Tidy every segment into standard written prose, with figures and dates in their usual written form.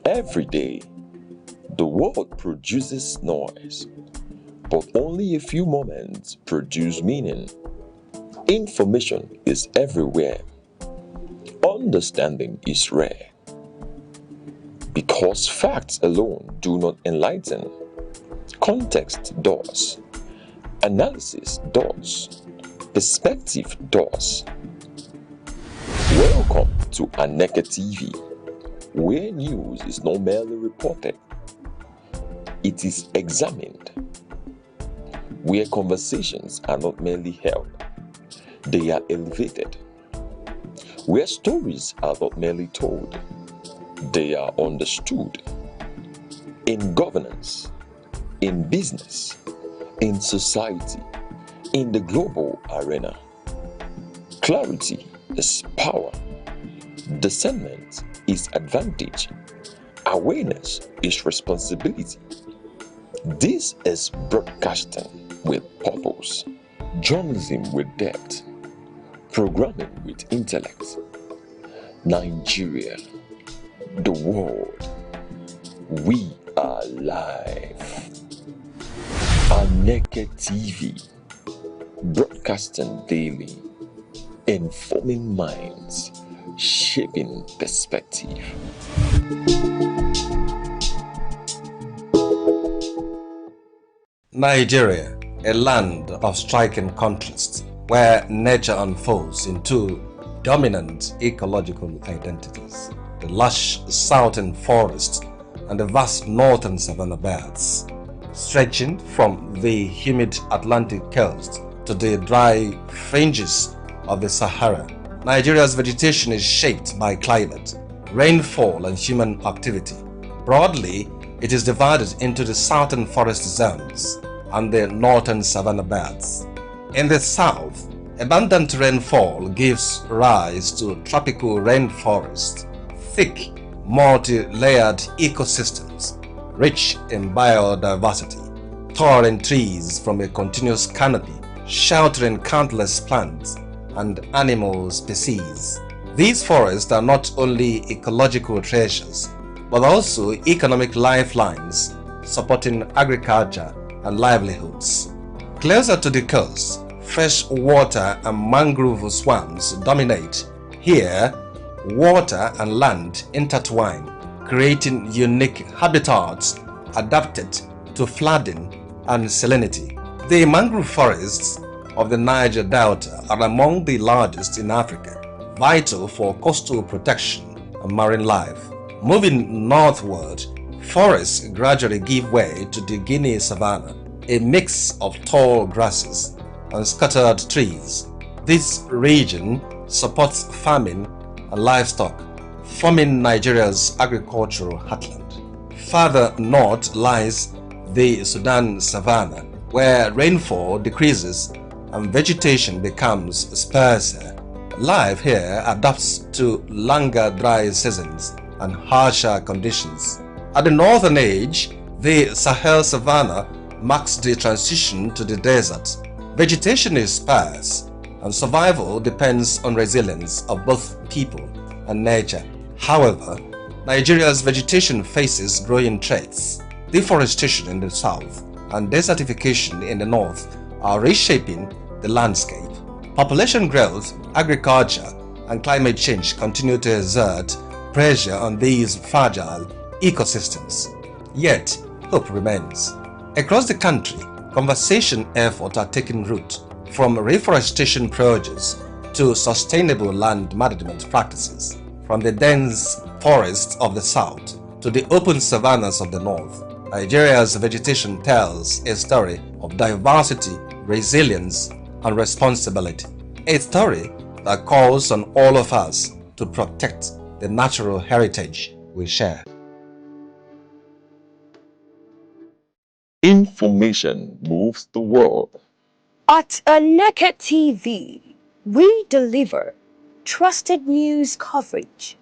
Every day, the world produces noise, but only a few moments produce meaning. Information is everywhere. Understanding is rare. Because facts alone do not enlighten, context does, analysis does, perspective does. Welcome to Aneke TV, where news is not merely reported, it is examined. Where conversations are not merely held, they are elevated. Where stories are not merely told, they are understood. In governance, in business, in society, in the global arena, clarity is power, discernment is advantage, awareness is responsibility. This is broadcasting with purpose, journalism with depth, programming with intellect. Nigeria, the world, we are live. Aneke TV, broadcasting daily, informing minds, shaping perspective. Nigeria, a land of striking contrast, where nature unfolds into dominant ecological identities. The lush southern forest and the vast northern savanna belts, stretching from the humid Atlantic coast to the dry fringes of the Sahara. Nigeria's vegetation is shaped by climate, rainfall and human activity. Broadly, it is divided into the southern forest zones and the northern savanna belts. In the south, abundant rainfall gives rise to tropical rainforest, thick, multi-layered ecosystems, rich in biodiversity, towering trees from a continuous canopy, sheltering countless plants and animal species. These forests are not only ecological treasures, but also economic lifelines, supporting agriculture and livelihoods. Closer to the coast, fresh water and mangrove swamps dominate. Here, water and land intertwine, creating unique habitats adapted to flooding and salinity. The mangrove forests of the Niger Delta are among the largest in Africa, vital for coastal protection and marine life. Moving northward, forests gradually give way to the Guinea savanna, a mix of tall grasses and scattered trees. This region supports farming and livestock, forming Nigeria's agricultural heartland. Further north lies the Sudan savanna, where rainfall decreases and vegetation becomes sparser. Life here adapts to longer dry seasons and harsher conditions. At the northern edge, the Sahel savanna marks the transition to the desert. Vegetation is sparse, and survival depends on resilience of both people and nature. However, Nigeria's vegetation faces growing threats. Deforestation in the south and desertification in the north are reshaping the landscape. Population growth, agriculture, and climate change continue to exert pressure on these fragile ecosystems. Yet, hope remains. Across the country, conservation efforts are taking root, from reforestation projects to sustainable land management practices, from the dense forests of the south to the open savannas of the north. Nigeria's vegetation tells a story of diversity, resilience, and responsibility. A story that calls on all of us to protect the natural heritage we share. Information moves the world. At Aneke TV, we deliver trusted news coverage,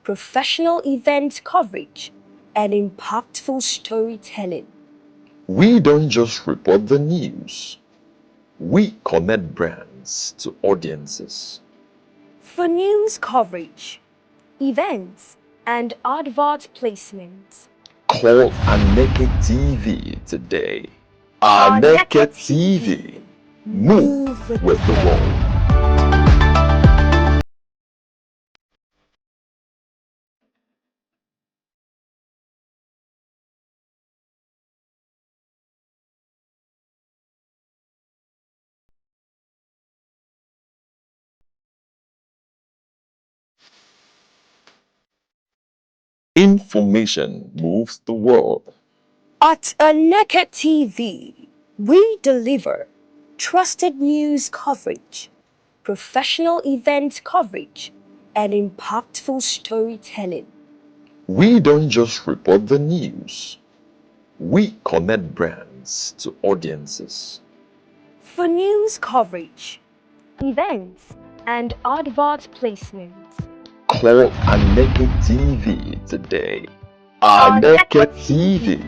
professional event coverage, and impactful storytelling. We don't just report the news, we connect brands to audiences. For news coverage, events, and advert placements. Call Aneke TV today. Aneke TV. Move with the world. Information moves the world. At Aneke TV, we deliver trusted news coverage, professional event coverage, and impactful storytelling. We don't just report the news. We connect brands to audiences. For news coverage, events, and advert placements. Call Aneke TV today. Aneke TV.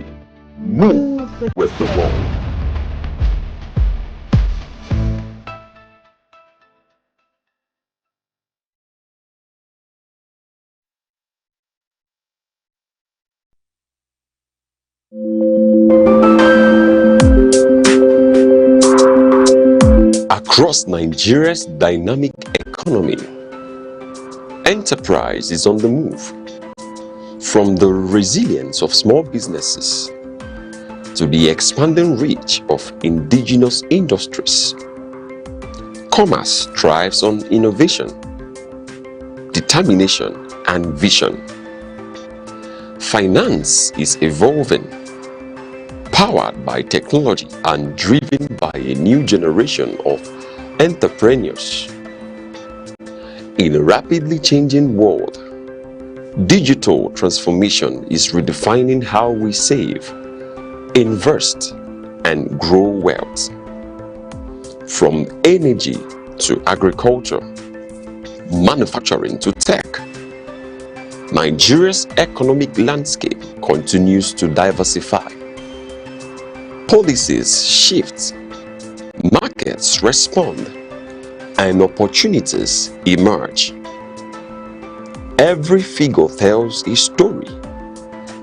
Move with the world. Across Nigeria's dynamic economy, enterprise is on the move. From the resilience of small businesses to the expanding reach of indigenous industries, commerce thrives on innovation, determination, and vision. Finance is evolving, powered by technology and driven by a new generation of entrepreneurs. In a rapidly changing world, digital transformation is redefining how we save, invest, and grow wealth. From energy to agriculture, manufacturing to tech, Nigeria's economic landscape continues to diversify. Policies shift, markets respond, and opportunities emerge. Every figure tells a story.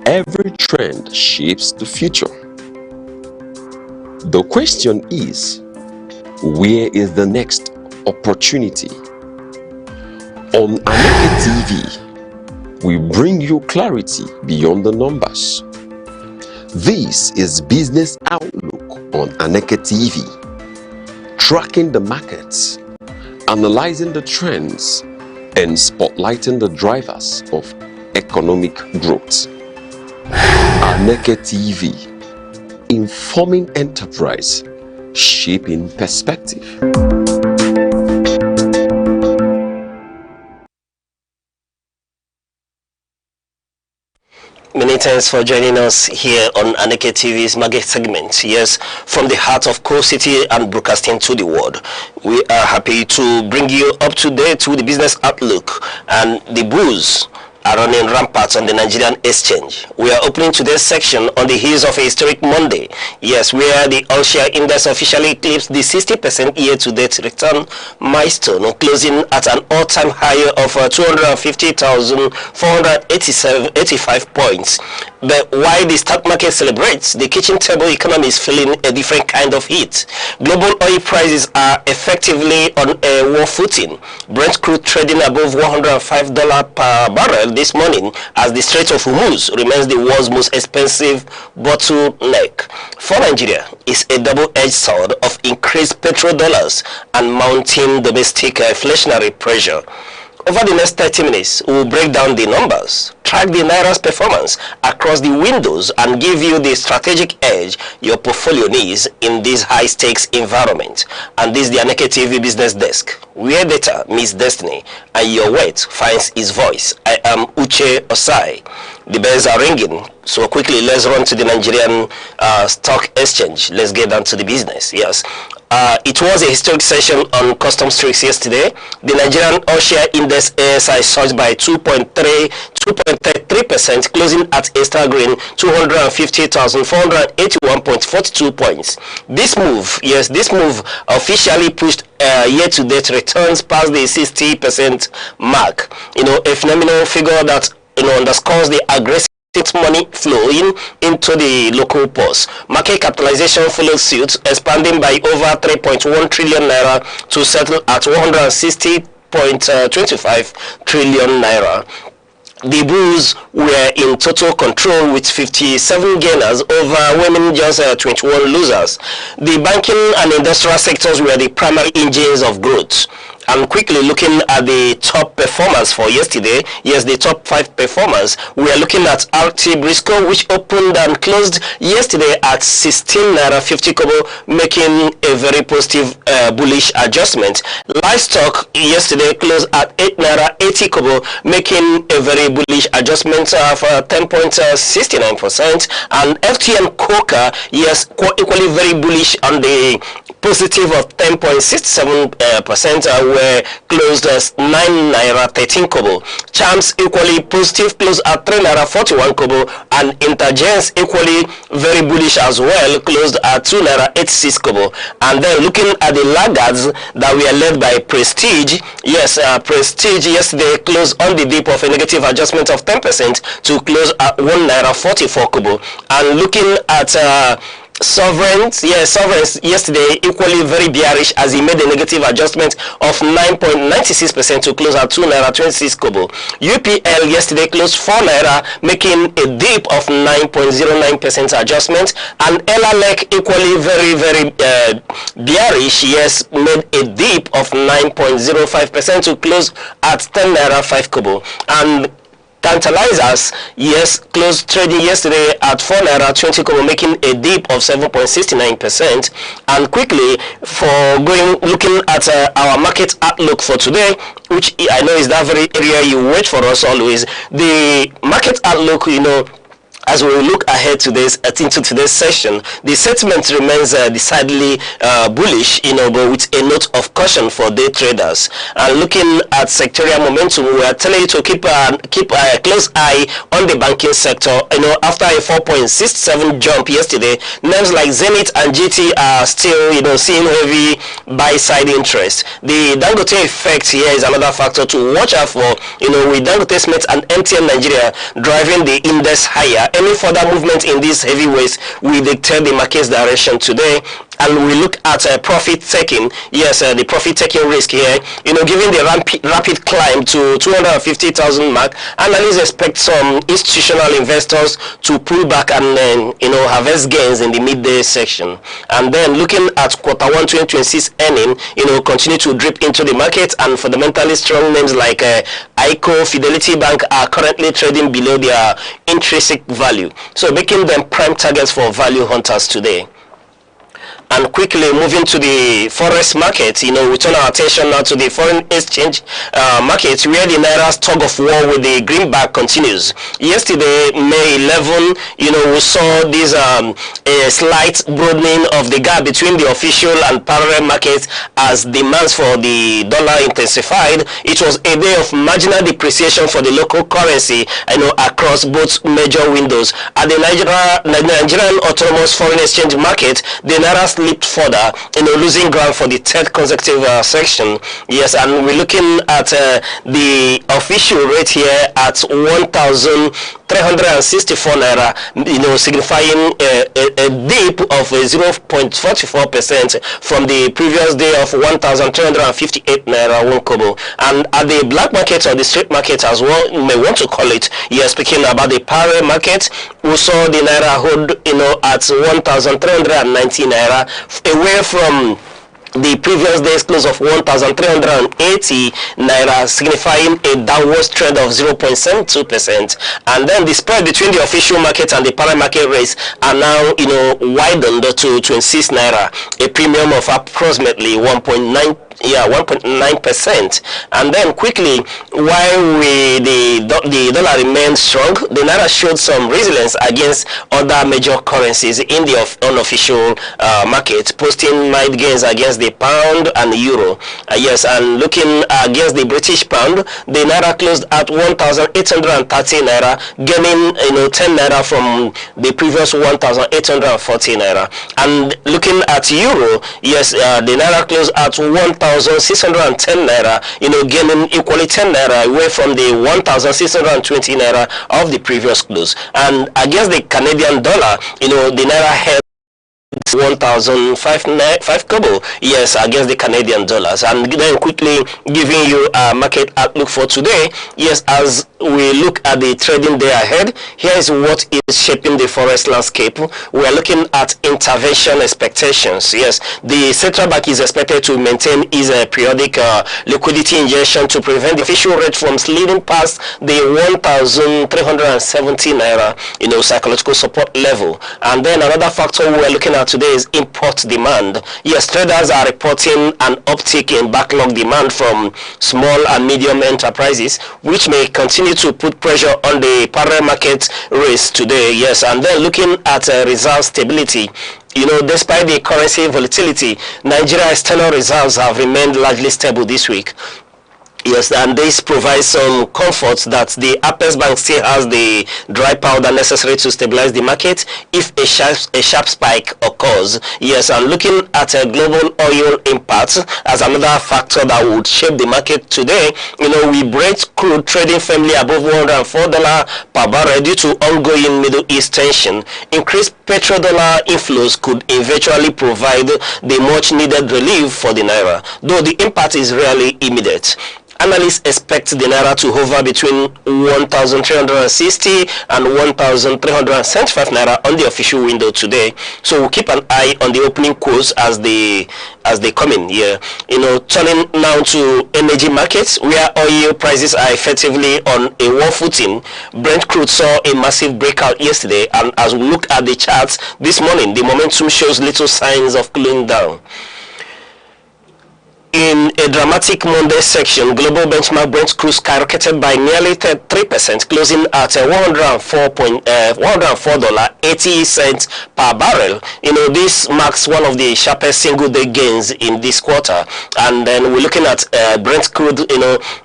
Every trend shapes the future. The question is, where is the next opportunity? On Aneke TV, we bring you clarity beyond the numbers. This is Business Outlook on Aneke TV, tracking the markets, analyzing the trends, and spotlighting the drivers of economic growth. Aneke TV, informing enterprise, shaping perspective. Many thanks for joining us here on Aneke TV's market segment. Yes, from the heart of Coal City and broadcasting to the world. We are happy to bring you up to date with the business outlook, and the bulls are running rampart on the Nigerian exchange. We are opening today's section on the heels of a historic Monday. Yes, where the all-share index officially eclipsed the 60% year-to-date return milestone, closing at an all-time high of 250,485 points. But while the stock market celebrates, the kitchen table economy is feeling a different kind of heat. Global oil prices are effectively on a war footing. Brent crude trading above $105 per barrel this morning, as the Strait of Hormuz remains the world's most expensive bottleneck. For Nigeria, it's a double-edged sword of increased petrodollars and mounting domestic inflationary pressure. Over the next 30 minutes, we will break down the numbers, track the Naira's performance across the windows, and give you the strategic edge your portfolio needs in this high-stakes environment. And this is the Aneke TV Business Desk, where data meets destiny and your weight finds its voice. I am Uche Osai. The bells are ringing, so quickly let's run to the Nigerian stock exchange. Let's get down to the business. Yes. It was a historic session on customs tricks yesterday. The Nigerian all-share index ASI surged by 2.33%, closing at a staggering 250,481.42 points. This move officially pushed year-to-date returns past the 60% mark. You know, a phenomenal figure that underscores the aggressive money flowing into the local purse. Market capitalization followed suit, expanding by over 3.1 trillion naira to settle at 160.25 trillion naira. The bulls were in total control with 57 gainers, overwhelming just 21 losers. The banking and industrial sectors were the primary engines of growth. And quickly looking at the top performers for yesterday, yes, the top 5 performers, we are looking at RT Briscoe, which opened and closed yesterday at 16 naira 50 kobo, making a very positive bullish adjustment. Livestock yesterday closed at 8 naira 80 kobo, making a very bullish adjustment of 10.69%. And FTN Coca, yes, equally very bullish on the positive of 10.67%, were closed as 9 naira 13 kobo. Champs equally positive, closed at 3 naira 41 kobo, and Intergens equally very bullish as well, closed at 2 naira 86 kobo. And then looking at the laggards that were led by Prestige, yes, Prestige yesterday closed on the dip of a negative adjustment of 10% to close at 1 naira 44 kobo. And looking at Sovereigns, yes, Sovereigns yesterday equally very bearish as he made a negative adjustment of 9.96% to close at 2 naira 26 kobo. UPL yesterday closed 4 naira, making a dip of 9.09% adjustment. And LLEC equally very bearish, yes, made a dip of 9.05% to close at 10 naira 5 kobo. And Tantalizers, yes, closed trading yesterday at 4 naira 20 kobo, making a dip of 7.69%. And quickly, for looking at our market outlook for today, which I know is that very area you wait for us always, the market outlook, as we look ahead to into today's session, the sentiment remains decidedly bullish, but with a note of caution for day traders. And looking at sectorial momentum, we are telling you to keep a close eye on the banking sector. After a 4.67 jump yesterday, names like Zenith and GT are still, seeing heavy buy-side interest. The Dangote effect here is another factor to watch out for. With Dangote Smith and MTN Nigeria driving the index higher. Any further movement in these heavyweights will dictate the market's direction today. And we look at profit taking. Yes, the profit taking risk here, given the rapid climb to 250,000 mark, analysts expect some institutional investors to pull back and harvest gains in the midday section. And then looking at Q1 2026 earning, continue to drip into the market, and fundamentally strong names like ICO, Fidelity Bank are currently trading below their intrinsic value, so making them prime targets for value hunters today. And quickly moving to the forex market, we turn our attention now to the foreign exchange market, where the Naira's tug of war with the greenback continues. Yesterday, May 11, we saw this a slight broadening of the gap between the official and parallel markets as demands for the dollar intensified. It was a day of marginal depreciation for the local currency, across both major windows. At the Nigerian autonomous foreign exchange market, the Naira slipped further, losing ground for the third consecutive section. Yes, and we're looking at the official rate here at 1,364 naira, signifying a dip of 0.44% from the previous day of 1,358 naira 1 kobo. And at the black market, or the street market as well, you may want to call it, speaking about the parallel market, we saw the naira hold, at 1,390 naira, away from the previous day's close of 1,380 naira, signifying a downward trend of 0.72%. And then the spread between the official market and the parallel market rates are now, widened to 26 naira, a premium of approximately 1.9%. And then quickly, while the dollar remains strong, the naira showed some resilience against other major currencies in the unofficial market, posting mild gains against the pound and the euro. Yes, and looking against the British pound, the naira closed at 1,830 naira, gaining 10 naira from the previous 1,840 naira. And looking at euro, yes, the naira closed at 1,000 1,610 naira, gaining equally 10 naira away from the 1,620 naira of the previous close. And against the Canadian dollar, the naira held 1,005 kobo, yes, against the Canadian dollars. And then quickly giving you a market outlook for today, yes, as we look at the trading day ahead, here is what is shaping the forex landscape. We are looking at intervention expectations. Yes, the central bank is expected to maintain its periodic liquidity injection to prevent the official rate from sliding past the 1,370 naira, psychological support level. And then another factor we are looking at today is import demand. Yes, traders are reporting an uptick in backlog demand from small and medium enterprises, which may continue to put pressure on the parallel market race today. Yes, and then looking at reserve stability. Despite the currency volatility, Nigeria's external reserves have remained largely stable this week. Yes, and this provides some comfort that the Apex Bank still has the dry powder necessary to stabilize the market if a sharp spike occurs. Yes, and looking at a global oil impact as another factor that would shape the market today, we Brent crude trading firmly above $104 per barrel due to ongoing Middle East tension. Increased petrodollar inflows could eventually provide the much needed relief for the naira, though the impact is rarely immediate. Analysts expect the naira to hover between 1,360 and 1,375 naira on the official window today. So we'll keep an eye on the opening close as they come in here. Turning now to energy markets, where oil prices are effectively on a war footing. Brent crude saw a massive breakout yesterday, and as we look at the charts this morning, the momentum shows little signs of cooling down. In a dramatic Monday section, global benchmark Brent crude skyrocketed by nearly 3%, closing at $104.80 per barrel. This marks one of the sharpest single-day gains in this quarter. And then we're looking at Brent crude,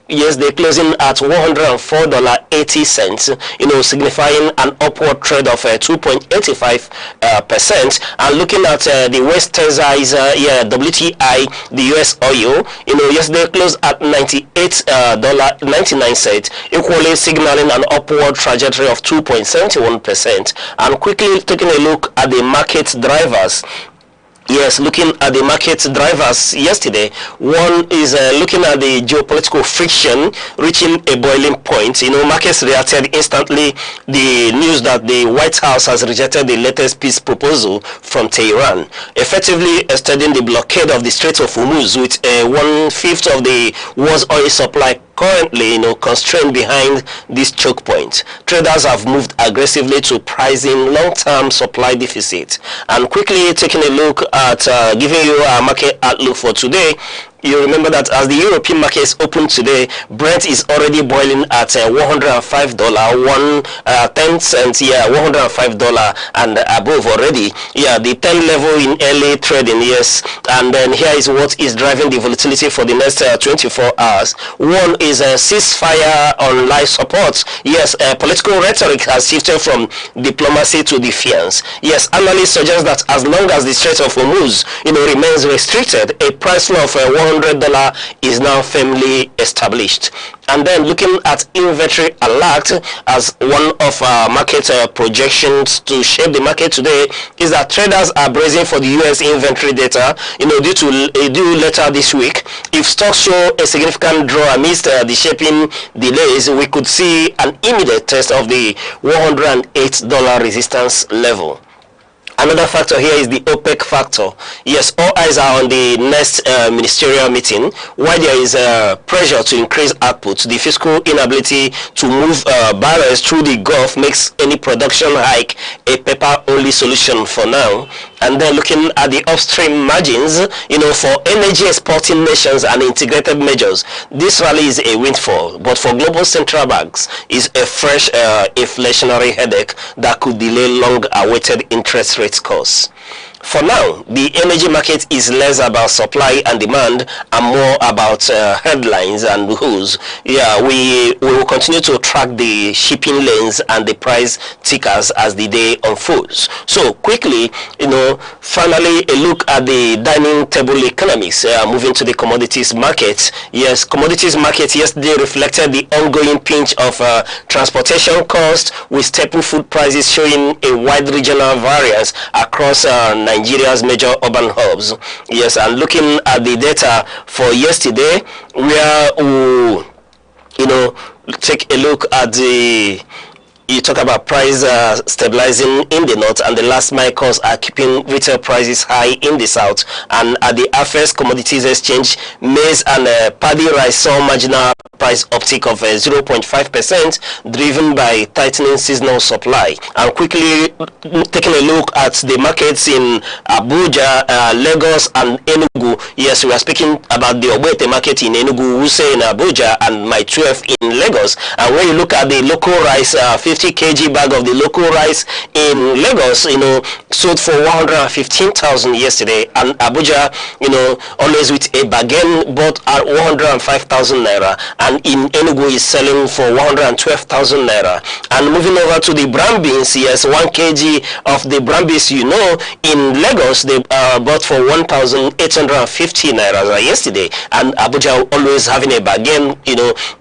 yes, they're closing at $104.80, signifying an upward trend of 2.85%. And looking at the West Texas, WTI, the US oil, yesterday closed at $98.99, equally signaling an upward trajectory of 2.71%. And quickly taking a look at the market drivers. Yes, looking at the market drivers yesterday, one is looking at the geopolitical friction reaching a boiling point. Markets reacted instantly the news that the White House has rejected the latest peace proposal from Tehran, effectively extending the blockade of the Strait of Hormuz with 1/5 of the world's oil supply currently constrained behind this choke point. Traders have moved aggressively to pricing long-term supply deficit. And quickly taking a look at giving you a market outlook for today, you remember that as the European markets open today, Brent is already boiling at $105, 10 cents, $105 and above already. Yeah, the 10 level in early trading, yes. And then here is what is driving the volatility for the next 24 hours. One is a ceasefire on life support. Yes, political rhetoric has shifted from diplomacy to defiance. Yes, analysts suggest that as long as the Strait of Hormuz, remains restricted, a price floor of $100 is now firmly established. And then looking at inventory alert as one of our market projections to shape the market today is that traders are bracing for the US inventory data, due to due later this week. If stocks show a significant draw amidst the shaping delays, we could see an immediate test of the $108 resistance level. Another factor here is the OPEC factor. Yes, all eyes are on the next ministerial meeting, while there is pressure to increase output. The fiscal inability to move barrels through the Gulf makes any production hike a paper-only solution for now. And then looking at the upstream margins, for energy exporting nations and integrated measures, this rally is a windfall. But for global central banks, is a fresh inflationary headache that could delay long-awaited interest rate costs. For now, the energy market is less about supply and demand and more about headlines and who's. Yeah, we will continue to track the shipping lanes and the price tickers as the day unfolds. So quickly, finally, a look at the dining table economics. Moving to the commodities market. Yes, commodities market yesterday reflected the ongoing pinch of transportation costs, with staple food prices showing a wide regional variance across Nigeria's major urban hubs. Yes, and looking at the data for yesterday, where we, take a look at the. You talk about price stabilizing in the north, and the last mile costs are keeping retail prices high in the south. And at the Affairs Commodities Exchange, maize and paddy rice saw marginal price uptick of 0.5%, driven by tightening seasonal supply. And quickly taking a look at the markets in Abuja, Lagos, and Enugu. Yes, we are speaking about the Obete market in Enugu, Wuse in Abuja, and My 12 in Lagos. And when you look at the local rice, 50 kg bag of the local rice in Lagos, sold for 115,000 yesterday, and Abuja, always with a bargain, bought at 105,000 naira, and in Enugu is selling for 112,000 naira. And moving over to the brown beans, yes, 1 kg of the brown beans, in Lagos they bought for 1,850 naira yesterday, and Abuja always having a bargain,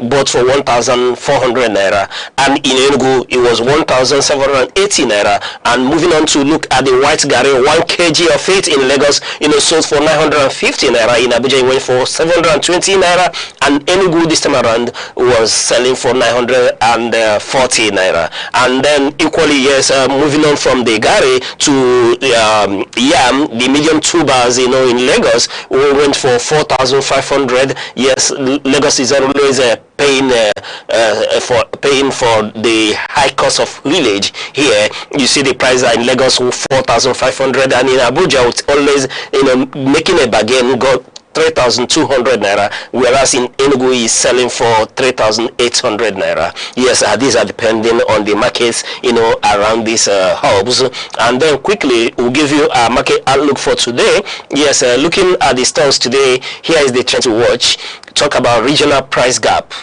bought for 1,400 naira, and in Enugu it was 1,780 naira. And moving on to look at the white garri, 1 kg of it in Lagos, sold for 950 naira. In Abuja it went for 720 naira, and Enugu this time around was selling for 940 naira. And then equally, yes, moving on from the garri to yam, the medium tubers, in Lagos, went for 4,500. Yes, Lagos is always paying for the high cost of village. Here you see the price in Lagos 4,500, and in Abuja it's always making a bargain, got 3,200 naira, whereas in Enugu is selling for 3,800 naira. Yes, these are depending on the markets, around these hubs. And then quickly we'll give you a market outlook for today. Yes, looking at the stocks today, here is the trend to watch. Talk about regional price gap.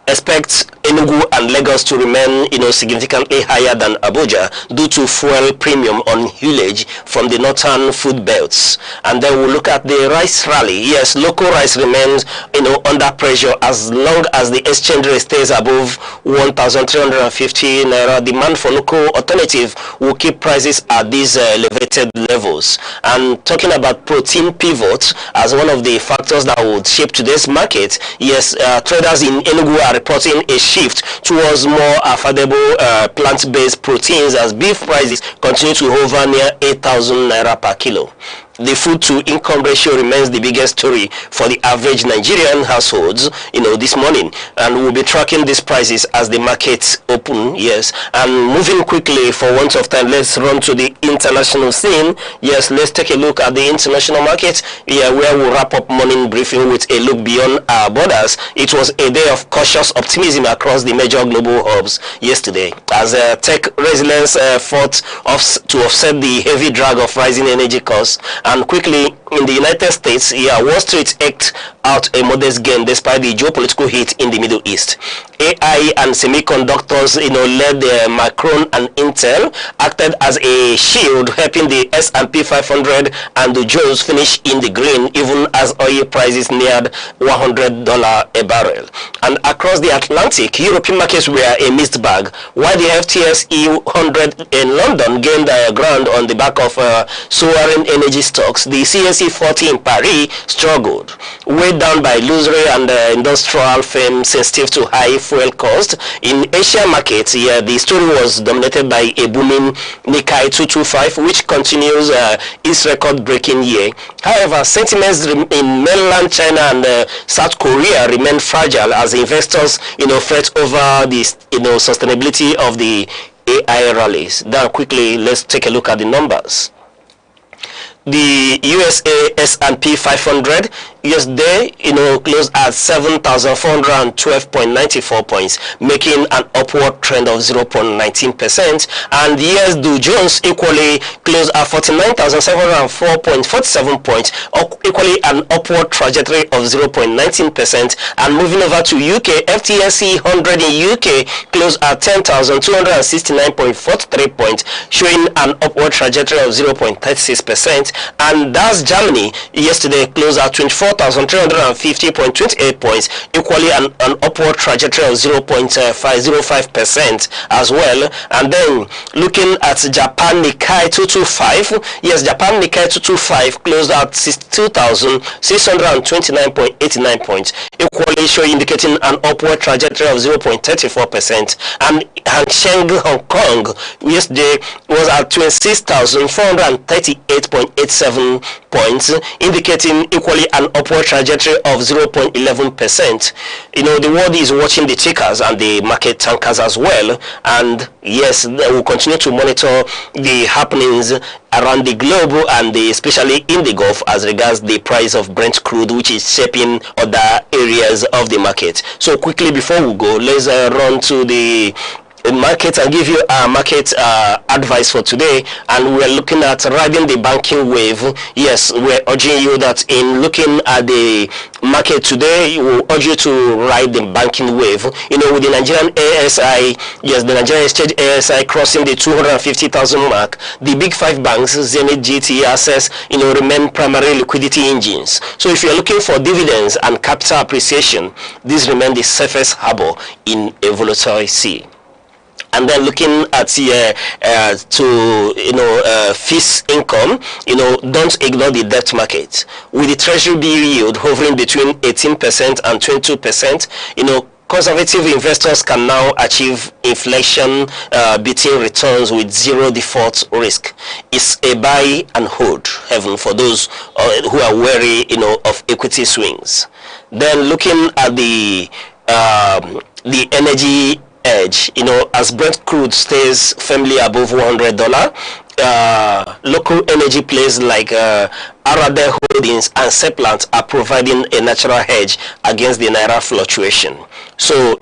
Expect Enugu and Lagos to remain, significantly higher than Abuja due to fuel premium on haulage from the northern food belts. And then we'll look at the rice rally. Yes, local rice remains, under pressure as long as the exchange rate stays above 1,350 naira. Demand for local alternative will keep prices at these elevated levels. And talking about protein pivot as one of the factors that would shape today's market, yes, traders in Enugu are reporting a shift towards more affordable plant-based proteins as beef prices continue to hover near 8,000 naira per kilo. The food-to-income ratio remains the biggest story for the average Nigerian households, this morning. And we'll be tracking these prices as the markets open, yes. And moving quickly, for want of time, let's run to the international scene. Yes, let's take a look at the international market, where we'll wrap up morning briefing with a look beyond our borders. It was a day of cautious optimism across the major global hubs yesterday, as tech resilience fought to offset the heavy drag of rising energy costs. And quickly, in the United States, Wall Street eked out a modest gain despite the geopolitical heat in the Middle East. AI and semiconductors, led Macron and Intel, acted as a shield, helping the S&P 500 and the Jones finish in the green, even as oil prices neared $100 a barrel. And across the Atlantic, European markets were a mixed bag, while the FTSE 100 in London gained ground on the back of soaring energy stocks. The CAC 40 in Paris struggled, weighed down by luxury and industrial firms sensitive to high fuel cost. In Asia markets, the story was dominated by a booming Nikkei 225, which continues its record-breaking year. However, sentiments in mainland China and South Korea remain fragile as investors, fret over the, sustainability of the AI rallies. Now, quickly, let's take a look at the numbers. The USA S&P 500 yesterday, closed at 7,412.94 points, making an upward trend of 0.19%. And the US Dow Jones equally closed at 49,704.47 points, equally an upward trajectory of 0.19%. And moving over to UK, FTSE 100 in UK closed at 10,269.43 points, showing an upward trajectory of 0.36%. And that's Germany yesterday closed at 24,350.28 points, equally an upward trajectory of 0.505% as well. And then looking at Japan Nikkei 225, yes, Japan Nikkei 225 closed at 62,629.89 points, equally indicating an upward trajectory of 0.34%. And Hang Seng Hong Kong yesterday was at 26,438.87 points, indicating equally an upward trajectory of 0.11%. The world is watching the tickers and the market tankers as well, and yes, they will continue to monitor the happenings around the globe and especially in the Gulf as regards the price of Brent crude, which is shaping other areas of the market. So quickly before we go, let's run to the market and give you our market advice for today. And we're looking at riding the banking wave. Yes, we're urging you that in looking at the market today, we will urge you to ride the banking wave. With the Nigerian ASI, yes, the Nigerian Exchange ASI crossing the 250,000 mark, the big five banks, Zenith, GT, Access, remain primary liquidity engines. So if you're looking for dividends and capital appreciation, these remain the safest harbor in a volatile sea. And then looking at fixed income, don't ignore the debt market. With the treasury bill yield hovering between 18% and 22%, conservative investors can now achieve inflation beating returns with zero default risk. It's a buy and hold heaven for those who are wary of equity swings. Then looking at the energy edge, as Brent crude stays firmly above $100, local energy plays like Arade Holdings and Seplant are providing a natural hedge against the naira fluctuation. So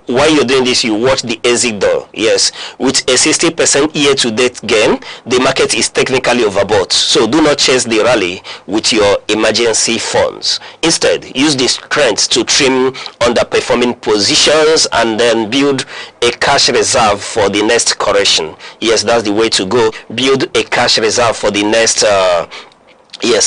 while you're doing this, you watch the exit door. Yes, with a 60% year-to-date gain, the market is technically overbought. So do not chase the rally with your emergency funds. Instead, use the strength to trim underperforming positions and then build a cash reserve for the next correction. Yes, that's the way to go. Build a cash reserve for the next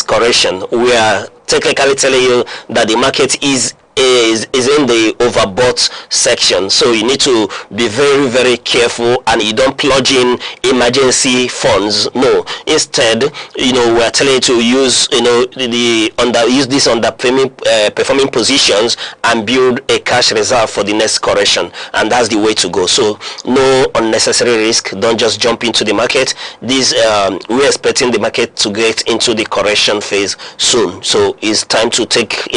correction. We are technically telling you that the market is in the overbought section, so you need to be very, very careful, and you don't plunge in emergency funds. No, instead, we are telling you to use use this underperforming positions and build a cash reserve for the next correction, and that's the way to go. So no unnecessary risk. Don't just jump into the market. We're expecting the market to get into the correction phase soon, so it's time to take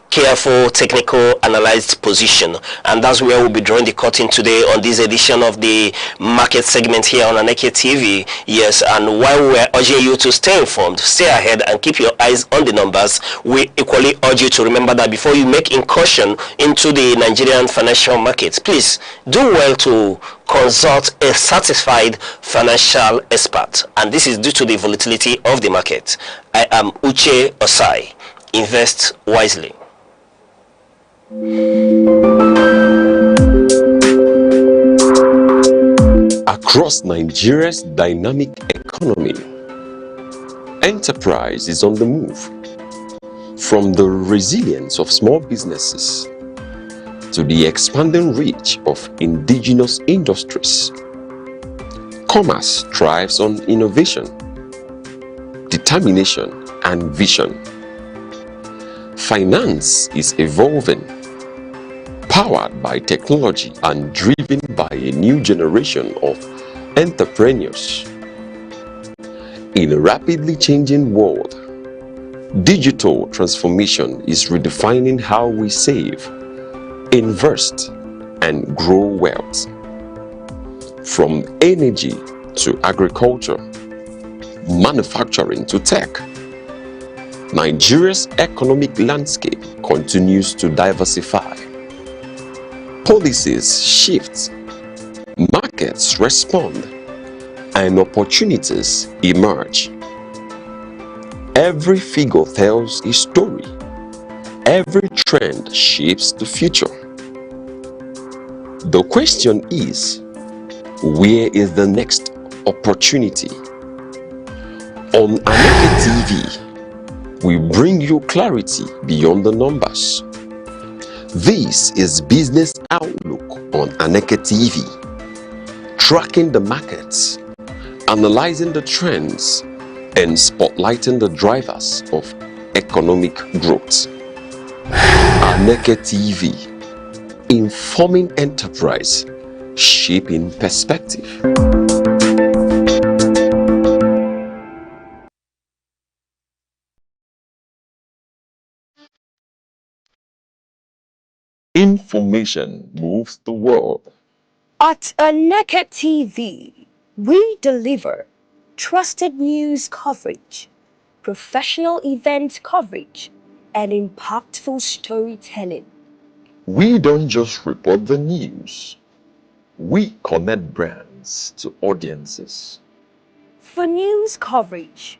careful, technical, analyzed position. And that's where we'll be drawing the curtain today on this edition of the market segment here on Aneke TV. Yes, and while we're urging you to stay informed, stay ahead, and keep your eyes on the numbers, we equally urge you to remember that before you make incursion into the Nigerian financial markets, please do well to consult a certified financial expert. And this is due to the volatility of the market. I am Uche Osai. Invest wisely. Across Nigeria's dynamic economy, enterprise is on the move. From the resilience of small businesses to the expanding reach of indigenous industries, commerce thrives on innovation, determination, and vision. Finance is evolving, powered by technology and driven by a new generation of entrepreneurs. In a rapidly changing world, digital transformation is redefining how we save, invest, and grow wealth. From energy to agriculture, manufacturing to tech, Nigeria's economic landscape continues to diversify. Policies shift, markets respond, and opportunities emerge. Every figure tells a story. Every trend shapes the future. The question is, where is the next opportunity? On Aneke TV, we bring you clarity beyond the numbers. This is Business Outlook on Aneke TV, tracking the markets, analyzing the trends, and spotlighting the drivers of economic growth. Aneke TV, informing enterprise, shaping perspective. Information moves the world. At Aneke TV, we deliver trusted news coverage, professional event coverage, and impactful storytelling. We don't just report the news. We connect brands to audiences. For news coverage,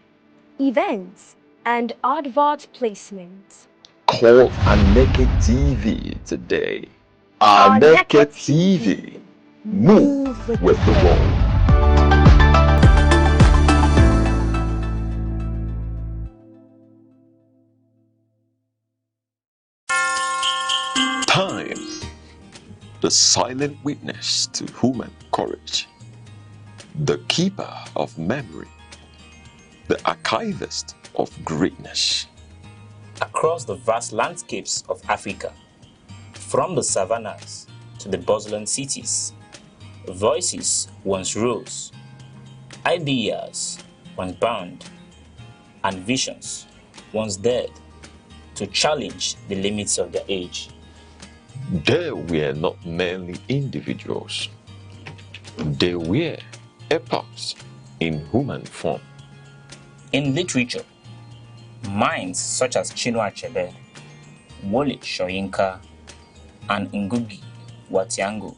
events, and advert placements, Call Aneke TV today. Aneke TV. Move with the world. Time. The silent witness to human courage. The keeper of memory. The archivist of greatness. Across the vast landscapes of Africa, from the savannas to the bustling cities, voices once rose, ideas once bound, and visions once dared to challenge the limits of their age. They were not merely individuals. They were epochs in human form. In literature, minds such as Chinua Achebe, Wole Soyinka, and Ngugi wa Thiong'o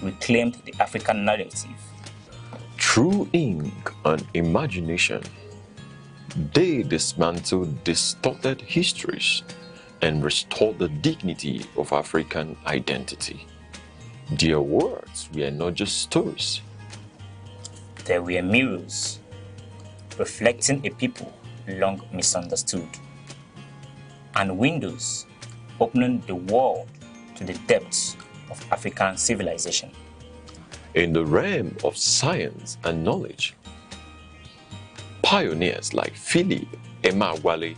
reclaimed the African narrative. Through ink and imagination, they dismantled distorted histories and restored the dignity of African identity. Their words were not just stories. They were mirrors, reflecting a people long misunderstood, and windows opening the world to the depths of African civilization. In the realm of science and knowledge, pioneers like Philip Emeagwali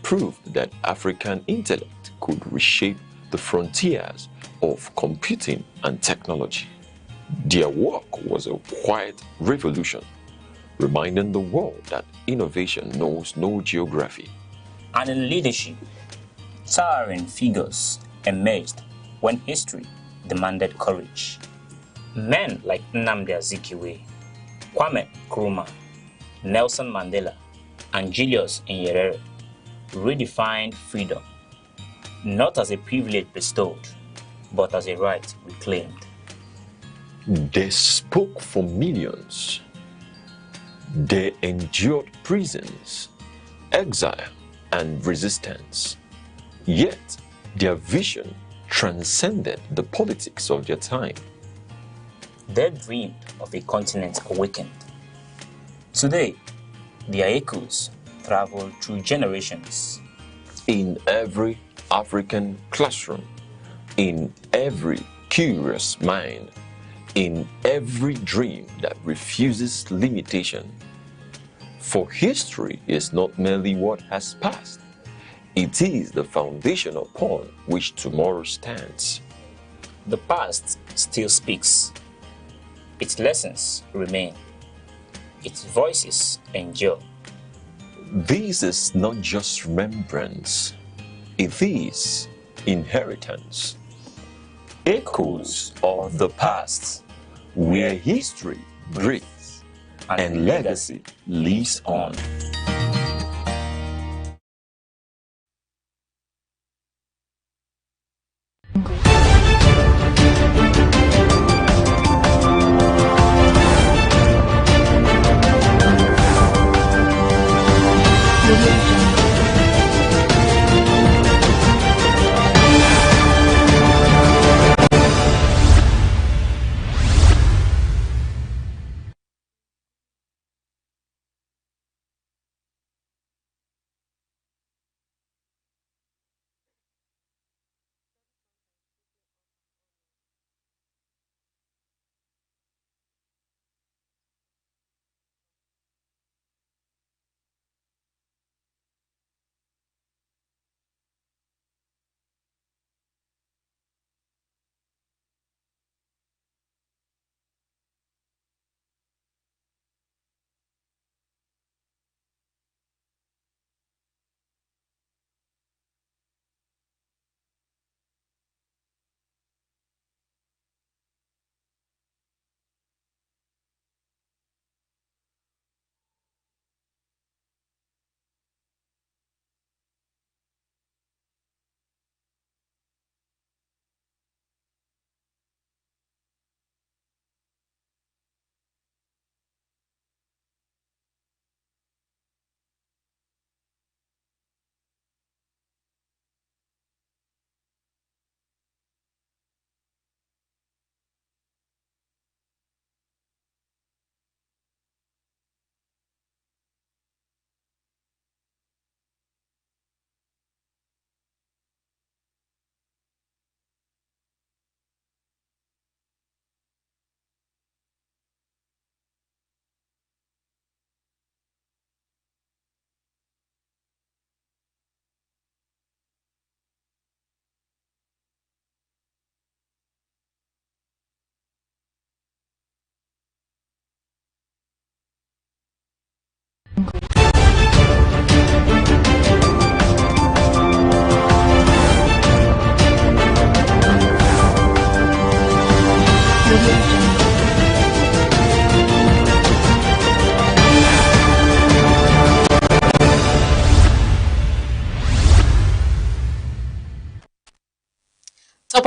proved that African intellect could reshape the frontiers of computing and technology. Their work was a quiet revolution, reminding the world that innovation knows no geography. And in leadership, towering figures emerged when history demanded courage. Men like Nnamdi Azikiwe, Kwame Nkrumah, Nelson Mandela, and Julius Nyerere redefined freedom, not as a privilege bestowed, but as a right reclaimed. They spoke for millions. They endured prisons, exile, and resistance. Yet, their vision transcended the politics of their time. They dreamed of a continent awakened. Today, their echoes travel through generations. In every African classroom, in every curious mind, in every dream that refuses limitation. For history is not merely what has passed, it is the foundation upon which tomorrow stands. The past still speaks. Its lessons remain. Its voices endure. This is not just remembrance, it is inheritance. Echoes of the past, where history breathes and legacy lives on.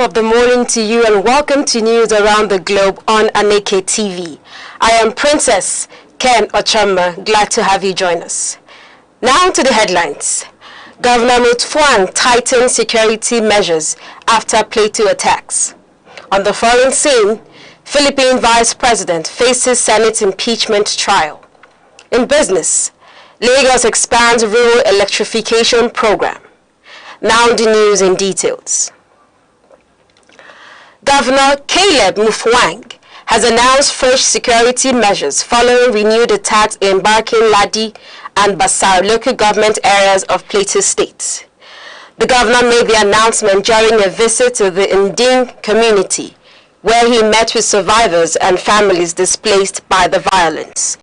of the morning to you and welcome to news around the globe on Aneke TV. I am Princess Ken Ochamba, glad to have you join us. Now to the headlines. Governor Mutfwang tightens security measures after Plateau attacks. On the foreign scene, Philippine Vice President faces Senate impeachment trial. In business, Lagos expands rural electrification program. Now the news in details. Governor Caleb Mutfwang has announced fresh security measures following renewed attacks in Barking Ladi and Basar local government areas of Plateau State. The governor made the announcement during a visit to the Ndlea community, where he met with survivors and families displaced by the violence.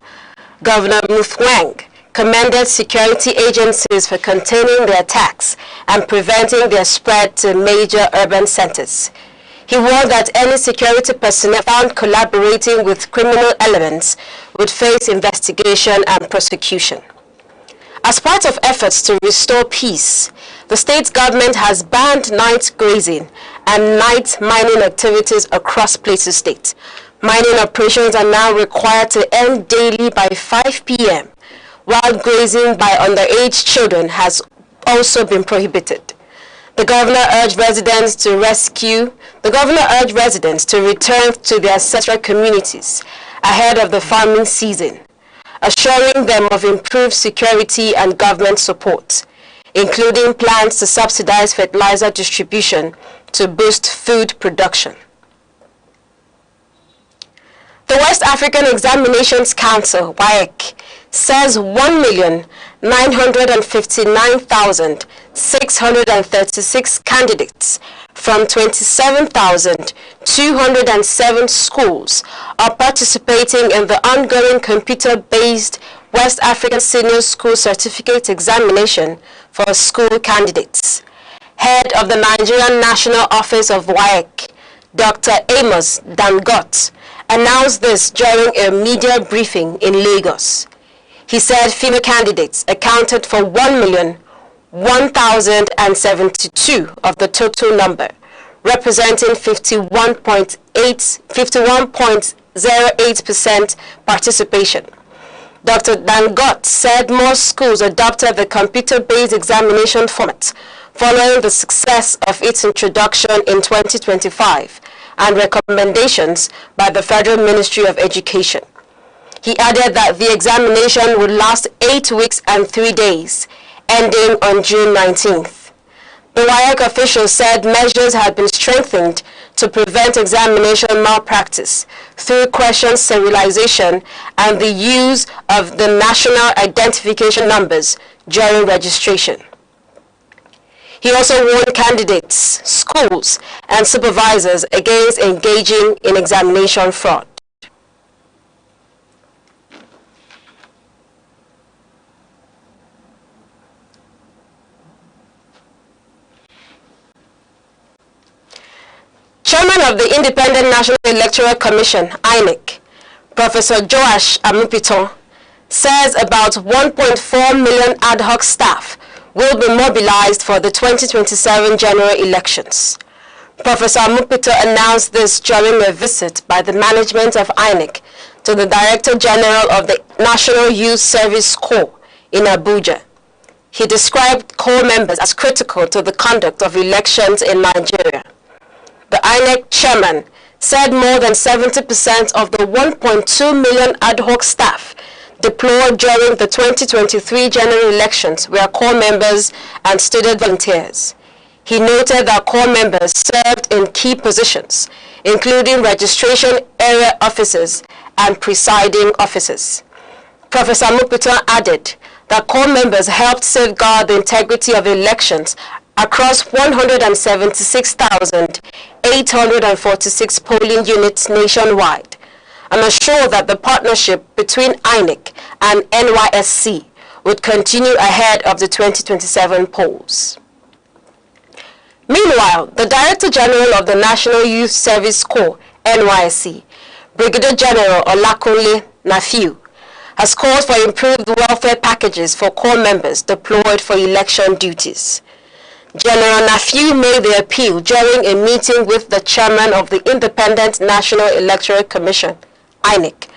Governor Mutfwang commended security agencies for containing the attacks and preventing their spread to major urban centers. He warned that any security personnel found collaborating with criminal elements would face investigation and prosecution. As part of efforts to restore peace, the state government has banned night grazing and night mining activities across Plateau State. Mining operations are now required to end daily by 5 p.m., while grazing by underage children has also been prohibited. The governor urged residents to return to their ancestral communities ahead of the farming season, assuring them of improved security and government support, including plans to subsidize fertilizer distribution to boost food production. The West African Examinations Council, WIKE, says 1,959,636 candidates from 27,207 schools are participating in the ongoing computer-based West African Senior School Certificate Examination for school candidates. Head of the Nigerian National Office of WIKE, Dr. Amos Dangot, announced this during a media briefing in Lagos. He said female candidates accounted for 1,001,072 of the total number, representing 51.08% participation. Dr. Dangot said more schools adopted the computer-based examination format following the success of its introduction in 2025 and recommendations by the Federal Ministry of Education. He added that the examination would last 8 weeks and 3 days, ending on June 19th. The WIKE official said measures had been strengthened to prevent examination malpractice through question serialization and the use of the national identification numbers during registration. He also warned candidates, schools, and supervisors against engaging in examination fraud. Chairman of the Independent National Electoral Commission, INEC, Professor Joash Amupiton, says about 1.4 million ad hoc staff will be mobilized for the 2027 general elections. Professor Amupiton announced this during a visit by the management of INEC to the Director General of the National Youth Service Corps in Abuja. He described corps members as critical to the conduct of elections in Nigeria. The INEC chairman said more than 70% of the 1.2 million ad hoc staff deployed during the 2023 general elections were corps members and student volunteers. He noted that corps members served in key positions, including registration area officers and presiding officers. Professor Mupito added that corps members helped safeguard the integrity of elections across 176,846 polling units nationwide, and assured that the partnership between INEC and NYSC would continue ahead of the 2027 polls. Meanwhile, the Director General of the National Youth Service Corps, NYSC, Brigadier General Olakunle Nafiu, has called for improved welfare packages for corps members deployed for election duties. General Nafiu made the appeal during a meeting with the chairman of the Independent National Electoral Commission, INEC,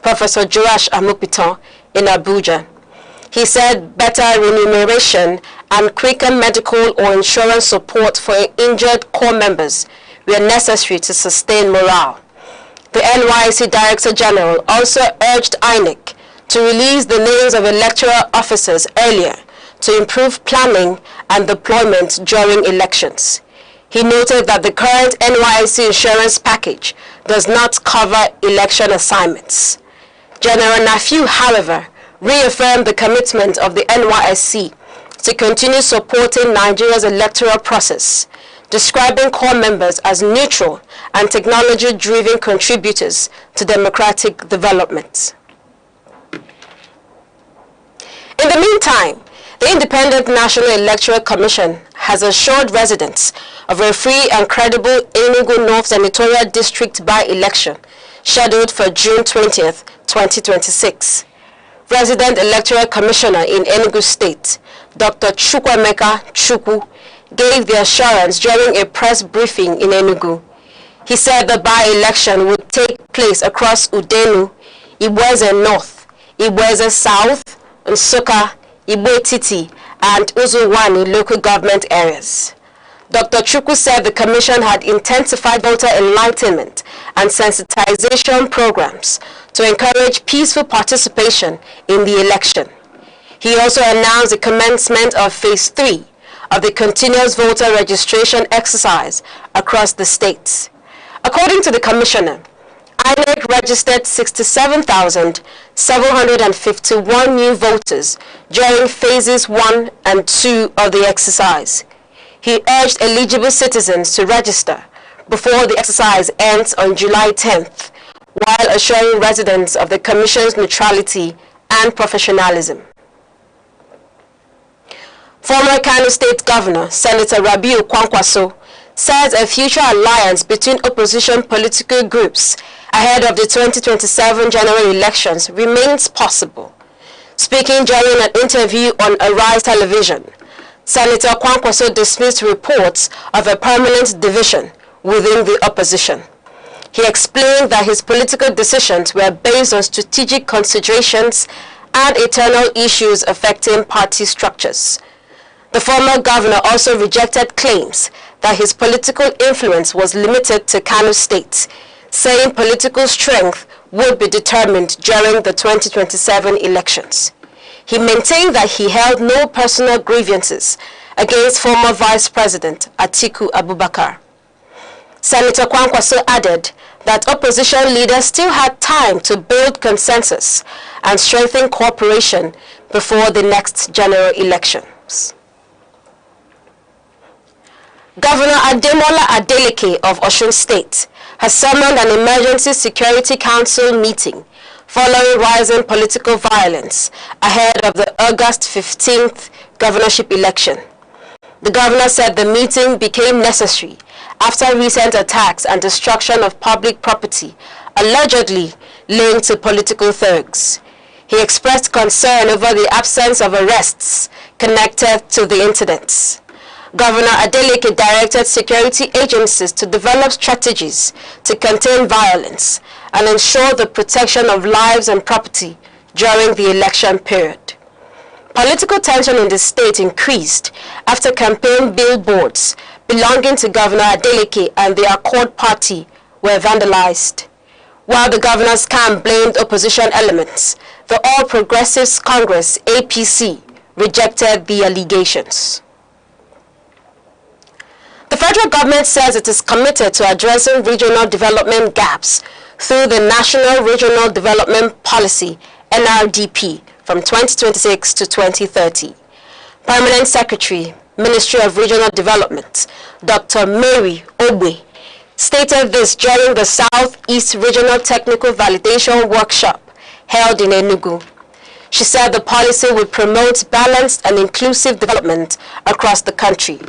Professor Joash Amupiton, in Abuja. He said better remuneration and quicker medical or insurance support for injured corps members were necessary to sustain morale. The NYSC Director General also urged INEC to release the names of electoral officers earlier to improve planning and deployment during elections. He noted that the current NYSC insurance package does not cover election assignments. General Nafiu, however, reaffirmed the commitment of the NYSC to continue supporting Nigeria's electoral process, describing corps members as neutral and technology-driven contributors to democratic development. In the meantime, the Independent National Electoral Commission has assured residents of a free and credible Enugu North Senatorial District by-election scheduled for June 20th, 2026. Resident Electoral Commissioner in Enugu State, Dr. Chukwuemeka Chukwu, gave the assurance during a press briefing in Enugu. He said the by-election would take place across Udenu, Ibweze North, Ibweze South, Nsukka, Igbo-Etiti, and Uzuwani local government areas. Dr. Chukwu said the Commission had intensified voter enlightenment and sensitization programs to encourage peaceful participation in the election. He also announced the commencement of Phase 3 of the continuous voter registration exercise across the states. According to the Commissioner, INEC registered 67,751 new voters during Phases 1 and 2 of the exercise. He urged eligible citizens to register before the exercise ends on July 10th, while assuring residents of the Commission's neutrality and professionalism. Former Kano State Governor, Senator Rabiu Kwankwaso, says a future alliance between opposition political groups ahead of the 2027 general elections remains possible. Speaking during an interview on Arise Television, Senator Kwankwaso dismissed reports of a permanent division within the opposition. He explained that his political decisions were based on strategic considerations and internal issues affecting party structures. The former governor also rejected claims that his political influence was limited to Kano State, saying political strength would be determined during the 2027 elections. He maintained that he held no personal grievances against former Vice President Atiku Abubakar. Senator Kwankwaso added that opposition leaders still had time to build consensus and strengthen cooperation before the next general elections. Governor Ademola Adeleke of Osun State has summoned an emergency Security Council meeting following rising political violence ahead of the August 15th governorship election. The governor said the meeting became necessary after recent attacks and destruction of public property allegedly linked to political thugs. He expressed concern over the absence of arrests connected to the incidents. Governor Adeleke directed security agencies to develop strategies to contain violence and ensure the protection of lives and property during the election period. Political tension in the state increased after campaign billboards belonging to Governor Adeleke and the Accord Party were vandalized. While the governor's camp blamed opposition elements, the All Progressives Congress, APC, rejected the allegations. The federal government says it is committed to addressing regional development gaps through the National Regional Development Policy, NRDP, from 2026 to 2030. Permanent Secretary, Ministry of Regional Development, Dr. Mary Ogbe, stated this during the Southeast Regional Technical Validation Workshop held in Enugu. She said the policy will promote balanced and inclusive development across the country.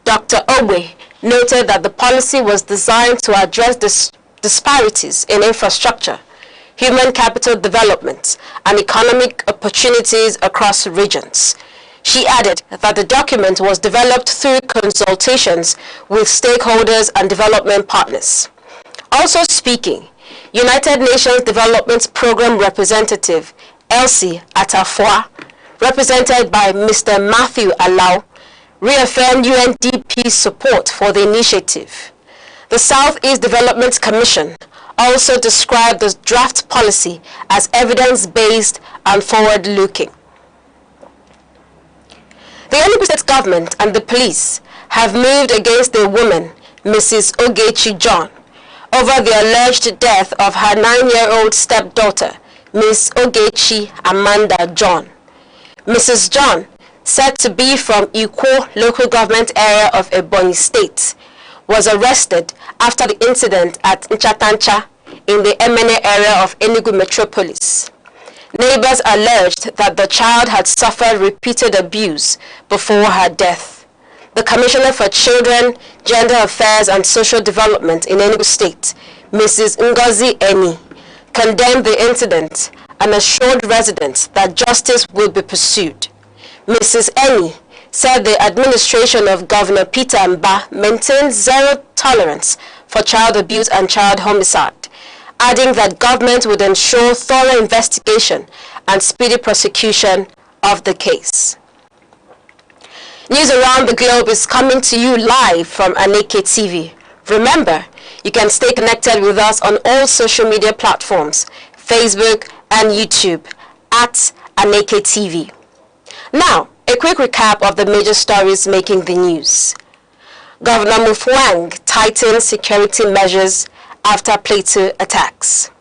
Dr. Ogbe noted that the policy was designed to address disparities in infrastructure, human capital development, and economic opportunities across regions. She added that the document was developed through consultations with stakeholders and development partners. Also speaking, United Nations Development Programme Representative Elsie Atafua, represented by Mr. Matthew Alau, reaffirmed UNDP's support for the initiative. The Southeast Development Commission also described the draft policy as evidence-based and forward-looking. The Enugu State government and the police have moved against a woman, Mrs. Ogechi John, over the alleged death of her 9-year-old stepdaughter, Miss Ogechi Amanda John. Mrs. John, said to be from Ikwo local government area of Ebonyi State, was arrested after the incident at Nchatancha in the Emene area of Enugu Metropolis. Neighbors alleged that the child had suffered repeated abuse before her death. The Commissioner for Children, Gender Affairs and Social Development in Enugu State, Mrs. Ngozi Eni, condemned the incident and assured residents that justice will be pursued. Mrs. Eni said the administration of Governor Petermbah maintains zero tolerance for child abuse and child homicide, adding that government would ensure thorough investigation and speedy prosecution of the case. News around the globe is coming to you live from Aneke TV. Remember, you can stay connected with us on all social media platforms, Facebook and YouTube at Aneke TV. Now, a quick recap of the major stories making the news. Governor Mufwang tightens security measures after Plateau attacks.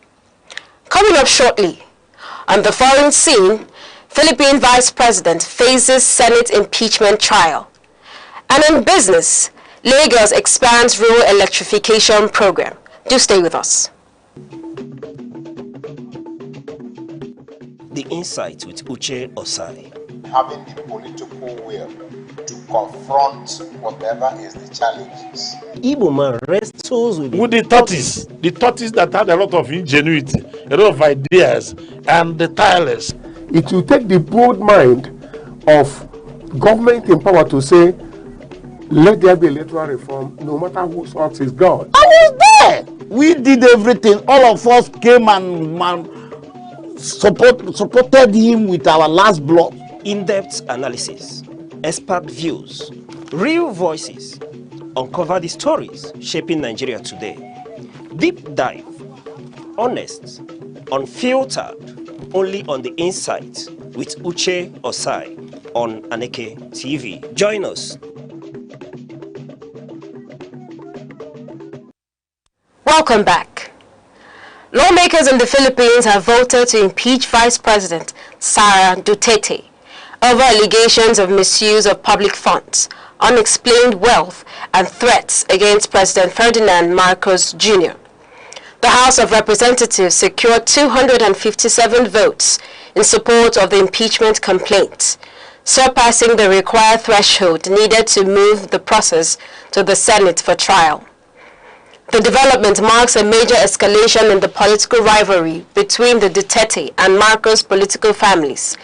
Coming up shortly, on the foreign scene, Philippine Vice President faces Senate impeachment trial. And in business, Lagos expands rural electrification program. Do stay with us. The Insight with Uche Osai. Having the political will to confront whatever is the challenges. Igbo man wrestles with the tortoise that had a lot of ingenuity, a lot of ideas, and the tireless. It will take the bold mind of government in power to say, let there be electoral reform, no matter who sorts is God. I was there. We did everything. All of us came and supported him with our last blood. In-depth analysis, expert views, real voices, uncover the stories shaping Nigeria today. Deep dive, honest, unfiltered, only on the Insight with Uche Osai on Aneke TV. Join us. Welcome back. Lawmakers in the Philippines have voted to impeach Vice President Sara Duterte over allegations of misuse of public funds, unexplained wealth, and threats against President Ferdinand Marcos Jr. The House of Representatives secured 257 votes in support of the impeachment complaint, surpassing the required threshold needed to move the process to the Senate for trial. The development marks a major escalation in the political rivalry between the Duterte and Marcos political families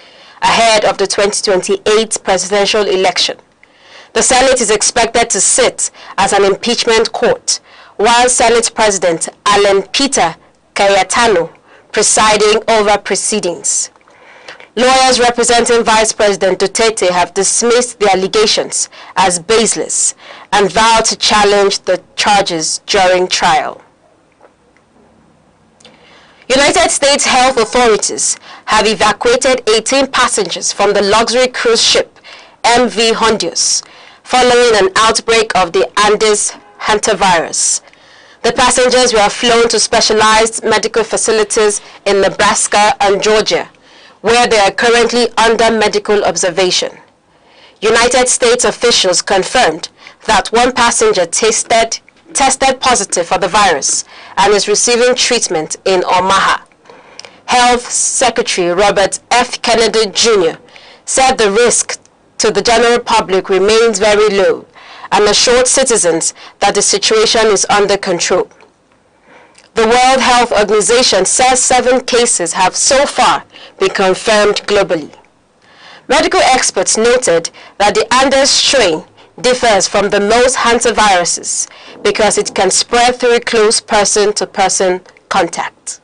ahead of the 2028 presidential election. The Senate is expected to sit as an impeachment court, while Senate President Alan Peter Cayetano presiding over proceedings. Lawyers representing Vice President Duterte have dismissed the allegations as baseless and vowed to challenge the charges during trial. United States health authorities have evacuated 18 passengers from the luxury cruise ship MV Honduras following an outbreak of the Andes hantavirus. The passengers were flown to specialized medical facilities in Nebraska and Georgia, where they are currently under medical observation. United States officials confirmed that one passenger tested positive for the virus and is receiving treatment in Omaha. Health Secretary Robert F. Kennedy Jr. said the risk to the general public remains very low and assured citizens that the situation is under control. The World Health Organization says 7 cases have so far been confirmed globally. Medical experts noted that the Andes strain differs from the most hantaviruses because it can spread through close person-to-person contact.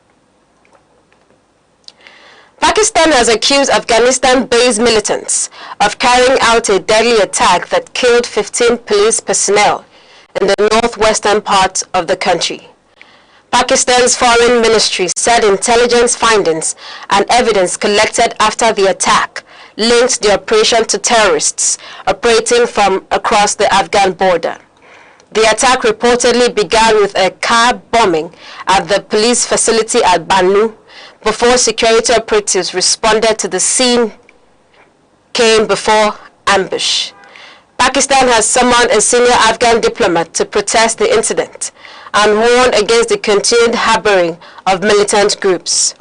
Pakistan has accused Afghanistan-based militants of carrying out a deadly attack that killed 15 police personnel in the northwestern part of the country. Pakistan's foreign ministry said intelligence findings and evidence collected after the attack linked the operation to terrorists operating from across the Afghan border. The attack reportedly began with a car bombing at the police facility at Banu before security operatives responded to the scene came before ambush. Pakistan has summoned a senior Afghan diplomat to protest the incident and warned against the continued harboring of militant groups.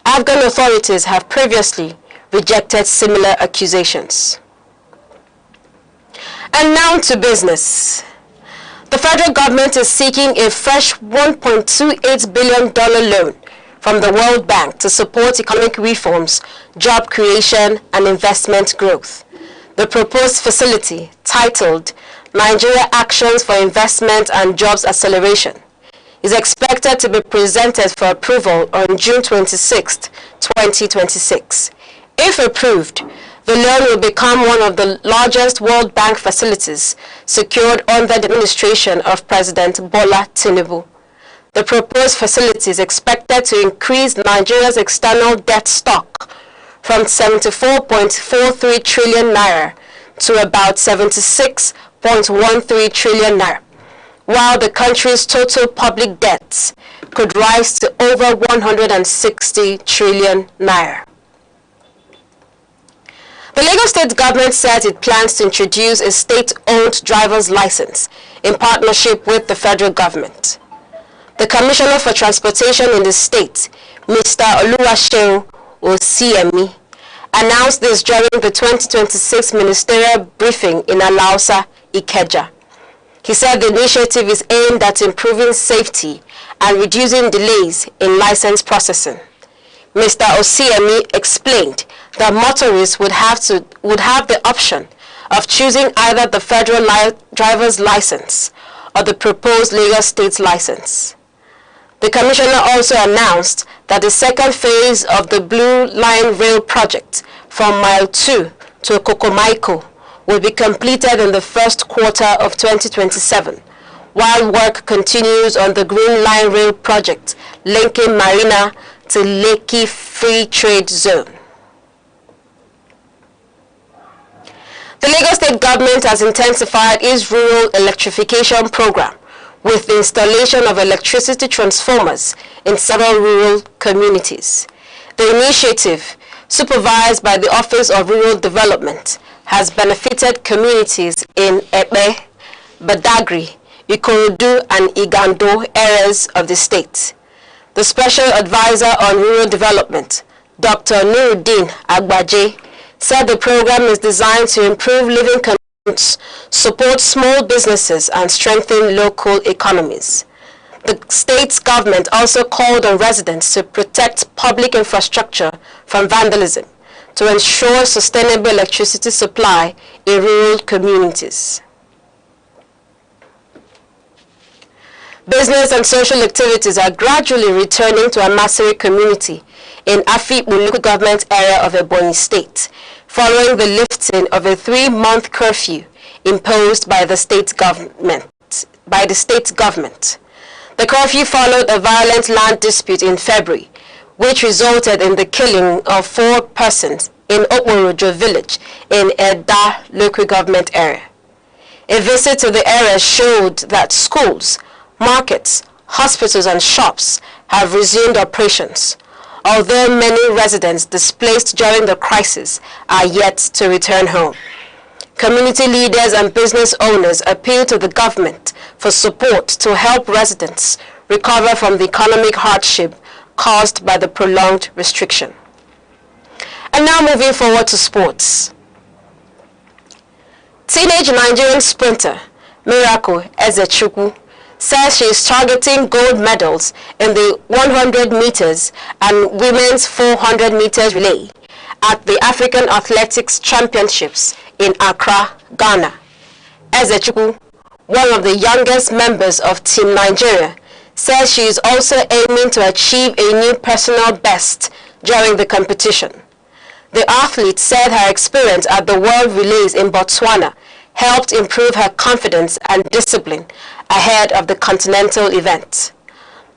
Afghan authorities have previously rejected similar accusations. And now to business. The federal government is seeking a fresh $1.28 billion loan from the World Bank to support economic reforms, job creation, and investment growth. The proposed facility, titled Nigeria Actions for Investment and Jobs Acceleration, is expected to be presented for approval on June 26, 2026. If approved, the loan will become one of the largest World Bank facilities secured under the administration of President Bola Tinubu. The proposed facility is expected to increase Nigeria's external debt stock from 74.43 trillion naira to about 76.13 trillion naira, while the country's total public debts could rise to over 160 trillion naira. The Lagos State government says it plans to introduce a state-owned driver's license in partnership with the federal government. The Commissioner for Transportation in the state, Mr. Oluwaseun Osiemi, announced this during the 2026 ministerial briefing in Alausa, Ikeja. He said the initiative is aimed at improving safety and reducing delays in license processing. Mr. Osiemi explained that motorists would have the option of choosing either the federal driver's license or the proposed Lagos State license. The Commissioner also announced that the second phase of the Blue Line Rail project from Mile 2 to Okokomaiko will be completed in the first quarter of 2027, while work continues on the Green Line Rail project linking Marina to Lekki Free Trade Zone. The Lagos State government has intensified its rural electrification program with the installation of electricity transformers in several rural communities. The initiative, supervised by the Office of Rural Development, has benefited communities in Ebe, Badagry, Ikorodu, and Igando areas of the state. The Special Advisor on Rural Development, Dr. Nuruddin Agbaje, said the program is designed to improve living conditions, support small businesses, and strengthen local economies. The state government also called on residents to protect public infrastructure from vandalism to ensure sustainable electricity supply in rural communities. Business and social activities are gradually returning to Amasiri community in Afikpo local government area of Ebonyi State, following the lifting of a 3-month curfew imposed by the state government. The curfew followed a violent land dispute in February, which resulted in the killing of 4 persons in Okmorojo village in Eda local government area. A visit to the area showed that schools, markets, hospitals, and shops have resumed operations, although many residents displaced during the crisis are yet to return home. Community leaders and business owners appeal to the government for support to help residents recover from the economic hardship caused by the prolonged restriction. And now moving forward to sports. Teenage Nigerian sprinter Miracle Ezechukwu says she is targeting gold medals in the 100 meters and women's 400 meters relay at the African Athletics Championships in Accra, Ghana. Ezechukwu, one of the youngest members of Team Nigeria, says she is also aiming to achieve a new personal best during the competition. The athlete said her experience at the World Relays in Botswana helped improve her confidence and discipline ahead of the continental event.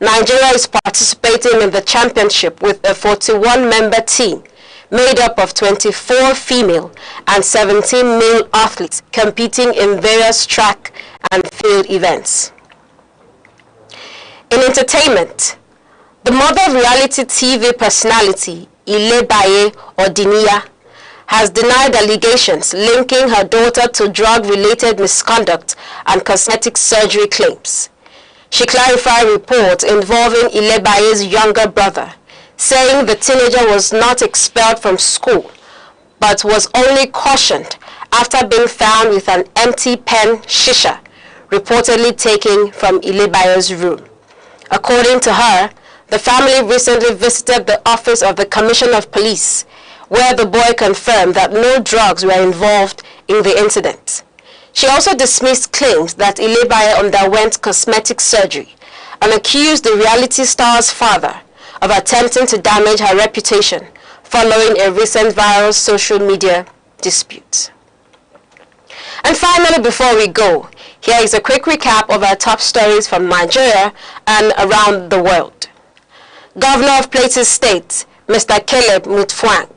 Nigeria is participating in the championship with a 41-member team made up of 24 female and 17 male athletes competing in various track and field events. In entertainment, the mother of reality TV personality Ilebaye Odinia has denied allegations linking her daughter to drug-related misconduct and cosmetic surgery claims. She clarified reports involving Ilebaye's younger brother, saying the teenager was not expelled from school, but was only cautioned after being found with an empty pen shisha, reportedly taken from Ilebaye's room. According to her, the family recently visited the office of the Commissioner of Police, where the boy confirmed that no drugs were involved in the incident. She also dismissed claims that Ilebaye underwent cosmetic surgery and accused the reality star's father of attempting to damage her reputation following a recent viral social media dispute. And finally, before we go, here is a quick recap of our top stories from Nigeria and around the world. Governor of Plateau State, Mr. Caleb Mutfwang,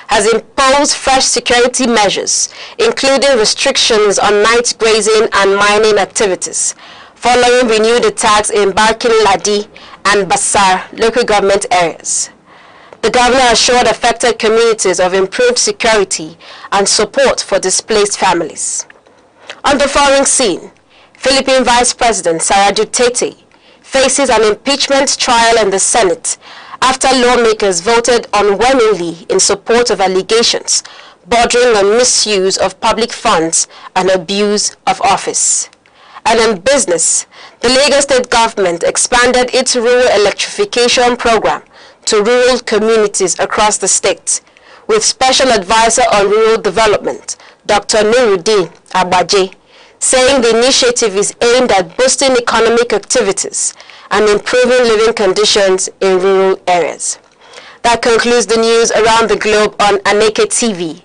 has imposed fresh security measures, including restrictions on night grazing and mining activities, following renewed attacks in Barkin Ladi and Bassar local government areas. The governor assured affected communities of improved security and support for displaced families. On the foreign scene, Philippine Vice President Sara Duterte faces an impeachment trial in the Senate after lawmakers voted unwillingly in support of allegations bordering on misuse of public funds and abuse of office. And in business, the Lagos State government expanded its rural electrification program to rural communities across the state, with Special Advisor on Rural Development, Dr. Nuruddin Agbaje, saying the initiative is aimed at boosting economic activities and improving living conditions in rural areas. That concludes the news around the globe on Aneke TV.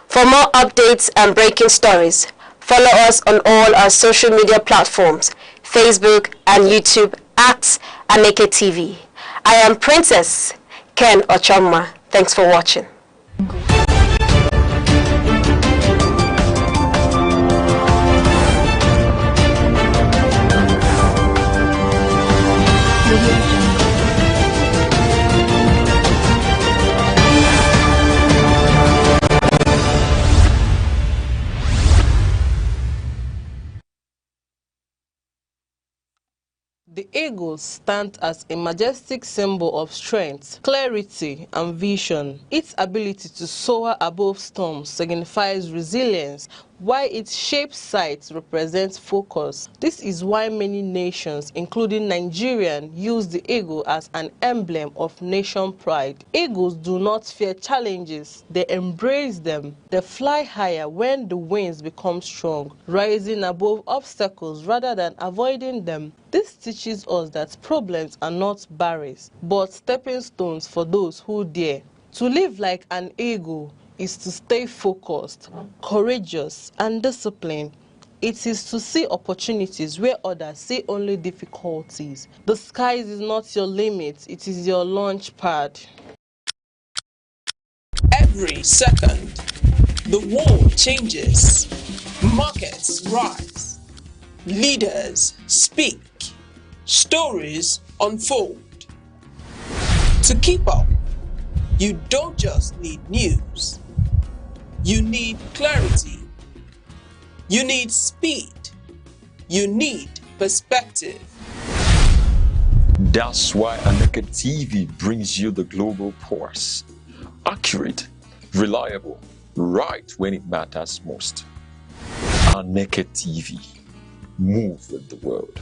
For more updates and breaking stories, follow us on all our social media platforms, Facebook and YouTube at Aneke TV. I am Princess Ken Ochomma. Thanks for watching. The eagle stands as a majestic symbol of strength, clarity, and vision. Its ability to soar above storms signifies resilience, while its shaped sight represents focus. This is why many nations, including Nigeria, use the eagle as an emblem of nation pride. Eagles do not fear challenges, they embrace them. They fly higher when the winds become strong, rising above obstacles rather than avoiding them. This teaches us that problems are not barriers, but stepping stones for those who dare. To live like an eagle is to stay focused, courageous, and disciplined. It is to see opportunities where others see only difficulties. The sky is not your limit, it is your launch pad. Every second, the world changes, markets rise, leaders speak, stories unfold. To keep up, you don't just need news. You need clarity. You need speed. You need perspective. That's why Aneke TV brings you the global pulse. Accurate, reliable, right when it matters most. Aneke TV. Move with the world.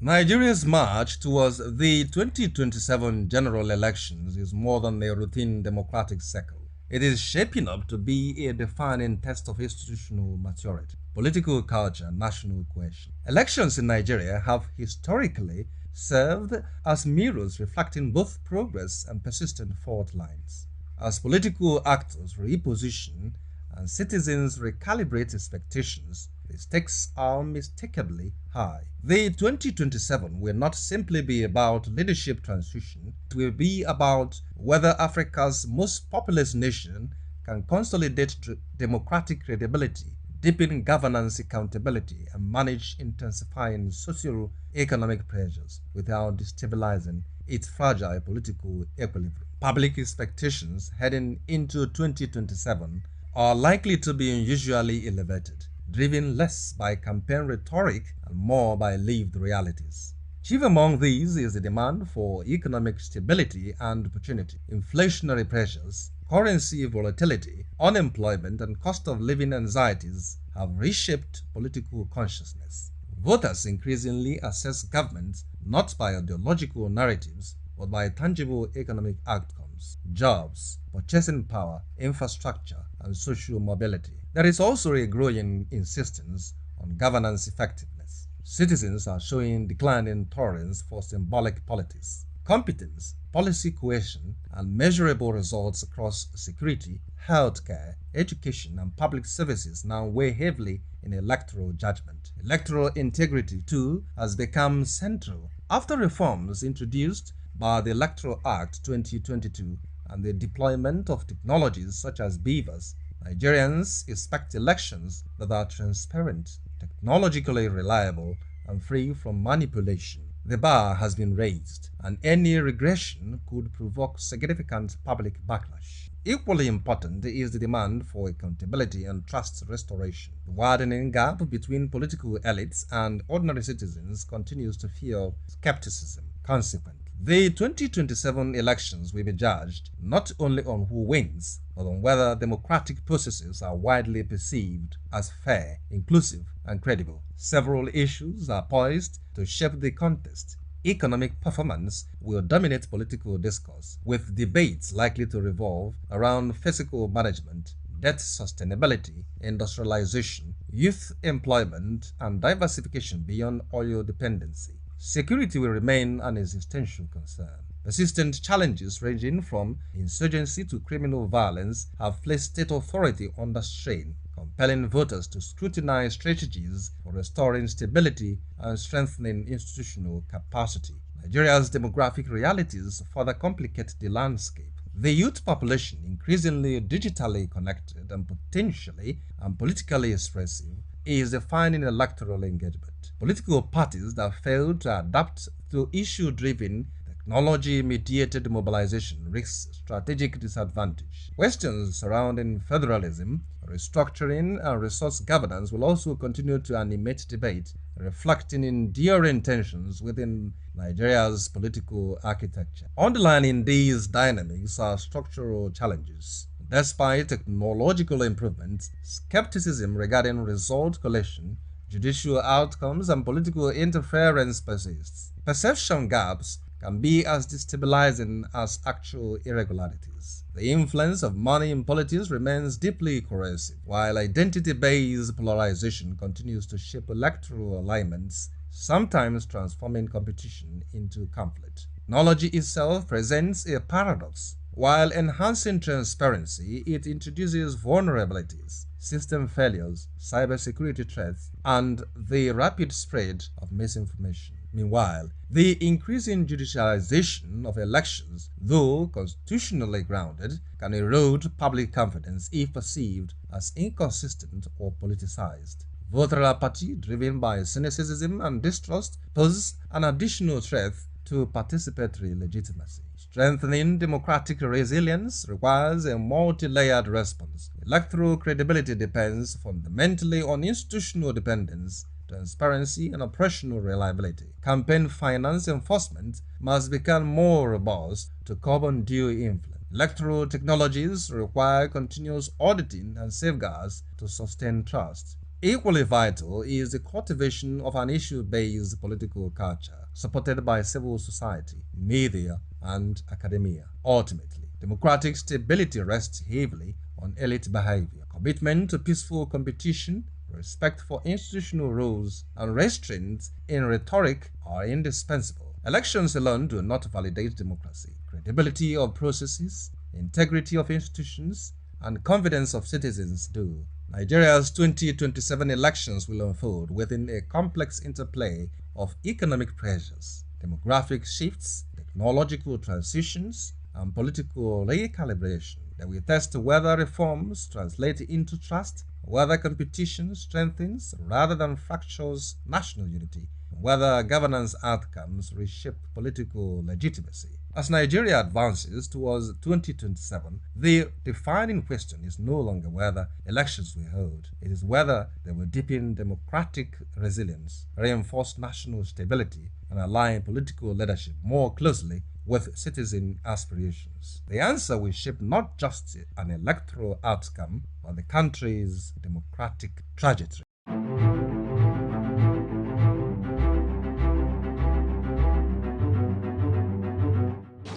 Nigeria's march towards the 2027 general elections is more than a routine democratic cycle. It is shaping up to be a defining test of institutional maturity, political culture, and national cohesion. Elections in Nigeria have historically served as mirrors reflecting both progress and persistent fault lines. As political actors reposition and citizens recalibrate expectations, the stakes are unmistakably high. The 2027 will not simply be about leadership transition, it will be about whether Africa's most populous nation can consolidate democratic credibility, deepen governance accountability, and manage intensifying socio-economic pressures without destabilizing its fragile political equilibrium. Public expectations heading into 2027 are likely to be unusually elevated, driven less by campaign rhetoric and more by lived realities. Chief among these is the demand for economic stability and opportunity. Inflationary pressures, currency volatility, unemployment, and cost of living anxieties have reshaped political consciousness. Voters increasingly assess governments not by ideological narratives, but by tangible economic outcomes, jobs, purchasing power, infrastructure, and social mobility. There is also a growing insistence on governance effectiveness. Citizens are showing declining tolerance for symbolic politics. Competence, policy cohesion, and measurable results across security, healthcare, education, and public services now weigh heavily in electoral judgment. Electoral integrity, too, has become central. After reforms introduced by the Electoral Act 2022 and the deployment of technologies such as beavers, Nigerians expect elections that are transparent, technologically reliable, and free from manipulation. The bar has been raised, and any regression could provoke significant public backlash. Equally important is the demand for accountability and trust restoration. The widening gap between political elites and ordinary citizens continues to fuel skepticism. Consequently, the 2027 elections will be judged not only on who wins, but on whether democratic processes are widely perceived as fair, inclusive, and credible. Several issues are poised to shape the contest. Economic performance will dominate political discourse, with debates likely to revolve around fiscal management, debt sustainability, industrialization, youth employment, and diversification beyond oil dependency. Security will remain an existential concern. Persistent challenges ranging from insurgency to criminal violence have placed state authority under strain, compelling voters to scrutinize strategies for restoring stability and strengthening institutional capacity. Nigeria's demographic realities further complicate the landscape. The youth population, increasingly digitally connected and potentially and politically expressive, is defining electoral engagement. Political parties that fail to adapt to issue-driven, technology-mediated mobilization risk strategic disadvantage. Questions surrounding federalism, restructuring, and resource governance will also continue to animate debate, reflecting enduring tensions within Nigeria's political architecture. Underlining these dynamics are structural challenges. Despite technological improvements, skepticism regarding result collection, judicial outcomes, and political interference persists. Perception gaps can be as destabilizing as actual irregularities. The influence of money in politics remains deeply corrosive, while identity-based polarization continues to shape electoral alignments, sometimes transforming competition into conflict. Technology itself presents a paradox. While enhancing transparency, it introduces vulnerabilities, system failures, cybersecurity threats, and the rapid spread of misinformation. Meanwhile, the increasing judicialization of elections, though constitutionally grounded, can erode public confidence if perceived as inconsistent or politicized. Voter apathy, driven by cynicism and distrust, poses an additional threat to participatory legitimacy. Strengthening democratic resilience requires a multi-layered response. Electoral credibility depends fundamentally on institutional dependence, transparency, and operational reliability. Campaign finance enforcement must become more robust to curb undue influence. Electoral technologies require continuous auditing and safeguards to sustain trust. Equally vital is the cultivation of an issue-based political culture supported by civil society, media, and academia. Ultimately, democratic stability rests heavily on elite behavior. Commitment to peaceful competition, respect for institutional rules, and restraint in rhetoric are indispensable. Elections alone do not validate democracy. Credibility of processes, integrity of institutions, and confidence of citizens do. Nigeria's 2027 elections will unfold within a complex interplay of economic pressures, demographic shifts, technological transitions, and political recalibration. They will test whether reforms translate into trust, whether competition strengthens rather than fractures national unity, and whether governance outcomes reshape political legitimacy. As Nigeria advances towards 2027, the defining question is no longer whether elections will hold. It is whether they will deepen democratic resilience, reinforce national stability, and align political leadership more closely with citizen aspirations. The answer will shape not just an electoral outcome, but the country's democratic trajectory.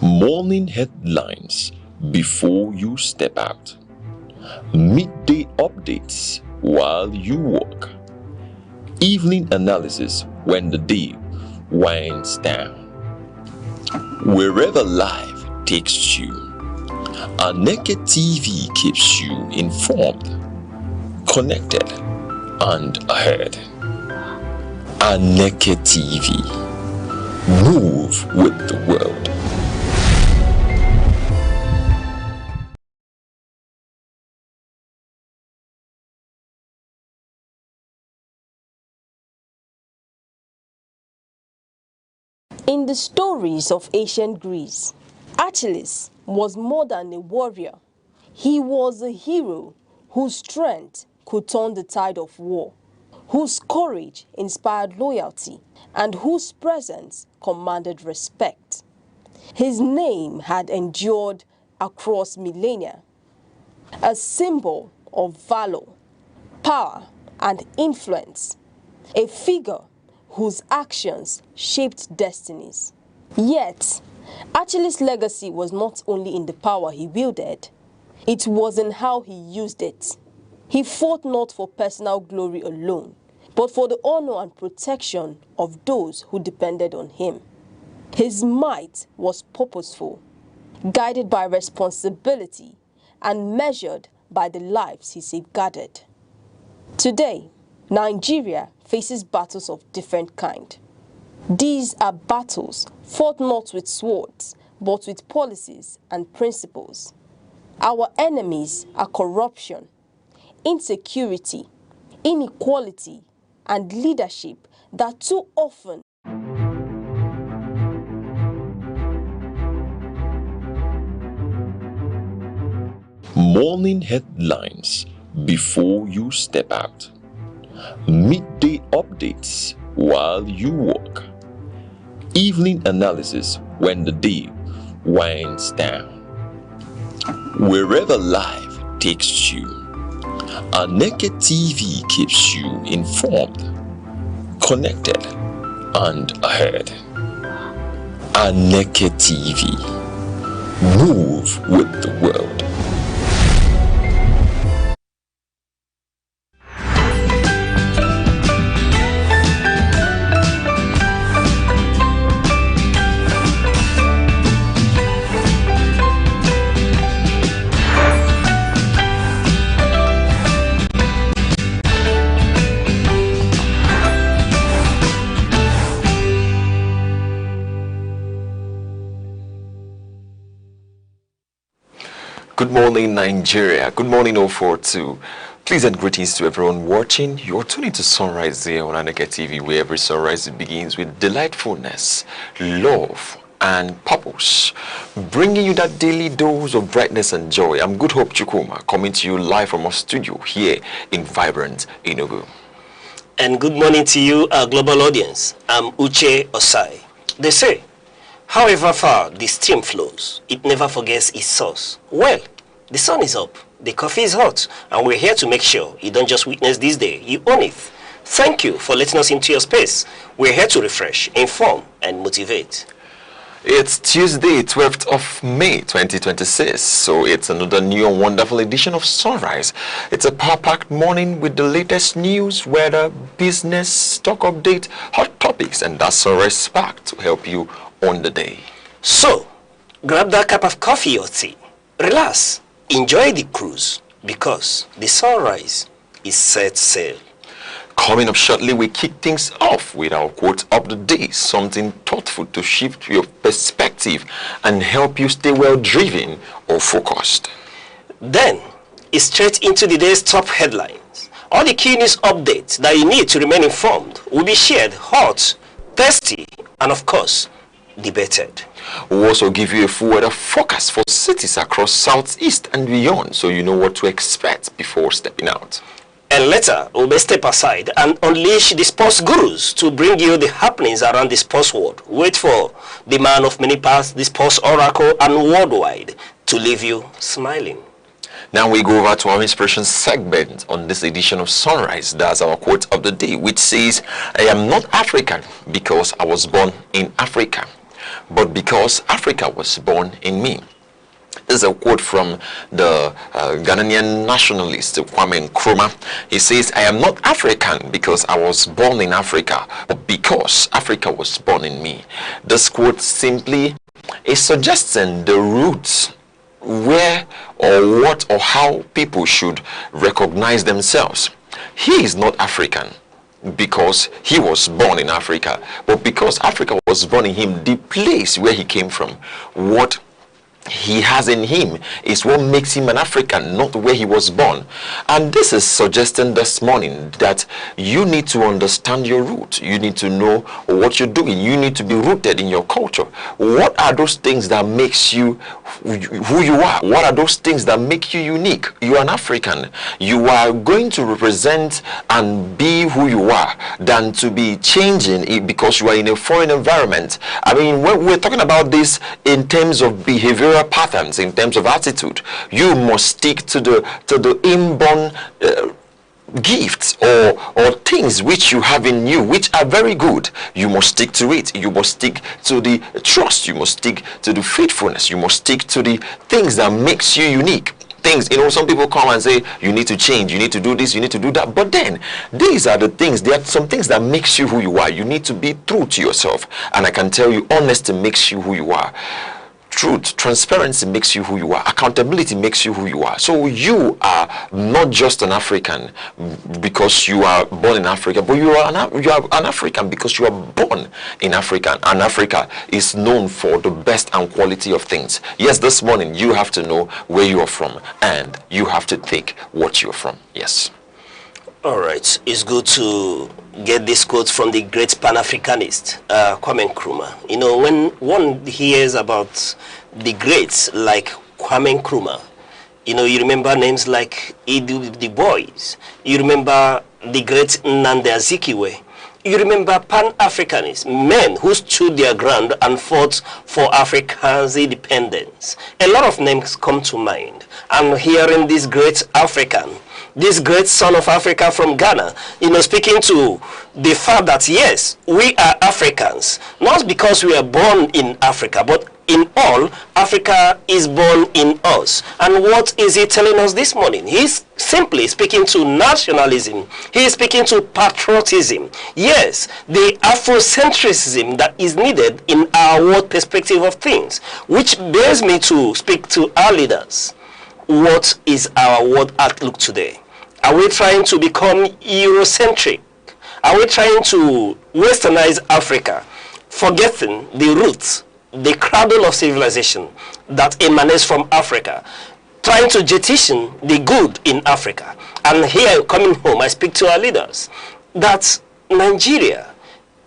Morning headlines before you step out. Midday updates while you work. Evening analysis when the day winds down. Wherever life takes you, Aneke TV keeps you informed, connected, and ahead. Aneke TV. Move with the world. In the stories of ancient Greece, Achilles was more than a warrior. He was a hero whose strength could turn the tide of war, whose courage inspired loyalty, and whose presence commanded respect. His name had endured across millennia, a symbol of valor, power, and influence, a figure whose actions shaped destinies. Yet, Achilles' legacy was not only in the power he wielded, it was in how he used it. He fought not for personal glory alone, but for the honor and protection of those who depended on him. His might was purposeful, guided by responsibility, and measured by the lives he safeguarded. Today, Nigeria faces battles of different kind. These are battles fought not with swords, but with policies and principles. Our enemies are corruption, insecurity, inequality, and leadership that too often Morning headlines before you step out. Midday updates while you work. Evening analysis when the day winds down. Wherever life takes you, Aneke TV keeps you informed, connected, and ahead. Aneke TV. Move with the world. Good morning, Nigeria. Good morning, 042. Please and greetings to everyone watching. You're tuning to Sunrise here on Aneke TV, where every sunrise begins with delightfulness, love, and purpose, bringing you that daily dose of brightness and joy. I'm Good Hope Chukuma, coming to you live from our studio here in vibrant Enugu. And good morning to you, our global audience. I'm Uche Osai. They say, however far the stream flows, it never forgets its source. Well, The sun is up, the coffee is hot, and we're here to make sure you don't just witness this day, you own it. Thank you for letting us into your space. We're here to refresh, inform, and motivate. It's Tuesday, 12th of May 2026, so it's another new and wonderful edition of Sunrise. It's a power-packed morning with the latest news, weather, business, stock update, hot topics, and that's Sunrise Spark to help you on the day. So, grab that cup of coffee or tea, relax, enjoy the cruise, because the sunrise is set sail. Coming up shortly, we kick things off with our quote of the day, something thoughtful to shift your perspective and help you stay well driven or focused. Then, it's straight into the day's top headlines. All the key news updates that you need to remain informed will be shared hot, thirsty, and of course, debated. We'll also give you a full weather forecast for cities across Southeast and beyond, so you know what to expect before stepping out. And later, we'll step aside and unleash the sports gurus to bring you the happenings around the sports world. Wait for the man of many parts, the sports oracle, and worldwide to leave you smiling. Now we go over to our inspiration segment on this edition of Sunrise. That's our quote of the day, which says, I am not African because I was born in Africa, but because Africa was born in me. This is a quote from the Ghanaian nationalist Kwame Nkrumah. He says, I am not African because I was born in Africa, but because Africa was born in me. This quote simply is suggesting the roots where or what or how people should recognize themselves. He is not African because he was born in Africa, but because Africa was born in him, the place where he came from, what he has in him is what makes him an African, not where he was born. And this is suggesting this morning that you need to understand your root. You need to know what you're doing. You need to be rooted in your culture. What are those things that makes you who you are? What are those things that make you unique? You are an African. You are going to represent and be who you are than to be changing it because you are in a foreign environment. I mean, when we're talking about this in terms of behavioral patterns, in terms of attitude, you must stick to the inborn gifts or things which you have in you, which are very good. You must stick to it. You must stick to the trust. You must stick to the faithfulness. You must stick to the things that makes you unique. Things, you know, some people come and say, you need to change, you need to do this, you need to do that. But then, these are the things, there are some things that makes you who you are. You need to be true to yourself. And I can tell you, honesty makes you who you are. Truth, transparency makes you who you are. Accountability makes you who you are. So you are not just an African because you are born in Africa, but you are an African because you are born in Africa. And Africa is known for the best and quality of things. Yes, this morning you have to know where you are from and you have to take what you're from. Yes. All right, it's good to get this quote from the great Pan-Africanist, Kwame Nkrumah. You know, when one hears about the greats like Kwame Nkrumah, you know, you remember names like Du Bois, you remember the great Nnamdi Azikiwe, you remember Pan-Africanists, men who stood their ground and fought for Africa's independence. A lot of names come to mind. I'm hearing this great African, this great son of Africa from Ghana, you know, speaking to the fact that yes, we are Africans, not because we are born in Africa, but in all, Africa is born in us. And what is he telling us this morning? He's simply speaking to nationalism. He is speaking to patriotism. Yes, the Afrocentrism that is needed in our world perspective of things, which bears me to speak to our leaders. What is our world outlook today? Are we trying to become Eurocentric? Are we trying to westernize Africa, forgetting the roots, the cradle of civilization that emanates from Africa, trying to jettison the good in Africa? And here, coming home, I speak to our leaders that Nigeria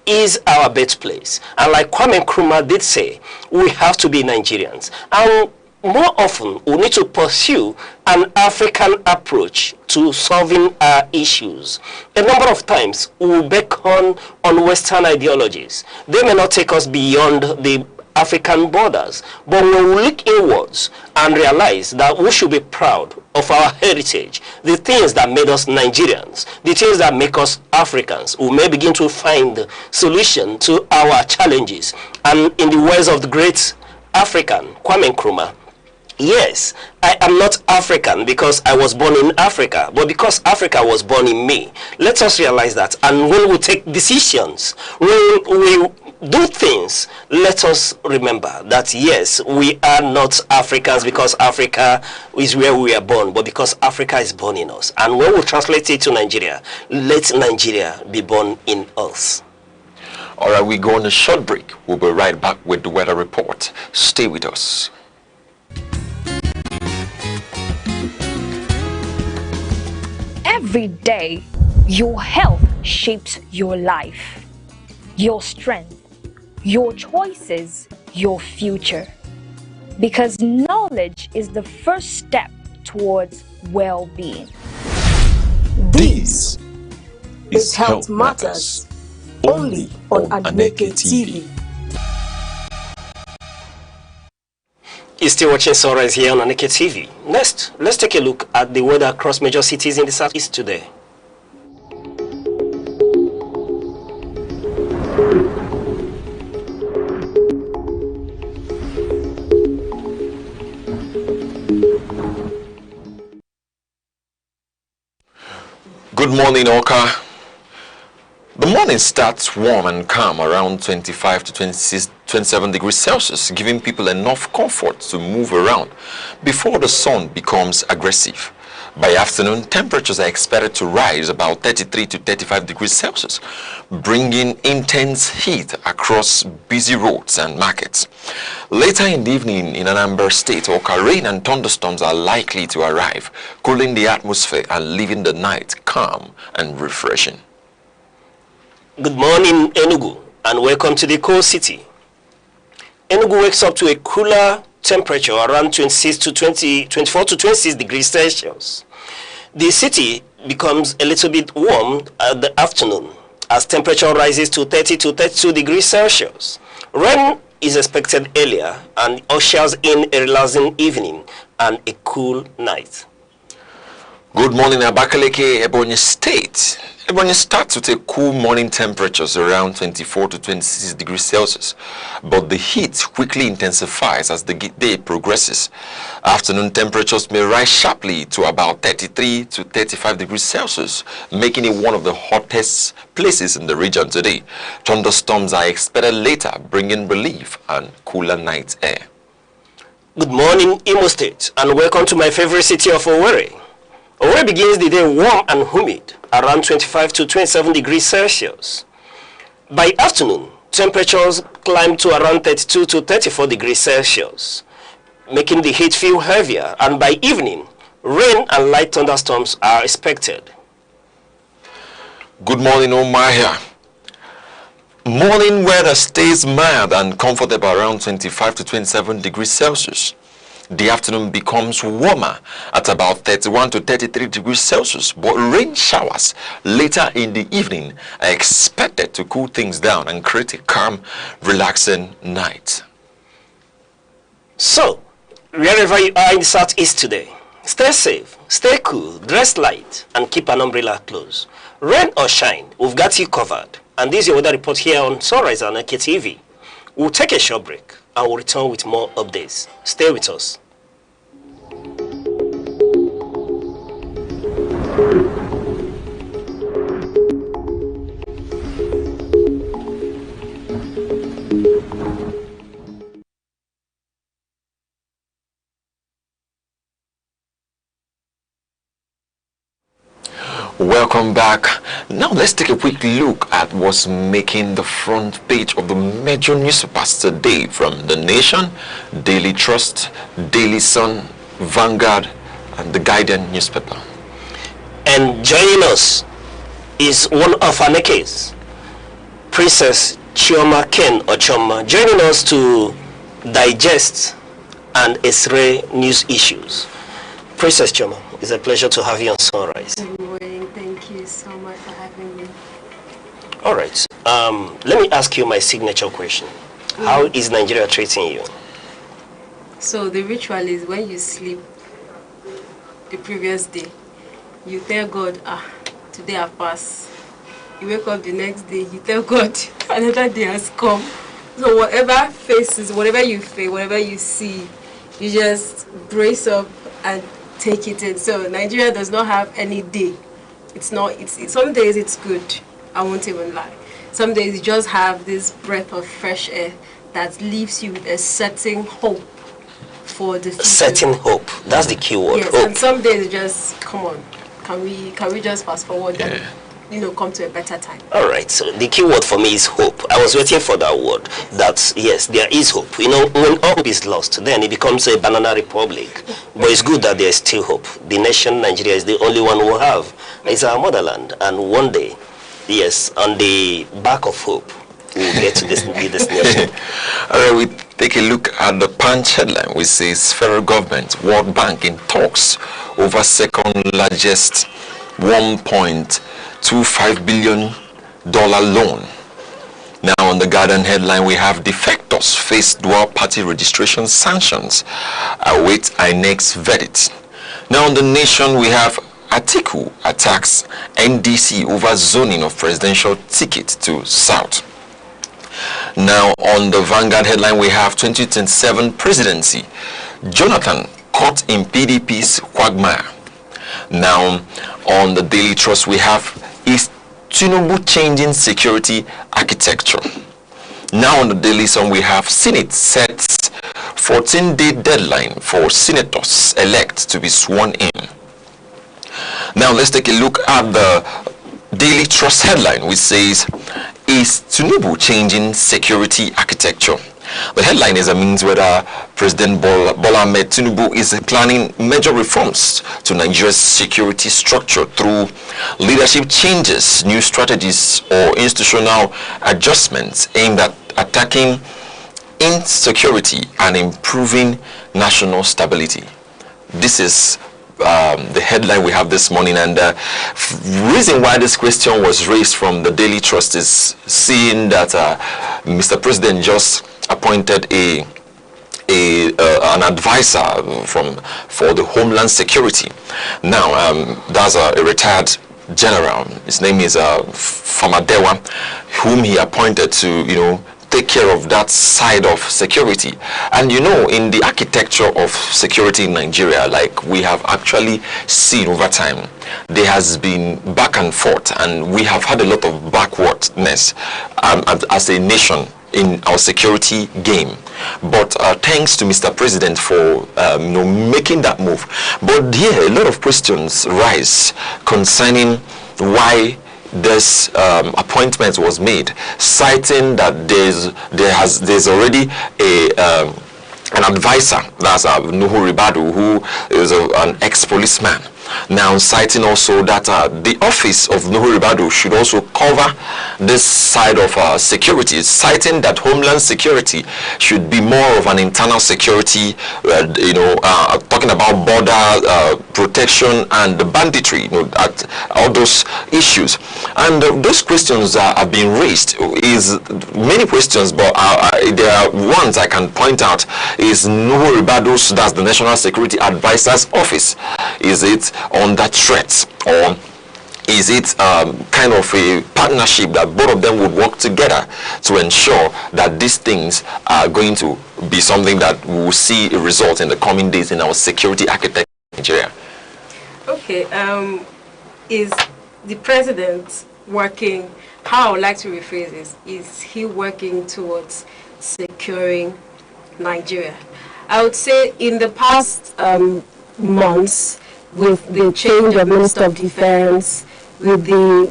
is our birthplace. And like Kwame Nkrumah did say, we have to be Nigerians. And more often, we need to pursue an African approach to solving our issues. A number of times, we will beckon on Western ideologies. They may not take us beyond the African borders. But when we look inwards and realize that we should be proud of our heritage, the things that made us Nigerians, the things that make us Africans, we may begin to find solution to our challenges. And in the words of the great African, Kwame Nkrumah, yes, I am not African because I was born in Africa, but because Africa was born in me. Let us realize that. And when we take decisions, when we do things, let us remember that, yes, we are not Africans because Africa is where we are born, but because Africa is born in us. And when we translate it to Nigeria, let Nigeria be born in us. All right, we go on a short break. We'll be right back with the weather report. Stay with us. Every day, your health shapes your life, your strength, your choices, your future. Because knowledge is the first step towards well-being. This is Health Matters, only on Aneke TV. You're still watching Sunrise here on Aneke TV. Next, let's take a look at the weather across major cities in the southeast today. Good morning, Oka. The morning starts warm and calm around 25 to 27 degrees Celsius, giving people enough comfort to move around before the sun becomes aggressive. By afternoon, temperatures are expected to rise about 33 to 35 degrees Celsius, bringing intense heat across busy roads and markets. Later in the evening in Anambra State, Oka, rain and thunderstorms are likely to arrive, cooling the atmosphere and leaving the night calm and refreshing. Good morning, Enugu, and welcome to the cold city. Enugu wakes up to a cooler temperature around 24 to 26 degrees Celsius. The city becomes a little bit warm at the afternoon as temperature rises to 30 to 32 degrees Celsius. Rain is expected earlier and ushers in a relaxing evening and a cool night. Good morning, Abakaleke, Ebonyi State. Ebonyi starts with a cool morning temperatures around 24 to 26 degrees Celsius, but the heat quickly intensifies as the day progresses. Afternoon temperatures may rise sharply to about 33 to 35 degrees Celsius, making it one of the hottest places in the region today. Thunderstorms are expected later, bringing relief and cooler night air. Good morning, Imo State, and welcome to my favorite city of Owerri. Owerri begins the day warm and humid, around 25 to 27 degrees Celsius. By afternoon, temperatures climb to around 32 to 34 degrees Celsius, making the heat feel heavier, and by evening, rain and light thunderstorms are expected. Good morning, Omahia. Morning weather stays mild and comfortable around 25 to 27 degrees Celsius. The afternoon becomes warmer at about 31 to 33 degrees Celsius, but rain showers later in the evening are expected to cool things down and create a calm, relaxing night. So, wherever you are in the southeast today, stay safe, stay cool, dress light, and keep an umbrella close. Rain or shine, we've got you covered. And this is your weather report here on Sunrise on Aneke TV. We'll take a short break and we'll return with more updates. Stay with us. Welcome back. Now let's take a quick look at what's making the front page of the major newspapers today from The Nation, Daily Trust, Daily Sun, Vanguard, and the Guardian newspaper. And joining us is one of Aneke's, Princess Chioma Ken Ochoma, joining us to digest and x-ray news issues. Princess Chioma, it's a pleasure to have you on Sunrise. Good morning. Thank you so much for having me. All right. Let me ask you my signature question. How is Nigeria treating you? So the ritual is when you sleep the previous day, you tell God, today I pass. You wake up the next day, you tell God, another day has come. So whatever faces, whatever you face, whatever you see, you just brace up and take it in. So Nigeria does not have any day. Some days it's good, I won't even lie. Some days you just have this breath of fresh air that leaves you with a certain hope for the future. Certain hope. That's the key word. Yes, hope. And some days just, come on, can we just fast forward and come to a better time? All right. So the key word for me is hope. I was waiting for that word. That yes, there is hope. When all hope is lost, then it becomes a banana republic. But it's good that there is still hope. The nation Nigeria is the only one we have. It's our motherland, and one day, yes, on the back of hope, we'll get to this nation. All right, we take a look at the Punch headline, which says federal government, World Bank in talks over second largest $1.25 billion loan. Now on the Guardian headline, we have defectors face dual party registration sanctions, await INEC's verdict. Now on the Nation, we have Atiku attacks NDC over zoning of presidential ticket to South. Now on the Vanguard headline, we have 2027 presidency, Jonathan caught in PDP's quagmire. Now on the Daily Trust, we have is Tinubu changing security architecture. Now on the Daily Sun, we have Senate sets 14-day deadline for senators elect to be sworn in. Now let's take a look at the Daily Trust headline, which says, is Tinubu changing security architecture? The headline is a means whether President Bola Ahmed Tinubu is planning major reforms to Nigeria's security structure through leadership changes, new strategies, or institutional adjustments aimed at attacking insecurity and improving national stability. This is the headline we have this morning, and the reason why this question was raised from the Daily Trust is seeing that Mr. President just appointed an advisor for the Homeland Security. Now that's a retired general. His name is Famadewa, whom he appointed to take care of that side of security. And in the architecture of security in Nigeria, like we have actually seen over time, there has been back and forth, and we have had a lot of backwardness as a nation in our security game. But thanks to Mr. President for making that move. But here a lot of questions rise concerning why this appointment was made, citing that there's already an advisor, that's Nuhu Ribadu, who is an ex-policeman. Now citing also that the office of Nuhu Ribadu should also cover this side of security, citing that Homeland Security should be more of an internal security, talking about border protection and the banditry, at all those issues. And those questions are being raised is many questions, but there are ones I can point out is Nuhu Ribadu's, that's the National Security Advisor's office. Is it under threat, or is it kind of a partnership that both of them would work together to ensure that these things are going to be something that we will see a result in the coming days in our security architecture in Nigeria? Okay, is the president working, how I would like to rephrase this, is he working towards securing Nigeria? I would say in the past months, with the change of Minister of Defense, with the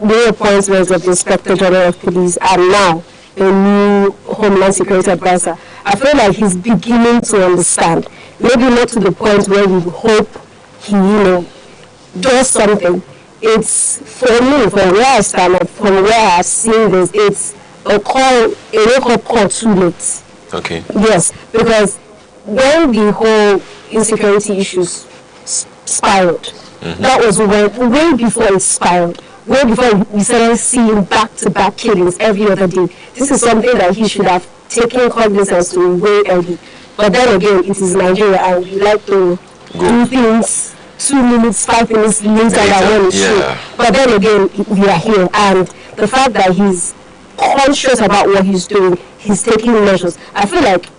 new appointments of the Inspector General of Police, and now a new Homeland Security Advisor, I feel like he's beginning to understand. Maybe not to the point where we hope he, does something. It's, for me, from where I stand up, from where I've seen this, it's a wake-up call too late. Okay. Yes, because when the whole insecurity issues spiraled, that was way before it spiraled, way before we started seeing back-to-back killings every other day. This is something that he should have taking cognizance to way early. But then again, it is Nigeria, and we like to do things 2 minutes, 5 minutes later than when it should. But then again, we are here, and the fact that he's conscious about what he's doing, he's taking measures. I feel like,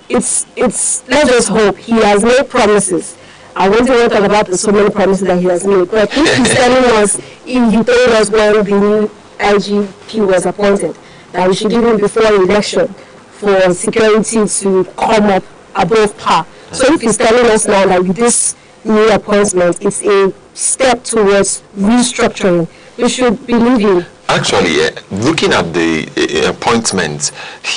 it's let's just hope. He has made promises. I won't even talk about the so many promises that he has made, but if he's telling us, he told us when the new IGP was appointed, that we should give him before election for security to come up above par. So if he's telling us now that with this new appointment, it's a step towards restructuring, we should believe him. Actually, looking at the appointment,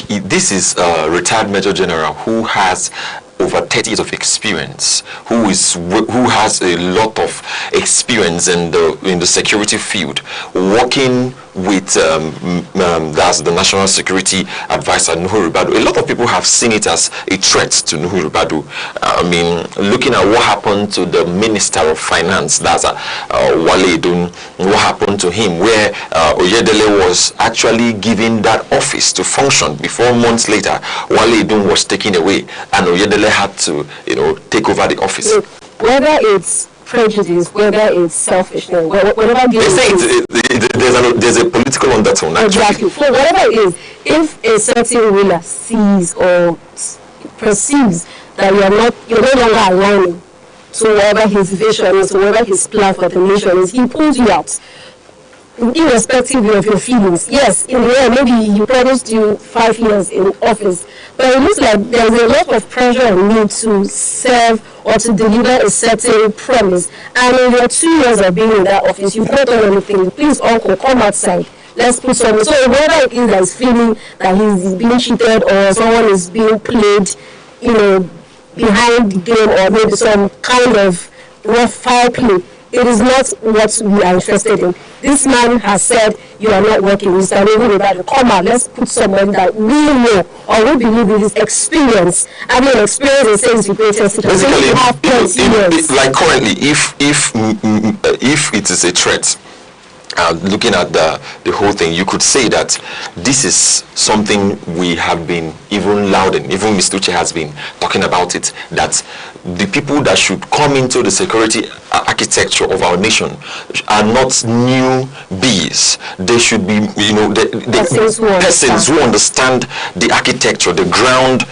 this is a retired Major General who has over 30 years of experience, who has a lot of experience in the security field, working with that's the National Security Advisor Nuhu Ribadu. A lot of people have seen it as a threat to Nuhu Ribadu. I mean, looking at what happened to the Minister of Finance, that's Wale Edun, what happened to him, where Oyedele was actually given that office to function before months later, Wale Edun was taken away, and Oyedele had to, take over the office. Look, whether it's prejudice, whether it's selfishness, whatever they say there's a political undertone. Exactly. So whatever it is, if a certain ruler sees or perceives that you're no longer aligning to whatever his vision is, whatever his plan for the nation is, he pulls you out. Irrespective of your feelings. Yes, in the end, maybe he promised you 5 years in office, but it looks like there's a lot of pressure on you to serve or to deliver a certain promise. And in your 2 years of being in that office, you've not done anything. Please, uncle, come outside. Let's put some. So whether it is that he's feeling that he's being cheated or someone is being played, behind the game, or maybe some kind of rough foul play, it is not what we are interested in. This man has said, you are not working with Tinubu. Come on, let's put someone that we know or we believe with his experience. I mean, experience is saying the greatest. Basically, like currently, if it is a threat, looking at the whole thing, you could say that this is something we have been even lauding. Even Mr. Uche has been talking about it, that the people that should come into the security architecture of our nation are not newbies. They should be, persons who understand the architecture, the ground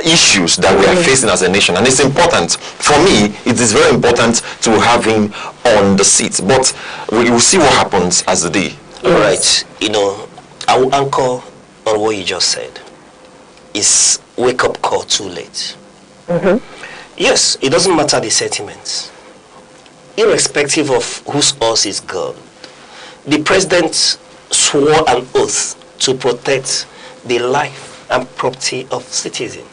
issues that we are facing as a nation. And it's important, for me, it is very important to have him on the seat. But we will see what happens as the day. All right. I will anchor on what you just said. Is wake up call too late? Yes, it doesn't matter the sentiments. Irrespective of whose horse is God, the president swore an oath to protect the life and property of citizens.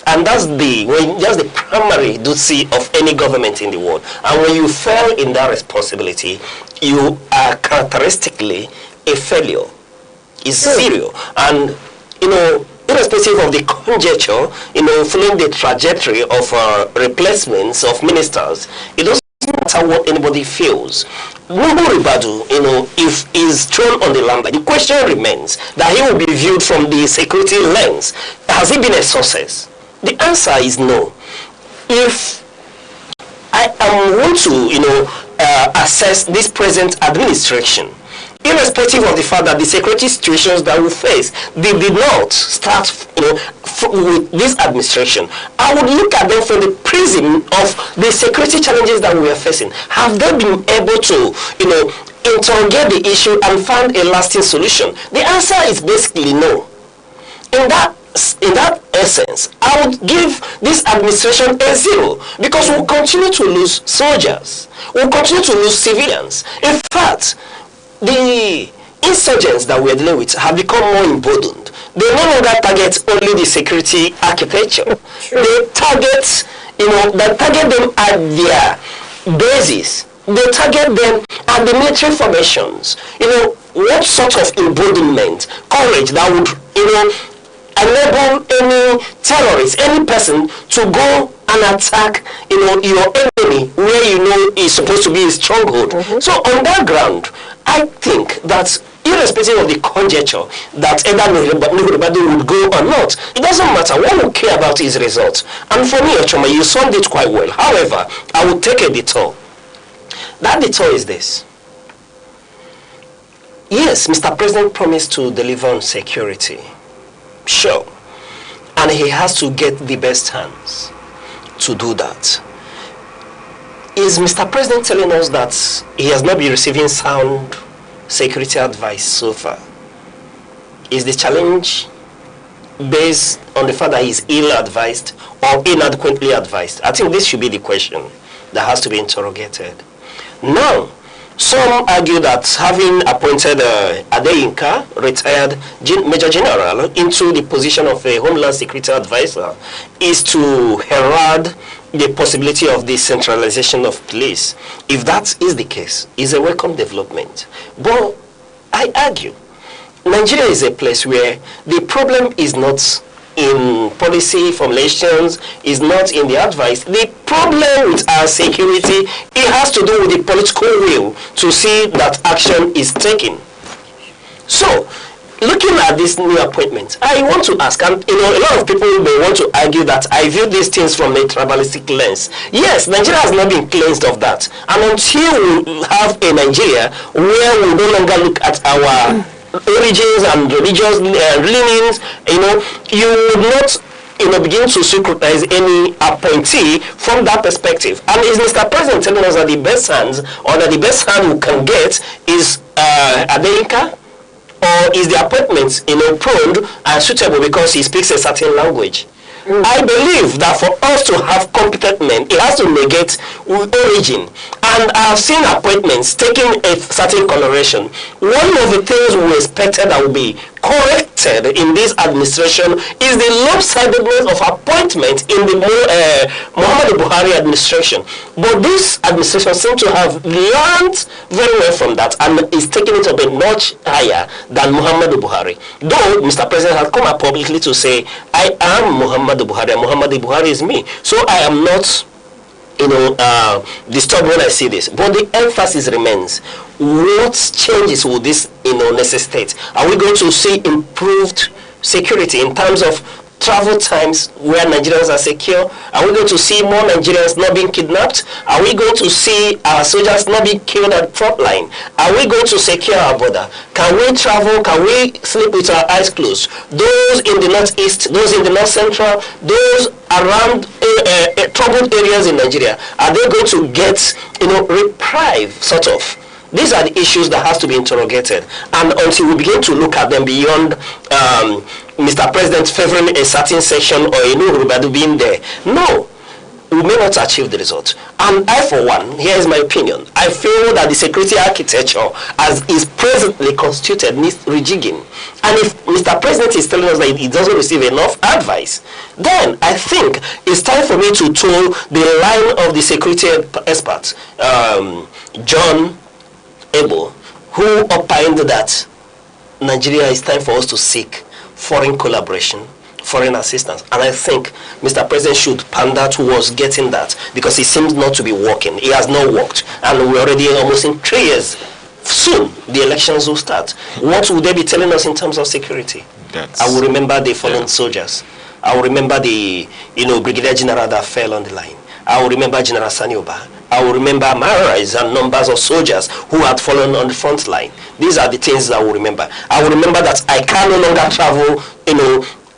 And that's the primary duty of any government in the world. And when you fail in that responsibility, you are characteristically a failure. It's zero. And irrespective of the conjecture, following the trajectory of replacements of ministers, it doesn't matter what anybody feels. Nuhu Ribadu, if he's thrown on the limelight, the question remains that he will be viewed from the security lens. Has he been a success? The answer is no. If I am want to assess this present administration, irrespective of the fact that the security situations that we face, they did not start with this administration, I would look at them from the prism of the security challenges that we are facing. Have they been able to interrogate the issue and find a lasting solution? The answer is basically no. In that essence, I would give this administration a 0, because we'll continue to lose soldiers, we'll continue to lose civilians. In fact, the insurgents that we're dealing with have become more emboldened. They no longer target only the security architecture. They target, them at their bases. They target them at the military formations. What sort of emboldenment, courage that would, enable any terrorist, any person to go and attack, your enemy where is supposed to be a stronghold. So on that ground, I think that irrespective of the conjecture that either Nuhuribadu would go or not. It doesn't matter. What we care about is results. And for me, Ochoma, you summed it quite well. However, I will take a detour. That detour is this. Yes, Mr. President promised to deliver on security. Sure. And he has to get the best hands to do that. Is Mr. President telling us that he has not been receiving sound security advice so far? Is the challenge based on the fact that he's ill-advised or inadequately advised? I think this should be the question that has to be interrogated. Now, some argue that having appointed Adeyinka, retired Major General, into the position of a Homeland Security Advisor is to herald the possibility of the centralization of police. If that is the case, it's a welcome development. But I argue, Nigeria is a place where the problem is not in policy formulations, is not in the advice. The problem with our security, it has to do with the political will to see that action is taken. So, looking at this new appointment, I want to ask, and a lot of people may want to argue that I view these things from a tribalistic lens. Yes, Nigeria has not been cleansed of that. And until we have a Nigeria where we no longer look at our origins and religious leanings, you would not begin to scrutinize any appointee from that perspective. And is Mr. President telling us that the best hands, or that the best hand we can get is Adeyinka? Or is the appointment prone and suitable because he speaks a certain language? I believe that for us to have competent men, it has to negate origin. And I've seen appointments taking a certain coloration. One of the things we expected that would be corrected in this administration is the lopsidedness of appointment in the Muhammadu Buhari administration. But this administration seems to have learned very well from that and is taking it up a notch higher than Muhammadu Buhari. Though Mr. President has come up publicly to say, I am Muhammadu Buhari and Muhammadu Buhari is me. So I am not disturbed when I see this. But the emphasis remains. What changes will this necessitate? Are we going to see improved security in terms of travel times where Nigerians are secure? Are we going to see more Nigerians not being kidnapped? Are we going to see our soldiers not being killed at front line? Are we going to secure our border? Can we travel? Can we sleep with our eyes closed? Those in the northeast, those in the north central, those around troubled areas in Nigeria, are they going to get reprieve sort of? These are the issues that has to be interrogated. And until we begin to look at them beyond Mr. President favoring a certain section or a new Rubadu being there, no, we may not achieve the result. And I, for one, here is my opinion. I feel that the security architecture as is presently constituted needs rejigging. And if Mr. President is telling us that he doesn't receive enough advice, then I think it's time for me to toe the line of the security experts, John Able, who opined that Nigeria is time for us to seek foreign collaboration, foreign assistance. And I think Mr. President should pander towards getting that, because he seems not to be working. He has not worked. And we're already almost in 3 years. Soon, the elections will start. What will they be telling us in terms of security? I will remember the fallen soldiers. I will remember the Brigadier General that fell on the line. I will remember General Sanioba. I will remember Marais and numbers of soldiers who had fallen on the front line. These are the things that I will remember. I will remember that I can no longer travel,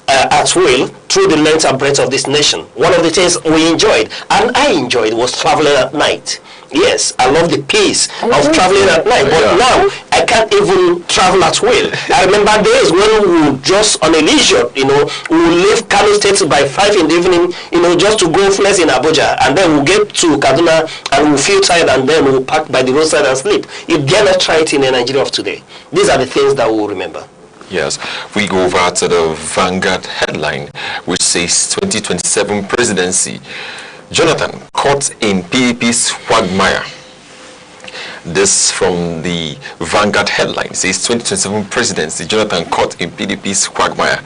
at will through the length and breadth of this nation. One of the things we enjoyed, and I enjoyed, was traveling at night. Yes, I love the peace of traveling at night, but now I can't even travel at will. I remember days when we would just on a leisure, we would leave Kano State by 5 in the evening, just to go flex in Abuja, and then we'll get to Kaduna and we'll feel tired, and then we'll park by the roadside and sleep. You dare not try it in the Nigeria of today. These are the things that we'll remember. Yes, we go over to the Vanguard headline, which says 2027 presidency. Jonathan caught in PDP's quagmire. This from the Vanguard headline. It says 2027 presidency. Jonathan caught in PDP's quagmire.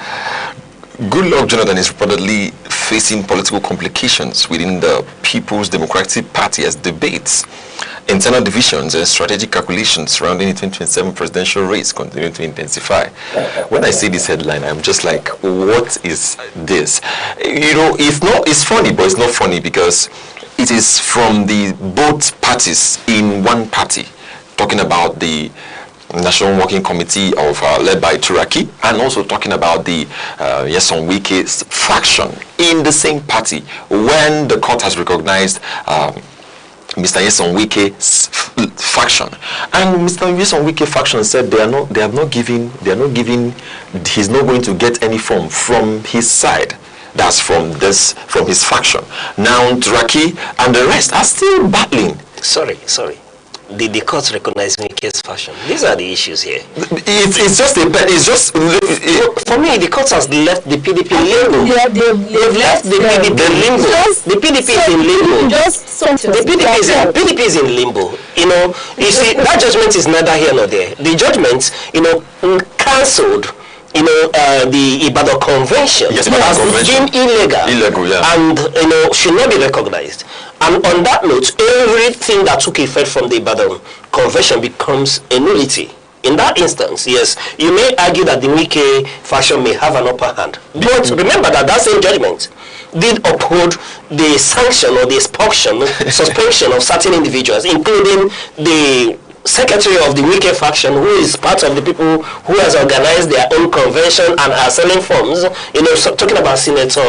Goodluck Jonathan is reportedly facing political complications within the People's Democratic Party as debates, internal divisions and strategic calculations surrounding the 2027 presidential race continue to intensify. When I see this headline, I'm just like, what is this? You know, it's funny, but it's not funny because it is from the both parties in one party, talking about the National Working Committee of led by Turaki, and also talking about the Nyesom Wike's faction in the same party, when the court has recognized Mr. Nyesom Wike's faction, and Mr. Nyesom Wike faction said he's not going to get any form from his side. That's from his faction. Now Turaki and the rest are still battling. Sorry. Did the court recognize Wike's fashion? These are the issues here. For me, the court has left the PDP limbo. They've left the PDP limbo. The PDP is in limbo. The PDP is in limbo. You know, you see, that judgment is neither here nor there. The judgment, cancelled. The Ibadan Convention has been illegal, and should not be recognized. And on that note, everything that took effect from the Ibadan Convention becomes a nullity. In that instance, yes, you may argue that the Wike faction may have an upper hand. But remember that same judgment did uphold the sanction or the expulsion, suspension of certain individuals, including the secretary of the Wike faction, who is part of the people who has organized their own convention and are selling forms, talking about Senator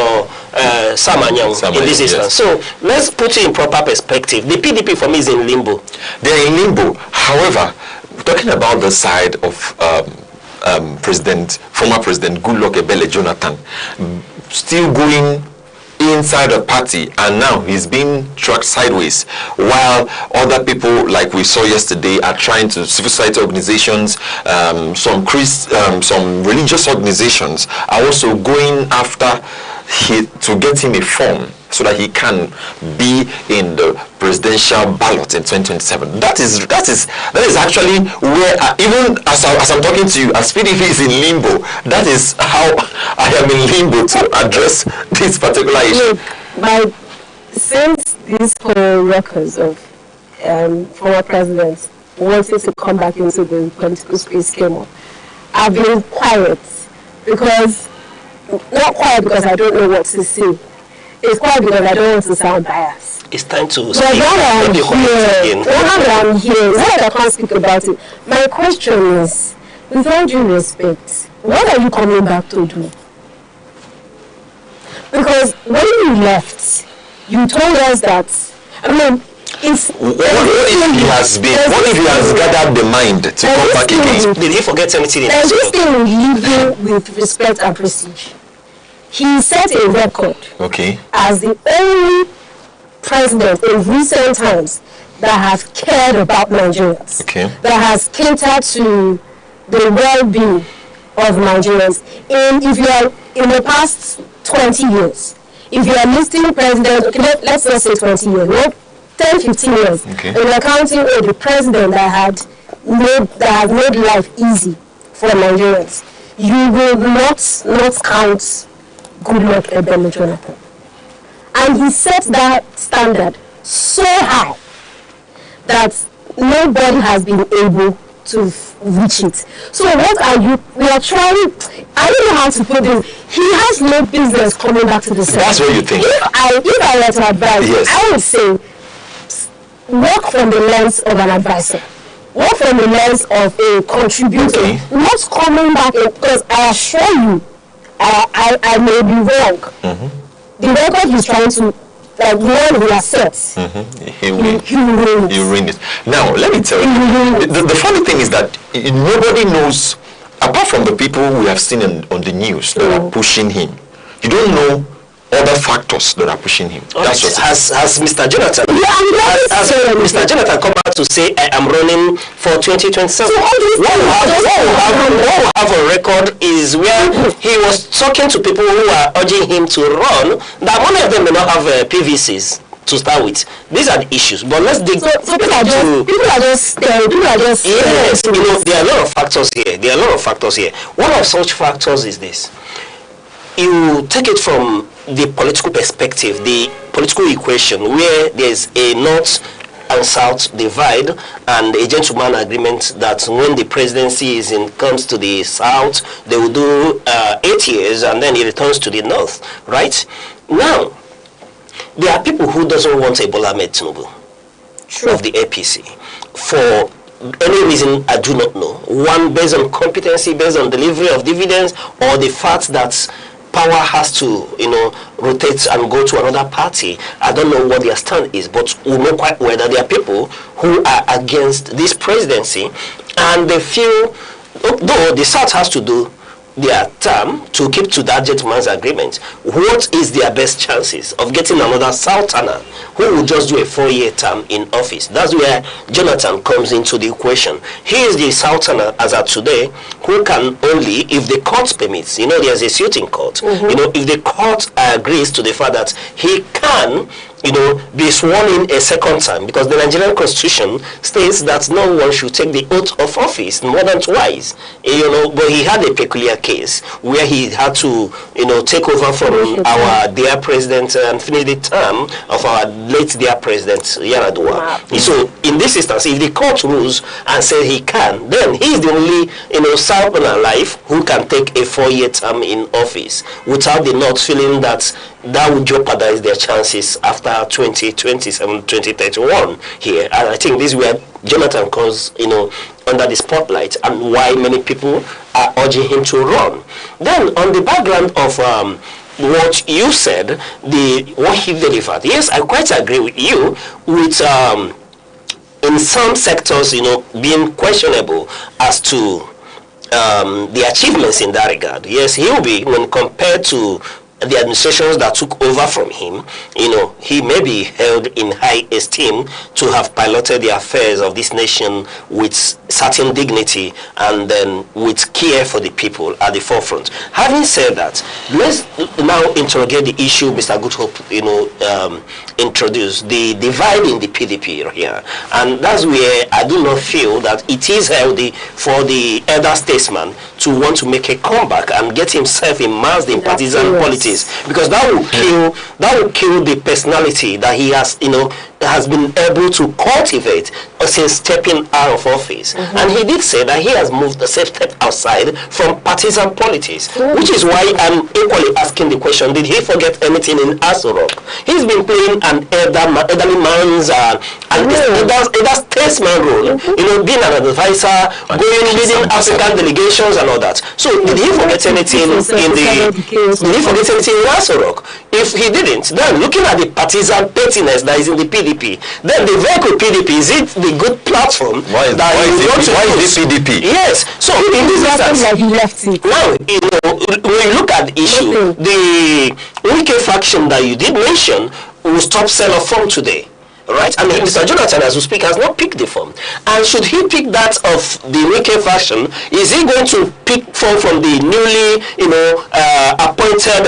Samanyang in this instance. Yes. So let's put it in proper perspective. The PDP for me is in limbo. They're in limbo. However, talking about the side of former President Goodluck Ebele Jonathan, still going inside the party, and now he's being tracked sideways, while other people, like we saw yesterday, are trying to, civil society organizations, some religious organizations are also going after to get him a form so that he can be in the presidential ballot in 2027. That is actually where, even as I'm talking to you, as PDP is in limbo, that is how I am in limbo to address this particular issue. But since these whole records of former presidents wanting to come back into the political space came up, I've been quiet because, not quiet because I don't know what to say. It's quiet because I don't want to sound biased. It's time to speak. Now I'm here, not that I can't speak about it. My question is, with all due respect, what are you coming back to do? Because when you left, you told us that, what if he has gathered the mind to come back again? Did he forget anything? There's this thing living with respect and prestige. He set a record as the only president in recent times that has cared about Nigerians, that has catered to the well-being of Nigerians. If you are in the past 20 years, if you are listing president, let's not say 20 years, no, 10, 15 years, and you're counting the president that has made life easy for Nigerians, you will not count Goodluck Ebele Jonathan. And he set that standard so high that nobody has been able to reach it. So what are you, we are trying, I don't know how to put this, he has no business coming back to the Senate. That's what you think? If I were to advise, yes, I would say, work from the lens of an advisor. Work from the lens of a contributor, not coming back, because I assure you, I may be wrong. The record he's trying to, when he accepts, he will win it. Now, let me tell you, the funny thing is that nobody knows, apart from the people we have seen on the news that are pushing him, you don't know other factors that are pushing him. That's what has Mr. Jonathan, Mr. Jonathan come out to say, I am running for 2027. So what we have on record is where he was talking to people who are urging him to run, that many of them may not have PVCs to start with. These are the issues, but let's dig people are just yes, there are a lot of factors here. One of such factors is this. You take it from the political perspective, the political equation, where there's a north and south divide and a gentleman agreement that when the presidency comes to the south, they will do 8 years and then it returns to the north, right? Now, there are people who doesn't want Ebola Ahmed Tinubu of the APC for any reason I do not know. One, based on competency, based on delivery of dividends, or the fact that power has to, rotate and go to another party. I don't know what their stand is, but we know quite well that there are people who are against this presidency, and they feel, though the South has to do their term to keep to that gentleman's agreement, what is their best chances of getting another Southerner who will just do a 4-year term in office? That's where Jonathan comes into the equation. He is the Southerner as of today who can only, if the court permits, there's a suiting court, if the court agrees to the fact that he can be sworn in a second time, because the Nigerian constitution states that no one should take the oath of office more than twice, but he had a peculiar case where he had to, take over from our dear president and finish the term of our late dear president, Yaradua. So in this instance, if the court rules and says he can, then he is the only, Southerner alive who can take a 4-year term in office without the North feeling that would jeopardize their chances after 2027, 2031 here. And I think this is where Jonathan comes, under the spotlight, and why many people are urging him to run. Then, on the background of what you said, what he delivered, yes, I quite agree with you with in some sectors, being questionable as to the achievements in that regard. Yes, he will be, when compared to the administrations that took over from him, he may be held in high esteem to have piloted the affairs of this nation with certain dignity and then with care for the people at the forefront. Having said that, let's now interrogate the issue Mr. Goodhope, introduced, the divide in the PDP here. And that's where I do not feel that it is healthy for the elder statesman to want to make a comeback and get himself immersed in partisan politics, because that will kill the personality that he has been able to cultivate since stepping out of office. And he did say that he has moved a safe step outside from partisan politics, which is why I'm equally asking the question, did he forget anything in Aso Rock? He's been playing an elderly man's elder statesman role, being an advisor, leading African delegations and all that. So did he forget anything in Aso Rock? If he didn't, then looking at the partisan pettiness that is in the PDP, then the vehicle PDP, is it the good platform why is this PDP? Yes. So in this instance, now when you look at the issue, the wike faction that you did mention will stop sell of form today. Right? I mean, Mr. Jonathan, as we speak, has not picked the form. And should he pick that of the wike faction, is he going to pick form from the newly, appointed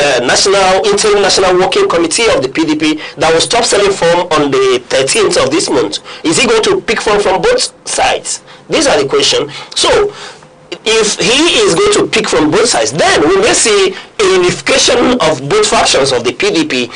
interim national working committee of the PDP that will stop selling form on the 13th of this month? Is he going to pick form from both sides? These are the questions. So, if he is going to pick from both sides, then we may see a unification of both factions of the PDP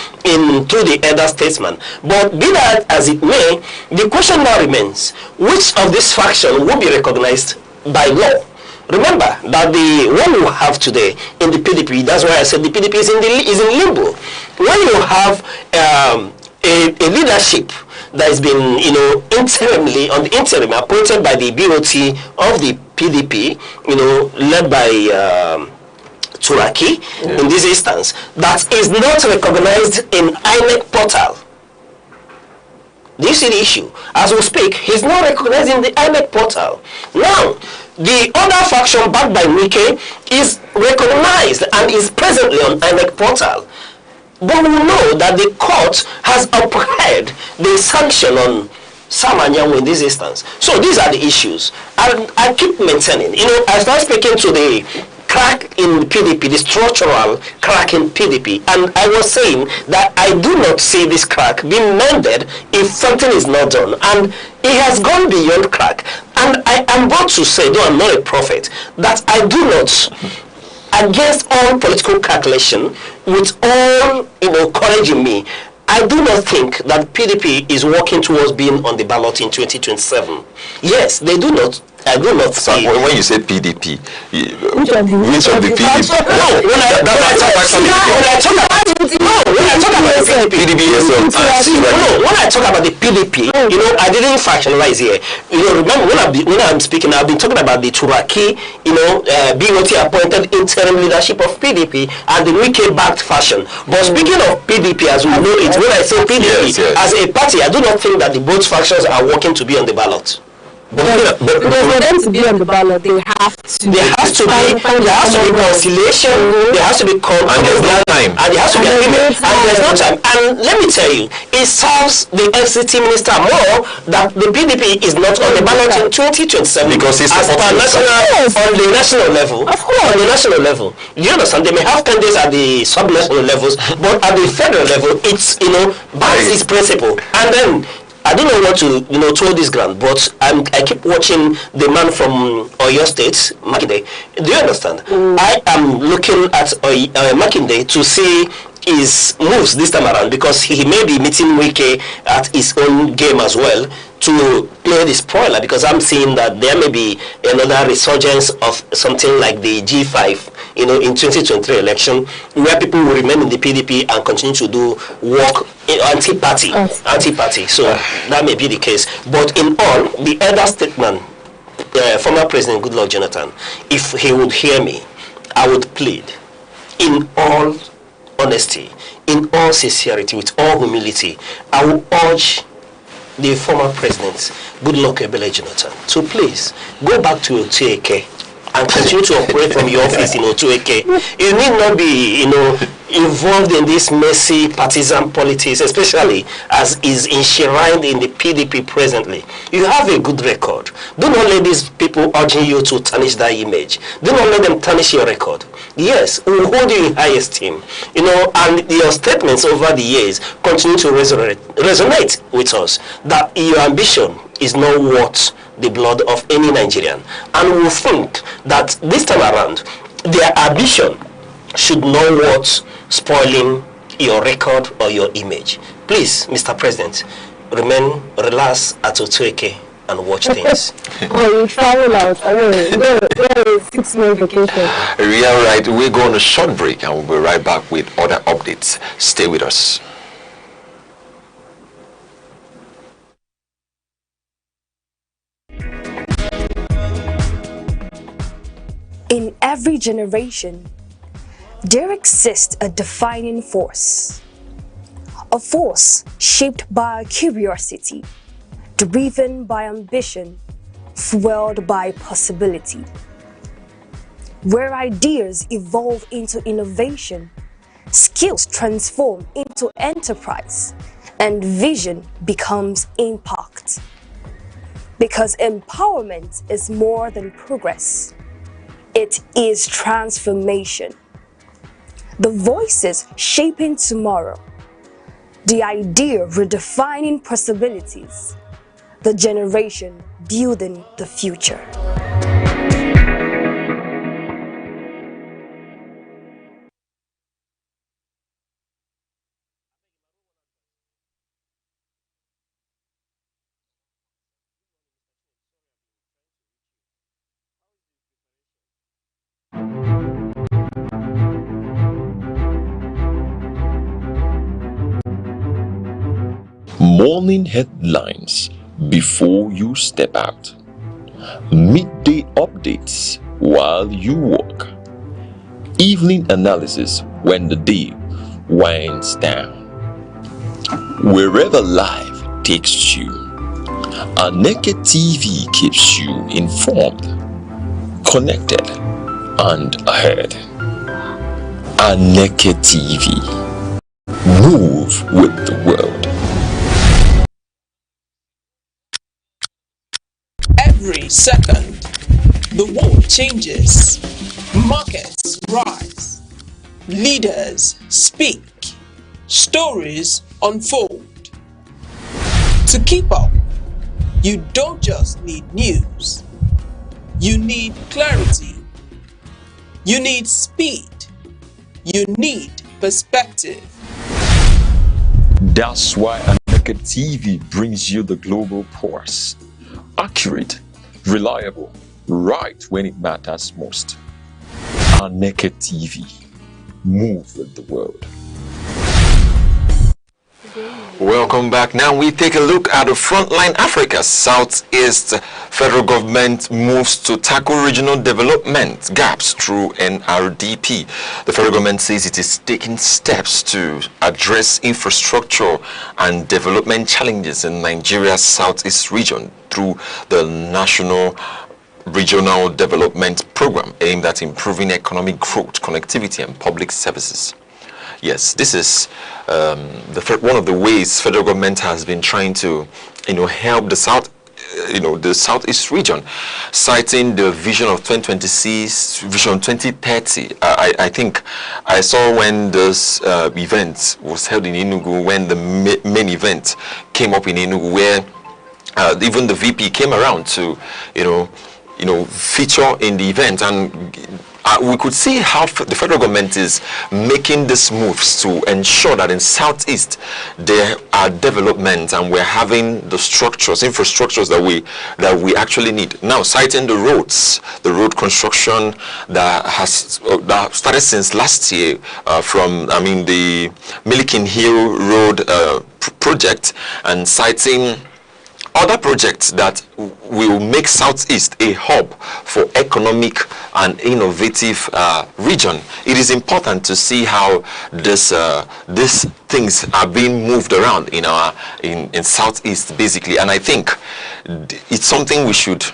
through the elder statesman. But be that as it may, the question now remains, which of this faction will be recognized by law? Remember that the one you have today in the PDP, that's why I said the PDP is in limbo. When you have a leadership that has been, interimly, on the interim, appointed by the BOT of the PDP, led by Turaki, in this instance, that is not recognized in INEC portal. Do you see the issue? As we speak, he's not recognized in the INEC portal. Now, the other faction backed by wike is recognized and is presently on INEC portal. But we know that the court has upheld the sanction on Sam Anyanwu in this instance. So these are the issues. And I keep maintaining, I start speaking to the crack in PDP, the structural crack in PDP, and I was saying that I do not see this crack being mended if something is not done. And it has gone beyond crack. And I am about to say, though I'm not a prophet, that I do not against all political calculation, with all courage in me, I do not think that PDP is working towards being on the ballot in 2027. Yes, they do not. I do not see. When you say PDP, which of the PDP? No, when I talk about the PDP, I didn't fractionalize here. Remember when I'm speaking, I've been talking about the Turaki, BOT appointed interim leadership of PDP and the wike-backed fashion. But speaking of PDP, as we know it, when I say PDP as a party, I do not think that the both factions are working to be on the ballot. Because for them to be on the ballot, there has to be conciliation, there has to be and there's no time, and there has to be agreement, and there's no time. And let me tell you, it serves the FCT minister more that the PDP is not on the ballot in 2027 because it's on the national level. Of course, on the national level. You understand? They may have candidates at the sub-national levels, but at the federal level, it's backs its principle, and then. I don't know what to throw this ground, but I keep watching the man from Oyo State, Makinde. Do you understand? I am looking at Makinde to see his moves this time around because he may be meeting Wike at his own game as well to play the spoiler, because I'm seeing that there may be another resurgence of something like the G5 in 2023 election, where people will remain in the PDP and continue to do work anti-party. So that may be the case. But in all, the elder statesman, former President Goodluck Jonathan, if he would hear me, I would plead in all honesty, in all sincerity, with all humility, I will urge the former president, Goodluck Jonathan, to please go back to Otueke and continue to operate from your office in Otueke. You need not be, involved in this messy partisan politics, especially as is enshrined in the PDP presently. You have a good record. Do not let these people urging you to tarnish that image. Do not let them tarnish your record. Yes, we will hold you in high esteem. And your statements over the years continue to resonate with us that your ambition is not worth the blood of any Nigerian. And we think that this time around, their ambition should not worth spoiling your record or your image. Please, Mr. President, remain relaxed at Otueke and watch things. You travel out. There is 6 month vacation. Yeah, right. We're going on a short break and we'll be right back with other updates. Stay with us. In every generation, there exists a defining force. A force shaped by curiosity, driven by ambition, fueled by possibility. Where ideas evolve into innovation, skills transform into enterprise, and vision becomes impact. Because empowerment is more than progress. It is transformation. The voices shaping tomorrow. The idea redefining possibilities. The generation building the future. Morning headlines before you step out. Midday updates while you walk. Evening analysis when the day winds down. Wherever life takes you, Aneke TV keeps you informed, connected, and ahead. Aneke TV. Move with the world. Every second, the world changes, markets rise, leaders speak, stories unfold. To keep up, you don't just need news, you need clarity. You need speed. You need perspective. That's why Aneke TV brings you the global pulse. Accurate, reliable, right when it matters most. Aneke TV. Move with the world. Welcome back. Now we take a look at the frontline Africa. Southeast federal government moves to tackle regional development gaps through NRDP. The federal government says it is taking steps to address infrastructure and development challenges in Nigeria's southeast region through the National Regional Development Program aimed at improving economic growth, connectivity, and public services. Yes, this is one of the ways federal government has been trying to, help the southeast region, citing the vision of 2026, vision 2030. I think I saw when this event was held in Enugu, when the main event came up in Enugu, where even the VP came around to, feature in the event, and we could see how the federal government is making these moves to ensure that in Southeast there are development and we're having the infrastructures that we actually need. Now, citing the roads, the road construction that started since last year from the Milliken Hill Road project, and citing other projects that will make Southeast a hub for economic and innovative region. It is important to see how these things are being moved around in Southeast, basically. And I think it's something we should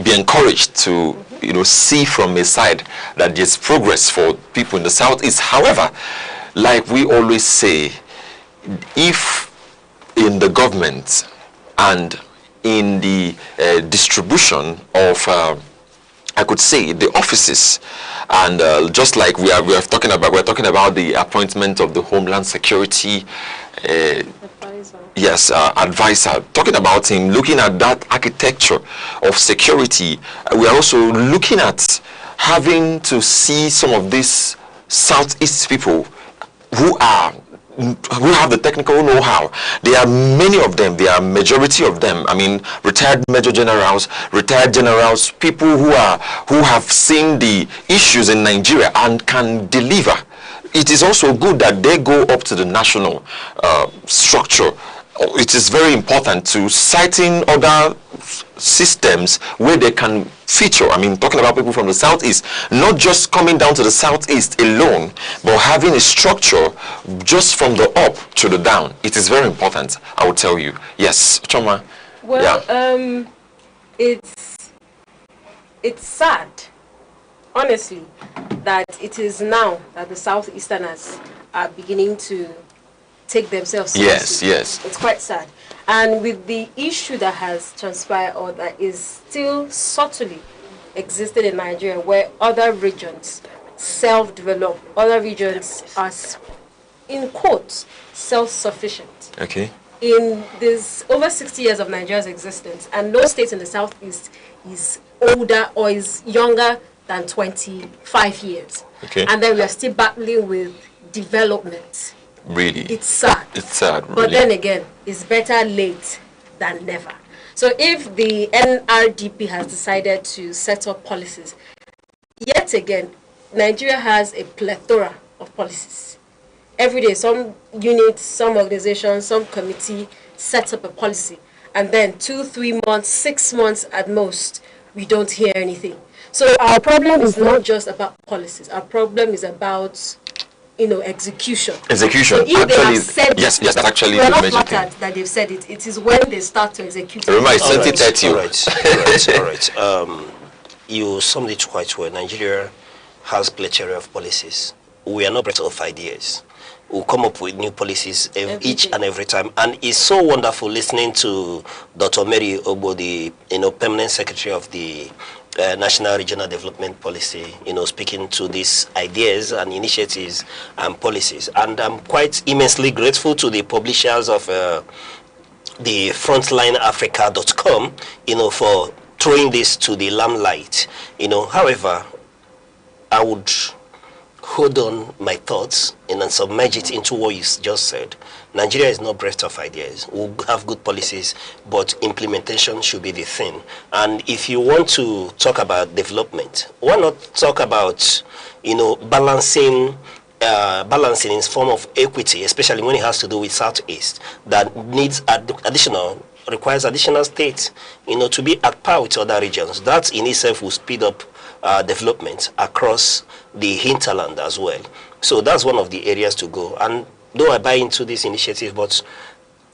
be encouraged to see from a side, that there's progress for people in the Southeast. However, like we always say, if in the government and in the distribution of, I could say, the offices, and just like we're talking about the appointment of the Homeland Security advisor, talking about him, looking at that architecture of security. We are also looking at having to see some of these Southeast people who have the technical know-how. There are many of them. There are majority of them. Retired major generals, retired generals, people who have seen the issues in Nigeria and can deliver. It is also good that they go up to the national structure. It is very important to citing other systems where they can feature. Talking about people from the Southeast, not just coming down to the Southeast alone, but having a structure just from the up to the down. It is very important, I will tell you. Yes, Choma. Well, it's sad, honestly, that it is now that the Southeasterners are beginning to take themselves seriously. Yes. It's quite sad. And with the issue that has transpired, or that is still subtly existing in Nigeria, where other regions self-develop, other regions are, in quotes, self-sufficient. Okay. In this over 60 years of Nigeria's existence, and no state in the Southeast is older or is younger than 25 years. Okay. And then we are still battling with development. Really? It's sad. It's sad, really. But then again, it's better late than never. So if the NRDP has decided to set up policies, yet again, Nigeria has a plethora of policies. Every day, some unit, some organization, some committee sets up a policy. And then 2, 3 months, 6 months at most, we don't hear anything. So our problem is not just about policies. Our problem is about execution. Execution. So if they have said yes, that's actually we're the not major flattered thing. that they've said it. It is when they start to execute. Remember, it's 2030. All right. You summed it quite well. Nigeria has plethora of policies. We are not breath of ideas. We'll come up with new policies each and every time. And it's so wonderful listening to Dr. Mary Obo, the permanent secretary of the National Regional Development Policy, speaking to these ideas and initiatives and policies. And I'm quite immensely grateful to the publishers of the frontlineafrica.com, for throwing this to the limelight. However, I would hold on my thoughts and then submerge it into what you just said. Nigeria is not breast of ideas. We'll have good policies, but implementation should be the thing. And if you want to talk about development, why not talk about, balancing in form of equity, especially when it has to do with Southeast, that needs requires additional states, to be at par with other regions. That in itself will speed up development across the hinterland as well. So that's one of the areas to go. And though I buy into this initiative, but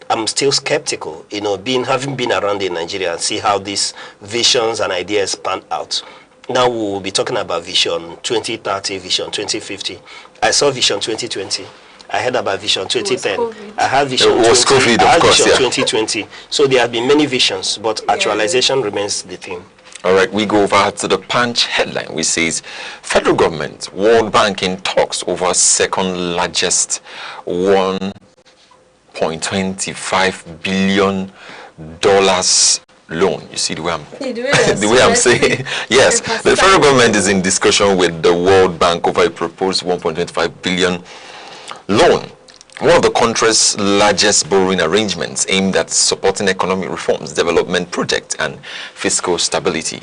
I'm still skeptical, having been around in Nigeria and see how these visions and ideas pan out. Now we will be talking about Vision 2030, Vision 2050. I saw Vision 2020. I heard about Vision 2010. I had Vision 2020. So there have been many visions, but actualization remains the theme. All right, we go over to the Punch headline, which says, Federal Government, World Bank in talks over second largest $1.25 billion loan. You see the way I'm the way I'm saying? Yes, the federal government is in discussion with the World Bank over a proposed 1.25 billion loan. One of the country's largest borrowing arrangements aimed at supporting economic reforms, development projects, and fiscal stability.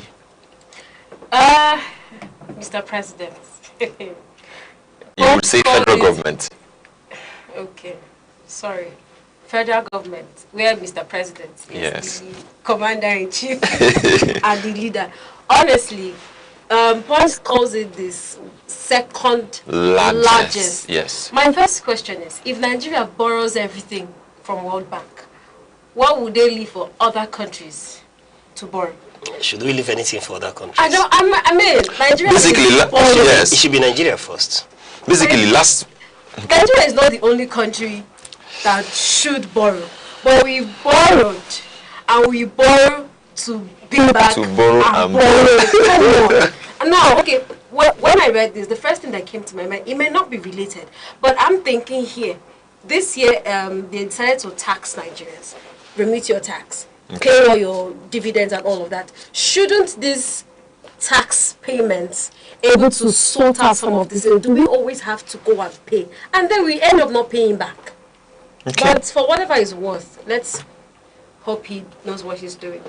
Mr. President. You would say federal government. Okay, sorry. Federal government, where Mr. President is the commander-in-chief and the leader. Honestly, Punch calls it this second largest. Yes. My first question is, if Nigeria borrows everything from World Bank, what would they leave for other countries to borrow? Should we leave anything for other countries? I mean, Nigeria it should be Nigeria first. Basically, Nigeria is not the only country that should borrow, but we borrowed, and we borrow to pay back. To borrow and borrow. Now, okay, when I read this, the first thing that came to my mind, it may not be related, but I'm thinking here, this year they decided to tax Nigerians, remit your tax, pay all your dividends and all of that. Shouldn't these tax payments able to sort out some of this? Do we always have to go and pay? And then we end up not paying back. Okay. But for whatever it's worth, let's hope he knows what he's doing.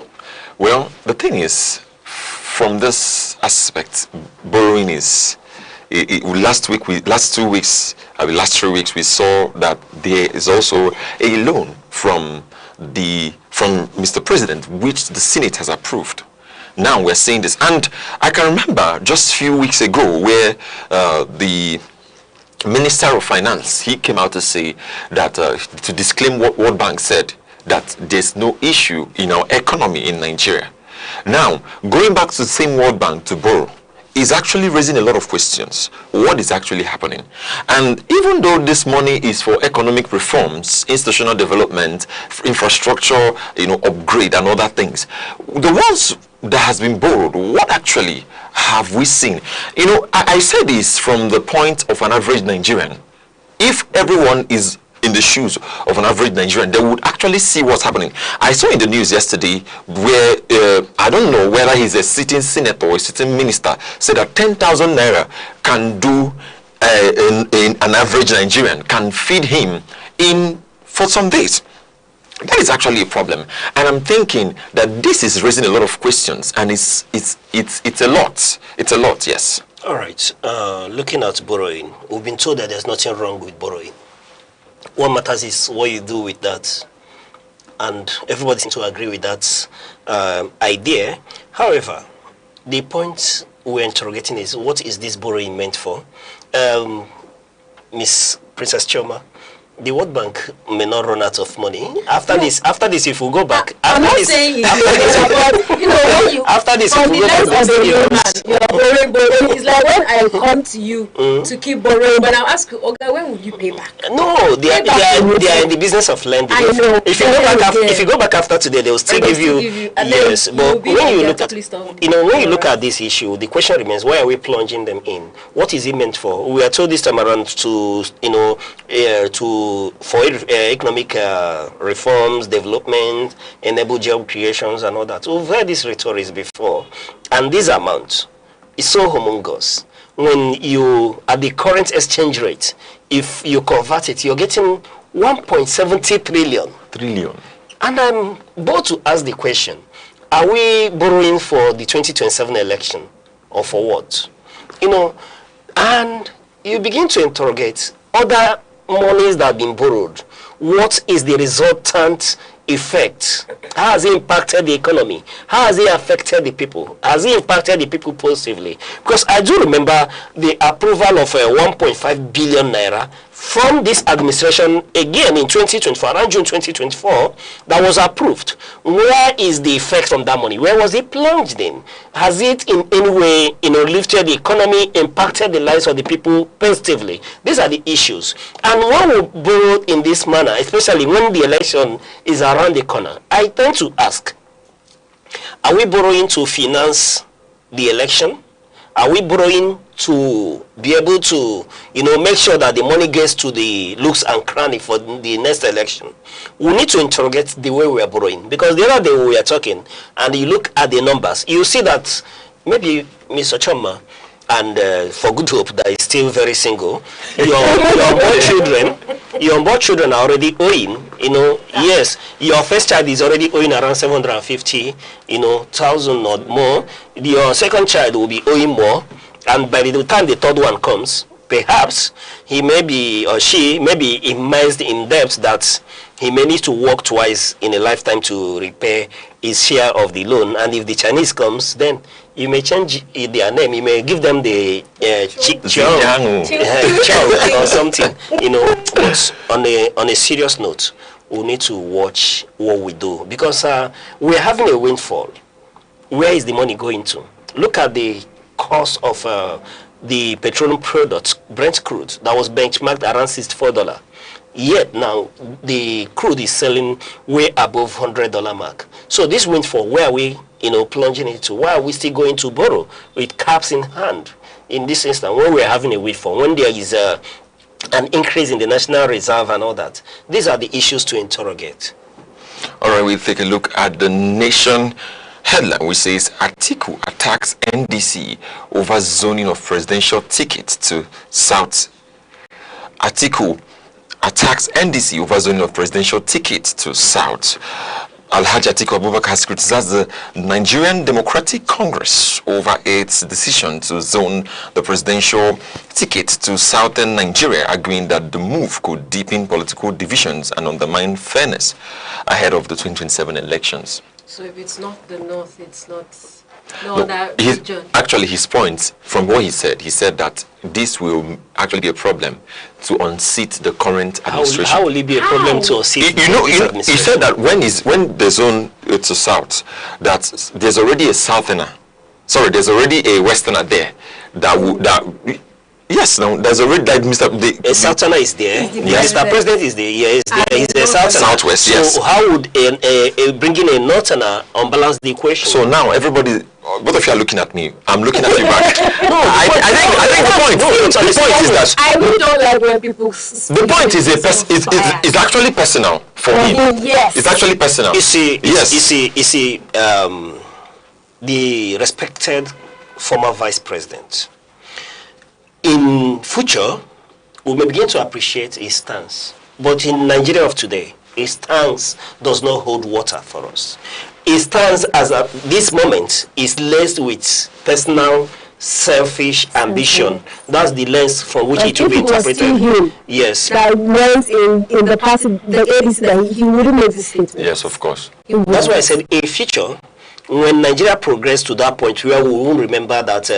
Well, the thing is, from this aspect, borrowing is, last 3 weeks, we saw that there is also a loan from Mr. President, which the Senate has approved. Now we're saying this, and I can remember just a few weeks ago where the Minister of Finance, he came out to say that, to disclaim what World Bank said, that there's no issue in our economy in Nigeria. Now, going back to the same World Bank to borrow is actually raising a lot of questions. What is actually happening? And even though this money is for economic reforms, institutional development, infrastructure, upgrade and other things, the ones that has been borrowed, what actually have we seen? I say this from the point of an average Nigerian. If everyone is in the shoes of an average Nigerian, they would actually see what's happening. I saw in the news yesterday where, I don't know whether he's a sitting senator or a sitting minister, said that 10,000 naira can do, an average Nigerian, can feed him for some days. That is actually a problem, and I'm thinking that this is raising a lot of questions, and it's a lot. It's a lot, yes. All right. Looking at borrowing, we've been told that there's nothing wrong with borrowing. What matters is what you do with that, and everybody seems to agree with that idea. However, the point we're interrogating is, what is this borrowing meant for? Miss Princess Choma, the World Bank may not run out of money. After this, if we go back, after this, if we go back, you're borrowing. It's like when I come to you to keep borrowing, but I'll ask you, okay, when will you pay back? No, they are in the business of lending. I know. If you go back after today, they will still give you yes. But when you look at when you look at this issue, the question remains: why are we plunging them in? What is it meant for? We are told this time around to for economic reforms, development, enable job creations and all that. We've heard these rhetorics before, and this amount is so humongous. when you, at the current exchange rate, if you convert it, you're getting 1.70 trillion. And I'm bold to ask the question, are we borrowing for the 2027 election or for what? You know, and you begin to interrogate other monies that have been borrowed. What is the resultant effect? How has it impacted the economy? How has it affected the people? Has it impacted the people positively? Because I do remember the approval of 1.5 billion naira from this administration again in 2024, around June 2024, that was approved. Where is the effect from that money? Where was it plunged in? Has it in any way, lifted the economy, impacted the lives of the people positively? These are the issues. And when we borrow in this manner, especially when the election is around the corner, I tend to ask, are we borrowing to finance the election? Are we borrowing to be able to, make sure that the money gets to the looks and cranny for the next election? We need to interrogate the way we are borrowing. Because the other day we are talking, and you look at the numbers, you see that maybe Mr. Choma, and for good hope that is still very single, your unborn children are already owing, yes, your first child is already owing around 750,000 or more. Your second child will be owing more, and by the time the third one comes, perhaps he may be, or she may be immersed in debt that he may need to work twice in a lifetime to repay his share of the loan. And if the Chinese comes, then you may change their name. You may give them the Chong or something, But on a serious note, we need to watch what we do, because we're having a windfall. Where is the money going to? Look at the cost of the petroleum product, Brent crude, that was benchmarked around $64. Yet now the crude is selling way above $100 mark. So this windfall, where are we, plunging into? Why are we still going to borrow with caps in hand? In this instance, when we're having a windfall, when there is an increase in the National Reserve and all that, these are the issues to interrogate. All right, we'll take a look at the Nation headline, which says Atiku attacks NDC over zoning of presidential ticket to South. Atiku attacks NDC over zoning of presidential ticket to South. Alhaji Atiku Abubakar has criticized the Nigerian Democratic Congress over its decision to zone the presidential ticket to southern Nigeria, arguing that the move could deepen political divisions and undermine fairness ahead of the 2027 elections. So if it's not the north, it's not actually his point from what he said that this will actually be a problem to unseat the current administration. How will it be a problem to unseat he said that when the zone to south, that there's already a southerner, there's already a westerner there yes, no, there's already a southerner is there. Yes. Mr. President is there. Yes, he's a southerner. Southwest, yes. So how would bringing a northerner unbalance the equation? So now everybody, both of you are looking at me. I'm looking at you back. No, I think the point is that I really don't like when people. The point is it's actually personal for him. Yes. It's actually personal. You see, the respected former vice president. In future, we may begin to appreciate his stance. But in Nigeria of today, his stance does not hold water for us. His stance as at this moment is laced with personal, selfish ambition. That's the lens from which it will be interpreted. Him yes. That went in the past, the ABC, that he wouldn't make this statement. Yes, of course. That's why I said a future. When Nigeria progressed to that point where we will remember that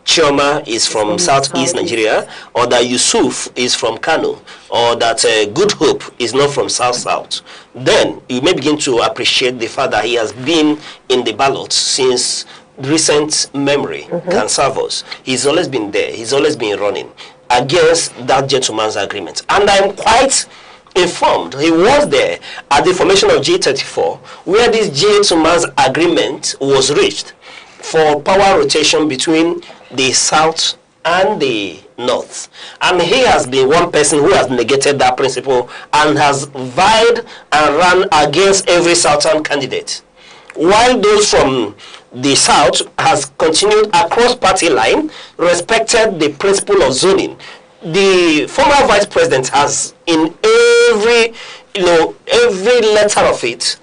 Chioma is from southeast Nigeria, or that Yusuf is from Kano, or that Good Hope is not from south-south, then you may begin to appreciate the fact that he has been in the ballot since recent memory can serve us. He's always been there. He's always been running against that gentleman's agreement. And I'm quite informed. He was there at the formation of G34, where this gentleman's agreement was reached for power rotation between the south and the north. And he has been one person who has negated that principle and has vied and run against every southern candidate while those from the south has continued across party line, respected the principle of zoning. The former vice president has, in every letter of it,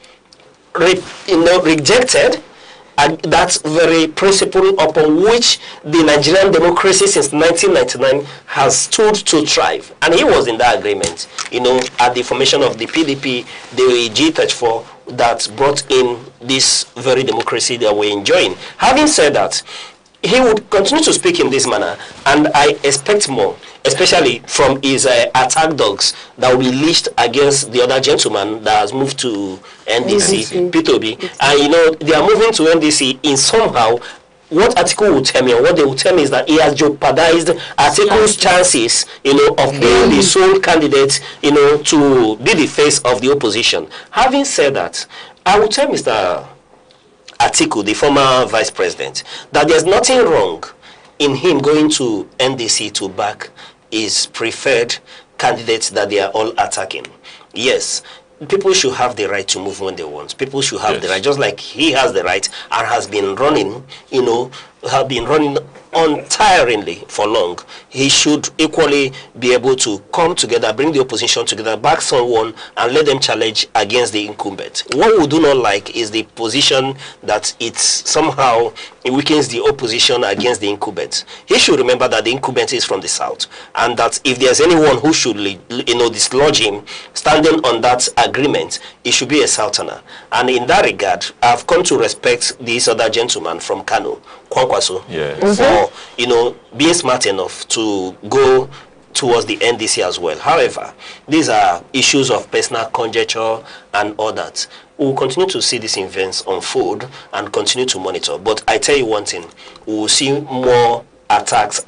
rejected that very principle upon which the Nigerian democracy since 1999 has stood to thrive. And he was in that agreement, at the formation of the PDP, the G34, that brought in this very democracy that we're enjoying. Having said that, he would continue to speak in this manner, and I expect more, especially from his attack dogs that will be leashed against the other gentleman that has moved to NDC, peterobi. And they are moving to NDC in somehow. What Atiku will tell me, or what they will tell me, is that he has jeopardized Atiku's chances, of being the sole candidate, to be the face of the opposition. Having said that, I will tell Mr. Atiku, the former vice president, that there's nothing wrong in him going to NDC to back his preferred candidates that they are all attacking. Yes, people should have the right to move when they want. People should have the right, just like he has the right and has been running, untiringly for long. He should equally be able to come together, bring the opposition together, back someone, and let them challenge against the incumbent. What we do not like is the position that it somehow weakens the opposition against the incumbent. He should remember that the incumbent is from the south, and that if there's anyone who should dislodge him standing on that agreement, it should be a southerner. And in that regard, I've come to respect this other gentleman from Kano, Kwankwaso, for being smart enough to go towards the NDC as well. However, these are issues of personal conjecture and all that. We will continue to see these events unfold and continue to monitor. But I tell you one thing, we will see more attacks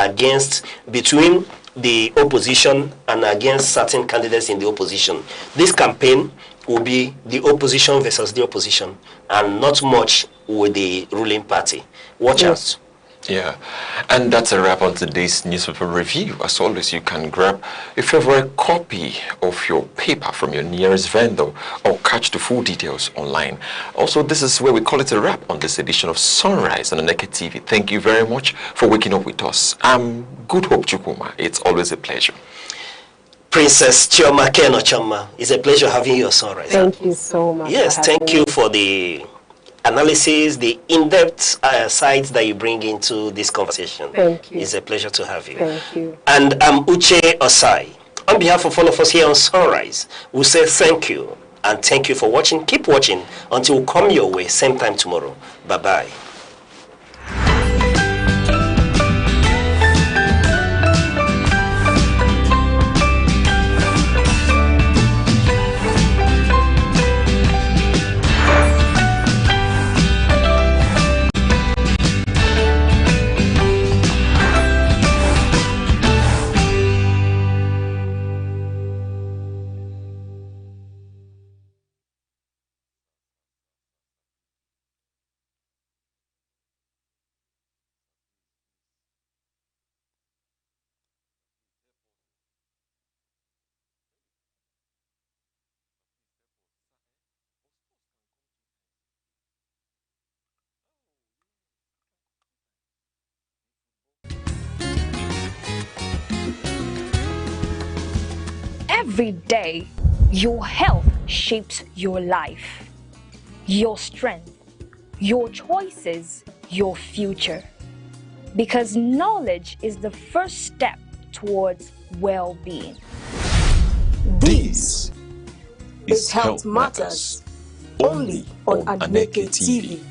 between the opposition and against certain candidates in the opposition. This campaign will be the opposition versus the opposition, and not much with the ruling party. Watch out. Yeah, and that's a wrap on today's newspaper review. As always, you can grab a favorite copy of your paper from your nearest vendor or catch the full details online. Also, this is where we call it a wrap on this edition of Sunrise on Aneke TV. Thank you very much for waking up with us. I'm Good Hope Chukuma. It's always a pleasure. Princess Chioma Keno Choma, it's a pleasure having you on Sunrise. Thank you so much. Yes, thank you for the analysis, the in-depth sides that you bring into this conversation. Thank you. It's a pleasure to have you. Thank you. And I'm Uche Osai. On behalf of all of us here on Sunrise, we say thank you, and thank you for watching. Keep watching until we come your way, same time tomorrow. Bye-bye. Every day, your health shapes your life, your strength, your choices, your future. Because knowledge is the first step towards well-being. This is Health Matters, only on Aneke TV.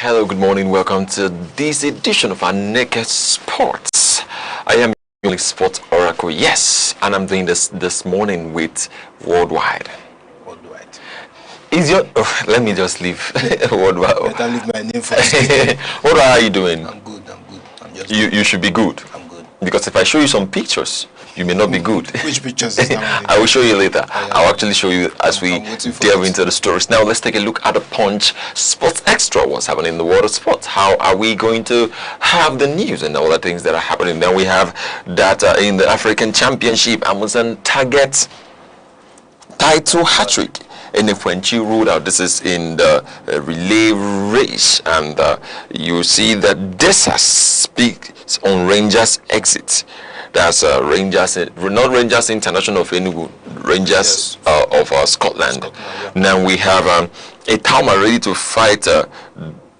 Hello, good morning. Welcome to this edition of Aneke Sports. I am your sports oracle, yes, and I'm doing this morning with Worldwide. Worldwide. Is your let me just leave Worldwide. Better leave my name first. What are you doing? I'm good. I'm just you should be good. I'm good. Because if I show you some pictures, you may not be good. Which pictures is that? I will show you later. Oh, yeah. I'll actually show you as we delve into the stories. Now let's take a look at the Punch Sports Extra. What's happening in the world of sports? How are we going to have the news and all the things that are happening? Then we have that in the African Championship, Amazon targets title hat-trick. Enekwenchi ruled out. This is in the relay race, and you see that Desa speaks on Rangers exit. That's Rangers, not Rangers International of Enugu, Rangers of Scotland. Yeah. Now we have a Tauma ready to fight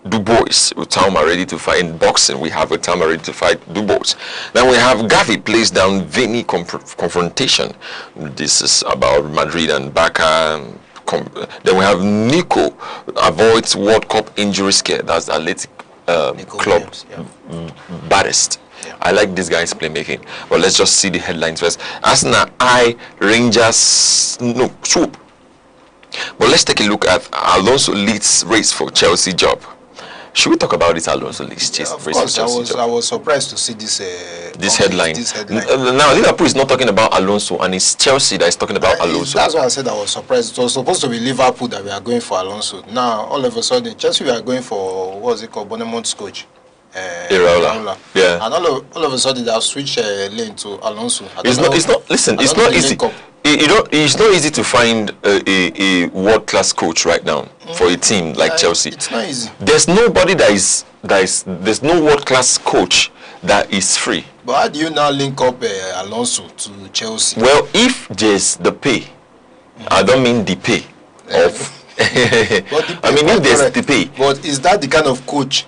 Dubois. Tauma ready to fight in boxing. We have a Tauma ready to fight Dubois. Then we have Gavi plays down Vini confrontation. This is about Madrid and Barca. Then we have Nico avoids World Cup injury scare. That's Athletic Club baddest. Yeah. I like this guy's playmaking. But let's just see the headlines first. Arsenal Rangers no swoop. But let's take a look at Alonso leads race for Chelsea job. Should we talk about this Alonso leads race for Chelsea job? I was surprised to see this headline. Now Liverpool is not talking about Alonso, and it's Chelsea that is talking about Alonso. That's why I said I was surprised. It was supposed to be Liverpool that we are going for Alonso. Now all of a sudden Chelsea we are going for what's it called, Bournemouth's coach. Iraola. Yeah. And all of a sudden they have switched lane to Alonso. It's not easy. It's not easy to find a world-class coach right now for a team like Chelsea. It's not easy. There's nobody there's no world-class coach that is free. But how do you now link up Alonso to Chelsea? Well, if there's the pay, I don't mean the pay of I mean if there's the pay. But is that the kind of coach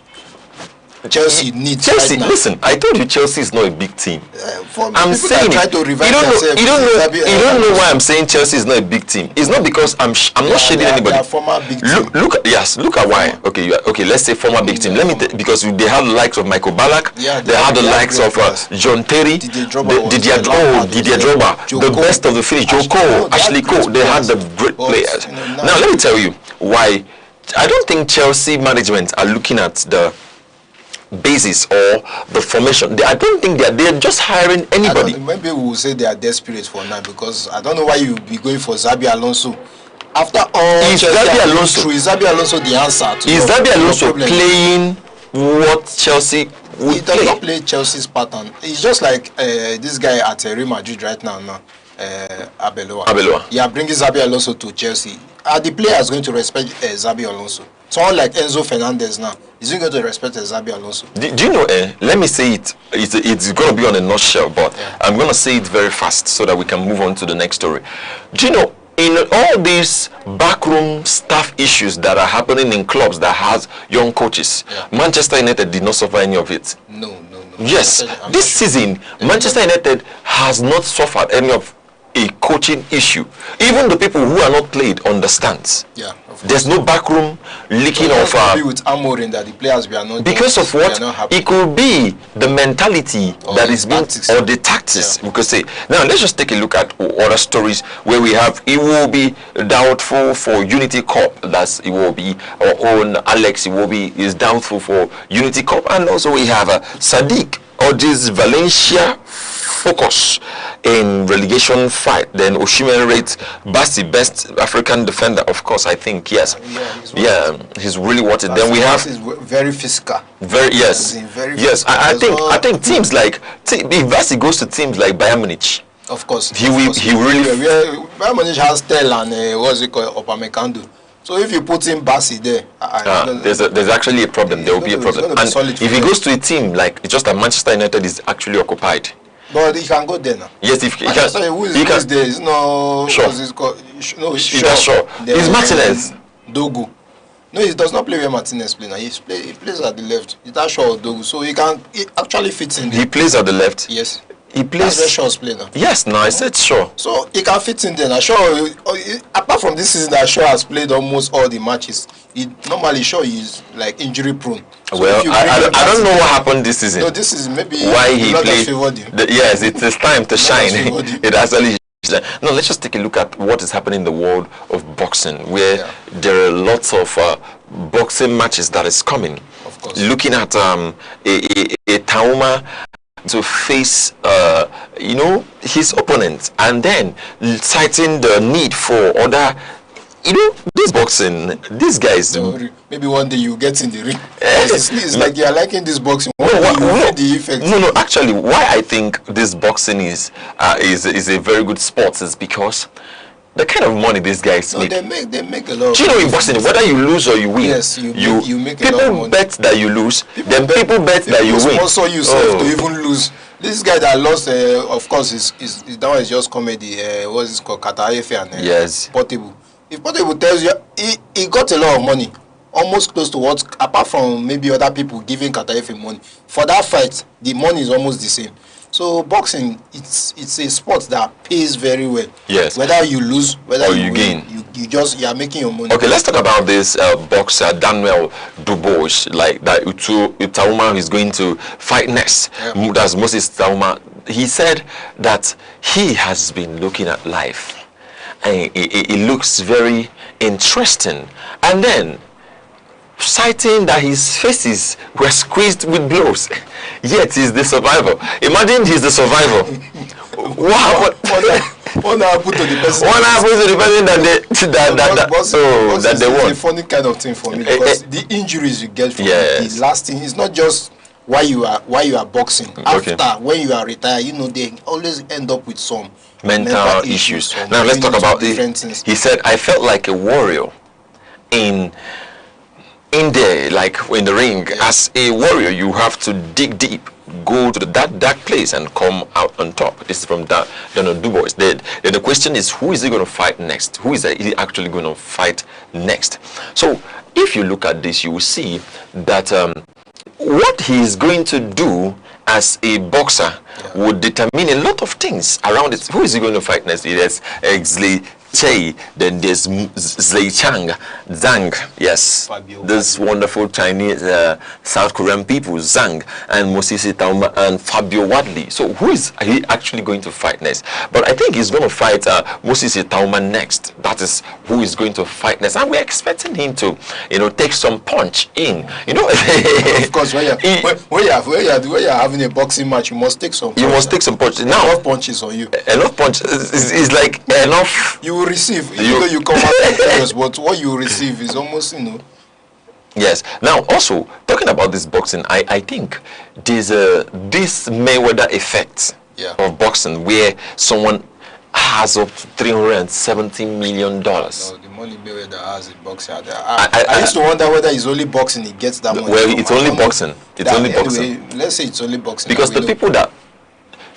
Chelsea needs? Chelsea, right now? Listen, I told you Chelsea is not a big team. I'm saying it. You don't know why I'm saying Chelsea is not a big team. It's not because I'm not shading anybody. Look at why. Okay, let's say former big team. Let me because they have the likes of Michael Ballack. Yeah, they have the likes of John Terry, Didier Drogba, the best of the field, Joe Cole, Ashley Cole. They had the great players. Now let me tell you why. I don't think Chelsea management are looking at the basis or the formation. I don't think they're just hiring anybody. Maybe we will say they are desperate for now, because I don't know why you be going for Xabi Alonso after all. Is Xabi Alonso the answer to is Xabi Alonso playing what Chelsea would he does not play Chelsea's pattern. It's just like this guy at Real Madrid right now Arbeloa. Yeah, bringing Xabi Alonso to Chelsea. Are the players going to respect Xabi Alonso? Someone like Enzo Fernandez now, is he going to respect Xabi Alonso? Do you know, let me say it, it's going to be on a nutshell, but I'm going to say it very fast so that we can move on to the next story. Do you know, in all these backroom staff issues that are happening in clubs that has young coaches, Manchester United did not suffer any of it. No. Yes, this season, Manchester United has not suffered any of a coaching issue. Even the people who are not played understands. Yeah, there's no backroom leaking of with Amorim that the players we are not because of what it could be the mentality that is being or the tactics we could say. Now let's just take a look at other stories where we have it will be doubtful for Unity Cup. That's it will be our own Alex Iwobi is doubtful for Unity Cup, and also we have Sadiq urges Valencia focus in relegation fight. Then Osimhen rates Basti best African defender. Of course, I think yes. He's really worth it. Then we have very physical. Yes. I think teams like if Basti goes to teams like Bayern Munich. Of course. He really. Bayern Munich has Tel and what's it called, Upamecano. So if you put in Basi there, there's actually a problem. There will be a problem. And if he goes to a team like it's just that Manchester United is actually occupied. But he can go there now. Yes, if he can. He can. There is no. Sure. Sure. It's Martinez. Dogu. No, he does not play where Martinez plays now. He plays at the left. It's that Shaw or Dogu, so he actually fits in there. He plays at the left. Yes. He plays. That's where Shaw's playing now. Yes, no, I said Shaw. So he can fit in there. Now, Shaw, apart from this season that Shaw has played almost all the matches, normally Shaw is like injury prone. So well, I don't know what happened this season. No, this is maybe why he played. Yes, it is time to shine. It actually. No, let's just take a look at what is happening in the world of boxing, where there are lots of boxing matches that is coming. Of course. Looking at a Tauma to face his opponent, and then citing the need for other, this boxing, these guys. Maybe one day you get in the ring. It's like you're liking this boxing. No, actually, why I think this boxing is a very good sport is because the kind of money these guys make. They make a lot. Do you know in boxing, whether you lose or you win, yes, you make a lot of people money. bet that you lose, then people bet that you win. Sponsor yourself to even lose. This guy that lost, of course, that one is just comedy. What's it called? Kataefe and yes. Portable. If Portable tells you he got a lot of money, almost close to what, apart from maybe other people giving Kataefe money for that fight, the money is almost the same. So boxing, it's a sport that pays very well. Yes. Whether you lose, whether or you gain, you are making your money. Okay, let's talk about this boxer Daniel Dubois, like that Utauma is going to fight next. Yeah. That's Moses Utauma. He said that he has been looking at life, and it looks very interesting, and then citing that his faces were squeezed with blows, yet he's the survivor. Imagine he's the survivor. What happened? What happened to the person? What happened to the person that they won? It's a funny kind of thing for me, because the injuries you get from the last thing is not just why you are boxing. Okay. After, when you are retired, they always end up with some mental issues. Now let's talk about it. He said, I felt like a warrior in there, like in the ring. As a warrior, you have to dig deep, go to that dark place and come out on top. This is from Daniel Dubois. The question is, who is he going to fight next? Who is he actually going to fight next? So if you look at this, you will see that what he is going to do as a boxer would determine a lot of things around it. Who is he going to fight next? There's Che, then there's Zhang, yes, this wonderful Chinese, South Korean people, Zhang, and Moses Tauma and Fabio Wadley. So who is he actually going to fight next? But I think he's going to fight Moses Tauma next. That is who is going to fight next, and we're expecting him to, take some punch in. Of course, when you're having a boxing match, you must take some. You must take some punch. Now, enough punches on you. Enough punch is like enough. You will receive, even though you come out victorious, but what you receive is almost, Yes. Now, also talking about this boxing, I think there's this Mayweather effect of boxing, where someone has up to $370 million. No, the money Mayweather has in boxing. I used to wonder whether it's only boxing he gets that money. Well, it's only boxing. It's only boxing. Let's say it's only boxing. Because the people that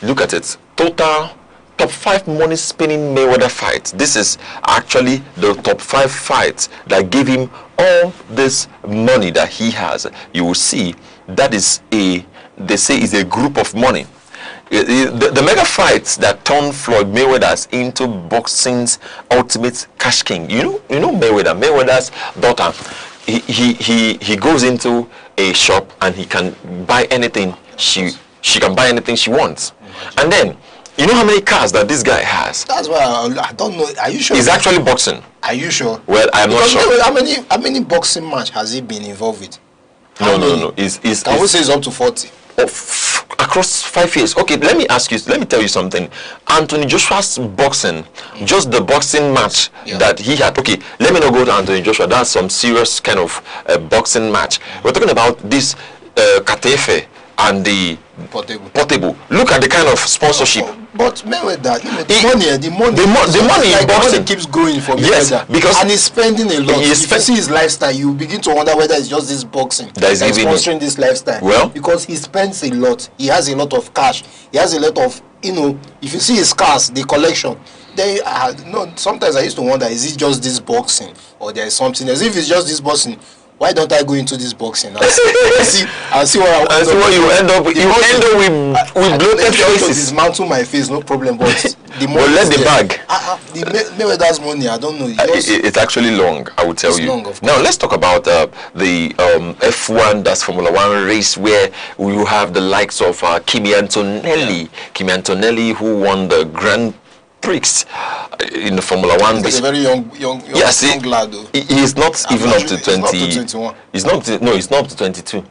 look at it, total top 5 money spinning Mayweather fights. This is actually the top 5 fights that give him all this money that he has. You will see that is they say is a group of money. The mega fights that turned Floyd Mayweather into boxing's ultimate cash king. You know Mayweather's daughter. He goes into a shop and he can buy anything she can buy anything she wants. And then, you know how many cars that this guy has? That's why I don't know. Are you sure? He's actually boxing. Are you sure? Well, I'm not sure. How many boxing match has he been involved with? No. Can we say it's up to 40? Across 5 years. Okay, let me tell you something. Anthony Joshua's boxing, just the boxing match that he had. Okay, let me not go to Anthony Joshua. That's some serious kind of boxing match. We're talking about this Katefe and the Portable. Look at the kind of sponsorship. But Mayweather, the money keeps growing for Mayweather. Yes, because and he's spending a lot. If you see his lifestyle, you begin to wonder whether it's just this boxing that is sponsoring this lifestyle. Well, because he spends a lot. He has a lot of cash. He has a lot of, if you see his cars, the collection. Sometimes I used to wonder, is it just this boxing or there is something else? If it's just this boxing, why don't I go into this boxing and see what you end up with? You end up with bloated faces. Dismantle my face, no problem. But the money, let the bag. The Mayweather's money, I don't know. It's actually long, I will tell you. Now let's talk about the F1, that's Formula 1 race, where you have the likes of Kimi Antonelli. Kimi Antonelli, who won the Grand Prix in the Formula 1. He's a very young lad, though. He's not even up to 20. He's not up to 22.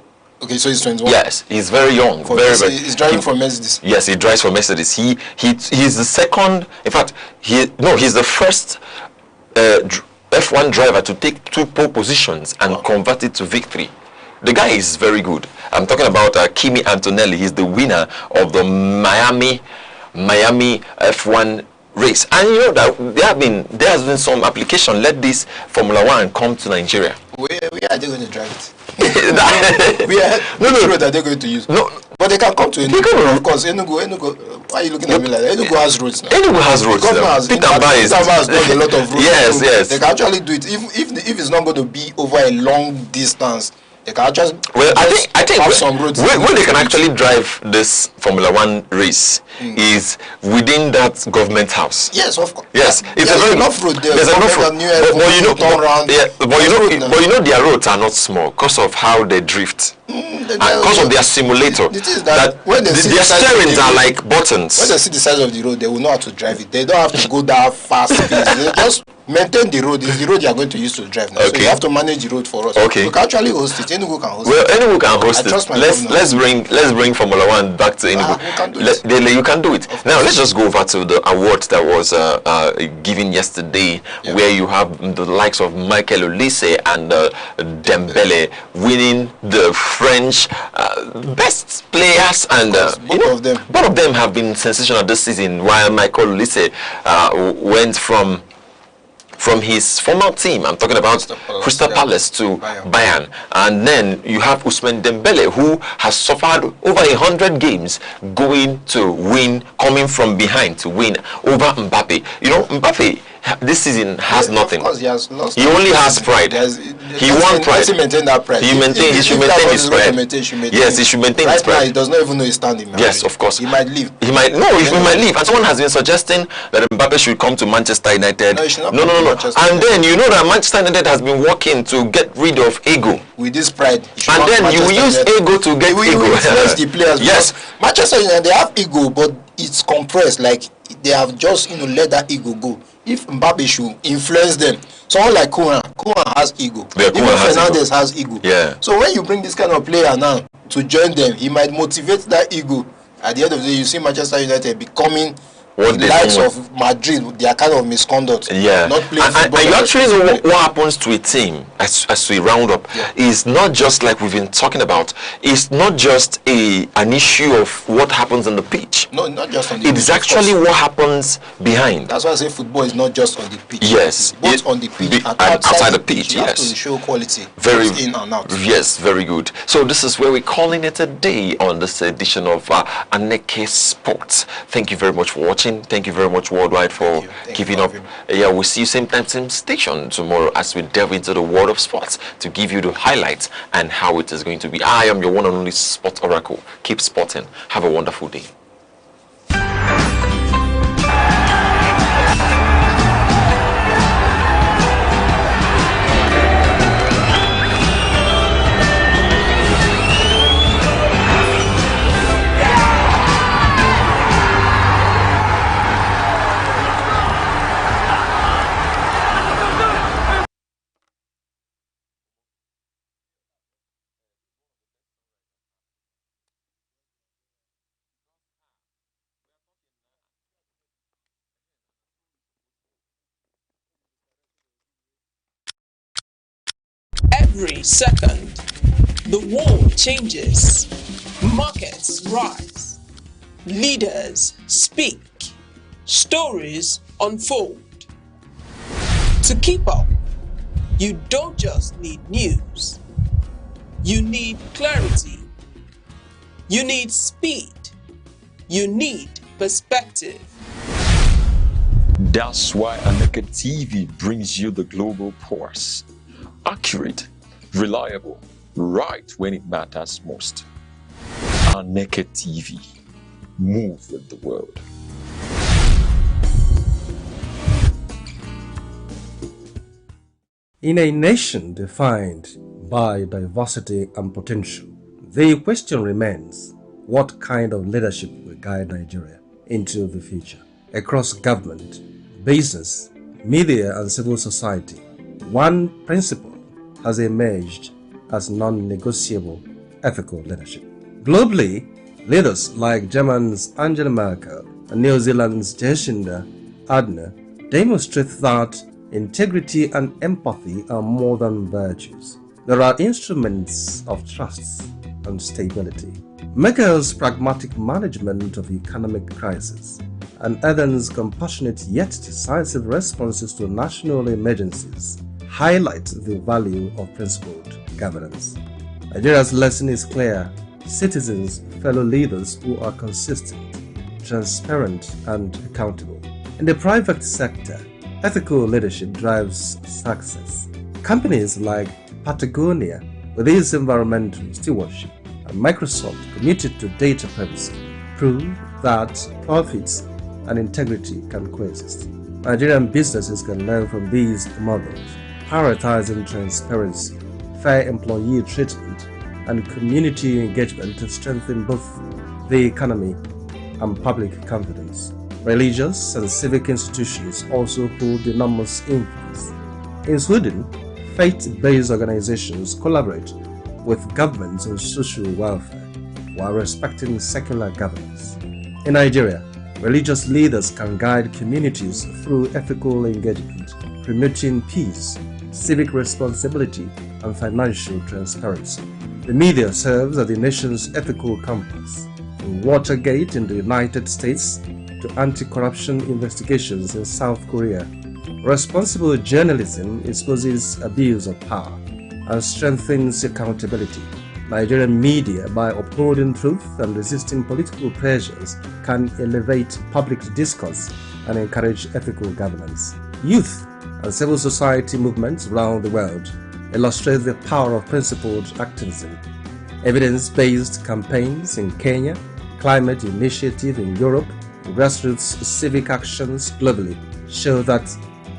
Okay, so he's 21. Yes, he's very young. He's driving for Mercedes. Yes, he drives for Mercedes. He's the second. In fact, he's the first F1 driver to take 2 pole positions and convert it to victory. The guy is very good. I'm talking about Kimi Antonelli. He's the winner of the Miami F1 race. And you know that there has been some application. Let this Formula 1 come to Nigeria. Where are they going to drive it? Sure that they're going to use. No, but they can come to Enugu. Of course, Enugu. Why are you looking at me like that? Enugu has roads now. Enugu has roads. Petermbah has done a lot of roads. Yes. They can actually do it. If it's not going to be over a long distance, they can actually. Well, I think some roads where they can actually drive this Formula 1 race is within that government house. Yes, of course. Yes, it's a very enough road there. There's enough road. But you know their roads are not small because of how they drift. Because of their simulator. The thing is that when their steerings are like buttons. When they see the size of the road, they will know how to drive it. They don't have to go that fast. They just maintain the road. It's the road you are going to use to drive now. Okay. So you have to manage the road for us. Okay. We can actually host it. Enugu can host it. Well, Enugu can host it. Let's bring Formula 1 back to Enugu. You can do it. Now let's just go over to the award that was given yesterday, where you have the likes of Michael Olise and Dembele winning the French best players, and both of them have been sensational this season. While Michael Olise went from his former team, I'm talking about Crystal Palace to Bayern. And then you have Ousmane Dembele, who has suffered over 100 games coming from behind to win over Mbappe. You know, Mbappe this season has nothing. Of course, he has lost. He only has pride. He wants pride. He maintain that pride. He should maintain his pride. Yes, he should maintain his pride. Right now, he does not even know he's standing. Yes, of course. He might leave. He might leave. And someone has been suggesting that Mbappe should come to Manchester United. No. And then you know that Manchester United has been working to get rid of ego. With this pride. And then you use ego to get ego. Influence the players. Yes. Manchester United, they have ego, but it's compressed. Like they have just let that ego go. If Mbappe should influence them, someone like Koeman has ego. Even Fernandes has ego. Yeah. So when you bring this kind of player now to join them, he might motivate that ego. At the end of the day, you see Manchester United becoming the likes of Madrid, their kind of misconduct. Yeah. Not playing football. And you actually know what happens to a team as we round up. Is not just like we've been talking about. It's not just an issue of what happens on the pitch. No, not just on the pitch. It's actually what happens behind. That's why I say football is not just on the pitch. Yes. It's both on the pitch and outside the pitch. You have to show quality. Very in and out. Yes, very good. So this is where we're calling it a day on this edition of Aneke Sports. Thank you very much for watching. Thank you very much worldwide for keeping up. Yeah, we'll see you same time, same station tomorrow as we delve into the world of sports to give you the highlights and how it is going to be. I am your one and only sports oracle. Keep sporting. Have a wonderful day. Every second, the world changes, markets rise, leaders speak, stories unfold. To keep up, you don't just need news, you need clarity, you need speed, you need perspective. That's why Aneke TV brings you the global pulse. Accurate, reliable, right when it matters most. Aneke TV. Move with the world. In a nation defined by diversity and potential, the question remains, what kind of leadership will guide Nigeria into the future? Across government, business, media and civil society, one principle has emerged as non-negotiable ethical leadership. Globally, leaders like Germany's Angela Merkel and New Zealand's Jacinda Ardern demonstrate that integrity and empathy are more than virtues. There are instruments of trust and stability. Merkel's pragmatic management of economic crisis and Ardern's compassionate yet decisive responses to national emergencies highlight the value of principled governance. Nigeria's lesson is clear. Citizens, fellow leaders who are consistent, transparent and accountable. In the private sector, ethical leadership drives success. Companies like Patagonia, with its environmental stewardship, and Microsoft, committed to data privacy, prove that profits and integrity can coexist. Nigerian businesses can learn from these models, prioritizing transparency, fair employee treatment, and community engagement to strengthen both the economy and public confidence. Religious and civic institutions also hold enormous influence. In Sweden, faith-based organizations collaborate with governments on social welfare while respecting secular governance. In Nigeria, religious leaders can guide communities through ethical engagement, promoting peace, civic responsibility, and financial transparency. The media serves as the nation's ethical compass, from Watergate in the United States to anti-corruption investigations in South Korea. Responsible journalism exposes abuse of power and strengthens accountability. Nigerian media, by upholding truth and resisting political pressures, can elevate public discourse and encourage ethical governance. Youth and civil society movements around the world illustrate the power of principled activism. Evidence-based campaigns in Kenya, climate initiative in Europe, and grassroots civic actions globally show that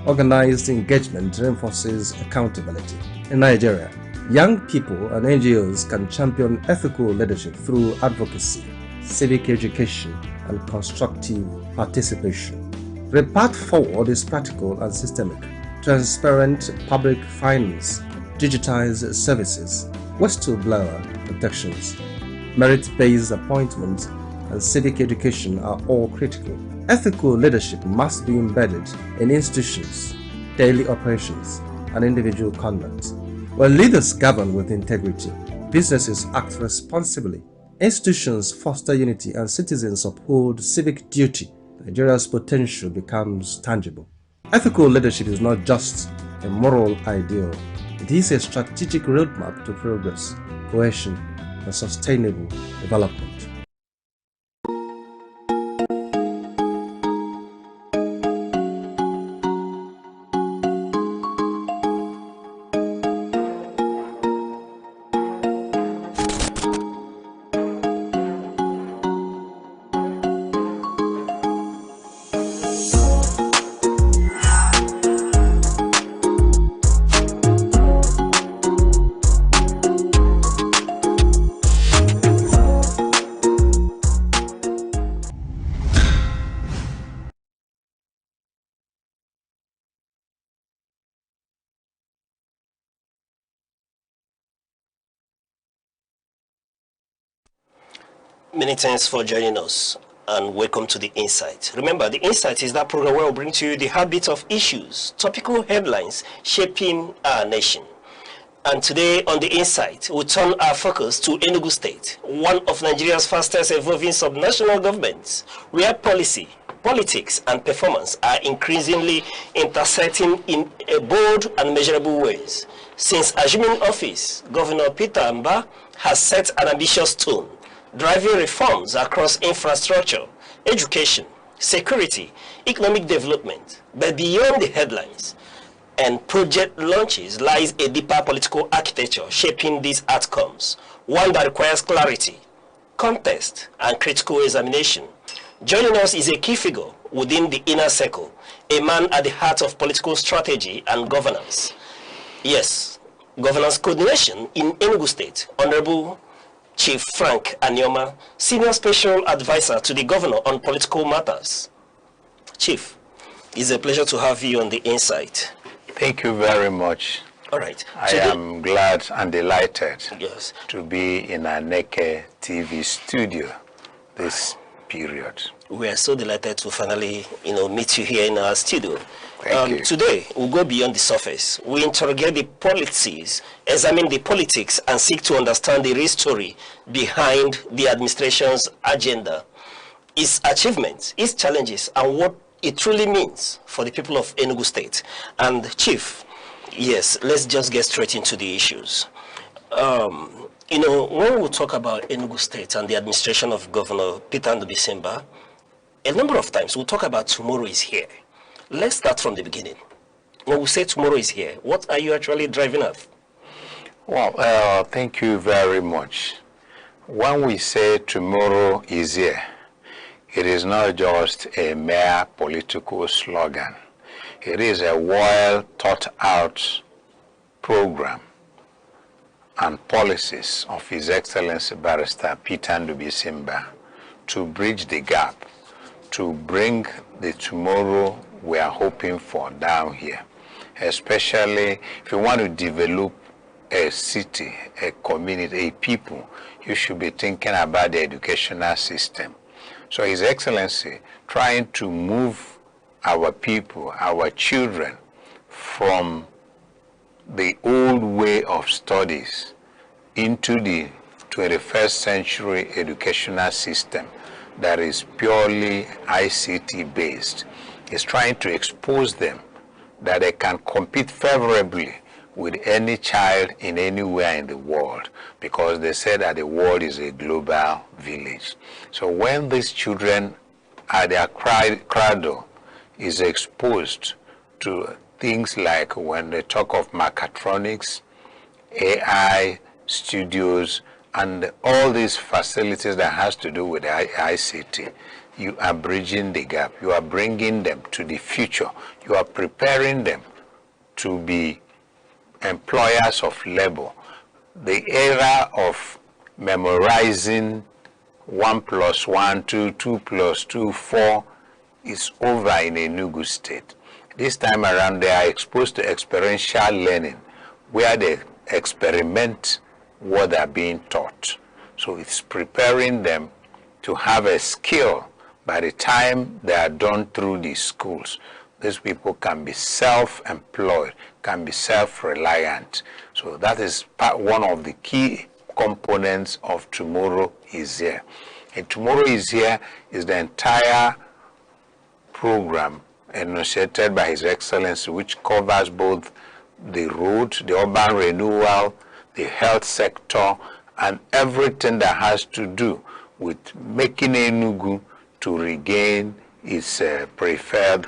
organized engagement reinforces accountability. In Nigeria, young people and NGOs can champion ethical leadership through advocacy, civic education, and constructive participation. The path forward is practical and systemic. Transparent public finance, digitized services, whistleblower protections, merit-based appointments, and civic education are all critical. Ethical leadership must be embedded in institutions, daily operations, and individual conduct. When leaders govern with integrity, businesses act responsibly, institutions foster unity, and citizens uphold civic duty, Nigeria's potential becomes tangible. Ethical leadership is not just a moral ideal, it is a strategic roadmap to progress, cohesion, and sustainable development. Many thanks for joining us and welcome to The Insight. Remember, The Insight is that program where we bring to you the heartbeat of issues, topical headlines shaping our nation. And today on The Insight, we turn our focus to Enugu State, one of Nigeria's fastest evolving subnational governments, where policy, politics and performance are increasingly intersecting in a bold and measurable ways. Since assuming office, Governor Petermbah has set an ambitious tone, driving reforms across infrastructure, education, security, economic development. But beyond the headlines, and project launches lies a deeper political architecture shaping these outcomes, one that requires clarity, context, and critical examination. Joining us is a key figure within the inner circle, a man at the heart of political strategy and governance. Yes, governance coordination in Enugu State, Honorable Chief Frank Anioma, Senior Special Advisor to the Governor on Political Matters. Chief, it's a pleasure to have you on the Insight. Thank you very much. All right. I am glad and delighted yes, to be in Aneke TV studio this period. We are so delighted to finally, meet you here in our studio. Thank you. Today, we'll go beyond the surface. We interrogate the policies, examine the politics, and seek to understand the real story behind the administration's agenda, its achievements, its challenges, and what it truly means for the people of Enugu State. And Chief, yes, let's just get straight into the issues. When we talk about Enugu State and the administration of Governor Petermbah, a number of times we'll talk about tomorrow is here. Let's start from the beginning. When we say tomorrow is here, what are you actually driving at? Well, thank you very much. When we say tomorrow is here, it is not just a mere political slogan. It is a well thought out program and policies of His Excellency Barrister Petermbah to bridge the gap, to bring the tomorrow we are hoping for down here. Especially if you want to develop a city, a community, a people, you should be thinking about the educational system. So His Excellency trying to move our people, our children, from the old way of studies into the 21st century educational system that is purely ICT based. Is trying to expose them that they can compete favorably with any child in anywhere in the world, because they say that the world is a global village. So when these children at their cradle is exposed to things like, when they talk of mechatronics, AI studios, and all these facilities that has to do with ICT, you are bridging the gap. You are bringing them to the future. You are preparing them to be employers of labor. The era of memorizing 1 + 1, 2, 2 + 2, 4 is over in Enugu State. This time around, they are exposed to experiential learning, where they experiment what they are being taught. So it's preparing them to have a skill by the time they are done through these schools. These people can be self-employed, can be self-reliant. So that is one of the key components of Tomorrow is Here. And Tomorrow is Here is the entire program enunciated by His Excellency, which covers both the road, the urban renewal, the health sector, and everything that has to do with making Enugu to regain its preferred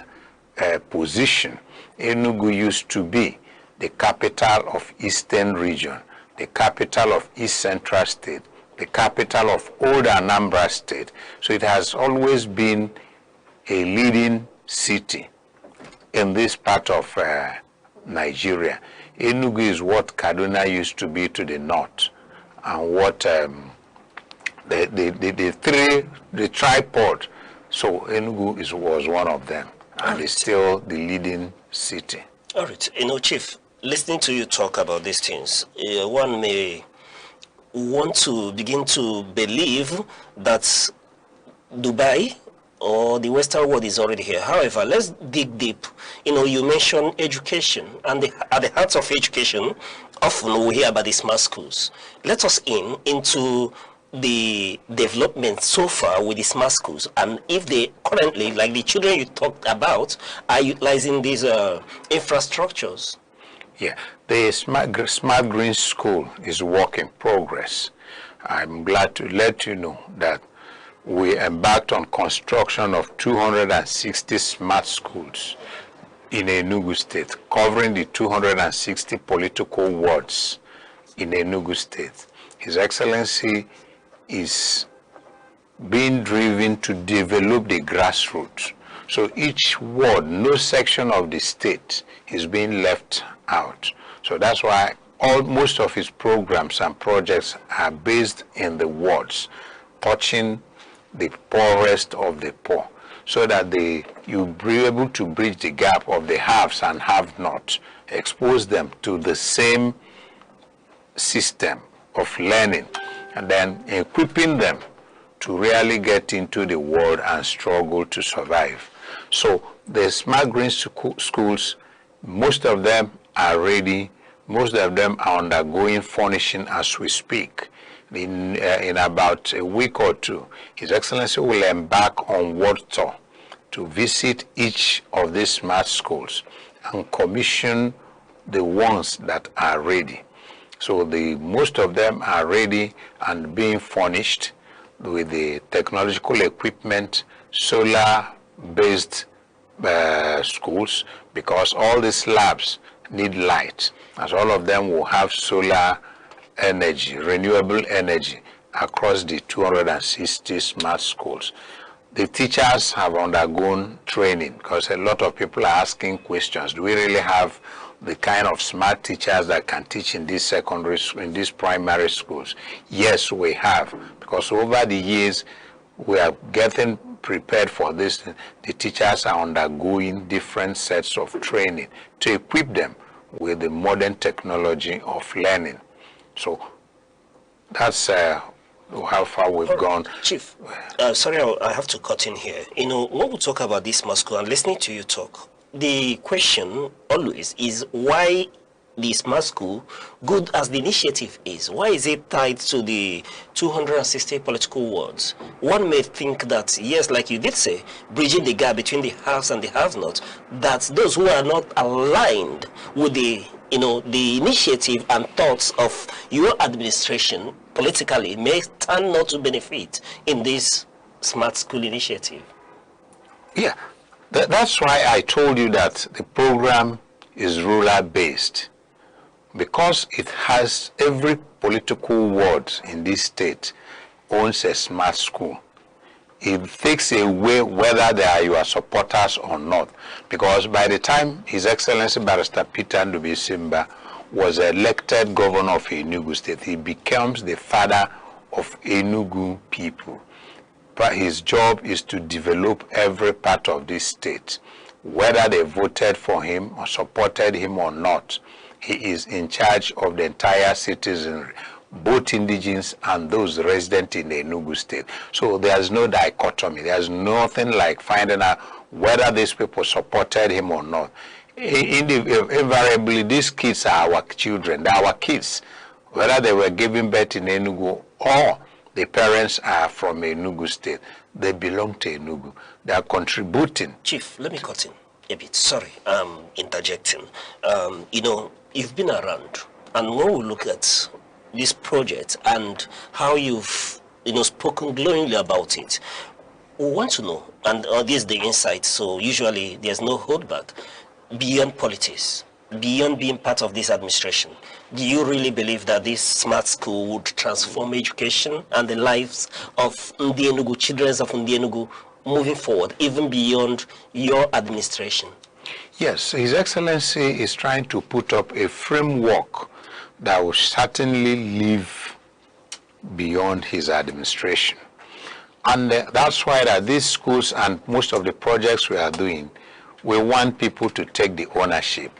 position. Enugu used to be the capital of Eastern Region, the capital of East Central State, the capital of Old Anambra State. So it has always been a leading city in this part of Nigeria. Enugu is what Kaduna used to be to the north, and what the tripod. So Enugu was one of them, and it's still the leading city. All right, Chief, listening to you talk about these things, one may want to begin to believe that Dubai or the Western world is already here. However, let's dig deep. You mentioned education, and at the heart of education, often we hear about the smart schools. Let us into the development so far with the smart schools, and if they currently, like the children you talked about, are utilizing these infrastructures. Yeah, the smart green school is work in progress. I'm glad to let you know that we embarked on construction of 260 smart schools in Enugu State, covering the 260 political wards in Enugu State. His Excellency is being driven to develop the grassroots. So each ward, no section of the state is being left out. So that's why most of his programs and projects are based in the wards, touching the poorest of the poor, so that you'll be able to bridge the gap of the haves and have-nots, expose them to the same system of learning, and then equipping them to really get into the world and struggle to survive. So the smart green schools, most of them are ready. Most of them are undergoing furnishing as we speak. In about a week or two, His Excellency will embark on world tour to visit each of these smart schools and commission the ones that are ready. So most of them are ready and being furnished with the technological equipment, solar-based schools, because all these labs need light, as all of them will have solar energy, renewable energy, across the 260 smart schools. The teachers have undergone training, because a lot of people are asking questions. Do we really have the kind of smart teachers that can teach in these these primary schools? Yes, we have, because over the years we are getting prepared for this. The teachers are undergoing different sets of training to equip them with the modern technology of learning. So that's how far we've gone. Chief, sorry, I have to cut in here. You know, when we talk about this smart school and listening to you talk, the question always is why the smart school, good as the initiative is, why is it tied to the 260 political wards? One may think that, yes, like you did say, bridging the gap between the haves and the have-nots, that those who are not aligned with the, the initiative and thoughts of your administration politically may stand not to benefit in this smart school initiative. Yeah, that's why I told you that the program is rural-based. Because it has every political ward in this state owns a smart school. It takes away whether they are your supporters or not. Because by the time His Excellency Barrister Petermbah was elected governor of Enugu State, he becomes the father of Enugu people. But his job is to develop every part of this state, whether they voted for him or supported him or not. He is in charge of the entire citizenry, both indigenous and those resident in the Enugu State. So there's no dichotomy. There's nothing like finding out whether these people supported him or not. Invariably, these kids are our children. They're our kids. Whether they were given birth in Enugu or the parents are from Enugu State, they belong to Enugu. They are contributing. Chief, let me cut in a bit. Sorry, interjecting. You've been around, and when we look at this project and how you've spoken glowingly about it, we want to know, and this is the insight, so usually there's no holdback, beyond politics, beyond being part of this administration, do you really believe that this smart school would transform education and the lives of Ndi Enugu, children of Ndi Enugu, moving forward, even beyond your administration? Yes, His Excellency is trying to put up a framework that will certainly live beyond his administration. And that's why that these schools and most of the projects we are doing, we want people to take the ownership.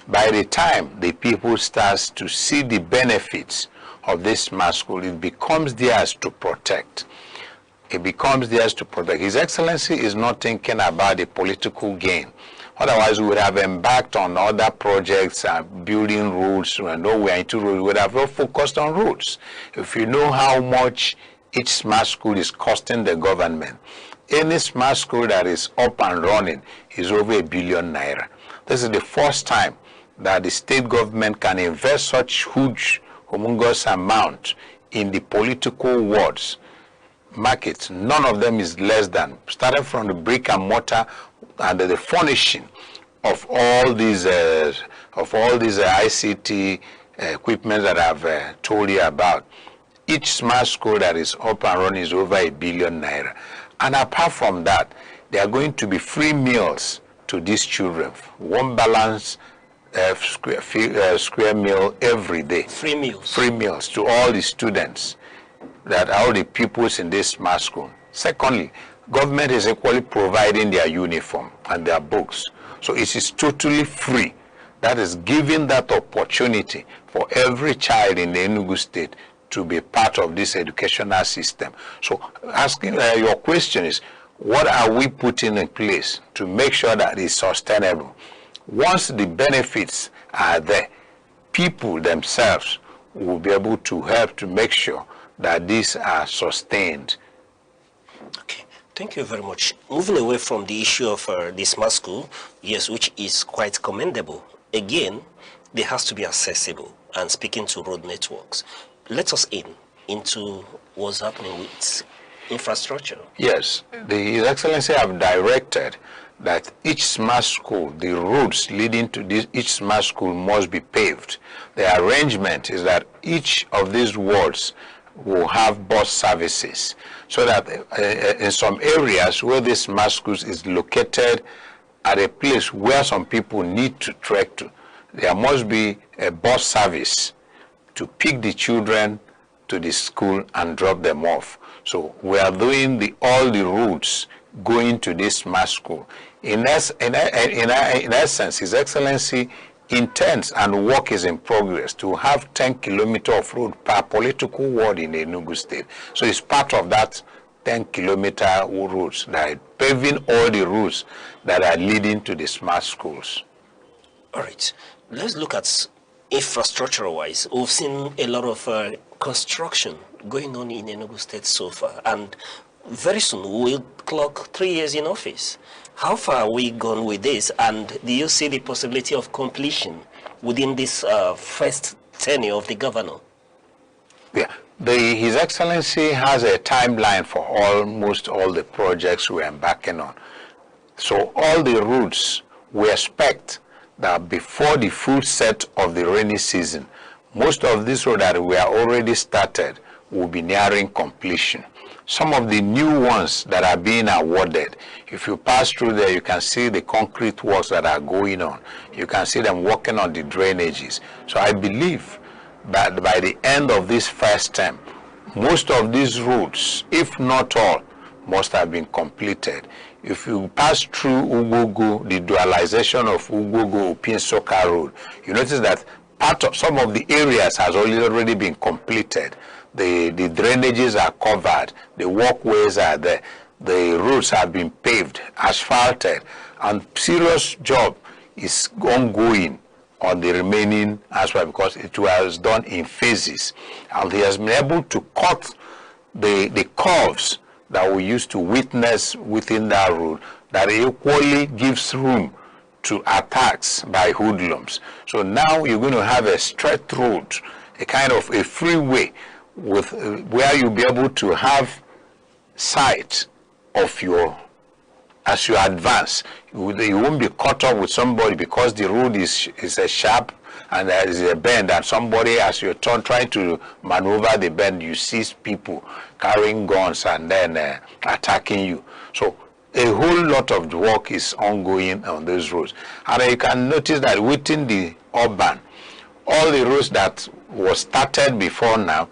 By the time the people start to see the benefits of this smart school, it becomes theirs to protect. It becomes theirs to protect. His Excellency is not thinking about the political gain. Otherwise, we would have embarked on other projects and building roads. We know we are into roads. We would have not focused on roads. If you know how much each smart school is costing the government, any smart school that is up and running is over ₦1 billion. This is the first time that the state government can invest such huge, humongous amount in the political wards. Markets, none of them is less than, starting from the brick and mortar and the furnishing of all these ICT equipment that I've told you about, each smart school that is up and running is over £1 billion naira. And apart from that, there are going to be free meals to these children, one balanced square meal every day. Free meals. Free meals to all the students, that all the pupils in this smart school. Secondly, government is equally providing their uniform and their books. So it is totally free. That is giving that opportunity for every child in the Enugu state to be part of this educational system. So asking your question is, what are we putting in place to make sure that it's sustainable? Once the benefits are there, people themselves will be able to help to make sure that these are sustained. Okay, thank you very much. Moving away from the issue of the smart school, yes, which is quite commendable. Again, there has to be accessible. And speaking to road networks, let us into what's happening with infrastructure. Yes, His Excellency have directed that each smart school, the roads leading to each smart school must be paved. The arrangement is that each of these wards will have bus services, so that in some areas where this smart schools is located at a place where some people need to trek to, there must be a bus service to pick the children to the school and drop them off. So we are doing all the routes going to this smart school. In essence, His Excellency intends, and work is in progress, to have 10 kilometers of road per political ward in Enugu state. So it's part of that 10-kilometer routes that are paving all the routes that are leading to the smart schools. All right, let's look at infrastructure-wise. We've seen a lot of construction going on in Enugu state so far, and very soon we'll clock 3 years in office. How far are we gone with this, and do you see the possibility of completion within this first tenure of the governor? Yeah, His Excellency has a timeline for almost all the projects we're embarking on. So all the routes, we expect that before the full set of the rainy season, most of these roads that we are already started will be nearing completion. Some of the new ones that are being awarded, if you pass through there, you can see the concrete works that are going on. You can see them working on the drainages. So I believe that by the end of this first term, most of these roads, if not all, must have been completed. If you pass through Ugogo, the dualization of Ugogo-Opinsoka Road, you notice that part of some of the areas has already been completed. The drainages are covered, the walkways are there, the roads have been paved, asphalted, and serious job is ongoing on the remaining aspect because it was done in phases. And he has been able to cut the curves that we used to witness within that road that equally gives room to attacks by hoodlums. So now you're going to have a straight road, a kind of a freeway with where you'll be able to have sight of as you advance. You won't be caught up with somebody because the road is a sharp and there is a bend, and somebody, as you turn trying to maneuver the bend, you see people carrying guns and then attacking you. So a whole lot of work is ongoing on those roads. And you can notice that within the urban, all the roads that were started before now,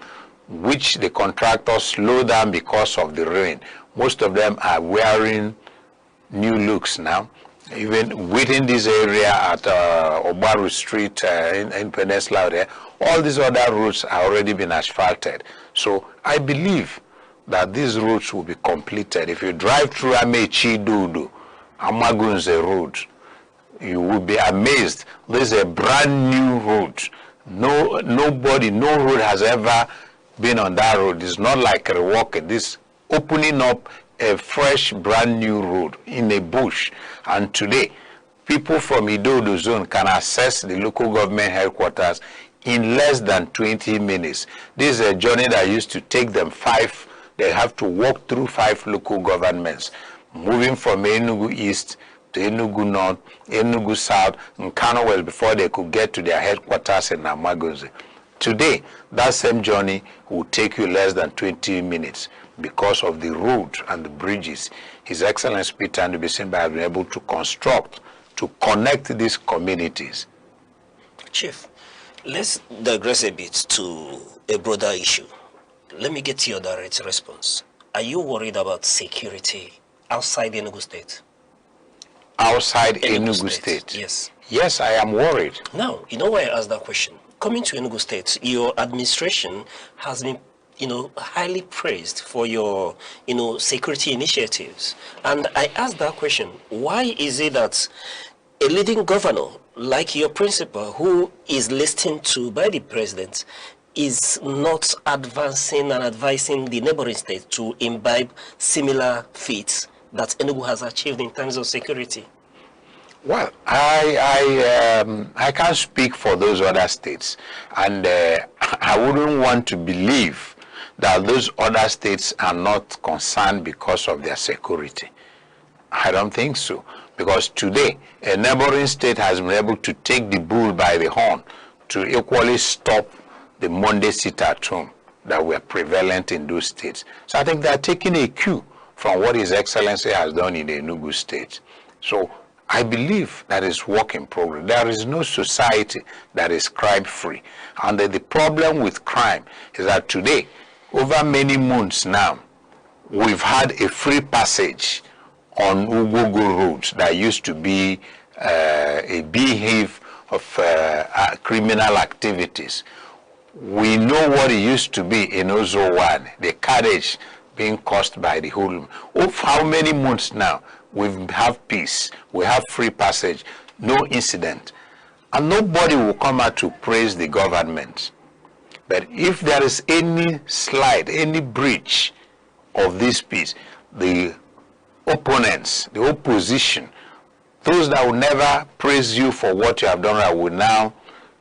which the contractors slowed down because of the rain, most of them are wearing new looks now. Even within this area at Obaru Street in Peninsula there, all these other roads are already been asphalted. So I believe that these roads will be completed. If you drive through Amechi Dodo, Amagunze Road, you will be amazed. This is a brand new road. No road has ever been on that road. It's not like a walk. This opening up a fresh brand new road in a bush. And today people from Idodo zone can access the local government headquarters in less than 20 minutes. This is a journey that used to take them 5. They have to walk through 5 local governments, moving from Enugu East, to Enugu North, Enugu South, and Kano West before they could get to their headquarters in Namagoze. Today, that same journey will take you less than 20 minutes because of the road and the bridges His Excellency Peter Ndlea has been able to construct to connect these communities. Chief, let's digress a bit to a broader issue. Let me get your direct response. Are you worried about security outside Enugu State? Outside Enugu State? Yes. Yes, I am worried. Now, you know why I asked that question? Coming to Enugu State, your administration has been, highly praised for your, security initiatives. And I asked that question, why is it that a leading governor, like your principal, who is listened to by the president, is not advancing and advising the neighboring states to imbibe similar feats that Enugu has achieved in terms of security? Well, I can't speak for those other states, and I wouldn't want to believe that those other states are not concerned because of their security. I don't think so, because today a neighboring state has been able to take the bull by the horn to equally stop the Monday sit-at-home that were prevalent in those states. So I think they are taking a cue from what His Excellency has done in the Enugu State. So I believe that is work in progress. There is no society that is crime-free. And the problem with crime is that today, over many months now, we've had a free passage on Ugogo roads that used to be a beehive of criminal activities. We know what it used to be in Ozo 1, the carnage being caused by the hoodlum. Of how many months now we have peace, we have free passage, no incident. And nobody will come out to praise the government. But if there is any slide, any breach of this peace, the opponents, the opposition, those that will never praise you for what you have done will now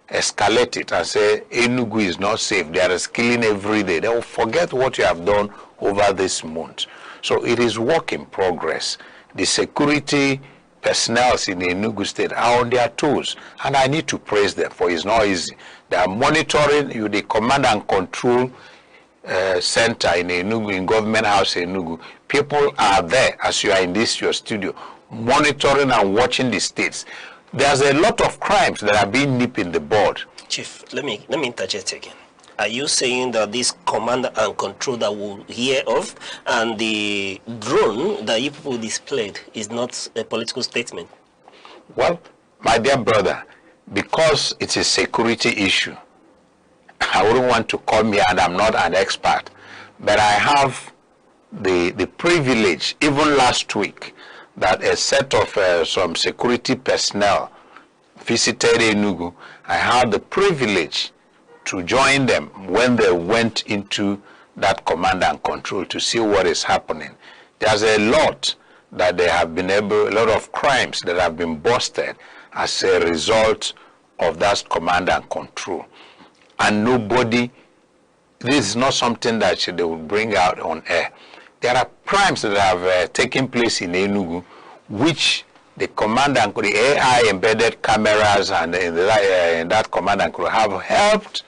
escalate it and say Enugu is not safe, there is killing every day. They will forget what you have done over this month. So it is work in progress. The security personnel in the Enugu State are on their toes, and I need to praise them, for it's not easy. They are monitoring you, the command and control center in Enugu, in Government House Enugu. People are there, as you are in your studio, monitoring and watching the states. There's a lot of crimes that are being nipped in the bud. Chief, let me interject again. Are you saying that this command and control that we'll hear of and the drone that you people displayed is not a political statement? Well, my dear brother, because it's a security issue, I wouldn't want to come here, and I'm not an expert, but I have the privilege, even last week, that a set of some security personnel visited Enugu. I had the privilege to join them when they went into that command and control to see what is happening. There's a lot that they have been able, a lot of crimes that have been busted as a result of that command and control. And nobody, this is not something that they will bring out on air. There are crimes that have taken place in Enugu, which the command and the AI embedded cameras and in that command and control have helped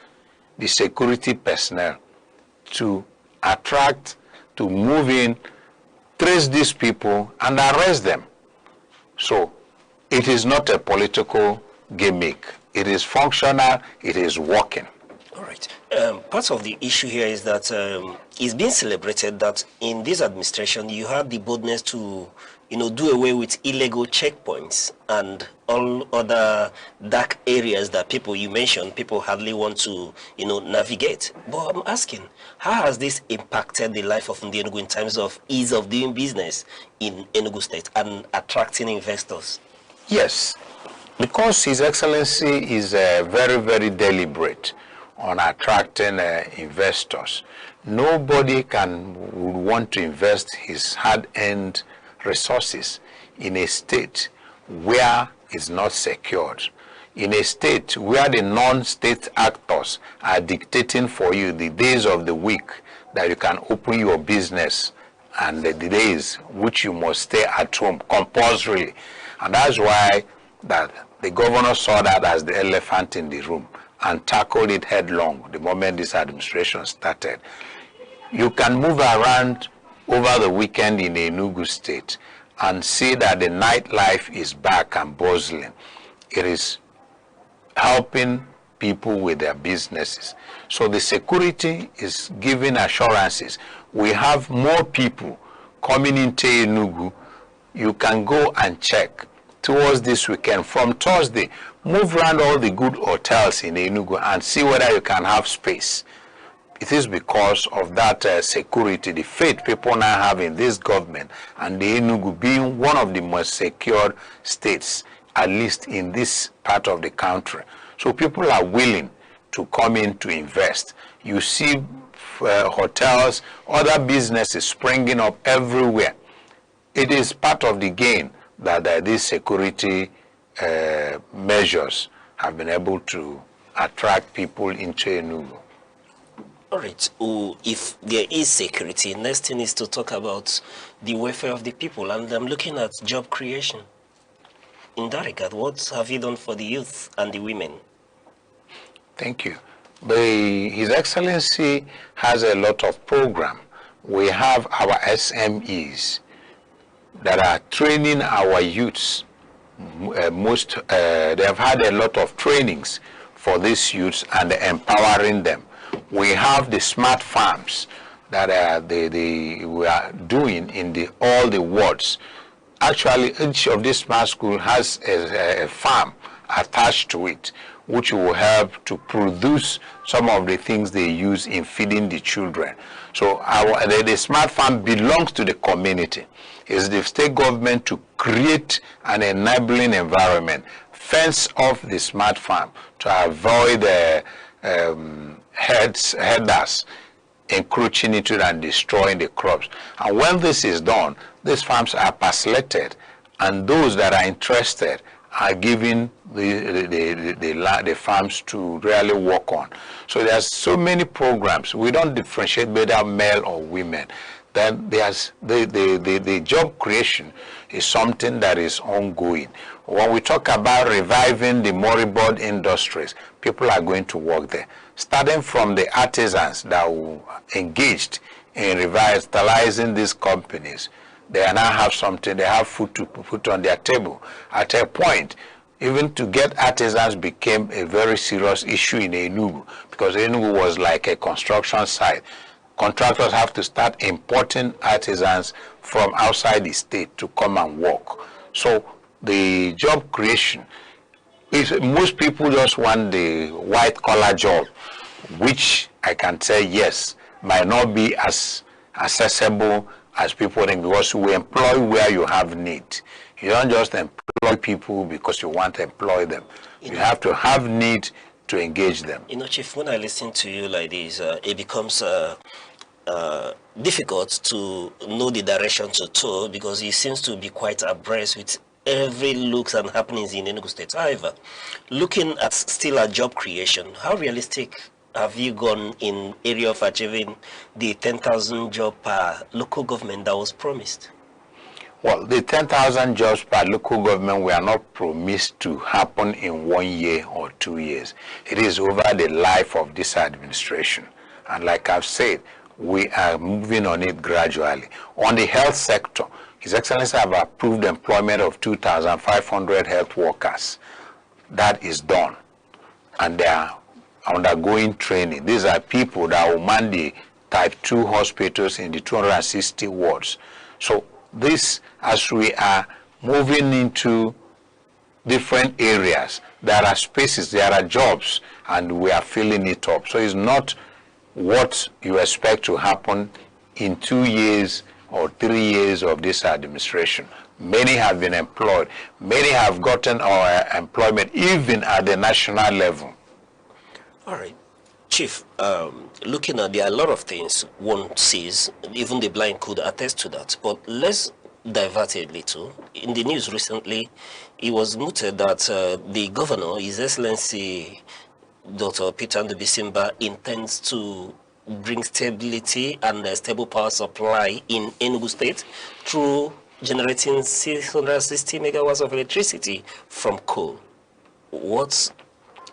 the security personnel to attract, to move in, trace these people and arrest them. So it is not a political gimmick. It is functional, it is working. All right. Part of the issue here is that it's being celebrated that in this administration you have the boldness to, do away with illegal checkpoints and all other dark areas that you mentioned, people hardly want to, navigate. But I'm asking, how has this impacted the life of Enugu in terms of ease of doing business in Enugu State and attracting investors? Yes, because His Excellency is very, very deliberate on attracting investors. Nobody would want to invest his hard-earned resources in a state where it's not secured, in a state where the non-state actors are dictating for you the days of the week that you can open your business and the days which you must stay at home compulsorily. And that's why that the governor saw that as the elephant in the room and tackled it headlong the moment this administration started. You can move around over the weekend in Enugu State and see that the nightlife is back and bustling. It is helping people with their businesses. So the security is giving assurances. We have more people coming into Enugu. You can go and check towards this weekend. From Thursday, move around all the good hotels in Enugu and see whether you can have space. It is because of that security, the faith people now have in this government, and the Enugu being one of the most secured states, at least in this part of the country. So people are willing to come in to invest. You see hotels, other businesses springing up everywhere. It is part of the gain that these security measures have been able to attract people into Enugu. All right. If there is security, next thing is to talk about the welfare of the people, and I'm looking at job creation. In that regard, what have you done for the youth and the women? Thank you. His Excellency has a lot of program. We have our SMEs that are training our youths. They have had a lot of trainings for these youths and empowering them. We have the smart farms that we are doing in all the wards. Actually, each of these smart schools has a farm attached to it, which will help to produce some of the things they use in feeding the children. So the smart farm belongs to the community. It's the state government to create an enabling environment, fence off the smart farm to avoid the headers encroaching into it and destroying the crops. And when this is done, these farms are parcellated, and those that are interested are given the farms to really work on. So there's so many programs. We don't differentiate whether male or women. Then there's the job creation is something that is ongoing. When we talk about reviving the moribund industries, people are going to work there. Starting from the artisans that were engaged in revitalizing these companies, they now have something, they have food to put on their table. At a point, even to get artisans became a very serious issue in Enugu, because Enugu was like a construction site. Contractors have to start importing artisans from outside the state to come and work. So the job creation, most people just want the white collar job, which I can say yes, might not be as accessible as people think, because you employ where you have need. You don't just employ people because you want to employ them. You have to have need to engage them. You know, Chief, when I listen to you like this, it becomes difficult to know the direction to tour, because he seems to be quite abreast with every looks and happenings in Enugu State. However, looking at still at job creation, how realistic have you gone in area of achieving the 10,000 job per local government that was promised? Well, the 10,000 jobs per local government were not promised to happen in 1 year or 2 years. It is over the life of this administration. And like I've said, we are moving on it gradually. On the health sector, His Excellency have approved employment of 2,500 health workers. That is done. And they are undergoing training. These are people that will man the type 2 hospitals in the 260 wards. So this, as we are moving into different areas, there are spaces, there are jobs, and we are filling it up. So it's not what you expect to happen in 2 years or 3 years of this administration. Many have been employed. Many have gotten our employment even at the national level. All right. Chief, looking at there are a lot of things one sees, even the blind could attest to that. But let's divert a little. In the news recently, it was noted that the governor, His Excellency Dr. petermbah, intends to bring stability and a stable power supply in Enugu State through generating 660 megawatts of electricity from coal. What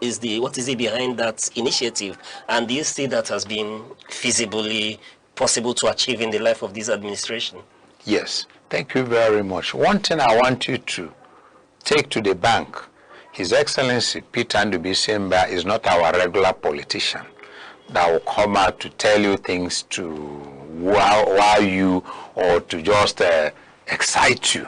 is it behind that initiative? And do you see that has been feasibly possible to achieve in the life of this administration? Yes, thank you very much. One thing I want you to take to the bank, His Excellency petermbah is not our regular politician that will come out to tell you things to wow you or to just excite you.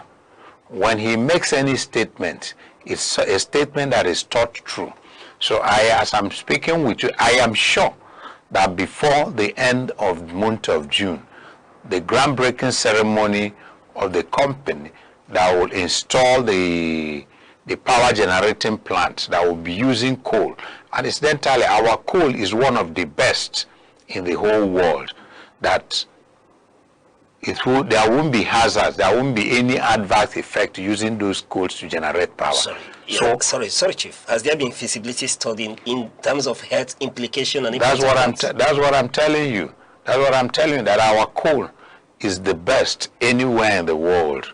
When he makes any statement, it's a statement that is thought through. So as I'm speaking with you, I am sure that before the end of the month of June, the groundbreaking ceremony of the company that will install the power generating plant that will be using coal. And incidentally, our coal is one of the best in the whole world. That there won't be hazards, there won't be any adverse effect using those coals to generate power. Sorry, Chief. Has there been feasibility study in terms of health implication and that's what I'm telling you. That's what I'm telling you, that our coal is the best anywhere in the world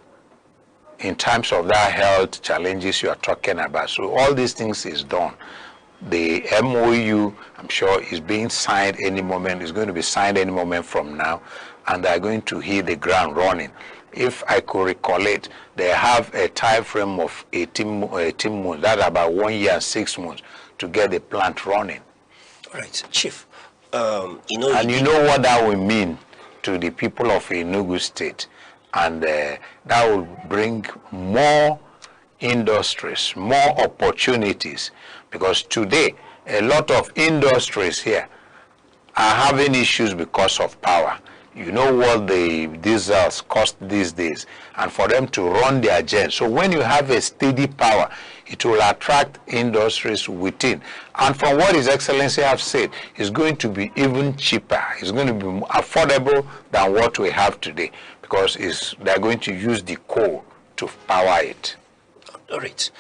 in terms of that health challenges you are talking about. So all these things is done. The MOU, I'm sure, is being signed any moment, is going to be signed any moment from now, and they're going to hit the ground running. If I could recollect, they have a time frame of 18 months, that's about 1 year and 6 months, to get the plant running. All right, Chief. You know what that will mean to the people of Enugu State, and that will bring more industries, more opportunities, because today a lot of industries here are having issues because of power. You know what the diesels cost these days, and for them to run their gens. So when you have a steady power, it will attract industries within. And from what His Excellency have said, it's going to be even cheaper. It's going to be more affordable than what we have today, because they're going to use the coal to power it. All right.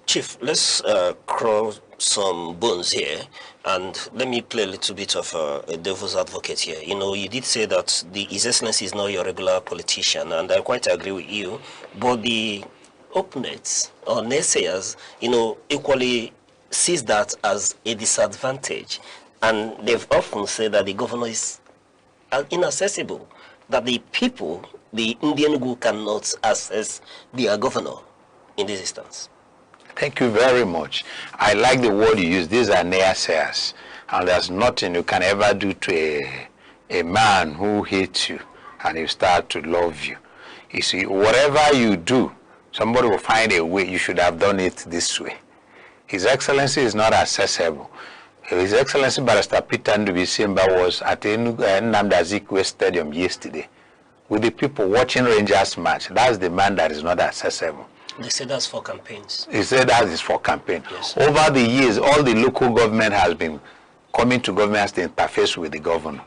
Chief, let's cross some bones here, and let me play a little bit of a devil's advocate here. You know, you did say that His Excellency is not your regular politician, and I quite agree with you, but the opponents or naysayers, you know, equally sees that as a disadvantage, and they've often said that the governor is inaccessible, that the people, the Indian cannot access their governor in this instance. Thank you very much. I like the word you use. These are naysayers, and there's nothing you can ever do to a man who hates you and he start to love you. You see, whatever you do, somebody will find a way. You should have done it this way. His Excellency is not accessible. His Excellency Barrister petermbah was at the Nnamdi Stadium yesterday with the people watching Rangers match. That's the man that is not accessible. They say that's for campaigns. He said that is for campaign. Yes. Over the years, all the local government has been coming to government to interface with the governor.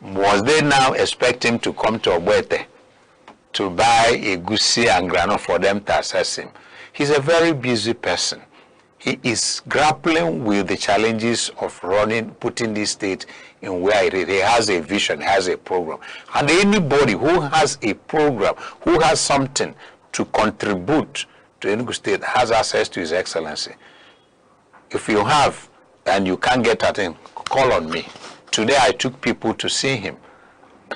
Was they now expect him to come to Ogbete to buy a goosey and granola for them to assess him? He's a very busy person. He is grappling with the challenges of putting this state in where it is. He has a vision, he has a program. And anybody who has a program, who has something to contribute to Enugu State has access to His Excellency. If you have and you can't get at him, call on me. Today I took people to see him.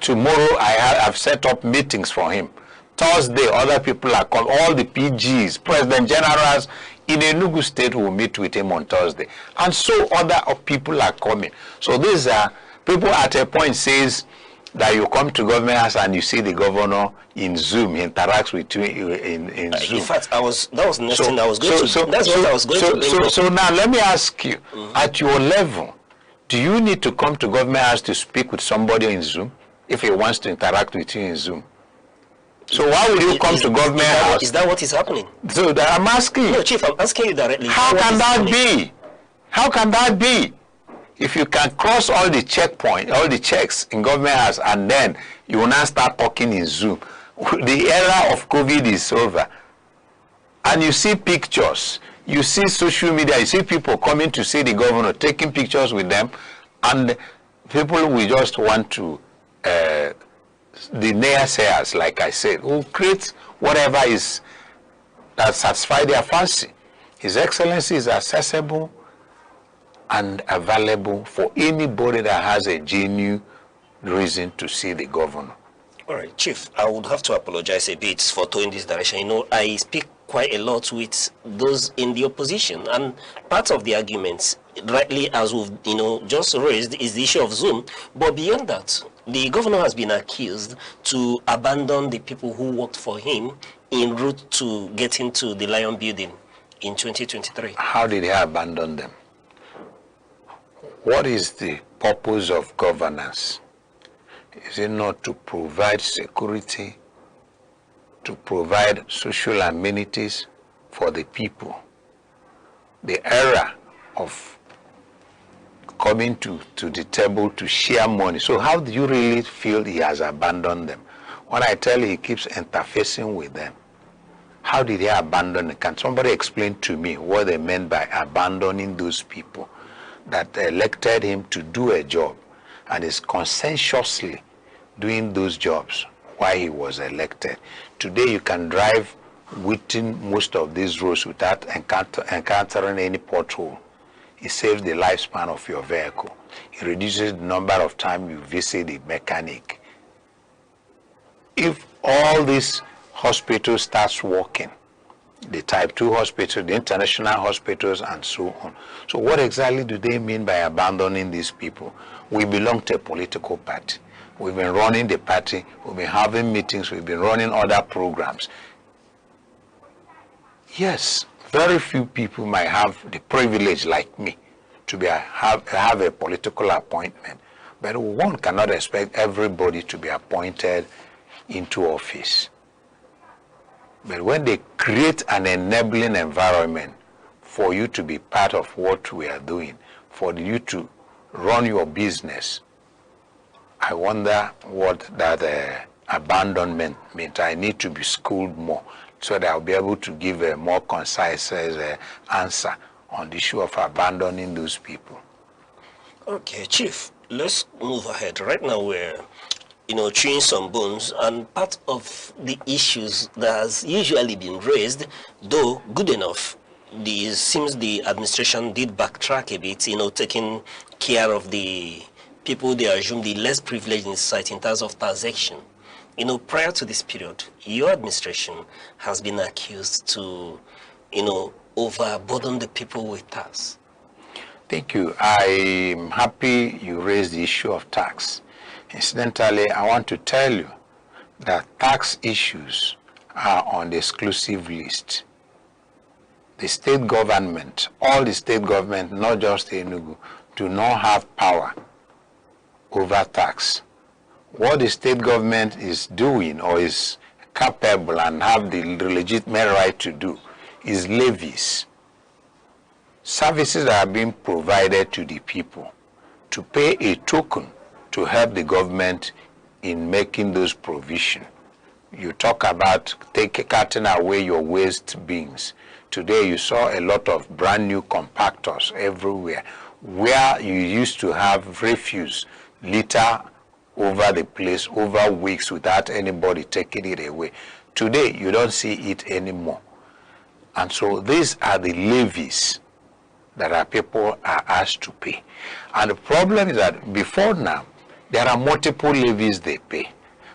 Tomorrow I've set up meetings for him. Thursday other people are called, all the PGs, President Generals in Enugu State will meet with him on Thursday. And so other people are coming. So these are people at a point says that you come to government house and you see the governor in Zoom, he interacts with you in Zoom. In fact, that was the next thing I was going to. That's what I was going to. So now let me ask you, at your level, do you need to come to government house to speak with somebody in Zoom if he wants to interact with you in Zoom? So why would you come to government house? Is that what is happening? So I'm asking you. No, Chief, I'm asking you directly. How can that be? How can that be? If you can cross all the checkpoints, all the checks in government house, and then you will now start talking in Zoom. The era of COVID is over. And you see pictures, you see social media, you see people coming to see the governor, taking pictures with them, and people will just want to the naysayers, like I said, will create whatever is that satisfies their fancy. His Excellency is accessible and available for anybody that has a genuine reason to see the governor. All right, Chief, I would have to apologize a bit for towing this direction. You know, I speak quite a lot with those in the opposition, and part of the arguments, rightly as we've just raised, is the issue of Zoom. But beyond that, the governor has been accused to abandon the people who worked for him en route to getting to the Lion Building in 2023. How did he abandon them? What is the purpose of governance? Is it not to provide security, to provide social amenities for the people? The era of coming to the table to share money. So how do you really feel he has abandoned them? When I tell you he keeps interfacing with them, how did he abandon them? Can somebody explain to me what they meant by abandoning those people that elected him to do a job and is conscientiously doing those jobs while he was elected? Today you can drive within most of these roads without encountering any pothole. It saves the lifespan of your vehicle. It reduces the number of times you visit the mechanic. If all these hospitals starts working, the type 2 hospitals, the international hospitals, and so on. So what exactly do they mean by abandoning these people? We belong to a political party. We've been running the party, we've been having meetings, we've been running other programs. Yes, very few people might have the privilege, like me, to have a political appointment. But one cannot expect everybody to be appointed into office. But when they create an enabling environment for you to be part of what we are doing, for you to run your business, I wonder what that abandonment means. I need to be schooled more so that I'll be able to give a more concise answer on the issue of abandoning those people. Okay, Chief, let's move ahead. Right now we're chewing some bones, and part of the issues that has usually been raised, though good enough, it seems the administration did backtrack a bit, taking care of the people they assume the less privileged in society in terms of taxation. Prior to this period, your administration has been accused to, overburden the people with tax. Thank you. I'm happy you raised the issue of tax. Incidentally, I want to tell you that tax issues are on the exclusive list. The state government, all the state government, not just Enugu, do not have power over tax. What the state government is doing or is capable and have the legitimate right to do is levies. Services that are being provided to the people to pay a token to help the government in making those provisions. You talk about cutting away your waste bins. Today you saw a lot of brand new compactors everywhere, where you used to have refuse litter over the place over weeks without anybody taking it away. Today you don't see it anymore. And so these are the levies that our people are asked to pay. And the problem is that before now, there are multiple levies they pay.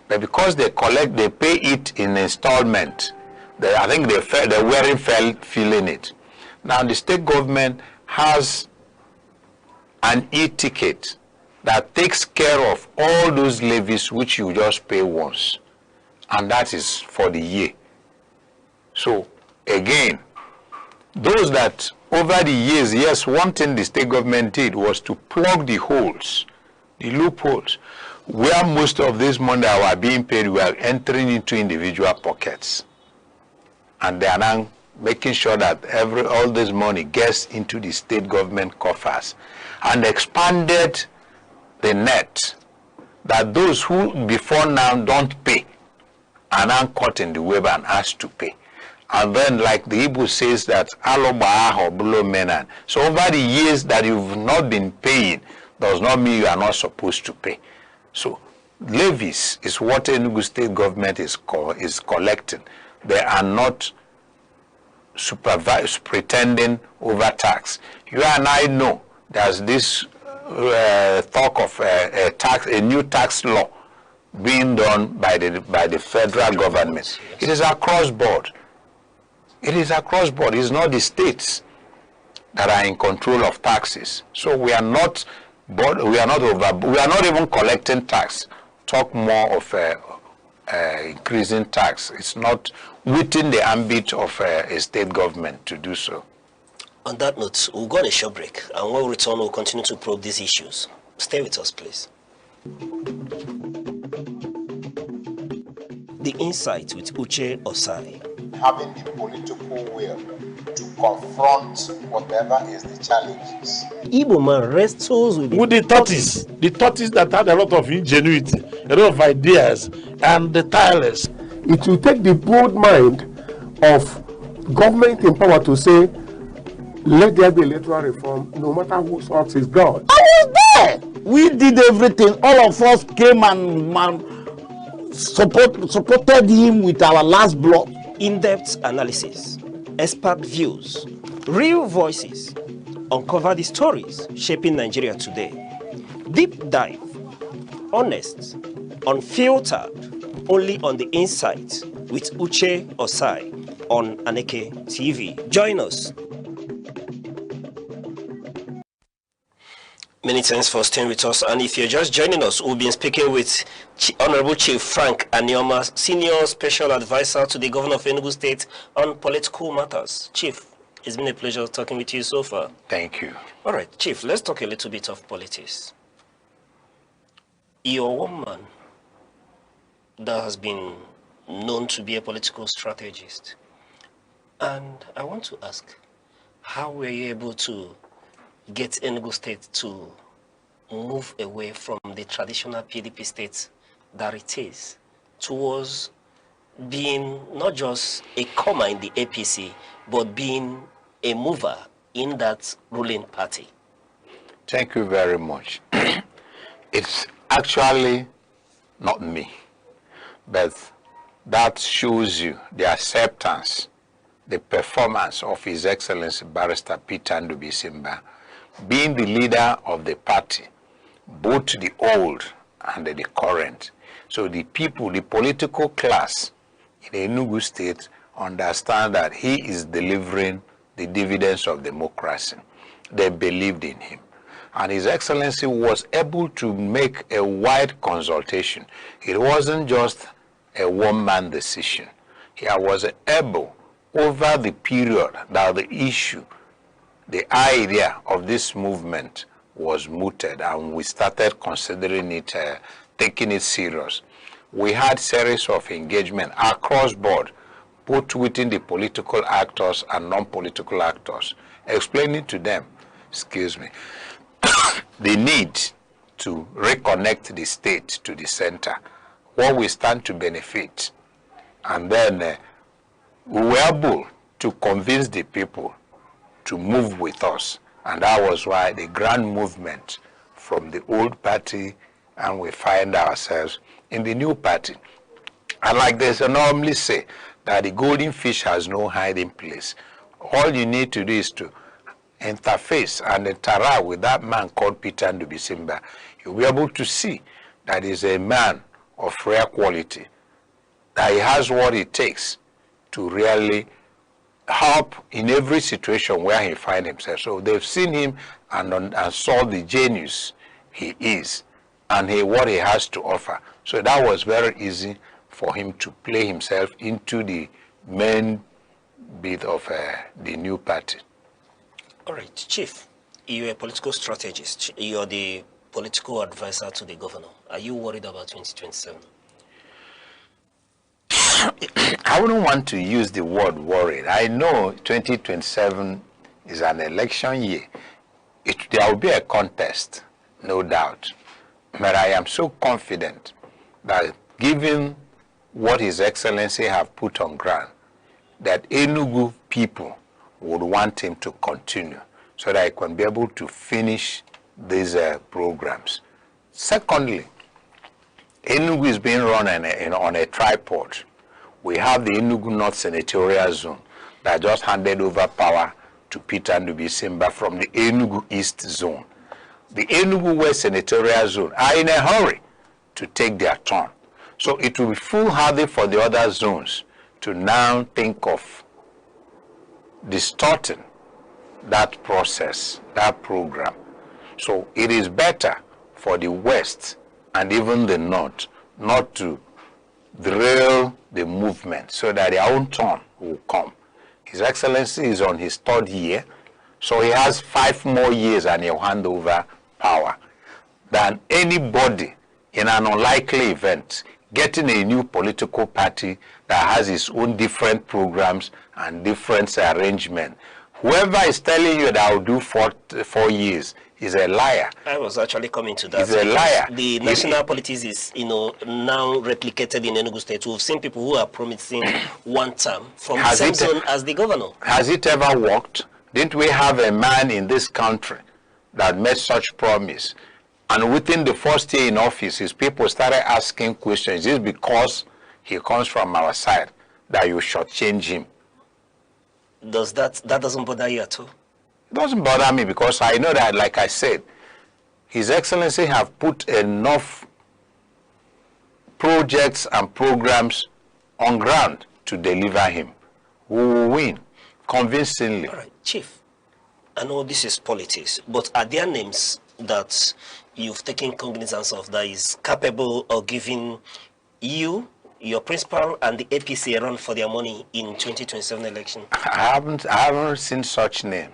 But because they pay it in installment. I think they weren't feeling it. Now the state government has an e-ticket that takes care of all those levies which you just pay once. And that is for the year. So again, those that over the years, yes, one thing the state government did was to plug the holes, the loopholes, where most of this money that were being paid were entering into individual pockets. And they are now making sure that all this money gets into the state government coffers, and expanded the net that those who before now don't pay are now caught in the web and asked to pay. And then, like the Igbo says, that aloba or below menan. So over the years that you've not been paying does not mean you are not supposed to pay. So levies is what Enugu state government is collecting. They are not pretending over tax. You and I know there's this talk of a new tax law being done by the federal government. It is across board. It is across board. It's not the states that are in control of taxes. So we are not even collecting tax. Talk more of increasing tax. It's not within the ambit of a state government to do so. On that note, we'll go on a short break, and when we return, we'll continue to probe these issues. Stay with us, please. The Insight with Uche Osai. Having the political will to confront whatever is the challenges. Igbo man wrestles with the tortoise that had a lot of ingenuity, a lot of ideas, and the tireless. It will take the bold mind of government in power to say, let there be electoral reform, no matter whose ox is God. I was there. We did everything. All of us came and supported him with our last blood. In-depth analysis, expert views, real voices, uncover the stories shaping Nigeria today. Deep dive, honest, unfiltered, only on The Insight with Uche Osai on Aneke TV. Join us. Many thanks for staying with us, and if you're just joining us, we'll be speaking with Honorable Chief Frank Anioma, Senior Special Advisor to the Governor of Enugu State on political matters. Chief, it's been a pleasure talking with you so far. Thank you. All right, Chief, let's talk a little bit of politics. You're one man that has been known to be a political strategist, and I want to ask, how were you able to get Enugu State to move away from the traditional PDP state that it is towards being not just a comma in the APC, but being a mover in that ruling party? Thank you very much. It's actually not me, but that shows you the acceptance, the performance of His Excellency Barrister Petermbah, being the leader of the party, both the old and the current. So the people, the political class in Enugu State understand that he is delivering the dividends of democracy. They believed in him. And His Excellency was able to make a wide consultation. It wasn't just a one-man decision. He was able, over the period that the issue, the idea of this movement was mooted, and we started considering it, taking it serious. We had series of engagement across board, both within the political actors and non-political actors, explaining to them, the need to reconnect the state to the center, what we stand to benefit. And then we were able to convince the people to move with us, and that was why the grand movement from the old party, and we find ourselves in the new party. And like they normally say, that the golden fish has no hiding place. All you need to do is to interface and interact with that man called Petermbah. You'll be able to see that he's a man of rare quality, that he has what it takes to really help in every situation where he finds himself. So they've seen him and saw the genius he is and what he has to offer. So that was very easy for him to play himself into the main bit of the new party. All right, Chief, you're a political strategist. You're the political advisor to the governor. Are you worried about 2027? I wouldn't want to use the word worried. I know 2027 is an election year. There will be a contest, no doubt. But I am so confident that given what His Excellency have put on ground, that Enugu people would want him to continue so that he can be able to finish these programs. Secondly, Enugu is being run on a tripod. We have the Enugu North Senatorial Zone that just handed over power to petermbah from the Enugu East Zone. The Enugu West Senatorial Zone are in a hurry to take their turn. So it will be foolhardy for the other zones to now think of distorting that process, that program. So it is better for the West and even the North not to derail the movement so that their own turn will come. His Excellency is on his 3rd year, so he has 5 more years and he'll hand over power. Than anybody in an unlikely event getting a new political party that has its own different programs and different arrangement. Whoever is telling you that I'll do 4 years is a liar. I was actually coming to that. He's a liar. The national politics is, now replicated in Enugu State. We've seen people who are promising 1 term from the same zone as the governor. Has it ever worked? Didn't we have a man in this country that made such promise? And within the 1st year in office, his people started asking questions. Is it because he comes from our side that you should change him? Does that doesn't bother you at all? It doesn't bother me because I know that, like I said, His Excellency have put enough projects and programs on ground to deliver him. We will win convincingly. All right, Chief, I know this is politics, but are there names that you've taken cognizance of that is capable of giving you, your principal, and the APC a run for their money in 2027 election? I haven't seen such names.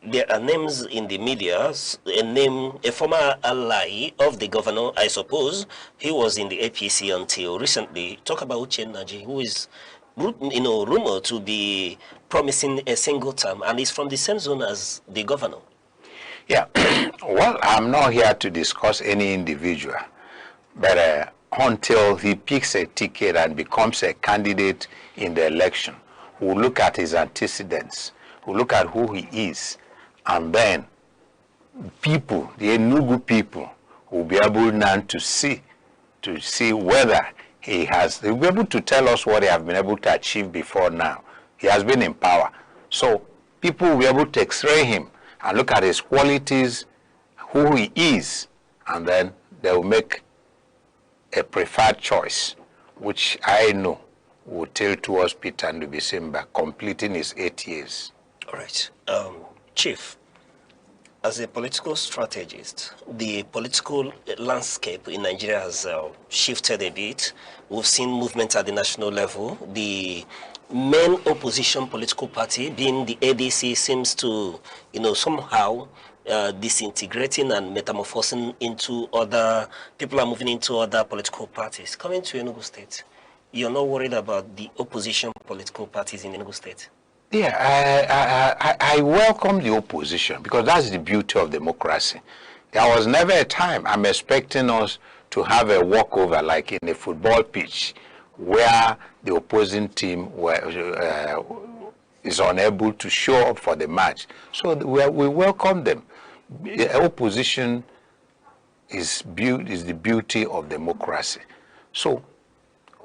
There are names in the media, a former ally of the governor, I suppose. He was in the APC until recently. Talk about Uche Naji, who is, rumored to be promising a single term, and is from the same zone as the governor. Yeah, well, I'm not here to discuss any individual, but until he picks a ticket and becomes a candidate in the election, we'll look at his antecedents, we'll look at who he is, and then people, the Enugu people, will be able now to see whether they'll be able to tell us what they have been able to achieve before now. He has been in power. So people will be able to x-ray him and look at his qualities, who he is, and then they will make a preferred choice, which I know will tilt towards petermbah completing his 8 years. All right. Chief, as a political strategist, the political landscape in Nigeria has shifted a bit. We've seen movement at the national level. The main opposition political party, being the ADC, seems to, somehow disintegrating and metamorphosing into other, people are moving into other political parties. Coming to Enugu State, you're not worried about the opposition political parties in Enugu State? Yeah, I welcome the opposition because that's the beauty of democracy. There was never a time I'm expecting us to have a walkover like in a football pitch where the opposing team is unable to show up for the match. So we welcome them. Opposition is the beauty of democracy. So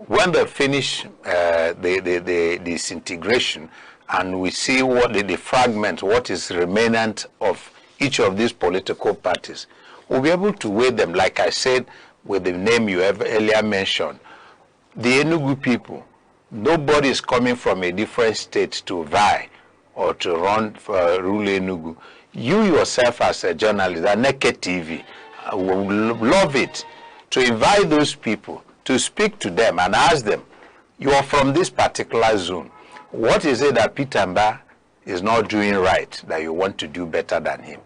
when they finish the disintegration, and we see what the fragment, what is remnant of each of these political parties, we'll be able to weigh them, like I said, with the name you earlier mentioned. The Enugu people, nobody is coming from a different state to vie or to run for rule Enugu. You yourself as a journalist, Aneke TV, would love it to invite those people, to speak to them and ask them, you are from this particular zone. What is it that petermbah is not doing right that you want to do better than him?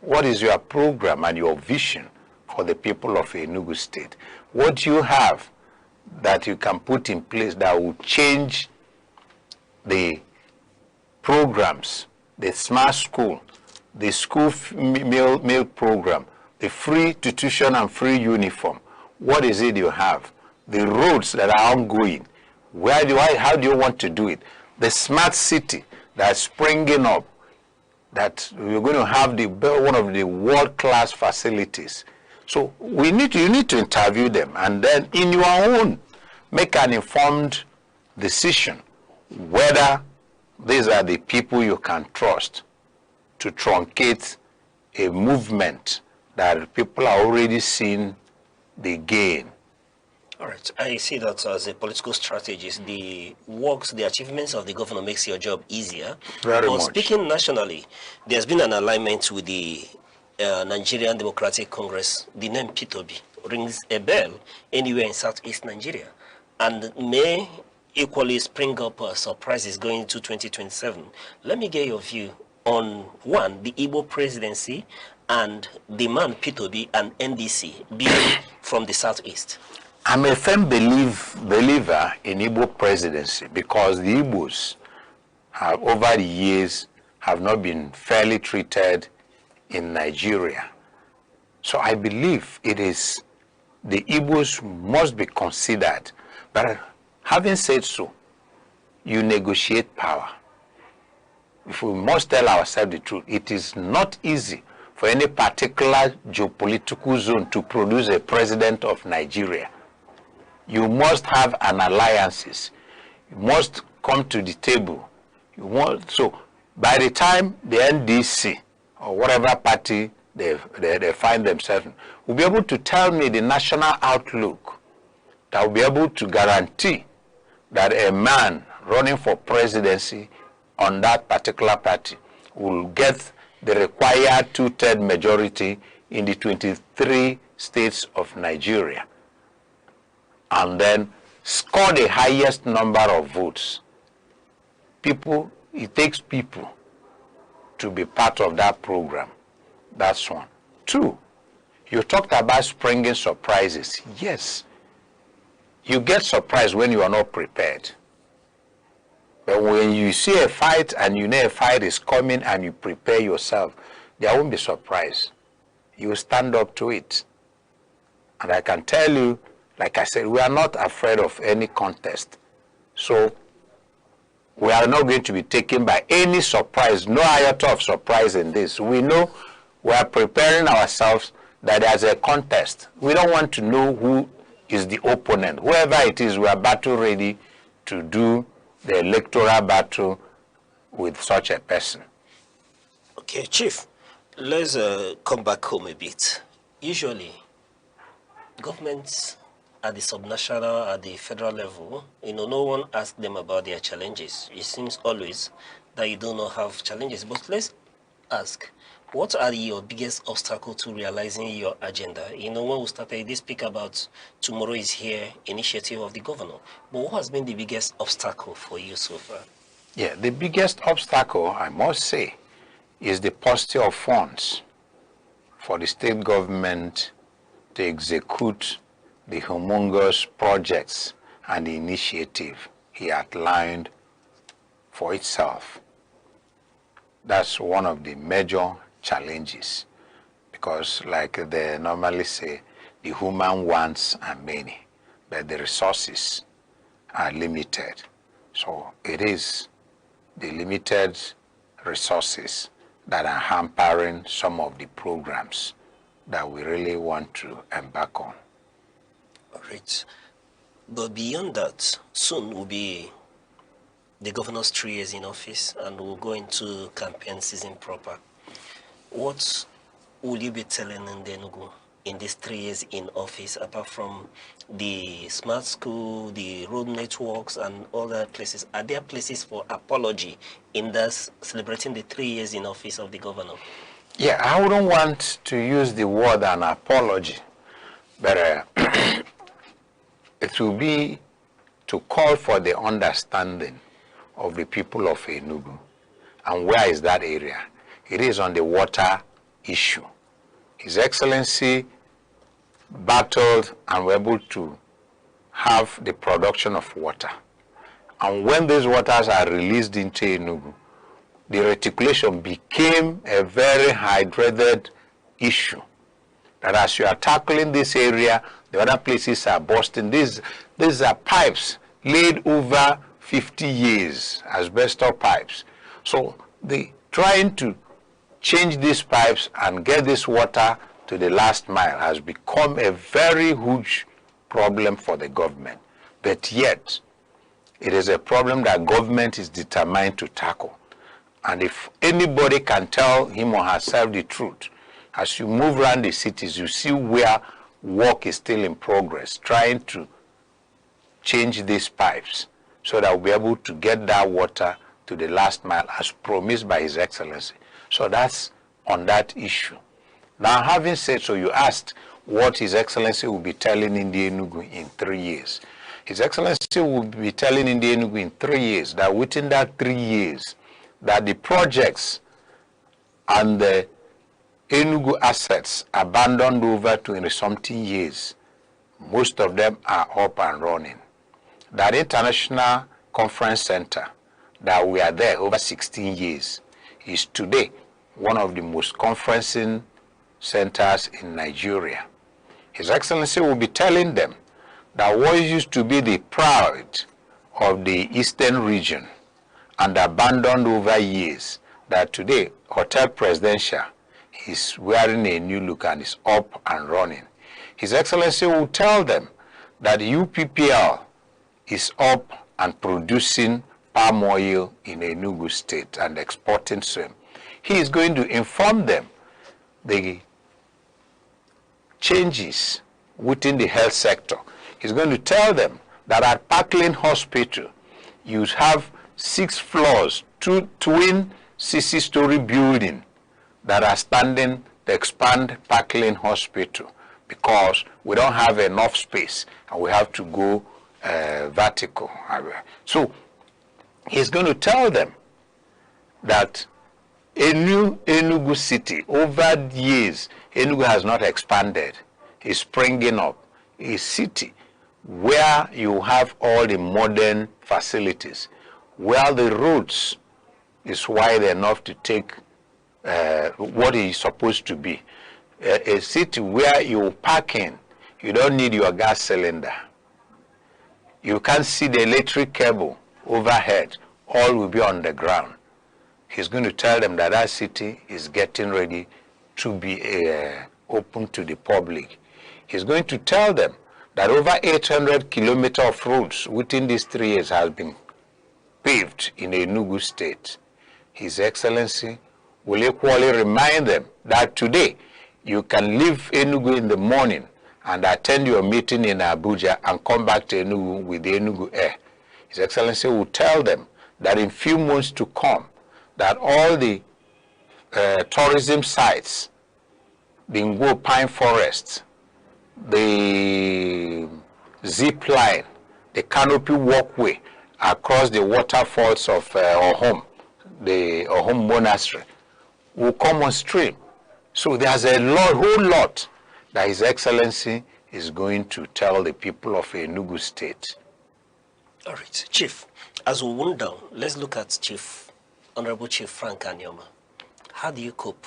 What is your program and your vision for the people of Enugu State? What do you have that you can put in place that will change the programs, the smart school, the school meal program, the free tuition and free uniform? What is it you have? The roads that are ongoing. How do you want to do it? The smart city that's springing up, that we're going to have one of the world-class facilities. So you need to interview them, and then in your own, make an informed decision whether these are the people you can trust to truncate a movement that people are already seeing the gain. All right, I see that as a political strategist, the works, the achievements of the governor makes your job easier. Very but much. Speaking nationally, there's been an alignment with the Nigerian Democratic Congress. The name peterobi rings a bell anywhere in Southeast Nigeria, and may equally spring up surprises going into 2027. Let me get your view on, one, the Igbo presidency and the man peterobi and NDC being from the Southeast. I'm a firm believer in Igbo presidency because the Igbos have, over the years, have not been fairly treated in Nigeria. So I believe it is the Igbos must be considered. But having said so, you negotiate power. If we must tell ourselves the truth, it is not easy for any particular geopolitical zone to produce a president of Nigeria. You must have an alliances. You must come to the table. So by the time the NDC or whatever party they find themselves in, will be able to tell me the national outlook that will be able to guarantee that a man running for presidency on that particular party will get the required 2/3 majority in the 23 states of Nigeria, and then score the highest number of votes. People, it takes people to be part of that program. That's one. Two, you talked about springing surprises. Yes, you get surprised when you are not prepared. But when you see a fight and you know a fight is coming and you prepare yourself, there won't be surprise. You stand up to it. And I can tell you, like I said, we are not afraid of any contest. So we are not going to be taken by any surprise, no iota of surprise in this. We know we are preparing ourselves that there's a contest. We don't want to know who is the opponent. Whoever it is, we are battle ready to do the electoral battle with such a person. Okay, Chief, let's come back home a bit. Usually, governments at the subnational, at the federal level, no one asks them about their challenges. It seems always that you do not have challenges. But let's ask, what are your biggest obstacles to realizing your agenda? When we started, they speak about tomorrow is here, initiative of the governor. But what has been the biggest obstacle for you so far? Yeah, the biggest obstacle, I must say, is the paucity of funds for the state government to execute the humongous projects and the initiative he outlined for itself. That's one of the major challenges, because like they normally say, the human wants are many, but the resources are limited. So it is the limited resources that are hampering some of the programs that we really want to embark on. All right. But beyond that, soon will be the governor's 3 years in office, and we'll go into campaign season proper. What will you be telling in the Enugu in these 3 years in office, apart from the smart school, the road networks, and other places? Are there places for apology in this celebrating the 3 years in office of the governor? Yeah, I wouldn't want to use the word an apology, but it will be to call for the understanding of the people of Enugu. And where is that area? It is on the water issue. His Excellency battled and were able to have the production of water. And when these waters are released into Enugu, the reticulation became a very hydrated issue. That as you are tackling this area, the other places are busting. These are pipes laid over 50 years, asbestos pipes. So they trying to change these pipes and get this water to the last mile has become a very huge problem for the government. But yet, it is a problem that government is determined to tackle. And if anybody can tell him or herself the truth, as you move around the cities, you see where work is still in progress, trying to change these pipes so that we'll be able to get that water to the last mile as promised by His Excellency. So that's on that issue. Now, having said so, you asked what His Excellency will be telling Enugu in 3 years. His Excellency will be telling Enugu in 3 years that within that 3 years, that the projects and the Enugu assets abandoned over 20-something years, most of them are up and running. That international conference center that we are there over 16 years is today one of the most conferencing centers in Nigeria. His Excellency will be telling them that what used to be the pride of the Eastern region and abandoned over years, that today Hotel Presidential is wearing a new look and is up and running. His Excellency will tell them that UPPL is up and producing palm oil in Enugu State and exporting same. He is going to inform them the changes within the health sector. He's going to tell them that at Parkland Hospital, you have 6 floors, 2 twin 60-story building that are standing to expand Parkland Hospital because we don't have enough space and we have to go vertical. So he's going to tell them that a new Enugu city, over the years, Enugu has not expanded, is springing up, a city where you have all the modern facilities, where the roads is wide enough to take what is supposed to be. A city where you park in, you don't need your gas cylinder. You can't see the electric cable overhead, all will be on the ground. He's going to tell them that that city is getting ready to be open to the public. He's going to tell them that over 800 kilometers of roads within these 3 years has been paved in Enugu State. His Excellency will equally remind them that today you can leave Enugu in the morning and attend your meeting in Abuja and come back to Enugu with the Enugu Air. His Excellency will tell them that in few months to come, that all the tourism sites, the Ngwo Pine Forest, the zip line, the canopy walkway across the waterfalls of Ohom, the Ohom Monastery, will come on stream. So there's a whole lot that His Excellency is going to tell the people of Enugu State. All right, Chief, as we wind down, let's look at Honorable Chief Frank Anyoma. How do you cope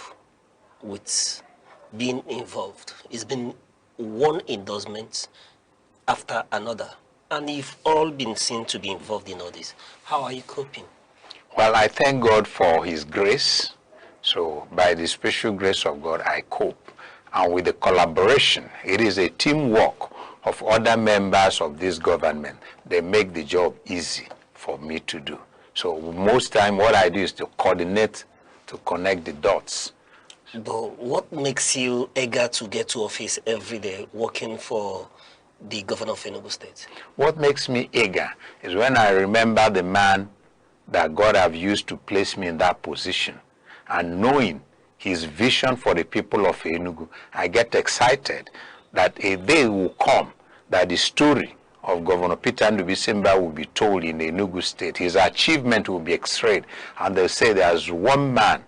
with being involved? It's been one endorsement after another, and you've all been seen to be involved in all this. How are you coping? Well, I thank God for His grace. So by the special grace of God, I cope. And with the collaboration, it is a teamwork of other members of this government. They make the job easy for me to do. So most time what I do is to coordinate, to connect the dots. But what makes you eager to get to office every day working for the governor of Enugu State? What makes me eager is when I remember the man that God have used to place me in that position, and knowing his vision for the people of Enugu, I get excited that a day will come that the story of Governor Peter Ndubisimba will be told in Enugu State. His achievement will be x-rayed, and they'll say there's one man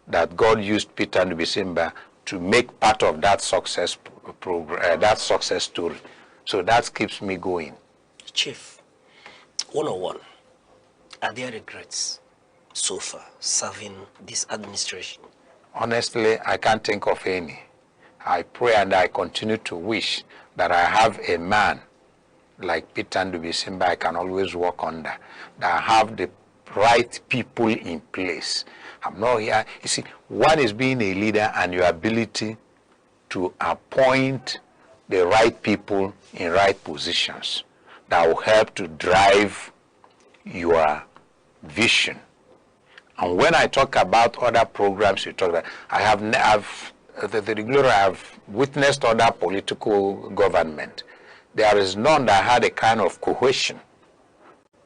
that God used Peter Ndubisimba to make part of that success story. So that keeps me going. Chief, 101, are there regrets so far serving this administration? Honestly, I can't think of any. I pray and I continue to wish that I have a man like Peter Ndubisimba I can always work under, that I have the right people in place. I'm not here. You see, one is being a leader and your ability to appoint the right people in right positions that will help to drive your vision. And when I talk about other programs, you talk that I have witnessed other political government. There is none that had a kind of cohesion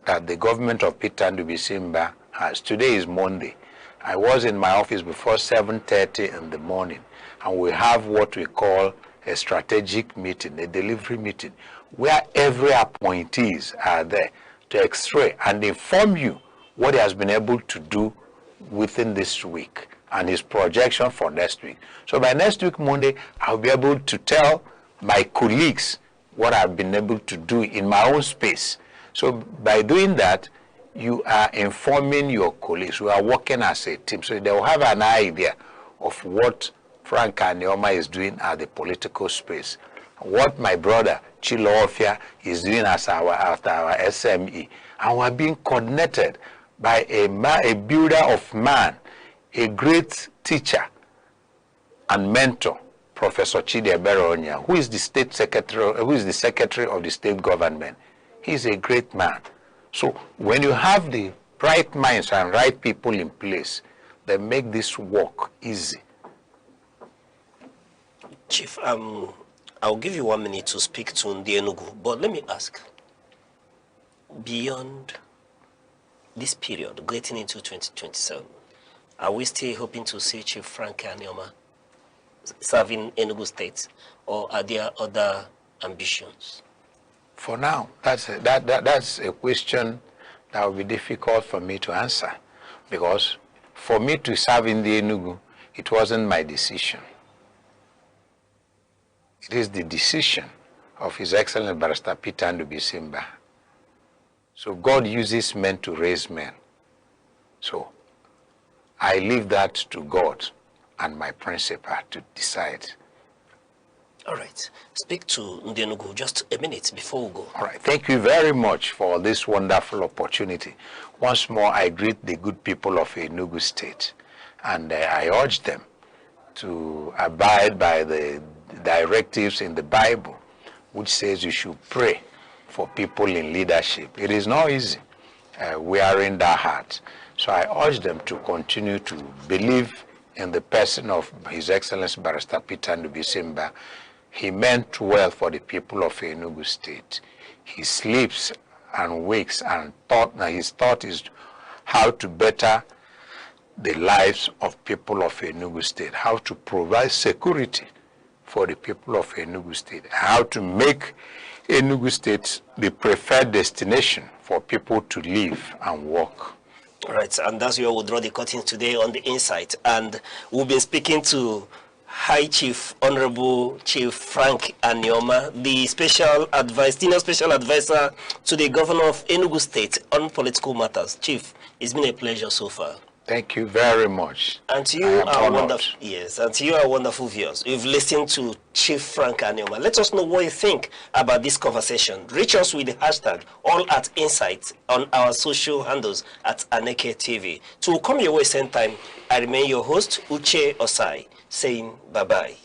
that the government of petermbah has. Today is Monday. I was in my office before 7:30 in the morning, and we have what we call a strategic meeting, a delivery meeting, where every appointees are there to x-ray and inform you what he has been able to do within this week and his projection for next week. So by next week, Monday, I'll be able to tell my colleagues what I've been able to do in my own space. So by doing that, you are informing your colleagues. We are working as a team, so they will have an idea of what Frank Anioma is doing at the political space, what my brother Chilofia is doing as our SME, and we're being coordinated by a builder of man, a great teacher and mentor, Professor Chidi Eberonia, who is the state secretary, who is the secretary of the state government. He's a great man. So when you have the right minds and right people in place, they make this work easy. Chief, I'll give you 1 minute to speak to Enugu, but let me ask, beyond this period, getting into 2027, are we still hoping to see Chief Frank Anioma serving Enugu State, or are there other ambitions? For now, that's a question that will be difficult for me to answer, because for me to serve in the Enugu, it wasn't my decision. It is the decision of His Excellency Barrister Petermbah. So God uses men to raise men. So I leave that to God and my principal to decide. All right. Speak to Enugu just a minute before we go. All right. Thank you very much for this wonderful opportunity. Once more, I greet the good people of Enugu State, and I urge them to abide by the directives in the Bible, which says you should pray for people in leadership. It is not easy wearing that hat. So I urge them to continue to believe in the person of His Excellency Barrister Petermbah. He meant well for the people of Enugu State. He sleeps and wakes and his thought is how to better the lives of people of Enugu State, how to provide security for the people of Enugu State, how to make Enugu State the preferred destination for people to live and work. All right, and that's where we'll draw the curtain today on the Insight. And we'll be speaking to High Chief Honorable Chief Frank Anioma, the senior special advisor to the governor of Enugu State on political matters. Chief, it's been a pleasure so far. Thank you very much. And to you are wonderful. Yes, and to you are wonderful viewers. You've listened to Chief Frank Anioma. Let us know what you think about this conversation. Reach us with the hashtag #AllAtInsight on our social handles at Aneke TV. To come your way same time, I remain your host, Uche Osai, saying bye-bye.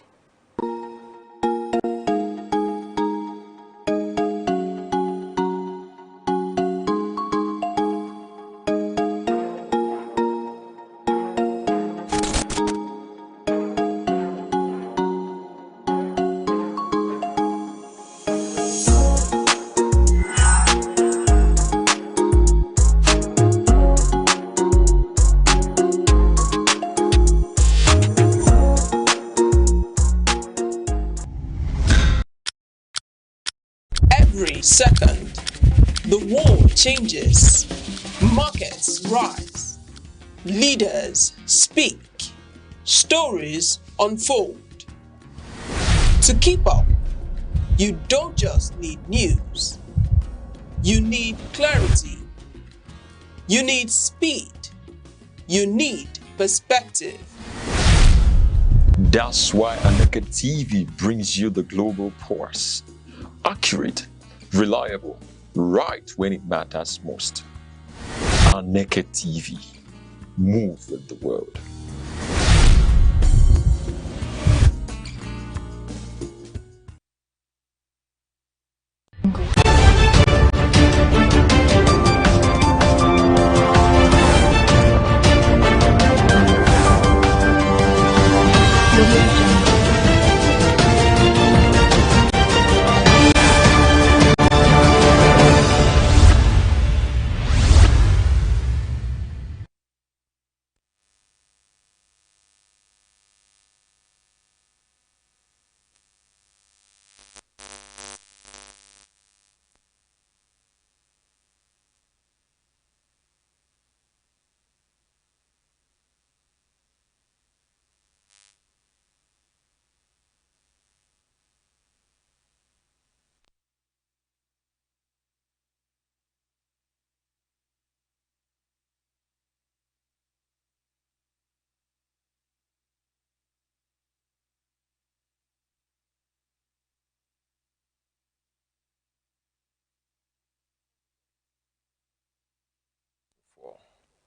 Every second, the world changes, markets rise, leaders speak, stories unfold. To keep up, you don't just need news, you need clarity, you need speed, you need perspective. That's why Aneke TV brings you the global pulse. Accurate, reliable, right when it matters most. Aneke TV. Move with the world.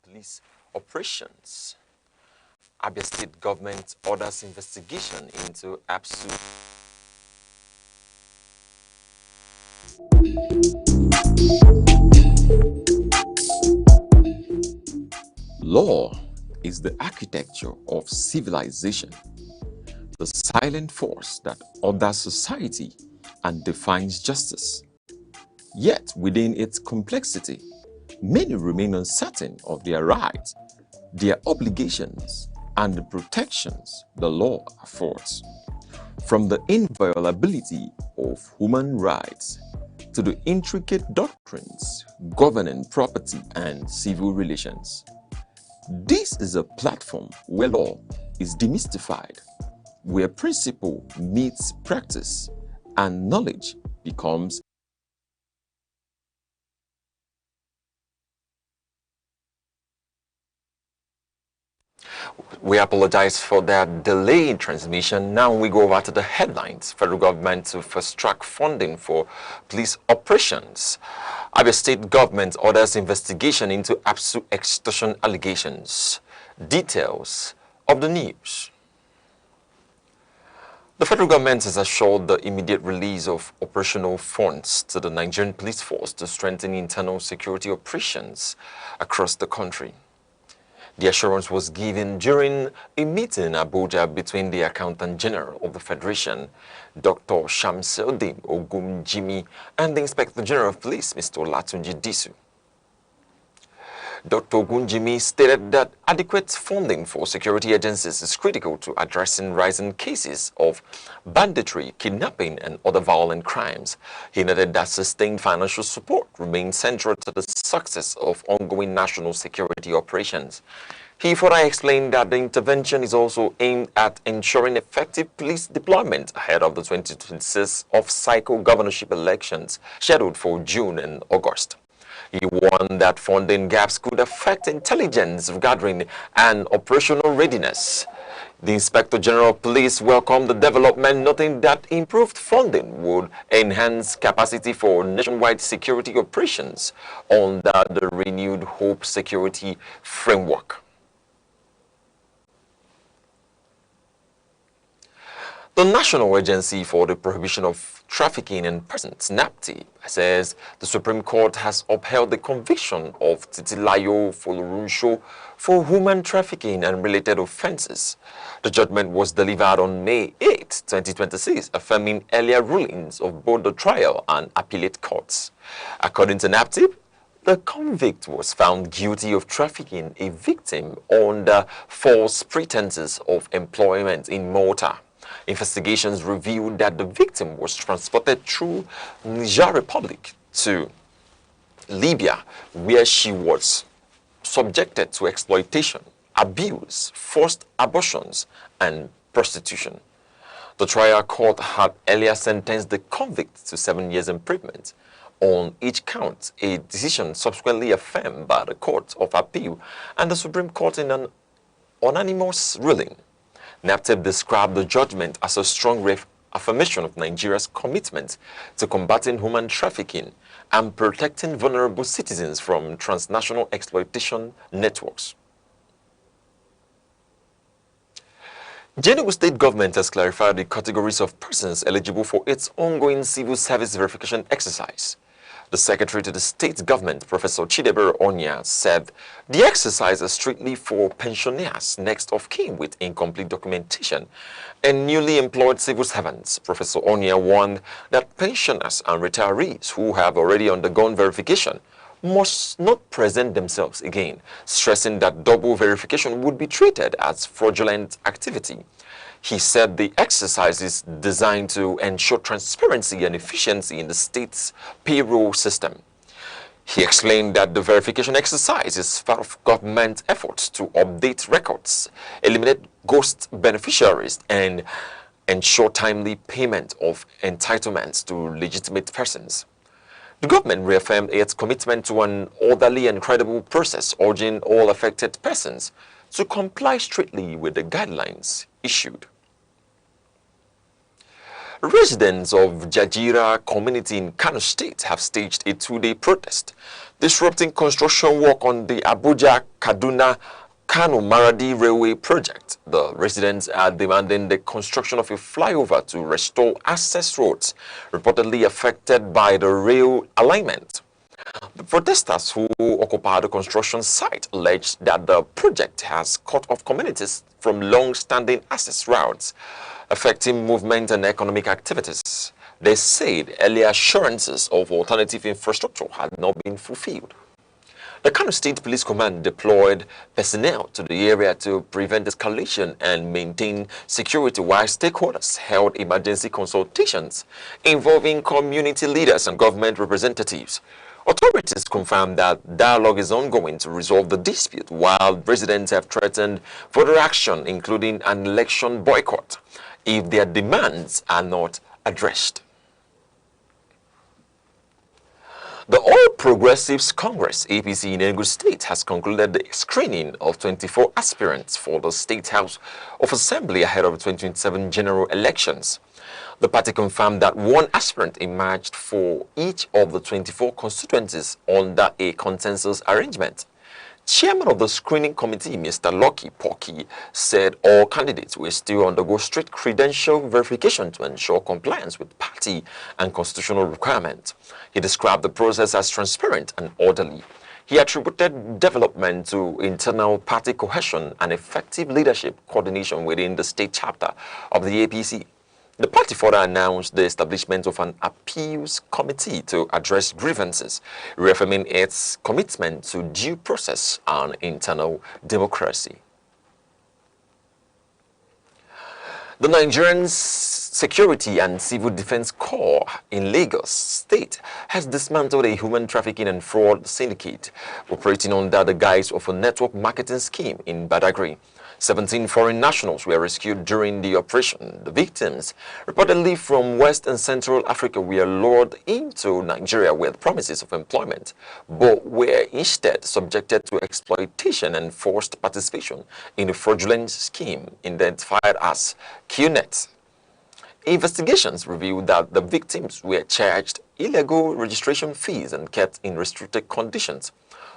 Police operations. Abia State government orders investigation into APSU. Law is the architecture of civilization, the silent force that orders society and defines justice. Yet, within its complexity, many remain uncertain of their rights, their obligations, and the protections the law affords. From the inviolability of human rights to the intricate doctrines governing property and civil relations. This is a platform where law is demystified, where principle meets practice, and knowledge becomes We apologize for that delay in transmission. Now we go over to the headlines. Federal government to fast-track funding for police operations. Abia State government orders investigation into APSU extortion allegations. Details of the news. The federal government has assured the immediate release of operational funds to the Nigerian police force to strengthen internal security operations across the country. The assurance was given during a meeting in Abuja between the Accountant General of the Federation, Dr. Shamsuddin Ogunjimi, and the Inspector General of Police, Mr. Olatunji Disu. Dr. Ogunjimi stated that adequate funding for security agencies is critical to addressing rising cases of banditry, kidnapping, and other violent crimes. He noted that sustained financial support remains central to the success of ongoing national security operations. He further explained that the intervention is also aimed at ensuring effective police deployment ahead of the 2026 off-cycle governorship elections scheduled for June and August. He warned that funding gaps could affect intelligence gathering and operational readiness. The Inspector General of Police welcomed the development, noting that improved funding would enhance capacity for nationwide security operations under the renewed Hope Security Framework. The National Agency for the Prohibition of Trafficking in Persons, NAPTIP, says the Supreme Court has upheld the conviction of Titilayo Folorunsho for human trafficking and related offenses. The judgment was delivered on May 8, 2026, affirming earlier rulings of both the trial and appellate courts. According to NAPTIP, the convict was found guilty of trafficking a victim under false pretenses of employment in Malta. Investigations revealed that the victim was transported through Niger Republic to Libya, where she was subjected to exploitation, abuse, forced abortions, and prostitution. The trial court had earlier sentenced the convict to 7 years imprisonment on each count, a decision subsequently affirmed by the Court of Appeal and the Supreme Court in an unanimous ruling. NAPTIP described the judgment as a strong affirmation of Nigeria's commitment to combating human trafficking and protecting vulnerable citizens from transnational exploitation networks. The Enugu State government has clarified the categories of persons eligible for its ongoing civil service verification exercise. The secretary to the state government, Professor Chidebere Onya, said the exercise is strictly for pensioners next of kin with incomplete documentation and newly employed civil servants. Professor Onya warned that pensioners and retirees who have already undergone verification must not present themselves again, stressing that double verification would be treated as fraudulent activity. He said the exercise is designed to ensure transparency and efficiency in the state's payroll system. He explained that the verification exercise is part of government efforts to update records, eliminate ghost beneficiaries, and ensure timely payment of entitlements to legitimate persons. The government reaffirmed its commitment to an orderly and credible process, urging all affected persons to comply strictly with the guidelines issued. Residents of Jajira community in Kano State have staged a two-day protest, disrupting construction work on the Abuja-Kaduna-Kano Maradi Railway project. The residents are demanding the construction of a flyover to restore access roads reportedly affected by the rail alignment. The protesters who occupy the construction site alleged that the project has cut off communities from long-standing access routes, affecting movement and economic activities. They said earlier assurances of alternative infrastructure had not been fulfilled. The Kano State Police Command deployed personnel to the area to prevent escalation and maintain security while stakeholders held emergency consultations involving community leaders and government representatives. Authorities confirmed that dialogue is ongoing to resolve the dispute, while residents have threatened further action, including an election boycott, if their demands are not addressed. The All Progressives Congress, APC in Enugu State, has concluded the screening of 24 aspirants for the State House of Assembly ahead of the 2027 general elections. The party confirmed that one aspirant emerged for each of the 24 constituencies under a consensus arrangement. Chairman of the screening committee, Mr. Lucky Porky, said all candidates will still undergo strict credential verification to ensure compliance with party and constitutional requirements. He described the process as transparent and orderly. He attributed development to internal party cohesion and effective leadership coordination within the state chapter of the APC. The party further announced the establishment of an appeals committee to address grievances, reaffirming its commitment to due process and internal democracy. The Nigerian Security and Civil Defense Corps in Lagos State has dismantled a human trafficking and fraud syndicate operating under the guise of a network marketing scheme in Badagry. 17 foreign nationals were rescued during the operation. The victims, reportedly from West and Central Africa, were lured into Nigeria with promises of employment, but were instead subjected to exploitation and forced participation in a fraudulent scheme identified as QNet. Investigations revealed that the victims were charged illegal registration fees and kept in restricted conditions.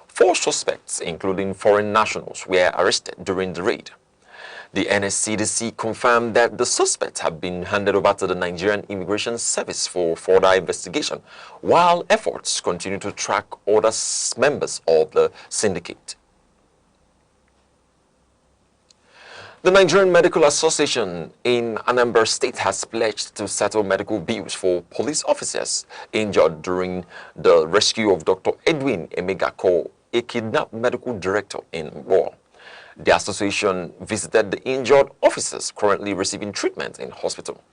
4 suspects, including foreign nationals, were arrested during the raid. The nscdc confirmed that the suspects have been handed over to the Nigerian Immigration Service for further investigation, while efforts continue to track other members of the syndicate. The Nigerian Medical Association in Anambra State has pledged to settle medical bills for police officers injured during the rescue of Dr. Edwin Emegako, a kidnapped medical director in war. The association visited the injured officers currently receiving treatment in hospital.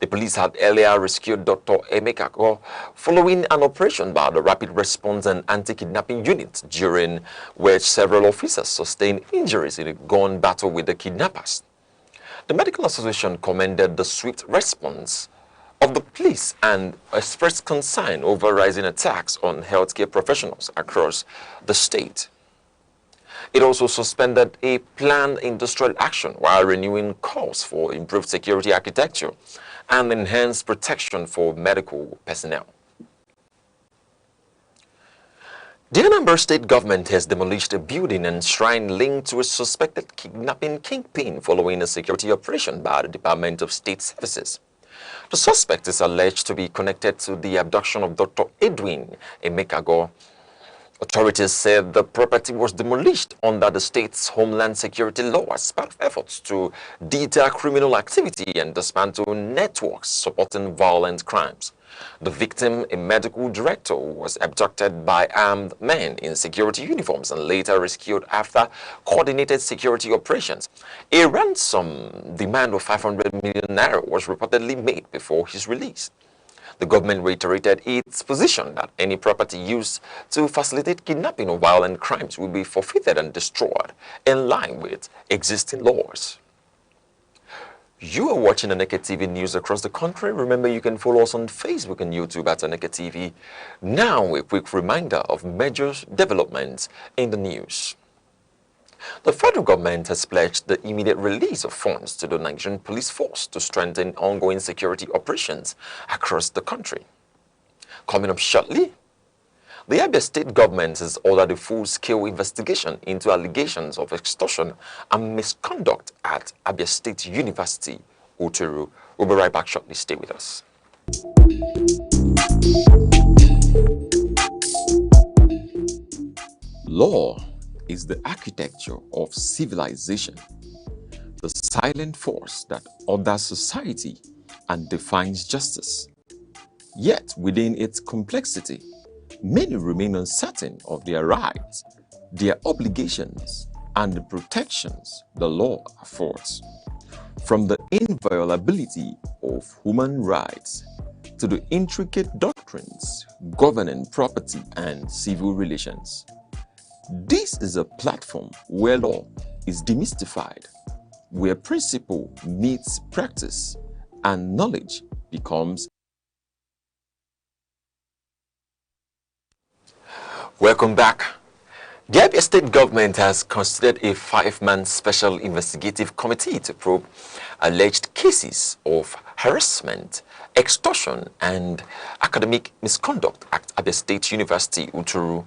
The police had earlier rescued Dr. Emegako following an operation by the Rapid Response and Anti-Kidnapping Unit, during which several officers sustained injuries in a gun battle with the kidnappers. The Medical Association commended the swift response of the police and expressed concern over rising attacks on healthcare professionals across the state. It also suspended a planned industrial action while renewing calls for improved security architecture and enhanced protection for medical personnel. The Anambra State government has demolished a building and shrine linked to a suspected kidnapping kingpin following a security operation by the Department of State Services. The suspect is alleged to be connected to the abduction of Dr. Edwin Emekago. Authorities said the property was demolished under the state's Homeland Security law as part of efforts to deter criminal activity and dismantle networks supporting violent crimes. The victim, a medical director, was abducted by armed men in security uniforms and later rescued after coordinated security operations. A ransom demand of 500 million naira was reportedly made before his release. The government reiterated its position that any property used to facilitate kidnapping or violent crimes will be forfeited and destroyed in line with existing laws. You are watching Aneke TV news across the country. Remember, you can follow us on Facebook and YouTube at Aneke TV. Now, a quick reminder of major developments in the news. The federal government has pledged the immediate release of funds to the Nigerian police force to strengthen ongoing security operations across the country. Coming up shortly, the Abia State government has ordered a full-scale investigation into allegations of extortion and misconduct at Abia State University, Uturu. We'll be right back shortly. Stay with us. Law is the architecture of civilization, the silent force that orders society and defines justice. Yet, within its complexity, many remain uncertain of their rights, their obligations, and the protections the law affords. From the inviolability of human rights to the intricate doctrines governing property and civil relations. This is a platform where law is demystified, where principle meets practice, and knowledge becomes. Welcome back. The Abia State government has constituted a 5-man special investigative committee to probe alleged cases of harassment, extortion, and academic misconduct at Abia State University, Uturu.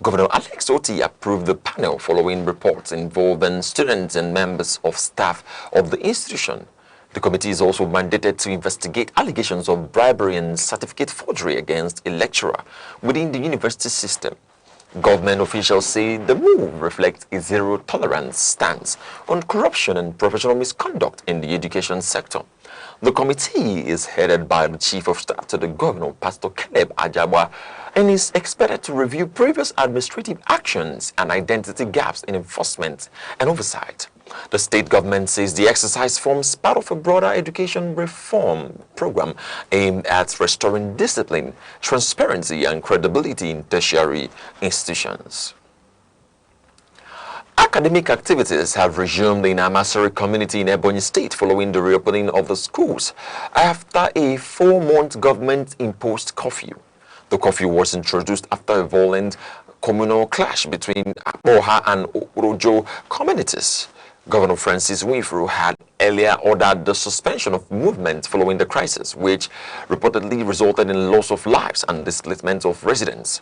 Governor Alex Oti approved the panel following reports involving students and members of staff of the institution. The committee is also mandated to investigate allegations of bribery and certificate forgery against a lecturer within the university system. Government officials say the move reflects a zero-tolerance stance on corruption and professional misconduct in the education sector. The committee is headed by the Chief of Staff to the Governor, Pastor Caleb Ajabwa, and is expected to review previous administrative actions and identity gaps in enforcement and oversight. The state government says the exercise forms part of a broader education reform program aimed at restoring discipline, transparency, and credibility in tertiary institutions. Academic activities have resumed in Amasari community in Ebonyi State following the reopening of the schools after a 4-month government-imposed curfew. The curfew was introduced after a violent communal clash between Akboha and Orojo communities. Governor Francis Winfrey had earlier ordered the suspension of movement following the crisis, which reportedly resulted in loss of lives and displacement of residents.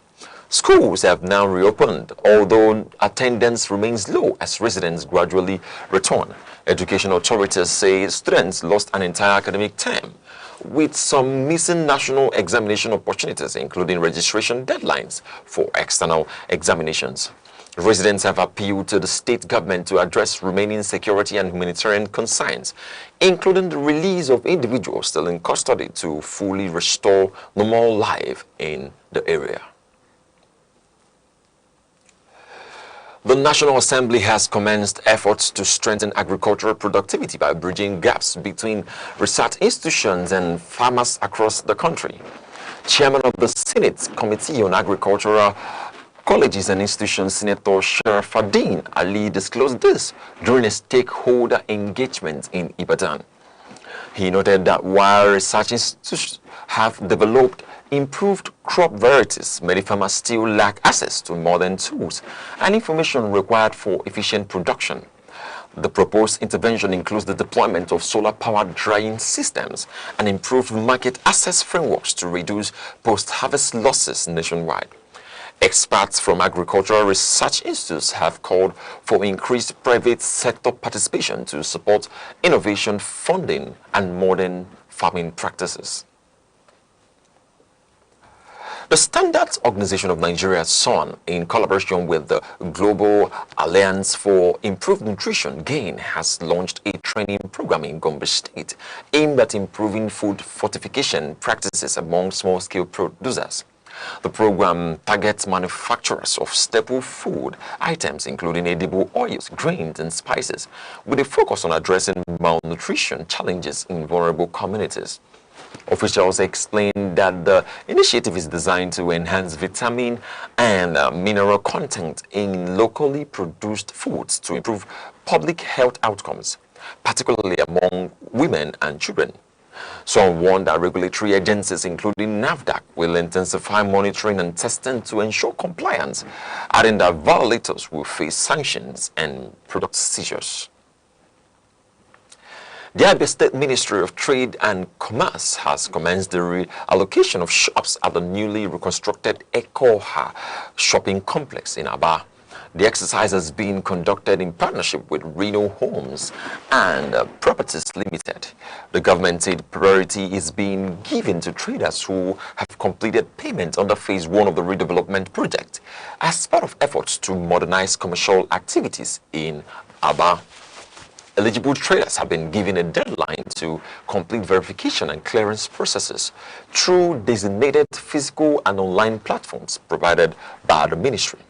Schools have now reopened, although attendance remains low as residents gradually return. Education authorities say students lost an entire academic term, with some missing national examination opportunities, including registration deadlines for external examinations. Residents have appealed to the state government to address remaining security and humanitarian concerns, including the release of individuals still in custody to fully restore normal life in the area. The National Assembly has commenced efforts to strengthen agricultural productivity by bridging gaps between research institutions and farmers across the country. Chairman of the Senate Committee on Agricultural Colleges and Institutions, Senator Sharafaddin Ali, disclosed this during a stakeholder engagement in Ibadan. He noted that while research institutions have developed improved crop varieties, many farmers still lack access to modern tools and information required for efficient production. The proposed intervention includes the deployment of solar-powered drying systems and improved market access frameworks to reduce post-harvest losses nationwide. Experts from agricultural research institutes have called for increased private sector participation to support innovation funding and modern farming practices. The Standards Organization of Nigeria, SON, in collaboration with the Global Alliance for Improved Nutrition GAIN, has launched a training program in Gombe State aimed at improving food fortification practices among small-scale producers. The program targets manufacturers of staple food items, including edible oils, grains, and spices, with a focus on addressing malnutrition challenges in vulnerable communities. Officials explained that the initiative is designed to enhance vitamin and mineral content in locally produced foods to improve public health outcomes, particularly among women and children. Some warned that regulatory agencies, including NAFDAC, will intensify monitoring and testing to ensure compliance, adding that violators will face sanctions and product seizures. The Abia State Ministry of Trade and Commerce has commenced the reallocation of shops at the newly reconstructed Ekoha shopping complex in Aba. The exercise has been conducted in partnership with Reno Homes and Properties Limited. The government said priority is being given to traders who have completed payment under Phase 1 of the redevelopment project as part of efforts to modernize commercial activities in Aba. Eligible traders have been given a deadline to complete verification and clearance processes through designated physical and online platforms provided by the ministry.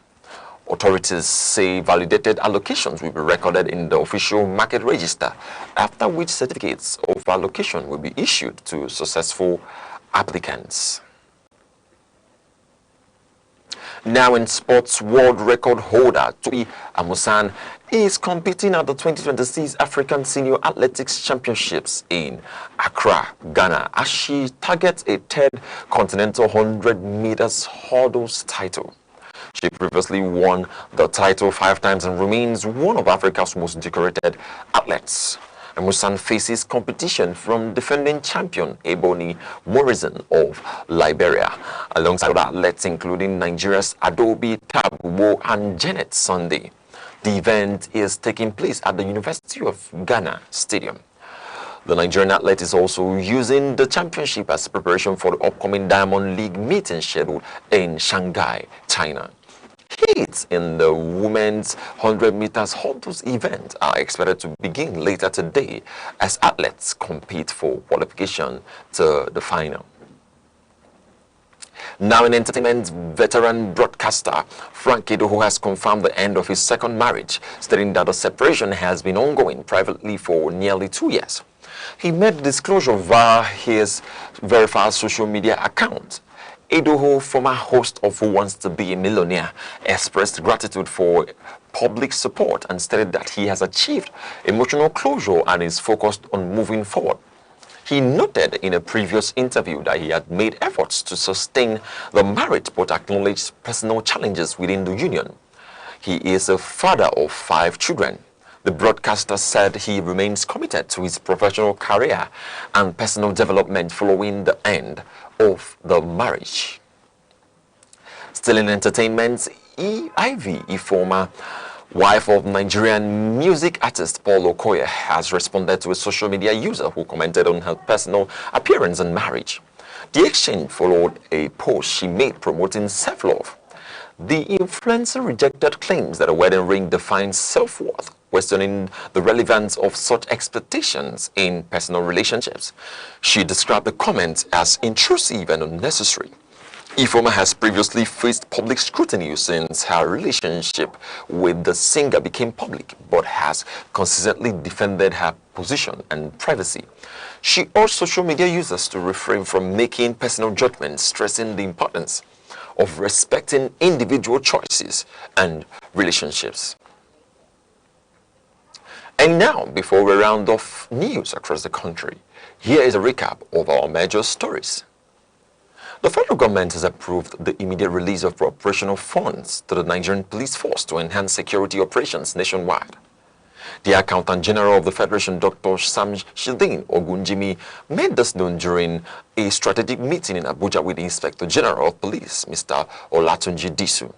Authorities say validated allocations will be recorded in the official market register, after which certificates of allocation will be issued to successful applicants. Now in sports, world record holder Tobi Amusan is competing at the 2026 African Senior Athletics Championships in Accra, Ghana, as she targets a third continental 100 meters hurdles title. She previously won the title 5 times and remains one of Africa's most decorated athletes. Amusan faces competition from defending champion Ebony Morrison of Liberia, alongside other athletes including Nigeria's Adobe Tabuwo and Janet Sunday. The event is taking place at the University of Ghana Stadium. The Nigerian athlete is also using the championship as preparation for the upcoming Diamond League meeting scheduled in Shanghai, China. Heats in the women's 100 meters hurdles event are expected to begin later today as athletes compete for qualification to the final. Now in entertainment, veteran broadcaster Frank Edoho has confirmed the end of his second marriage, stating that the separation has been ongoing privately for nearly 2 years. He made the disclosure via his verified social media account. Edoho, former host of Who Wants to Be a Millionaire, expressed gratitude for public support and stated that he has achieved emotional closure and is focused on moving forward. He noted in a previous interview that he had made efforts to sustain the marriage but acknowledged personal challenges within the union. He is a father of 5 children. The broadcaster said he remains committed to his professional career and personal development following the end of the marriage. Still in entertainment, Ivy, a former wife of Nigerian music artist Paul Okoye, has responded to a social media user who commented on her personal appearance and marriage. The exchange followed a post she made promoting self-love. The influencer rejected claims that a wedding ring defines self-worth, questioning the relevance of such expectations in personal relationships. She described the comment as intrusive and unnecessary. Ifeoma has previously faced public scrutiny since her relationship with the singer became public, but has consistently defended her position and privacy. She urged social media users to refrain from making personal judgments, stressing the importance of respecting individual choices and relationships. And now, before we round off news across the country, here is a recap of our major stories. The federal government has approved the immediate release of operational funds to the Nigerian police force to enhance security operations nationwide. The Accountant General of the Federation, Dr. Sam Shildin Ogunjimi, made this known during a strategic meeting in Abuja with the Inspector General of Police, Mr. Olatunji Disu.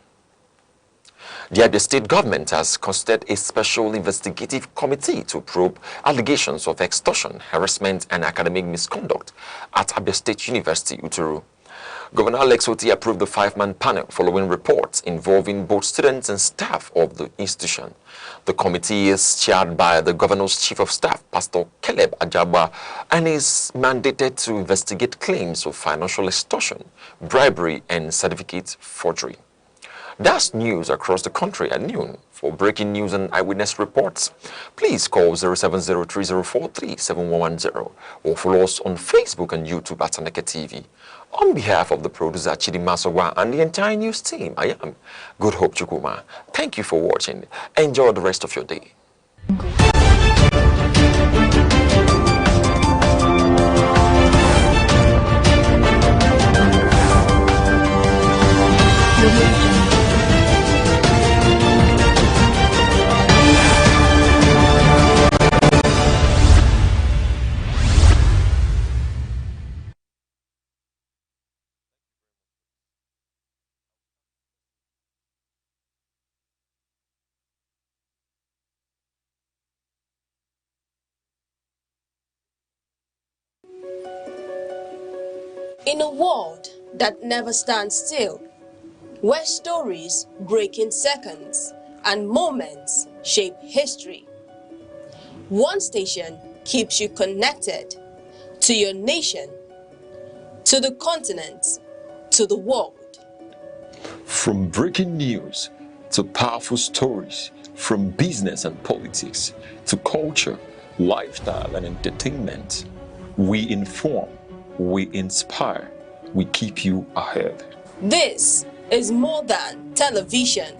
The Abia State government has constituted a special investigative committee to probe allegations of extortion, harassment, and academic misconduct at Abia State University, Uturu. Governor Alex Oti approved the 5-man panel following reports involving both students and staff of the institution. The committee is chaired by the governor's chief of staff, Pastor Caleb Ajaba, and is mandated to investigate claims of financial extortion, bribery, and certificate forgery. That's news across the country at noon. For breaking news and eyewitness reports, please call 07030437110 or follow us on Facebook and YouTube at Aneke TV. On behalf of the producer Chidi Masowa and the entire news team, I am Good Hope Chukuma. Thank you for watching. Enjoy the rest of your day. In a world that never stands still, where stories break in seconds and moments shape history, one station keeps you connected to your nation, to the continent, to the world. From breaking news to powerful stories, from business and politics to culture, lifestyle and entertainment, we inform, we inspire, we keep you ahead. This is more than television.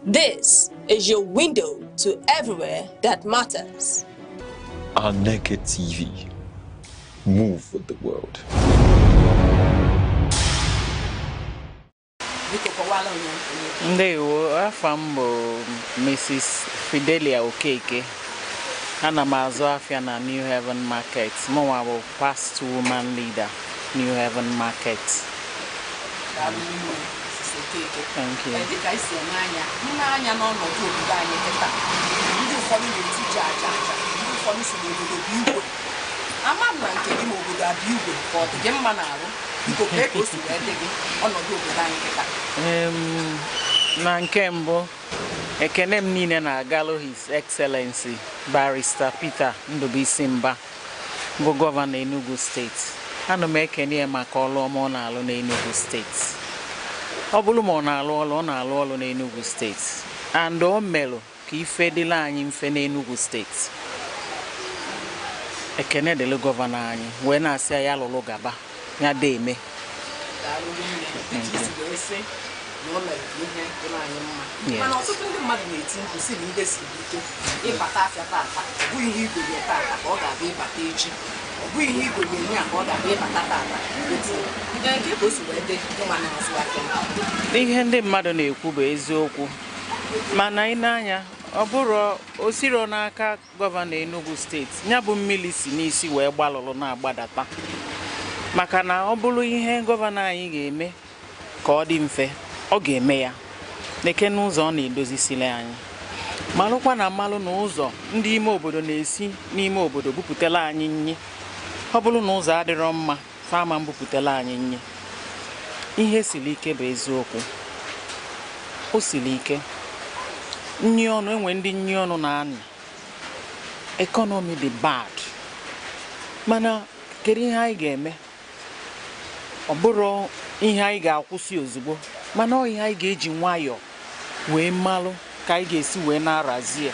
This is your window to everywhere that matters. Aneke TV. Move with the world. Ndewo, afambo Mrs. Fidelia Okeke. Ana mazo afia na New Haven Market. Mwa wo past woman leader, New Haven Market. Thank you. Na nke mbụ ekene m niile na-agalụ His Excellency Barrister Peter Ndubisi-Mba bụ gọvanọ Enugu steeti. Ana m ekene ya maka ọlụ ọma ọ na-alụ n'Enugu steeti. Ọ bụrụ ma ọ na-alụ ọlụ n'Enugu steeti. And o melụ ka ife dịla anyị mfe n'Enugu steeti. Ekene dịlụ gọvanọ anyị wee na-asị ya lụlụ gaba ya deme. Ihe ndị mmadụ na-ekwu bụ eziokwu, mana ị na-anya ọ bụrụ osiro n'aka gọvanọ Enugu steeti ya bụ mmiri si n'isi wee gbalụlụ na-agbadata. Maka na ọ bụrụ ihe gọvanọ anyị ga-eme ka ọ dị mfe, ọ ga-eme ya n'eke n'ụzọ ọ na-edozisile anyị. Malụkwa na mmalụ na ụzọ ndị ime obodo na-esi n'ime obodo bupụtela anyị nyi. Ọ bụrụ na ụzọ adịrọ mma, fama mbupụtela anyị nyi. Ihe siri ike bụ eziokwu. O siri ike. Nyi ọnụ, enwe ndị nyi ọnụ na-anị. Economy dị bad. Mana kedu ihe anyị ga-eme? Ọ bụrụ ihe anyị ga-akwụsị ozugbo, mana ọ ihe anyị ga-eji nwayọọ wee malụ ka anyị ga-esi wee na-arazie.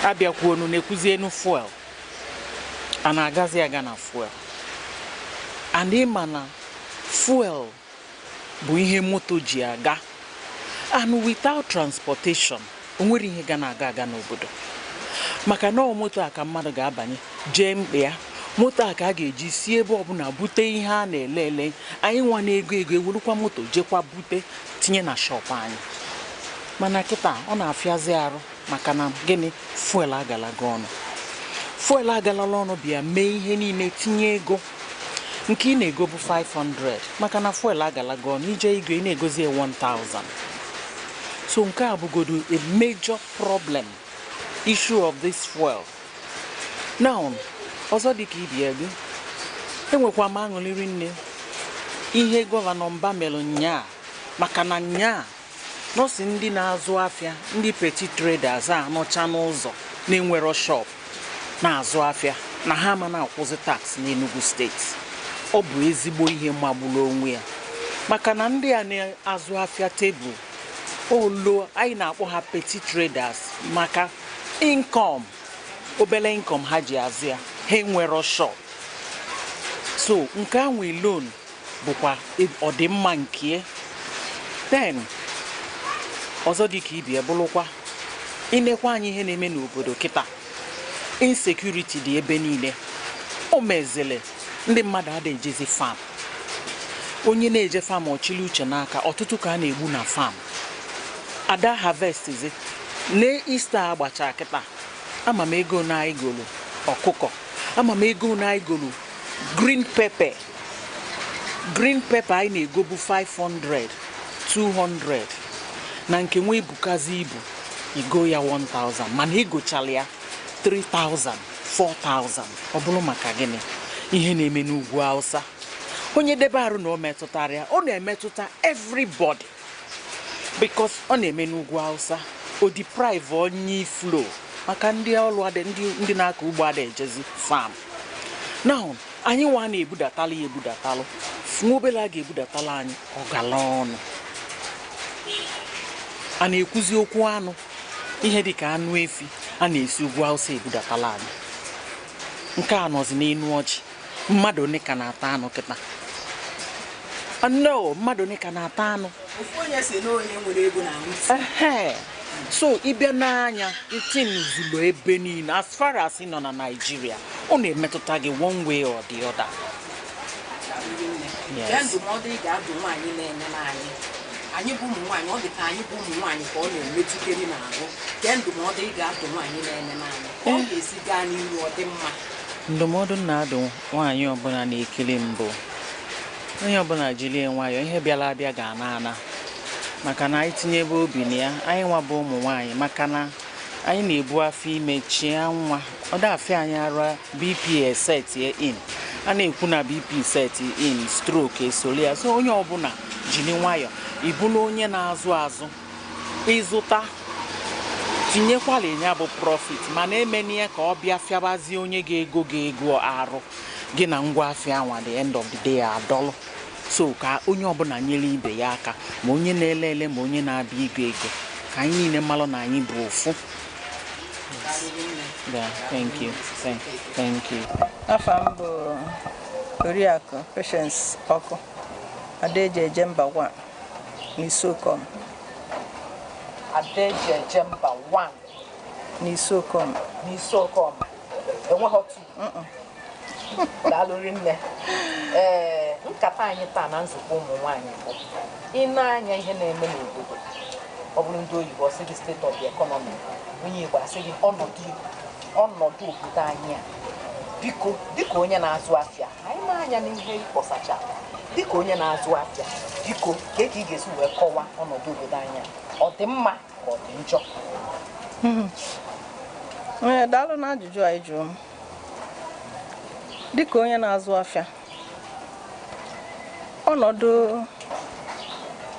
Abịakwuonu na-ekwuzie enu fuel. A na-agazi aga na fuel. And ịma na fuel bụ ihe moto ji aga. And without transportation, o nwere ihe ga na-aga aga n'obodo. Maka na moto a ka mmadụ ga-abanye jee mkpa ya. Moto a ka a ga-eji si ebe ọbụla bute ihe a na-ele. Anyị nwa na-ego ewurukwa moto jekwa bute tinye na shop anyị. Mana kịta ọ na-afịazi arụ maka na gịnị, fuel agalaga ọnụ. Fuel agalala ọnụ bịa mee ihe niile tinye ego. Nke ị na-ego bụ 500 maka na fuel agalaga ọnụ, ije ego ị na-egozie 1000. So nke a bụgodu a major problem issue of this fuel. Now, ọzọ dịka ibia gị, enwekwa m aṅụrị nne ihe gọvanọ Mbah mere nnyaa maka na nnyaa nọọsụ ndị na-azụ afịa ndị petit traders a nọcha n'ụzọ na-enwero shop na-azụ afịa na ha ma na-akwụzi tax n'Enugu steeti. Ọ bụ ezigbo ihe magburu onwe ya maka na ndị a na-azụ afịa tebụl olo anyị na-akpọ ha petit traders maka income obele income ha ji azụ ya ha enwero shop. So nke a nwe loan bụkwa ọdịmma nke then ọzọ dịka ibia bụrụkwa inekwa anyị ihe na-eme n'obodo kịta. Insecurity dị ebe niile. O mezele ndị mmadụ ada ejezi farm. Onye na-eje farm ọchịlị uche n'aka ọtụtụ ka a na-egbu na farm. Ada harvest zi ne Easter agbacha kịta. Ama m ego na igolu ọkụkọ. Ama m ego na igolu green pepper. Green pepper anyị na-egobu 500, 200. Na nke nwe ibukazi ibu igo ya 1000 mana igochala ya 3000, 4000. Ọ bụrụ maka gịnị? Ihe na-eme n'ugwu Hausa. Onye debe arụ na o metụtara ya, ọ na-emetụta everybody. Because ọ na-eme n'ugwu Hausa, o deprive onye flow maka ndị ọrụ adị ndị na-akọ ugbo ada ejezi farm. Now, anyị nwa na-ebudatalụ ya ebudatalụ. Nwobela ga-ebudatalụ anyị ọgala ọnụ. A na-ekwuzi okwu anụ ihe dịka anụ efi a na-esi ugwu Hausa ebudatala anyị. Nke a nọzi n'enu ọjị. Mmadụ one ka na-ata anụ kịta. No, mmadụ one ka na-ata anụ. Ofu onye si na onye nwere ego na nwụsị. So ịbịa n'anya itin zulu ebe niile as far as ị nọ na Nigeria, ọ na-emetụta gị one way or the other. Yes. Ndụmọdụ ị ga-adụ nwaanyị na-eme n'anyị. Anyị bụ ụmụ nwaanyị, ọ dị ka anyị bụ ụmụ nwaanyị ka ọ na-emetụkeri n'ahụ. Ke ndụmọdụ ị ga-adụ nwaanyị na-eme n'anyị. Ọ ga-esi gaa n'ihu ọ dị mma. Ndụmọdụ na-adụ nwaanyị ọbụla na-ekele mbụ. Onye ọbụla jilie nwayọ ihe bịala abịa ga-ana maka na anyị tinyebe obi na ya anyị nwa bụ ụmụ nwaanyị maka na anyị na-ebu afọ ime chia nwa ọ dafịa anyị ara BP set in a na-ekwu na BP set in stroke esoli ya. So onye ọbụla jiri nwayọ ibulu onye na-azụ azụ ịzụta tinyekwala ya bụ profit mana emeni ya ka ọ bịa fịabazie onye ga-ego arụ gị na ngwa afịa nwa the end of the day adọlụ. So ka onye ọbụla nyere ibe ya aka ma onye na-elele ma onye na-abịa ego ka anyị niile malụ na anyị bụ ofu. Thank you. Thank you. Afam bụ Oriakụ Patience Ọkụ Adeje Ejemba 1 n'Isokom. Adeje Ejemba 1 n'Isokom. N'Isokom. Enweghị otu. Daalụ rinne. Nkata anyị taa na nzukọ ụmụ nwaanyị bụ ịna-anya ihe na-eme n'obodo. Ọ bụrụ ndị oyibo ọsị gị state of the economy, onye Igbo asị gị ọnọdụ obodo anyị a. Biko dịka onye na-azụ afịa anyị na-anya n'ihe ịkpọsacha dịka onye na-azụ afịa biko ka ị ga-esi wee kọwaa ọnọdụ obodo anyị ọ dị mma ka ọ dị njọ. Daalụ na ajụjụ anyị jụrụ m. Dịka onye na-azụ afịa ọnọdụ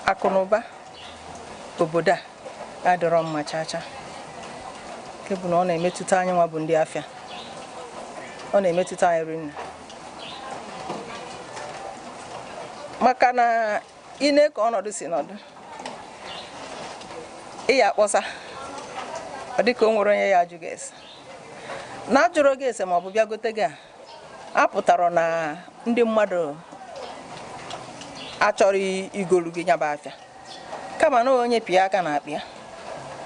akụnụba obodo a adịrọ mma chacha. Nke bụ na ọ na-emetụta anyị nwa bụ ndị afịa. Ọ na-emetụta anyị rinne. Maka na ine ka ọnọdụ si nọdụ. Ị ya akpọsa. Ọ dịka o nwere onye ya ajụ gị ese. Na ajụrụ gị ese ma ọ bụ bịa gote gị a pụtara na ndị mmadụ achọrọ igolu gị nyaba afịa. Kama na onye pịa aka na akpịa.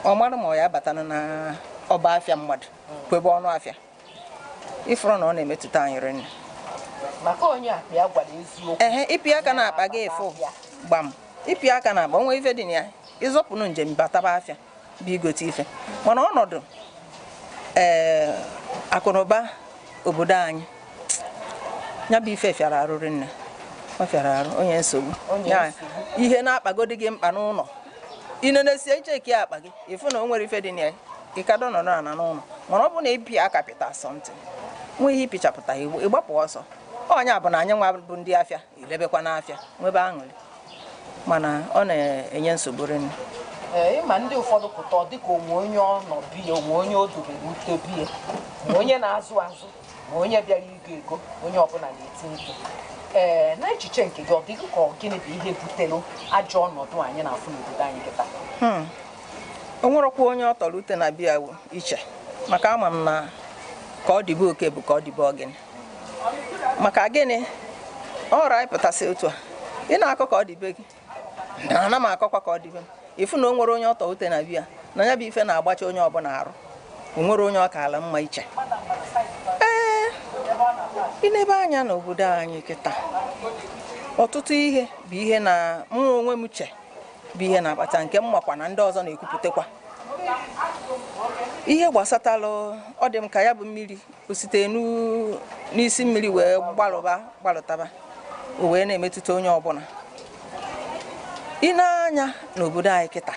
Ọ mara ma ọ ya batana na ọba afịa mmadụ kwebe ọnụ afịa. Ifuru na ọ na-emetụta anyị rinne. Maka onye akpịa gwara eziokwu. Ịpịa aka na akpa gị efu gbam. Ịpịa aka na akpa onwe ife dị na ya. Ịzọpụnụ njem bataba afịa bụ igote ife. Mana ọnọdụ akụnụba obodo anyị nya bụ ife fịara arụ rinne. Ọ fịara arụ onye nsogbu. Ihe na-akpagodi gị mkpa n'ụlọ inonesi echeki akpa gị ifu na o nwere ife dị na ya ịkado nọ na n'ụlọ mana ọ bụ na ịpị aka pịta something nwe ihe ịpịchapụta ịgbapụ ọsọ onye bụ na anyị nwa bụ ndị afịa ilebekwa n'afịa nwebe aṅụrị mana ọ na-enye nsogbu rinne ịma ndị ụfọdụ pụta dịka onwe onye ọnọbiya onwe onye o dobere ute biya ma onye na-azụ azụ ma onye bịara igo ego onye ọbụla na-eti mkpu na echiche nke gị ọ dịghị ka gịnị bụ ihe butere ajọ ọnọdụ anyị na-afụ n'obodo anyị kịta o nwerekwa onye ọ tọrọ ute na biya iche maka ama m na ka ọ dịbe oke bụ ka ọ dịbe ogene maka gịnị ọrụ anyị pụtasị otu a ị na-akọ ka ọ dịbe gị ana m akọkwa ka ọ dịbe m ifu na o nwere onye ọ tọrọ ute na biya na ya bụ ife na-agbacha onye ọbụla arụ o nwere onye ọ kaala mma iche inebe anya n'obodo anyị kịta ọtụtụ ihe bụ ihe na mụ onwe m che bụ ihe na-akpata nke m makwa na ndị ọzọ na-ekwupụtakwa ihe gbasatalụ ọ dị m ka ya bụ mmiri osite n'isi mmiri wee gbalụtaba o wee na-emetụta onye ọbụla anya n'obodo anyị kịta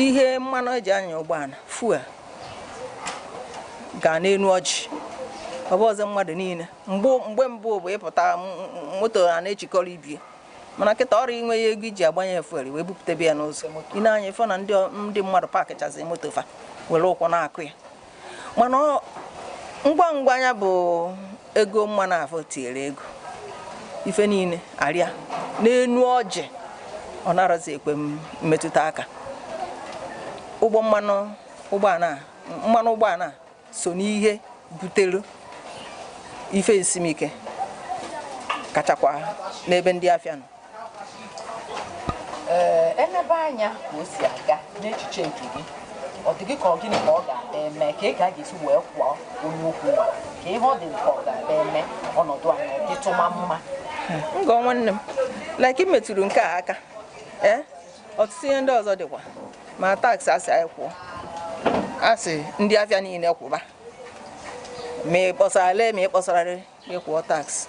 ihe mmanụ eji anya ụgbọala fuel ga n'enu ọjị ọ bụ ọzọ mmadụ niile mgbe mbụ bụ ịpụta moto a na-echikọrọ ibie mana kịta ọrụ inwe ya ego iji agbanye fuel wee bupụtebe ya n'ụzọ anya ịfụ na ndị mmadụ paakịchazi moto fa were ụkwụ na-akụ ya mana ngwa ngwa ya bụ ego mmanụ afọ tinyere ego ife niile arịa n'enu ọjị ọ narazi ekwe mmetụta aka mmanụ ụgbọala so n'ihe butere ife esimike kachakwa n'ebe ndị afịa nọ enebe anya ka o si aga n'echiche nke gị ọ dịghị ka gịnị ka ọ ga-abịa eme ka ị ga-esi wee kwụọ onye okwu ka ihe ọ dị ka ọ ga-abịa eme ọnọdụ anyị ọ dịtụma mma ngọ nwanne m like metụrụ nke a aka ọtụtụ ihe ndị ọzọ dịkwa ma taksị asị anyị kwụọ asị ndị afịa niile kwụba ma ị kpọsara lee ma ị kpọsararị ịkwụọ taksị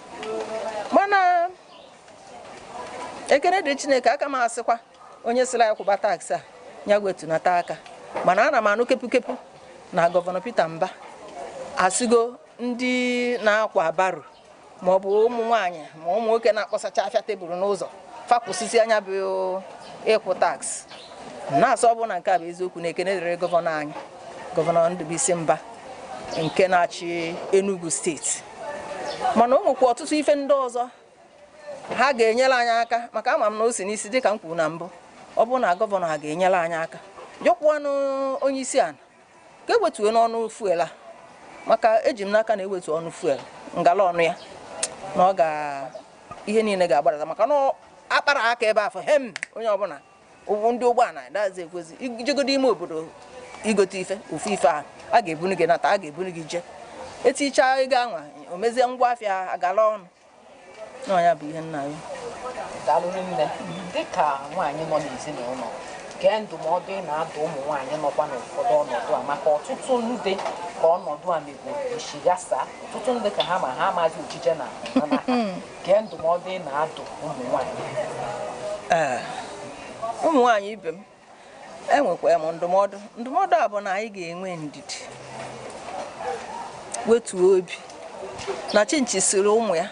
mana ekene dị Chineke aka m asịkwa onye sịrị anyị kwụba taksị a ya wetunata aka mana ana m anụ kepu na gọvanọ petermbah asịgo ndị na-akwa baro ma ọ bụ ụmụ nwaanyị ma ụmụ nwoke na-akpọsacha afịa tebụl n'ụzọ fapụsịsị anya bụ ịkwụ taksị na-asọ ọ bụ na nke a bụ eziokwu na ekene dịrị gọvanọ anyị gọvanọ Ndụbụisi Mba nke na-achị Enugu steeti mana o nwekwa ọtụtụ ife ndị ọzọ ha ga-enyere anyị aka maka ama m na o si n'isi dịka m kwuru na mbụ ọ bụ na gọvanọ ha ga-enyere anyị aka jọkwanụ onye isi ala ka ewetuo n'ọnụ fuel a maka eji m n'aka na ewetu ọnụ fuel ngala ọnụ ya na ọ ihe niile ga-agbadata maka na akpara aka ebe afọ onye ọbụla ndị ụgbọala dazi ekwezi ijegodo ime obodo igote ife ofu ife ahụ a ga-ebunu gị nata a ga-ebunu gị je etichaa ego anwa o mezie ngwa afịa agala ọnụ n'ọnya bụ ihe nna ya daalụrị nne dịka nwaanyị nọ n'ezinụlọ gee ndụmọdụ ị na-adụ ụmụ nwaanyị nọkwa n'ụfọdụ ọnọdụ a maka ọtụtụ ndị ka ọnọdụ a mebiri isi gasa ọtụtụ ndị ka ha ma ha amaghị ojije na gee ndụmọdụ ị na-adụ ụmụ nwaanyị ụmụ nwaanyị ibe m enwekwa m ndụmọdụ a bụ na anyị ga-enwe ndidi wetuo obi na chinchi siri ụmụ ya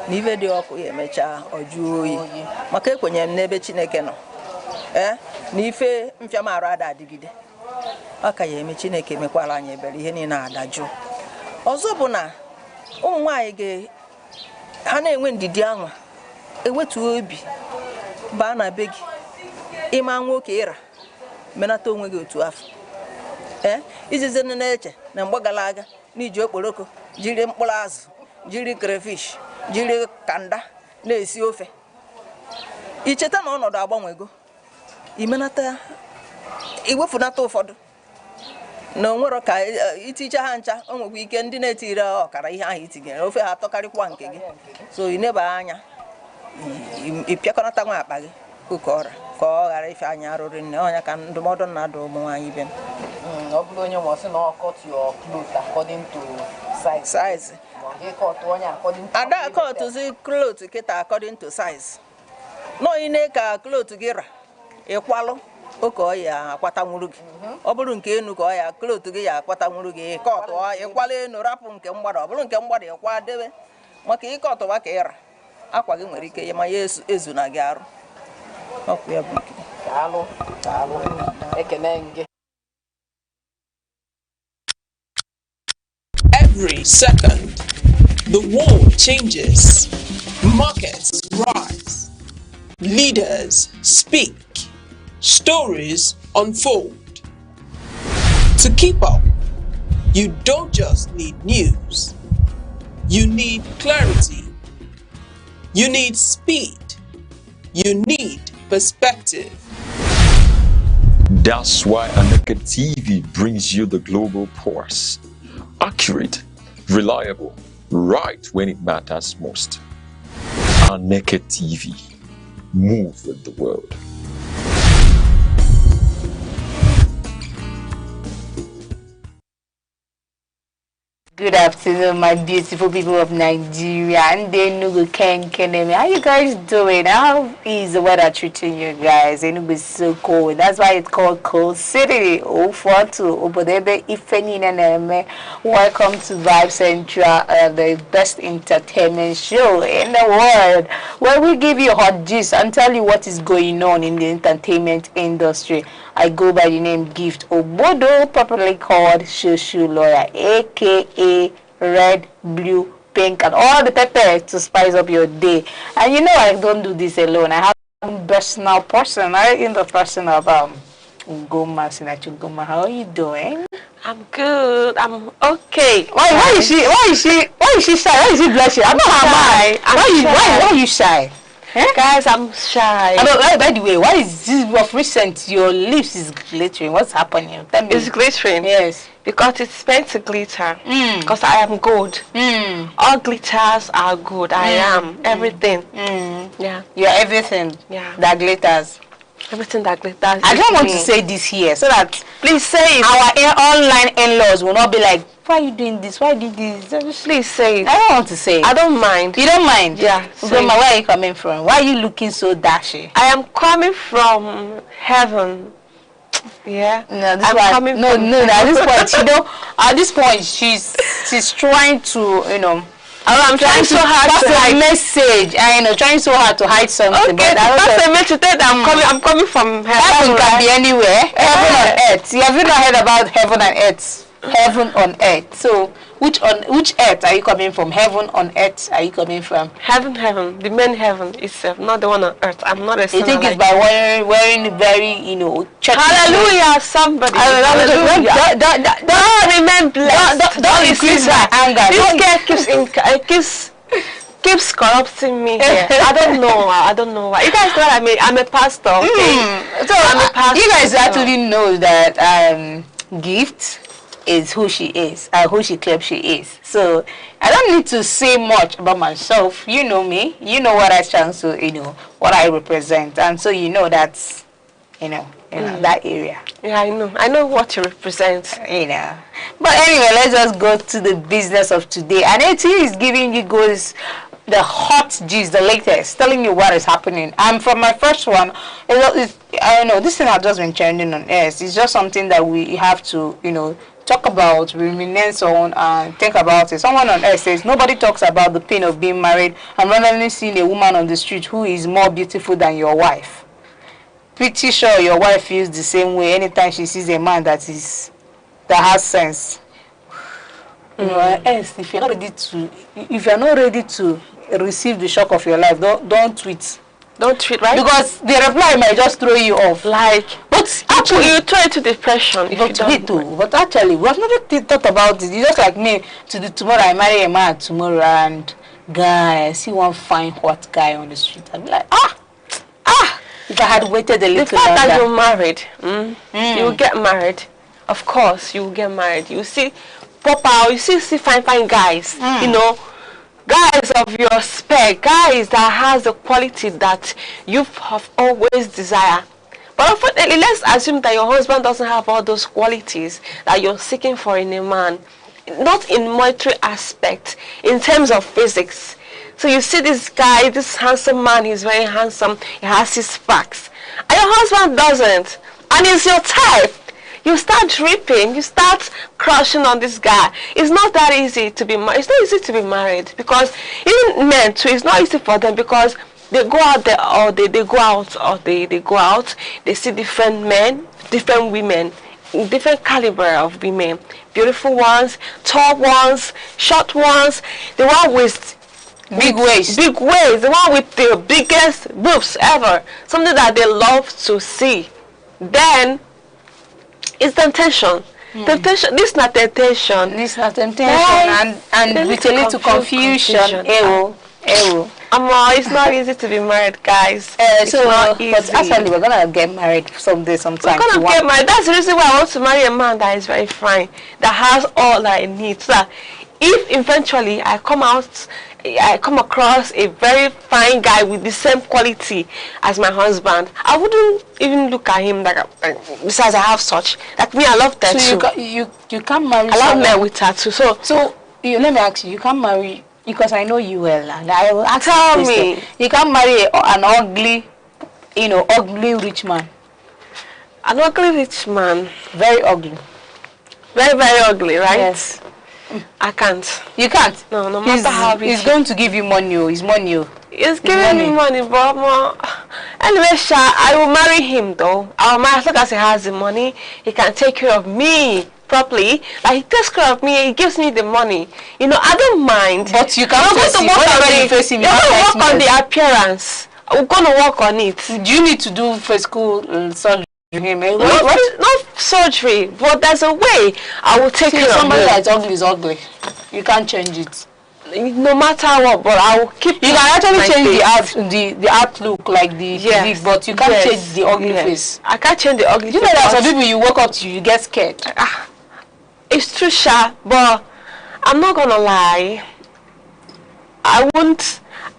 na ife dị ọkụ ya emechaa ọjụọ oyi maka ekwenyere m n'ebe Chineke nọ na ife mfiamarụ ada adịgide ọ ka ya eme Chineke emekwala anyị ebere ihe niile adajụ ọzọ bụ na ụmụ nwaanyị ha na-enwe ndidi anwa ewetuo obi baa na be gị ịma nwoke ịra menata onwe gị otu afọ izizi na-eche na mgbe gara aga n'iji okporoko jiri mkpụrụ azụ jiri crayfish jiri kanda na-esi ofe icheta na ọnọdụ agbanwego imenata iwefunata ụfọdụ na onwero ka iticha ha ncha o nwekwa ike ndị na-etiri ọkara ihe ahụ itinyere ofe ha atọkarịkwa nke gị so ineba anya ịpịakọnata nwa akpa gị oke ọra ka ọ ghara ife anya arụrị nne ọnya ka ndụmọdụ na-adụ ụmụ nwaanyị ibe m ọ bụrụ onye nwe ọsị na cut your clothes according to size ada kọtụzi clothes kịta according to size nọ ine ka clothes gị ra ịkwalụ oke ọ ya akwata nwuru gị ọ bụrụ nke enu ka ọ ya klotu gị ya akwata nwuru gị ịkọtụ ịkwala enu rapụ nke mgbada ọ bụrụ nke mgbada ịkwa debe maka ịkọtụwa ka ịra akwa gị nwere ike ma ya ezu na gị arụ ọkụ ya bụ nke daalụ ekene gị. Every second, the world changes, markets rise, leaders speak, stories unfold. To keep up, you don't just need news, you need clarity, you need speed, you need perspective. That's why Aneke TV brings you the global pulse. Accurate, reliable, right when it matters most. Aneke TV. Move with the world. Good afternoon, my beautiful people of Nigeria and Enugu Kenkeneme. How you guys doing? How is the weather treating you guys? Enugu is so cold. That's why it's called Cold City. 042 Obodebe Ifenineneme. Welcome to Vibe Central, the best entertainment show in the world, where we give you hot gist and tell you what is going on in the entertainment industry. I go by the name Gift Obodo, popularly called Shushu Lawyer, aka Red, Blue, Pink, and all the pepper to spice up your day. And you know I don't do this alone. I have a personal person. In the person of Ngoma Sinachu Ngoma. How are you doing? I'm good. I'm okay. Why is she shy? Why is she blushing? I'm not shy. Why are you shy? Eh? Guys, I'm shy. By the way, why is this of recent your lips is glittering? What's happening? Tell me. It's glittering? Yes. Because it's meant to glitter. Because I am good. All glitters are good. I am everything. Yeah. You're everything. Yeah. That glitters. Everything that glitters. I don't want to say this here so that please say it. Our online in-laws will not be like, why are you doing this? Why did this? Please say it. I don't want to say it. I don't mind. You don't mind? Yeah. Grandma, where are you coming from? Why are you looking so dashy? I am coming from heaven. Yeah. No, at this point, you know, at this point she's trying to, you know, I'm trying so hard to hide a message. I know, trying so hard to hide something. Okay, that's a message that I'm coming from heaven. Heaven can be anywhere. Heaven on earth. Have you not heard about heaven on earth? Heaven on earth. So which earth are you coming from? Heaven on earth are you coming from? Heaven, the main heaven itself, not the one on earth. I'm not a sinner. You think it's by wearing very, you know, hallelujah, somebody. Hallelujah. Don't remain blessed. Don't increase my anger. This girl keeps corrupting me here. I don't know why. You guys know I'm a pastor. Okay? So I'm a pastor. You guys actually know that Gift is who she is, who she claims she is. So I don't need to say much about myself. You know me. You know what I stand to, you know, what I represent. And so you know that's, you know, that area. Yeah, I know. I know what you represent. You know. But anyway, let's just go to the business of today. And it is giving you guys the hot gist, the latest, telling you what is happening. And from my first one, I know this thing has just been trending on X. It's just something that we have to, you know, talk about, reminisce on, and think about it. Someone on X says nobody talks about the pain of being married and randomly seeing a woman on the street who is more beautiful than your wife. Pretty sure your wife feels the same way anytime she sees a man that has sense. You know, else if you're not ready to receive the shock of your life, don't tweet. Don't tweet, right? Because the reply might just throw you off. Like, but actually, you throw into depression if you don't. But actually, we have never thought about it. It's just like me. Tomorrow I marry a man tomorrow, and guy, I see one fine hot guy on the street. I'd be like, if I had waited a little longer. The fact that you're married, you will get married. Of course, you will get married. You see, pop out. You see fine guys. You know. Guys of your spec, guys that has the quality that you have always desired. But unfortunately, let's assume that your husband doesn't have all those qualities that you're seeking for in a man. Not in monetary aspect, in terms of physics. So you see this guy, this handsome man, he's very handsome, he has his facts. and your husband doesn't, and it's your type, you start dripping, you start crushing on this guy. It's not that easy to be married. It's not easy to be married, because even men too, it's not easy for them, because they go out there, or they go out, or they go out, they see different men, different women, different caliber of women, beautiful ones, tall ones, short ones, the one with big waist, the one with the biggest boobs ever, something that they love to see. Then it's temptation. Temptation. This is not temptation. This is not temptation. And with a little confusion. It's not easy to be married, guys. But actually, we're gonna get married someday, sometime. We're gonna get married. That's the reason why I want to marry a man that is very fine, that has all I need. So that if eventually I come across a very fine guy with the same quality as my husband, I wouldn't even look at him like. Besides, I have such. Like me, I love tattoo. So you can't marry. I love men with tattoo. So let me ask you. You can't marry, because I know you well, and I will ask Tell me. You can't marry an ugly, ugly rich man. An ugly rich man. Very ugly. Very, very ugly, right? Yes. I can't. You can't? No matter how rich. He's going to give you money. He's money. He's giving me money, but anyway, I will marry him though. I'll marry as long as he has the money. He can take care of me properly. Like, he takes care of me, he gives me the money. I don't mind. But you can't face him. You're going to work on the appearance. We're going to work on it. Do you need to do physical surgery? Not surgery, but there's a way I will take care of somebody that's ugly is ugly. You can't change it. No matter what, but I will keep. You can actually change the outlook, like the physique, but you can't change the ugly face. I can't change the ugly face. You know that some people, you walk up to, you get scared. It's true, Sha, but I'm not gonna lie. I don't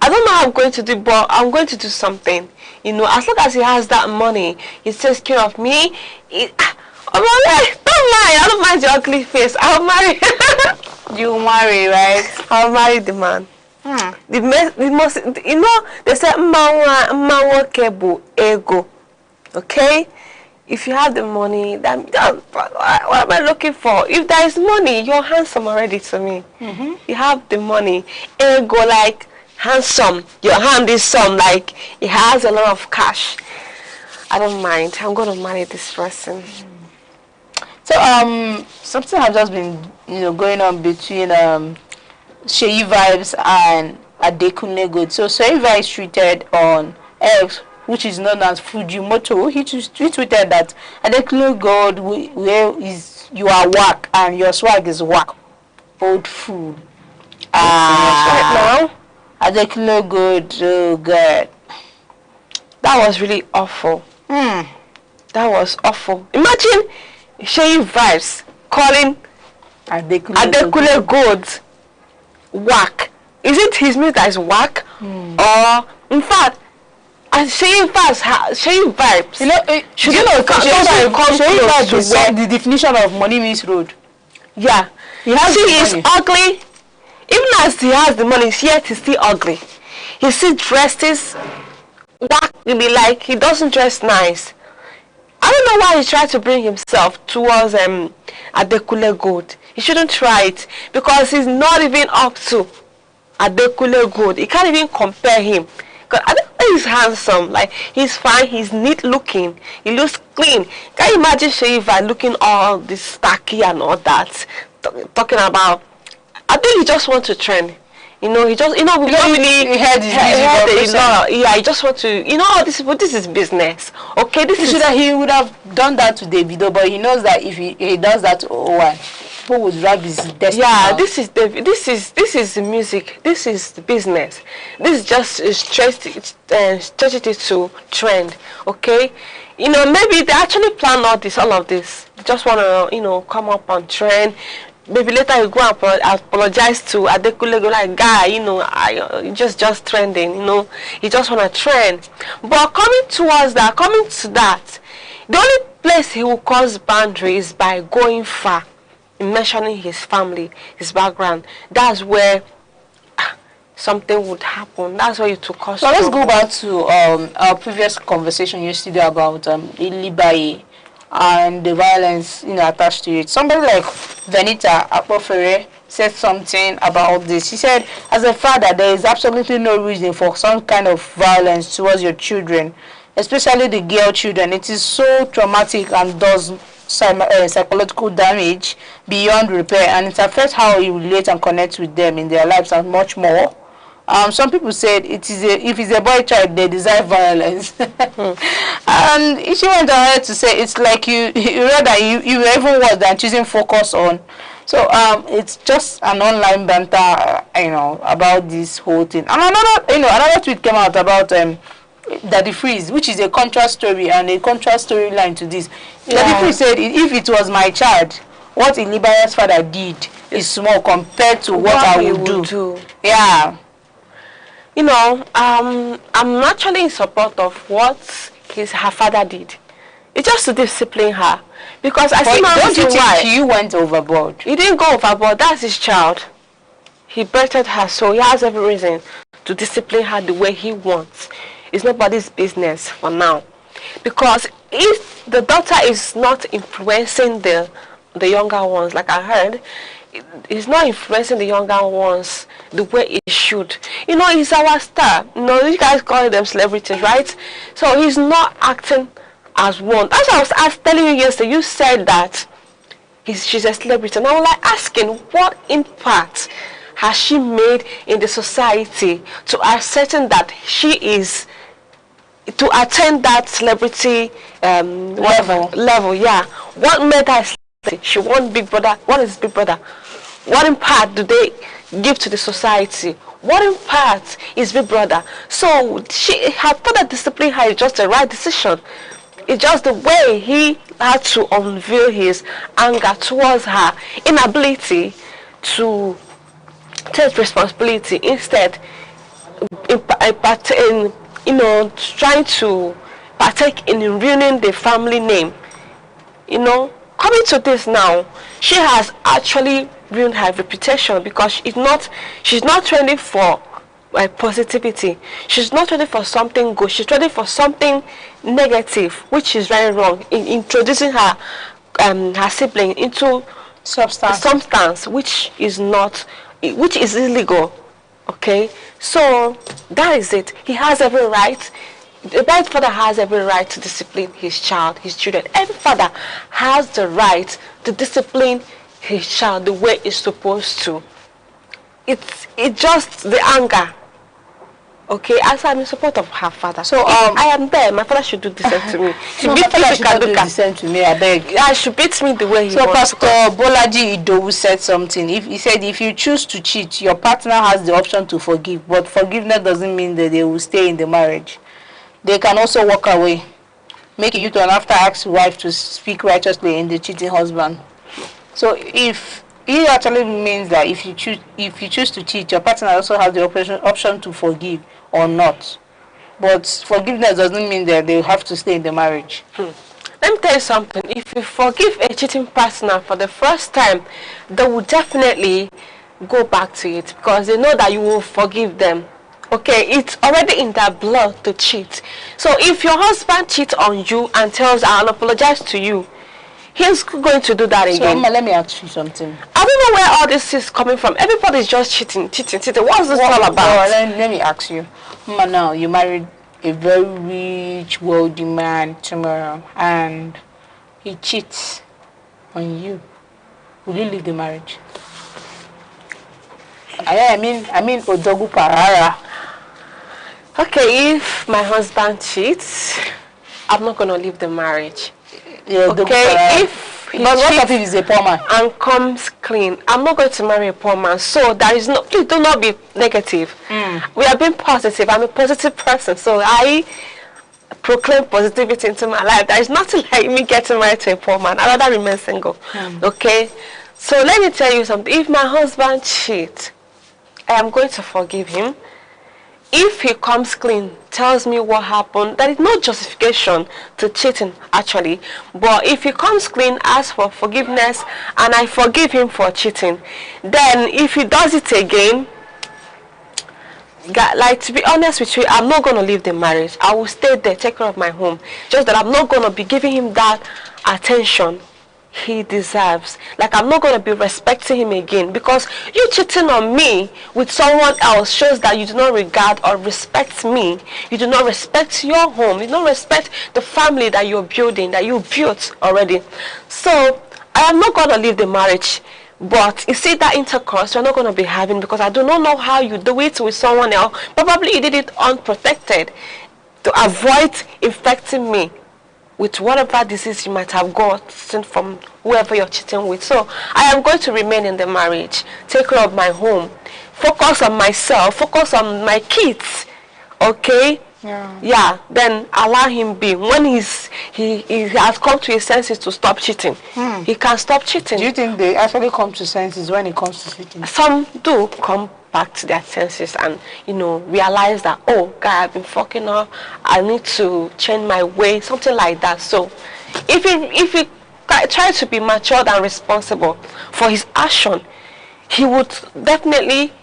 know how I'm going to do, but I'm going to do something. As long as he has that money, he takes care of me. Don't lie. I don't mind the ugly face. I'll marry. You marry, right? I'll marry the man. The most, they say mma kebu ego. Okay? If you have the money, what am I looking for? If there is money, you're handsome already to me. You have the money. Ego, like handsome. Your hand is some, like it has a lot of cash. I don't mind. I'm going to marry this person. So something has just been going on between Seyi Vibes and Adekunle Gold. So Seyi Vibes tweeted on X, which is known as Fujimoto. He tweeted that Adekunle Gold, you are whack and your swag is whack. Old fool. Right now, Adekunle Gold, oh God. That was really awful. That was awful. Imagine Seyi Vibes calling Adekunle Gold whack. Is it his music that is whack? Or, in fact, Seyi Vibes, Seyi Vibes is the definition of money means road. Yeah. He is ugly. Even as he has the money, yet he's still ugly. He still dresses whack, like he doesn't dress nice. I don't know why he tried to bring himself towards Adekunle Gold. He shouldn't try it, because he's not even up to Adekunle Gold. He can't even compare him. Because Adekunle is handsome, like he's fine, he's neat looking, he looks clean. Can you imagine Seyi Vibes looking all this tacky and all that? Talking about, I think he just wants to trend. He just, we don't really heard his yeah, he just want to, this is business. Okay, he would have done that to Davido, but he knows that if he does that to O1, people would drag his destiny. Yeah, this is the music. This is the business. This is just stretch it to trend. Okay, maybe they actually plan all of this. They just want to, come up on trend. Maybe later you go and apologize to Adekunle, like, guy, I just trending, you just want to trend. But coming to that, the only place he will cross boundaries is by going far, in mentioning his family, his background. That's where something would happen. That's why you took us. So let's go back to our previous conversation yesterday about Libai and the violence attached to it. Somebody like Venita Apofere said something about this. He said, as a father, there is absolutely no reason for some kind of violence towards your children, especially the girl children. It is so traumatic and does psychological damage beyond repair, and it affects how you relate and connect with them in their lives and much more. Some people said if it's a boy child, they deserve violence. And she went ahead to say it's like you read that you were even worse than choosing focus on. So it's just an online banter, about this whole thing. And another tweet came out about Daddy Freeze, which is a contrast story and a contrast storyline to this. Yeah. Daddy Freeze said, if it was my child, what Ilibaya's father did is small compared to what I would do. Yeah. I'm actually in support of what her father did. It's just to discipline her. Because I see don't you think you went overboard? He didn't go overboard. That's his child. He birthed her, so he has every reason to discipline her the way he wants. It's nobody's business for now. Because if the daughter is not influencing the younger ones, like I heard, it's not influencing the younger ones the way it should. He's our star. You guys call them celebrities, right? So he's not acting as one. That's what I was telling you yesterday. You said that she's a celebrity. And I was like asking, what impact has she made in the society to ascertain that she is to attain that celebrity level? Yeah. What made her celebrity? She won Big Brother. What is Big Brother? What impact do they give to the society? What impact is Big Brother? So her father discipline her is just the right decision. It's just the way he had to unveil his anger towards her inability to take responsibility. Instead, trying to partake in ruining the family name. Coming to this now, she has actually ruined her reputation because she's not trending for positivity. She's not ready for something good. She's ready for something negative, which is very wrong. In introducing her sibling into substance which is illegal. Okay, so that is it. He has every right. The right father has every right to discipline his child, his children. Every father has the right to discipline his child the way it's supposed to. It's just the anger. Okay, as I'm in support of her father. So I am there. My father should do the same to me. She beat me the same to me, I beg. Yeah, she beats me the way he wants. So Pastor Bolaji Idowu said something. He said if you choose to cheat, your partner has the option to forgive. But forgiveness doesn't mean that they will stay in the marriage. They can also walk away. Make it to an after ask wife to speak righteously in the cheating husband. So if it actually means that if you choose to cheat, your partner also has the option to forgive or not. But forgiveness doesn't mean that they have to stay in the marriage. Let me tell you something. If you forgive a cheating partner for the first time, they will definitely go back to it because they know that you will forgive them. Okay, it's already in their blood to cheat. So if your husband cheats on you and tells I'll apologize to you, he's going to do that again. So Emma, let me ask you something. I don't know where all this is coming from. Everybody's just cheating. What's this all about? Let me ask you. Emma, now you married a very rich, wealthy man tomorrow, and he cheats on you. Will you leave the marriage? I mean Odogu Parara. Okay, if my husband cheats, I'm not going to leave the marriage. Okay, if he cheats a poor man and comes clean, I'm not going to marry a poor man. So there is no, please do not be negative. We are being positive. I'm a positive person, so I proclaim positivity into my life. There is nothing like me getting married to a poor man. I'd rather remain single. Okay, so let me tell you something. If my husband cheats, I am going to forgive him. If he comes clean, tells me what happened, there is no justification to cheating actually. But if he comes clean, asks for forgiveness, and I forgive him for cheating, then if he does it again, like, to be honest with you, I'm not going to leave the marriage. I will stay there, take care of my home. Just that I'm not going to be giving him that attention he deserves. Like, I'm not going to be respecting him again, because you cheating on me with someone else shows that you do not regard or respect me. You do not respect your home. You don't respect the family that you're building, that you built already. So I am not going to leave the marriage. But you see, that intercourse we're not going to be having, because I do not know how you do it with someone else. Probably you did it unprotected to avoid infecting me with whatever disease you might have gotten from whoever you're cheating with. So I am going to remain in the marriage, take care of my home, focus on myself, focus on my kids, okay? Yeah, then allow him be. When he has come to his senses to stop cheating, he can stop cheating. Do you think they actually come to senses when it comes to cheating? Some do come back to their senses and, you know, realize that, oh, God, I've been fucking up, I need to change my way, something like that. So if he try to be matured and responsible for his action, he would definitely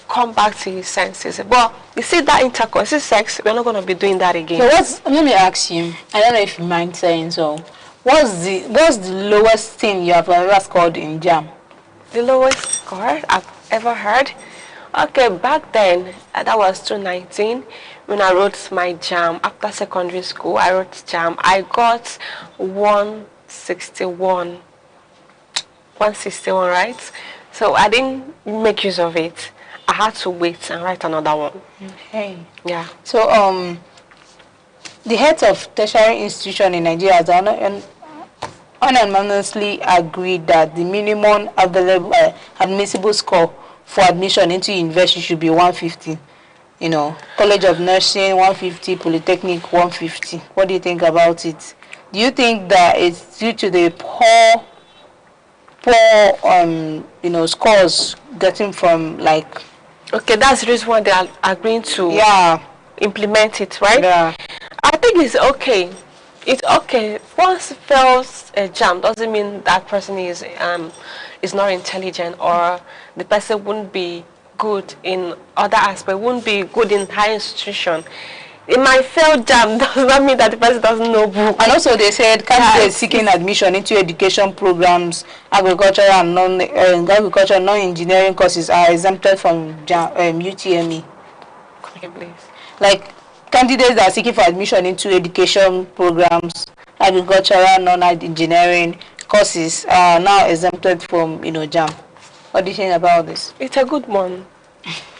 come back to his senses. But you see, that intercourse, this sex, we're not going to be doing that again. So let me ask you, I don't know if you mind saying so, what's the lowest thing you have ever scored in JAM? The lowest score I've ever heard? Okay, back then, that was 2019, when I wrote my JAM. After secondary school, I wrote JAM. I got 161, right? So I didn't make use of it. I had to wait and write another one. Okay. Yeah. So, the heads of tertiary institution in Nigeria has unanimously agreed that the minimum available admissible score for admission into university should be 150. You know, College of Nursing 150, Polytechnic 150. What do you think about it? Do you think that it's due to the poor you know, scores getting from, like... Okay, that's the reason why they are agreeing to implement it, right? Yeah. I think it's okay. It's okay. Once it fails a JAM, doesn't mean that person is not intelligent, or the person wouldn't be good in other aspects, wouldn't be good in higher institution. It might fail JAM, does not mean that the person doesn't know book. And also they said candidates seeking admission into education programs, agriculture and non-engineering courses are exempted from UTME. Okay, please. Like, candidates that are seeking for admission into education programs, agricultural, non-engineering courses are now exempted from, you know, JAM. What do you think about this? It's a good one.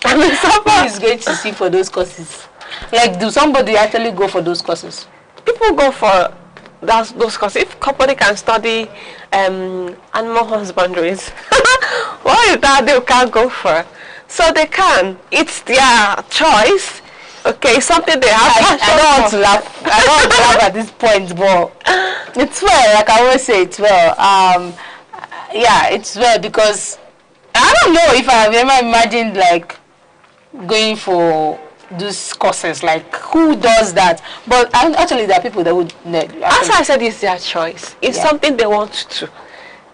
I mean, somebody is going to seek for those courses. Like, do somebody actually go for those courses? People go for those courses. If somebody can study animal husbandries, what is that they can't go for? So they can. It's their choice. Okay, something they have. I don't want to laugh. I don't want to laugh at this point, but it's well. Like I always say, it's well. Yeah, it's well, because I don't know if I've ever imagined like going for those courses. Like, who does that? But actually, there are people that would. As I said, it's their choice. It's something they want to do.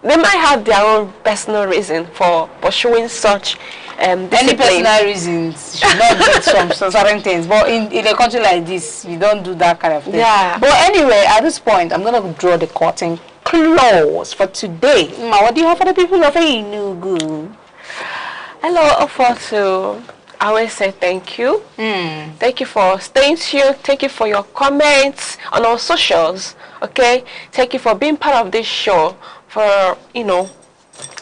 They might have their own personal reason for pursuing such any personal reasons should not get from certain things. But in a country like this, you don't do that kind of thing. Yeah. But anyway, at this point, I'm going to draw the curtain close for today. Ma, what do you have for the people of Enugu? Hello, Ofotu. I always say thank you. Thank you for staying tuned. Thank you for your comments on our socials. Okay? Thank you for being part of this show. For, you know,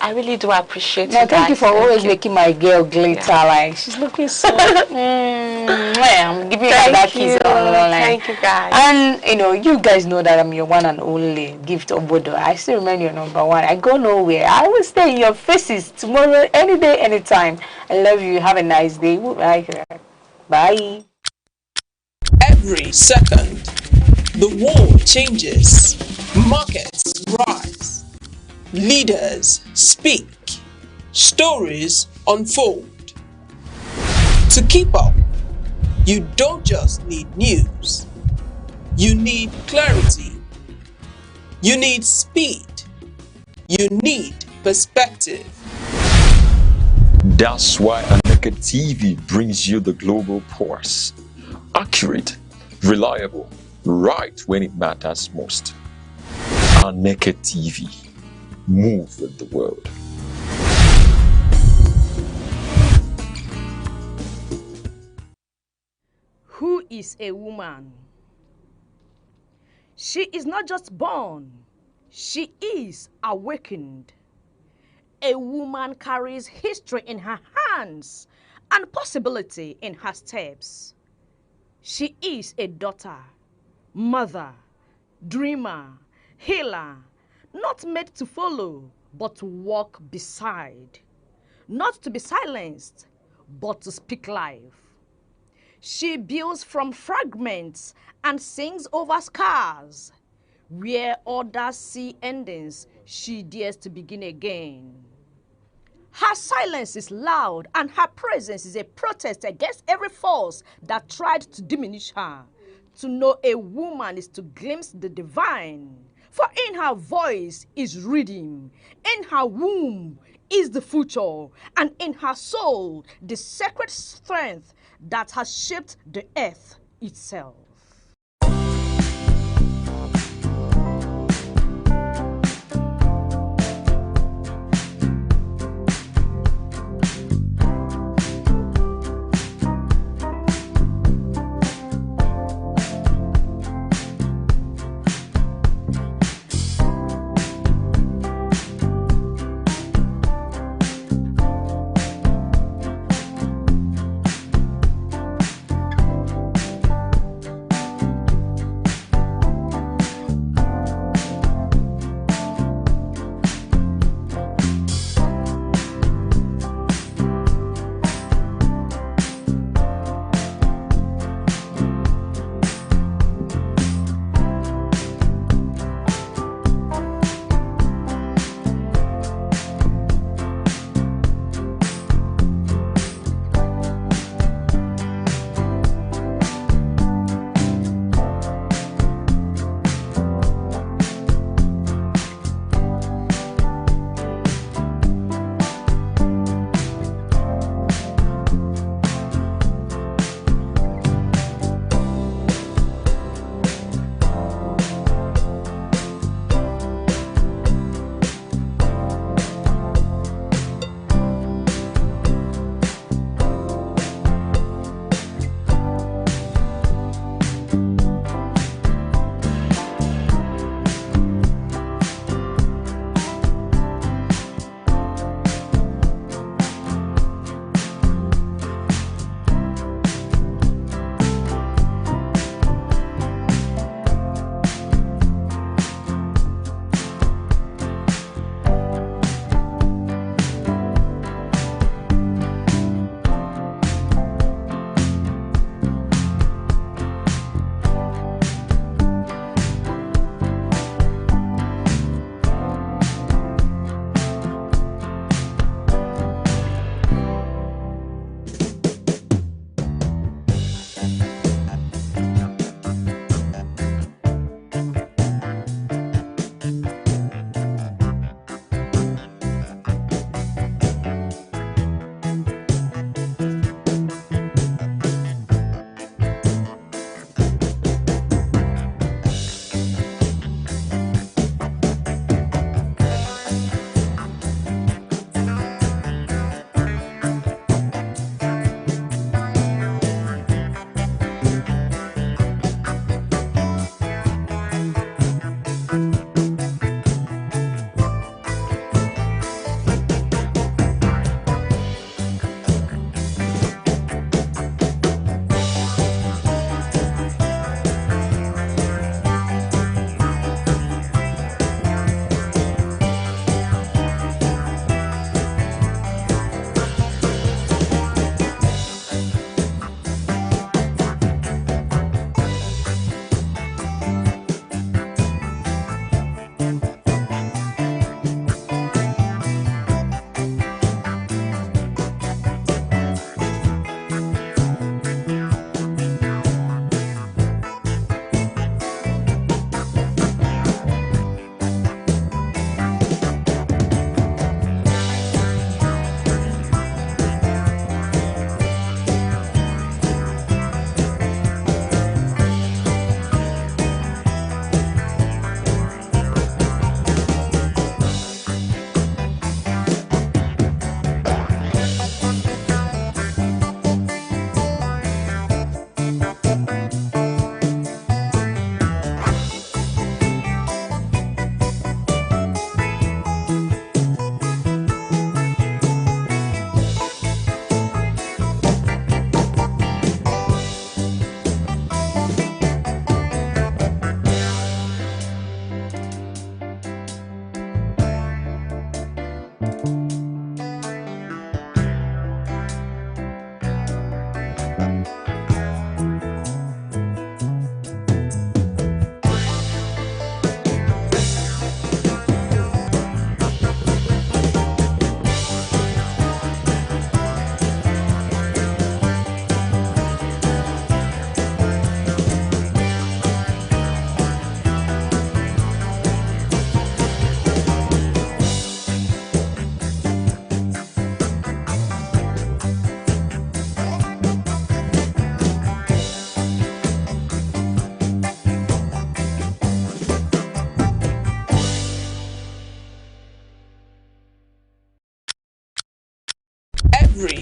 I really do appreciate you. Thank you for always making my girl glitter. Like, she's looking so. I'm giving her that kiss online. Thank you, guys. And you know, you guys know that I'm your one and only Gift Obodo. I still remain your number one. I go nowhere. I will stay in your faces tomorrow, any day, anytime. I love you. Have a nice day. Bye. Every second, the world changes. Markets rise. Leaders speak, stories unfold. To keep up, you don't just need news, you need clarity, you need speed, you need perspective. That's why Aneke TV brings you the global pulse. Accurate, reliable, right when it matters most. Aneke TV. Move with the world. Who is a woman? She is not just born, she is awakened. A woman carries history in her hands and possibility in her steps. She is a daughter, mother, dreamer, healer, not made to follow, but to walk beside. Not to be silenced, but to speak life. She builds from fragments and sings over scars. Where others see endings, she dares to begin again. Her silence is loud and her presence is a protest against every force that tried to diminish her. To know a woman is to glimpse the divine. For in her voice is rhythm, in her womb is the future, and in her soul the sacred strength that has shaped the earth itself.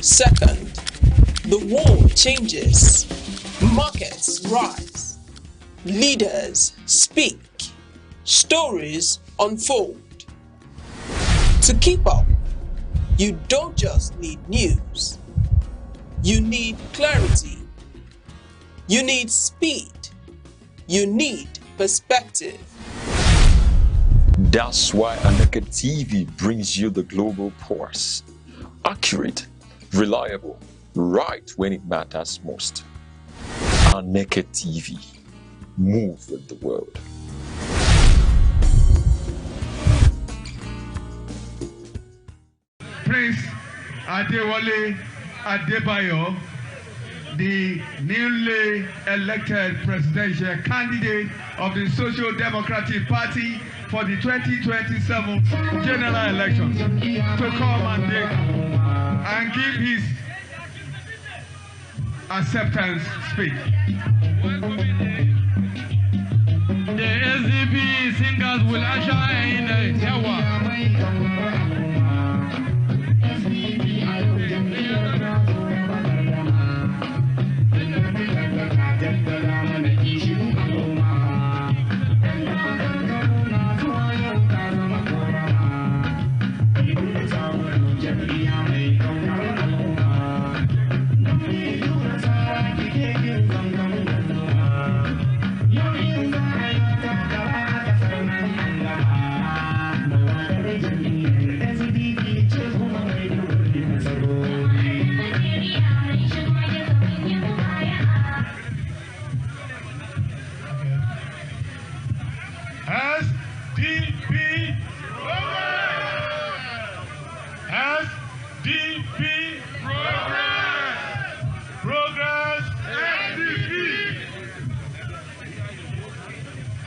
second, the world changes, markets rise, leaders speak, stories unfold. To keep up, you don't just need news. You need clarity. You need speed. You need perspective. That's why Aneke TV brings you the global pulse. Accurate, reliable, right when it matters most. Aneke TV. Move with the world. Prince Adewale Adebayo, the newly elected presidential candidate of the Social Democratic Party for the 2027 general elections, to come and give his acceptance speech. The SDP singers will usher in Yawa.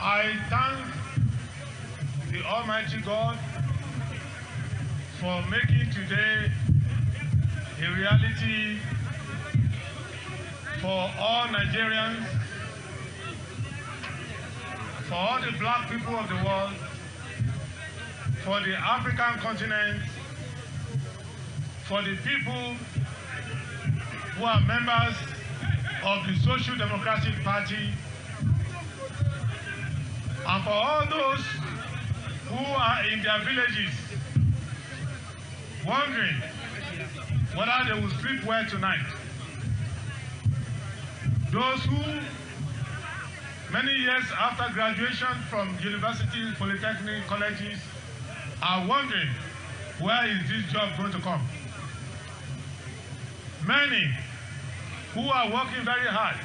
I thank the Almighty God for making today a reality for all Nigerians, for all the black people of the world, for the African continent, for the people who are members of the Social Democratic Party, and for all those who are in their villages wondering whether they will sleep well tonight. Those who, many years after graduation from universities, polytechnic colleges, are wondering, where is this job going to come? Many who are working very hard,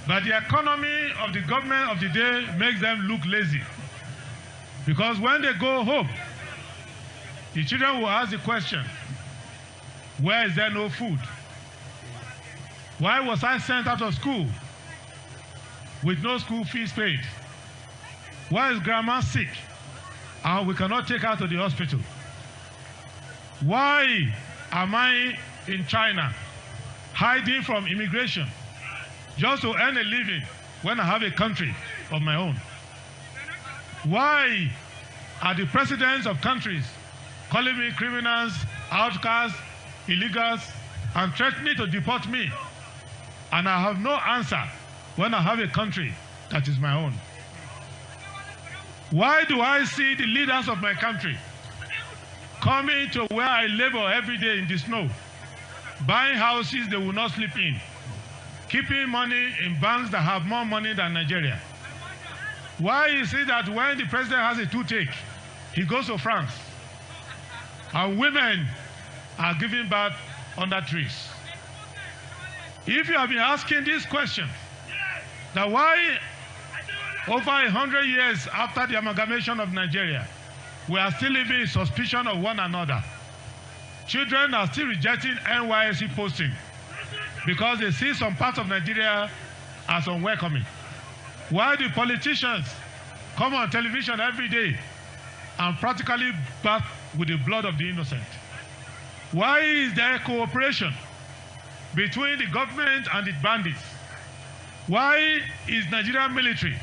but the economy of the government of the day makes them look lazy. Because when they go home, the children will ask the question, where is there no food? Why was I sent out of school with no school fees paid? Why is grandma sick and we cannot take her to the hospital? Why am I in China hiding from immigration just to earn a living when I have a country of my own? Why are the presidents of countries calling me criminals, outcasts, illegals, and threatening to deport me? And I have no answer when I have a country that is my own. Why do I see the leaders of my country coming to where I labor every day in the snow, buying houses they will not sleep in, keeping money in banks that have more money than Nigeria? Why is it that when the president has a toothache, he goes to France, and women are giving birth under trees? If you have been asking this question, that why over 100 years after the amalgamation of Nigeria, we are still living in suspicion of one another. Children are still rejecting NYSC posting because they see some parts of Nigeria as unwelcoming. Why do politicians come on television every day and practically bath with the blood of the innocent? Why is there cooperation between the government and the bandits? Why is Nigerian military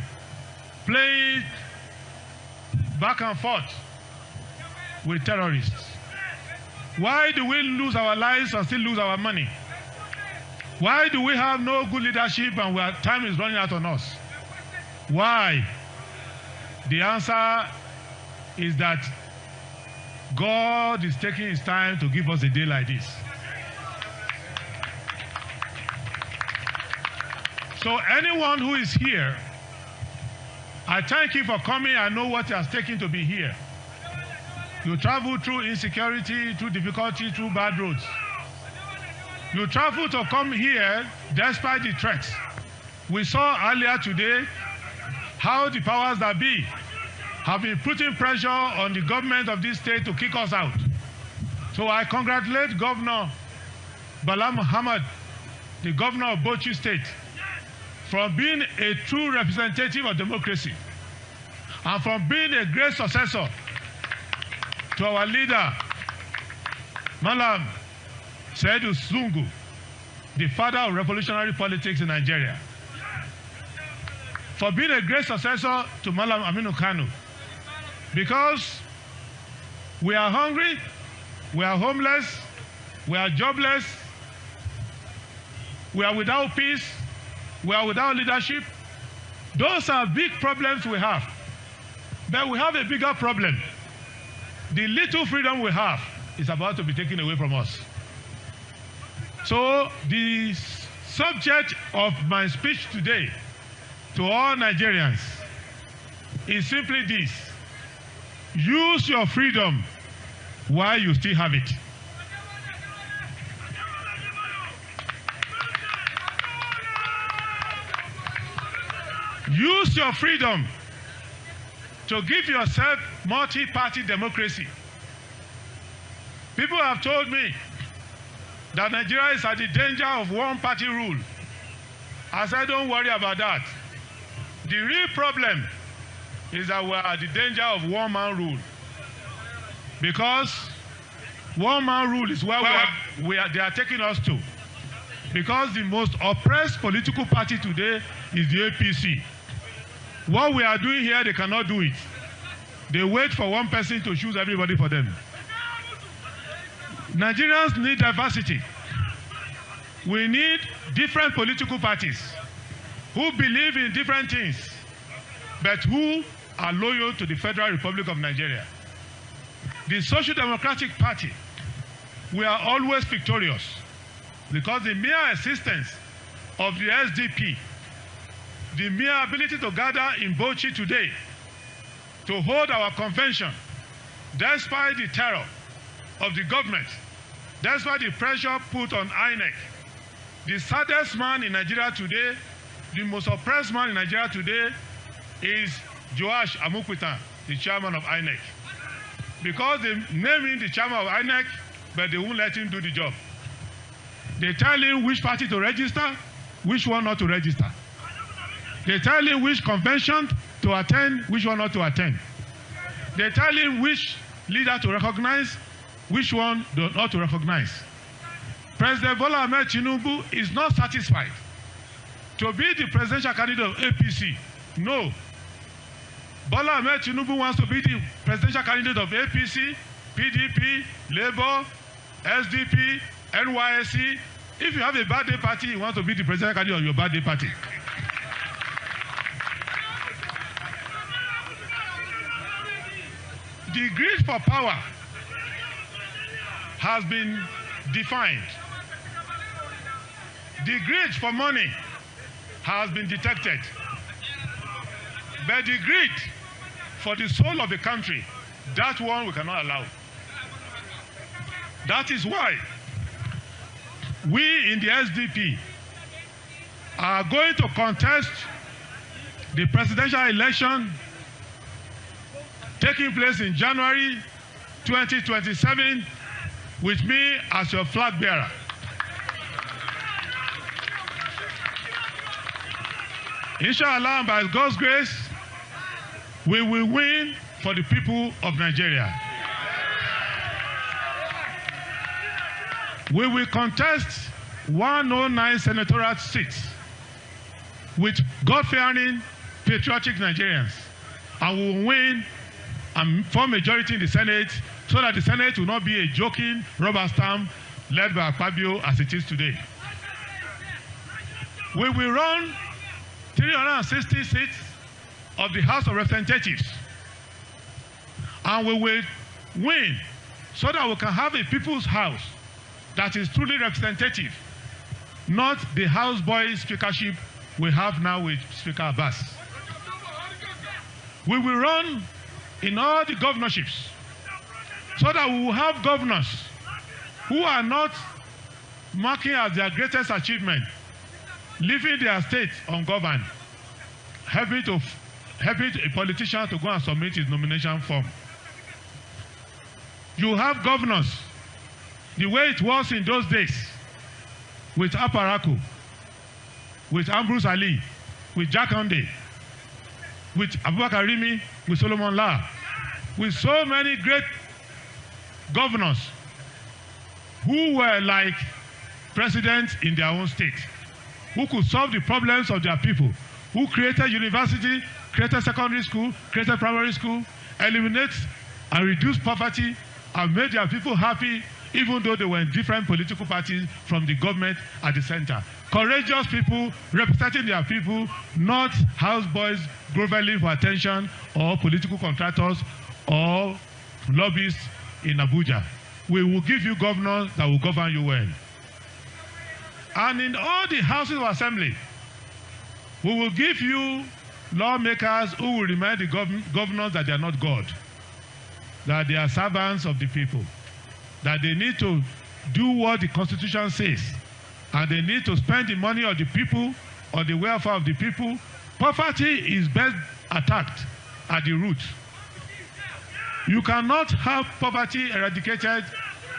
playing back and forth with terrorists? Why do we lose our lives and still lose our money? Why do we have no good leadership and time is running out on us? Why? The answer is that God is taking his time to give us a day like this. So anyone who is here, I thank you for coming. I know what it has taken to be here. You travel through insecurity, through difficulty, through bad roads. You travel to come here despite the threats. We saw earlier today how the powers that be have been putting pressure on the government of this state to kick us out. So I congratulate Governor Bala Muhammad, the governor of Bauchi State, from being a true representative of democracy and from being a great successor to our leader, Malam Saidu Zungu, the father of revolutionary politics in Nigeria. For being a great successor to Malam Aminu Kano, because we are hungry, we are homeless, we are jobless, we are without peace, we are without leadership. Those are big problems we have. But we have a bigger problem. The little freedom we have is about to be taken away from us. So the subject of my speech today to all Nigerians is simply this: use your freedom while you still have it. Use your freedom to give yourself multi-party democracy. People have told me that Nigeria is at the danger of one-party rule. I said, don't worry about that. The real problem is that we are at the danger of one-man rule. Because one-man rule is where they are taking us to. Because the most oppressed political party today is the APC. What we are doing here, they cannot do it. They wait for one person to choose everybody for them. Nigerians need diversity. We need different political parties who believe in different things, but who are loyal to the Federal Republic of Nigeria. The Social Democratic Party, we are always victorious because the mere existence of the SDP, the mere ability to gather in Bauchi today to hold our convention, despite the terror of the government, despite the pressure put on INEC, the saddest man in Nigeria today, the most oppressed man in Nigeria today is Joash Amukwita, the chairman of INEC. Because they name him the chairman of INEC, but they won't let him do the job. They tell him which party to register, which one not to register. They tell him which convention to attend, which one not to attend. They tell him which leader to recognize, which one not to recognize. President Bola Ahmed Tinubu is not satisfied to be the presidential candidate of APC. No. Bola Ahmed Tinubu wants to be the presidential candidate of APC, PDP, Labour, SDP, NYSC. If you have a birthday party, you want to be the presidential candidate of your birthday party. The greed for power has been defined. The greed for money has been detected. But the greed for the soul of the country, that one we cannot allow. That is why we in the SDP are going to contest the presidential election taking place in January 2027 with me as your flag bearer. Inshallah, by God's grace, we will win for the people of Nigeria. We will contest 109 senatorial seats with God-fearing, patriotic Nigerians, and we will win and form majority in the Senate so that the Senate will not be a joking rubber stamp led by Fabio as it is today. We will run 360 seats of the House of Representatives, and we will win so that we can have a people's house that is truly representative, not the houseboy speakership we have now with Speaker Abbas. We will run in all the governorships so that we will have governors who are not marking as their greatest achievement leaving their state ungoverned, helping a politician to go and submit his nomination form. You have governors the way it was in those days with Aparaku, with Ambrose Ali, with Jakande, with Abubakar Rimi, with Solomon La, with so many great governors who were like presidents in their own state, who could solve the problems of their people, who created university, created secondary school, created primary school, eliminate and reduce poverty, and made their people happy, even though they were in different political parties from the government at the center. Courageous people representing their people, not houseboys groveling for attention or political contractors or lobbyists in Abuja. We will give you governors that will govern you well. And in all the houses of assembly, we will give you lawmakers who will remind the governors that they are not God, that they are servants of the people, that they need to do what the Constitution says, and they need to spend the money of the people on the welfare of the people. Poverty is best attacked at the root. You cannot have poverty eradicated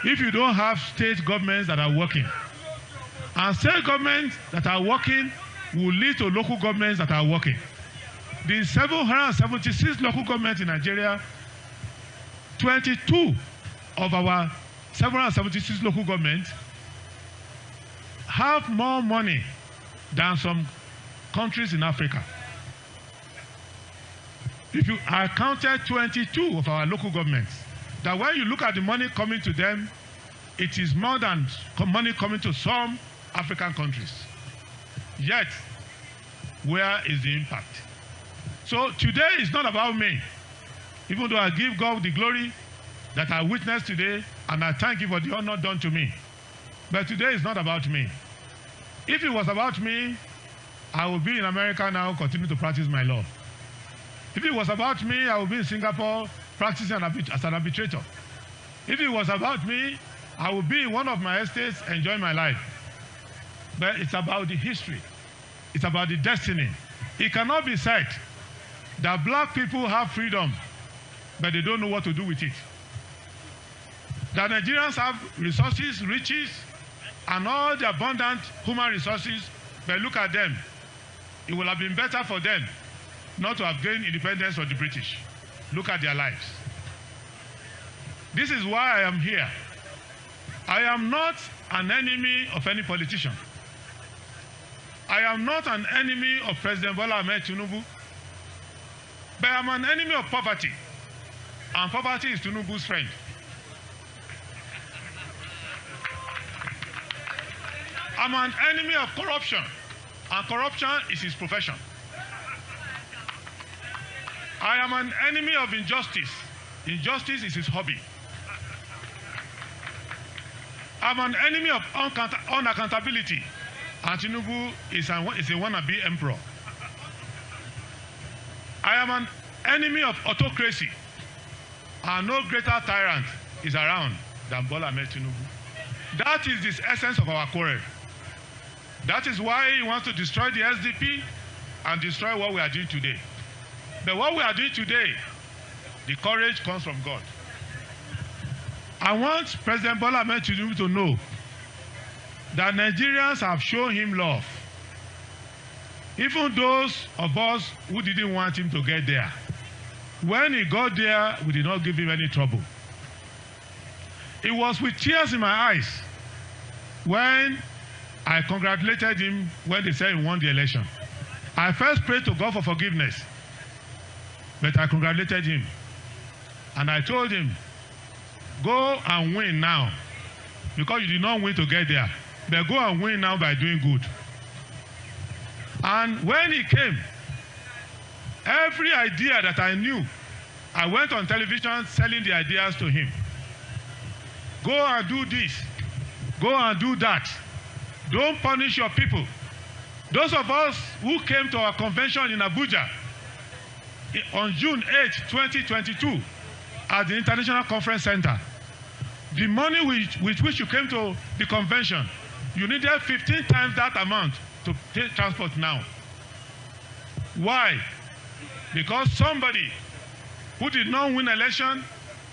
if you don't have state governments that are working. And state governments that are working will lead to local governments that are working. The 776 local governments in Nigeria, 22 of our 776 local governments have more money than some countries in Africa. I counted 22 of our local governments. That when you look at the money coming to them, it is more than money coming to some African countries. Yet, where is the impact? So today is not about me. Even though I give God the glory that I witnessed today, and I thank you for the honor done to me. But today is not about me. If it was about me, I would be in America now, continue to practice my law. If it was about me, I would be in Singapore practicing as an arbitrator. If it was about me, I would be in one of my estates enjoying my life. But it's about the history. It's about the destiny. It cannot be said that black people have freedom, but they don't know what to do with it. That Nigerians have resources, riches, and all the abundant human resources, but look at them. It would have been better for them not to have gained independence from the British. Look at their lives. This is why I am here. I am not an enemy of any politician. I am not an enemy of President Bola Ahmed Tinubu, but I am an enemy of poverty, and poverty is Tinubu's friend. I'm an enemy of corruption, and corruption is his profession. I am an enemy of injustice. Injustice is his hobby. I'm an enemy of unaccountability, and Tinubu is a wannabe emperor. I am an enemy of autocracy, and no greater tyrant is around than Bola Ahmed Tinubu. That is the essence of our quarrel. That is why he wants to destroy the SDP and destroy what we are doing today. But what we are doing today, the courage comes from God. I want President Bola Ahmed Tinubu to know that Nigerians have shown him love. Even those of us who didn't want him to get there. When he got there, we did not give him any trouble. It was with tears in my eyes when I congratulated him when they said he won the election. I first prayed to God for forgiveness, but I congratulated him. And I told him go and win now, because you did not win to get there. But go and win now by doing good. And when he came, every idea that I knew, I went on television selling the ideas to him. Go and do this. Go and do that. Don't punish your people. Those of us who came to our convention in Abuja on June 8, 2022, at the International Conference Center, the money with which you came to the convention, you needed 15 times that amount to take transport now. Why? Because somebody who did not win election,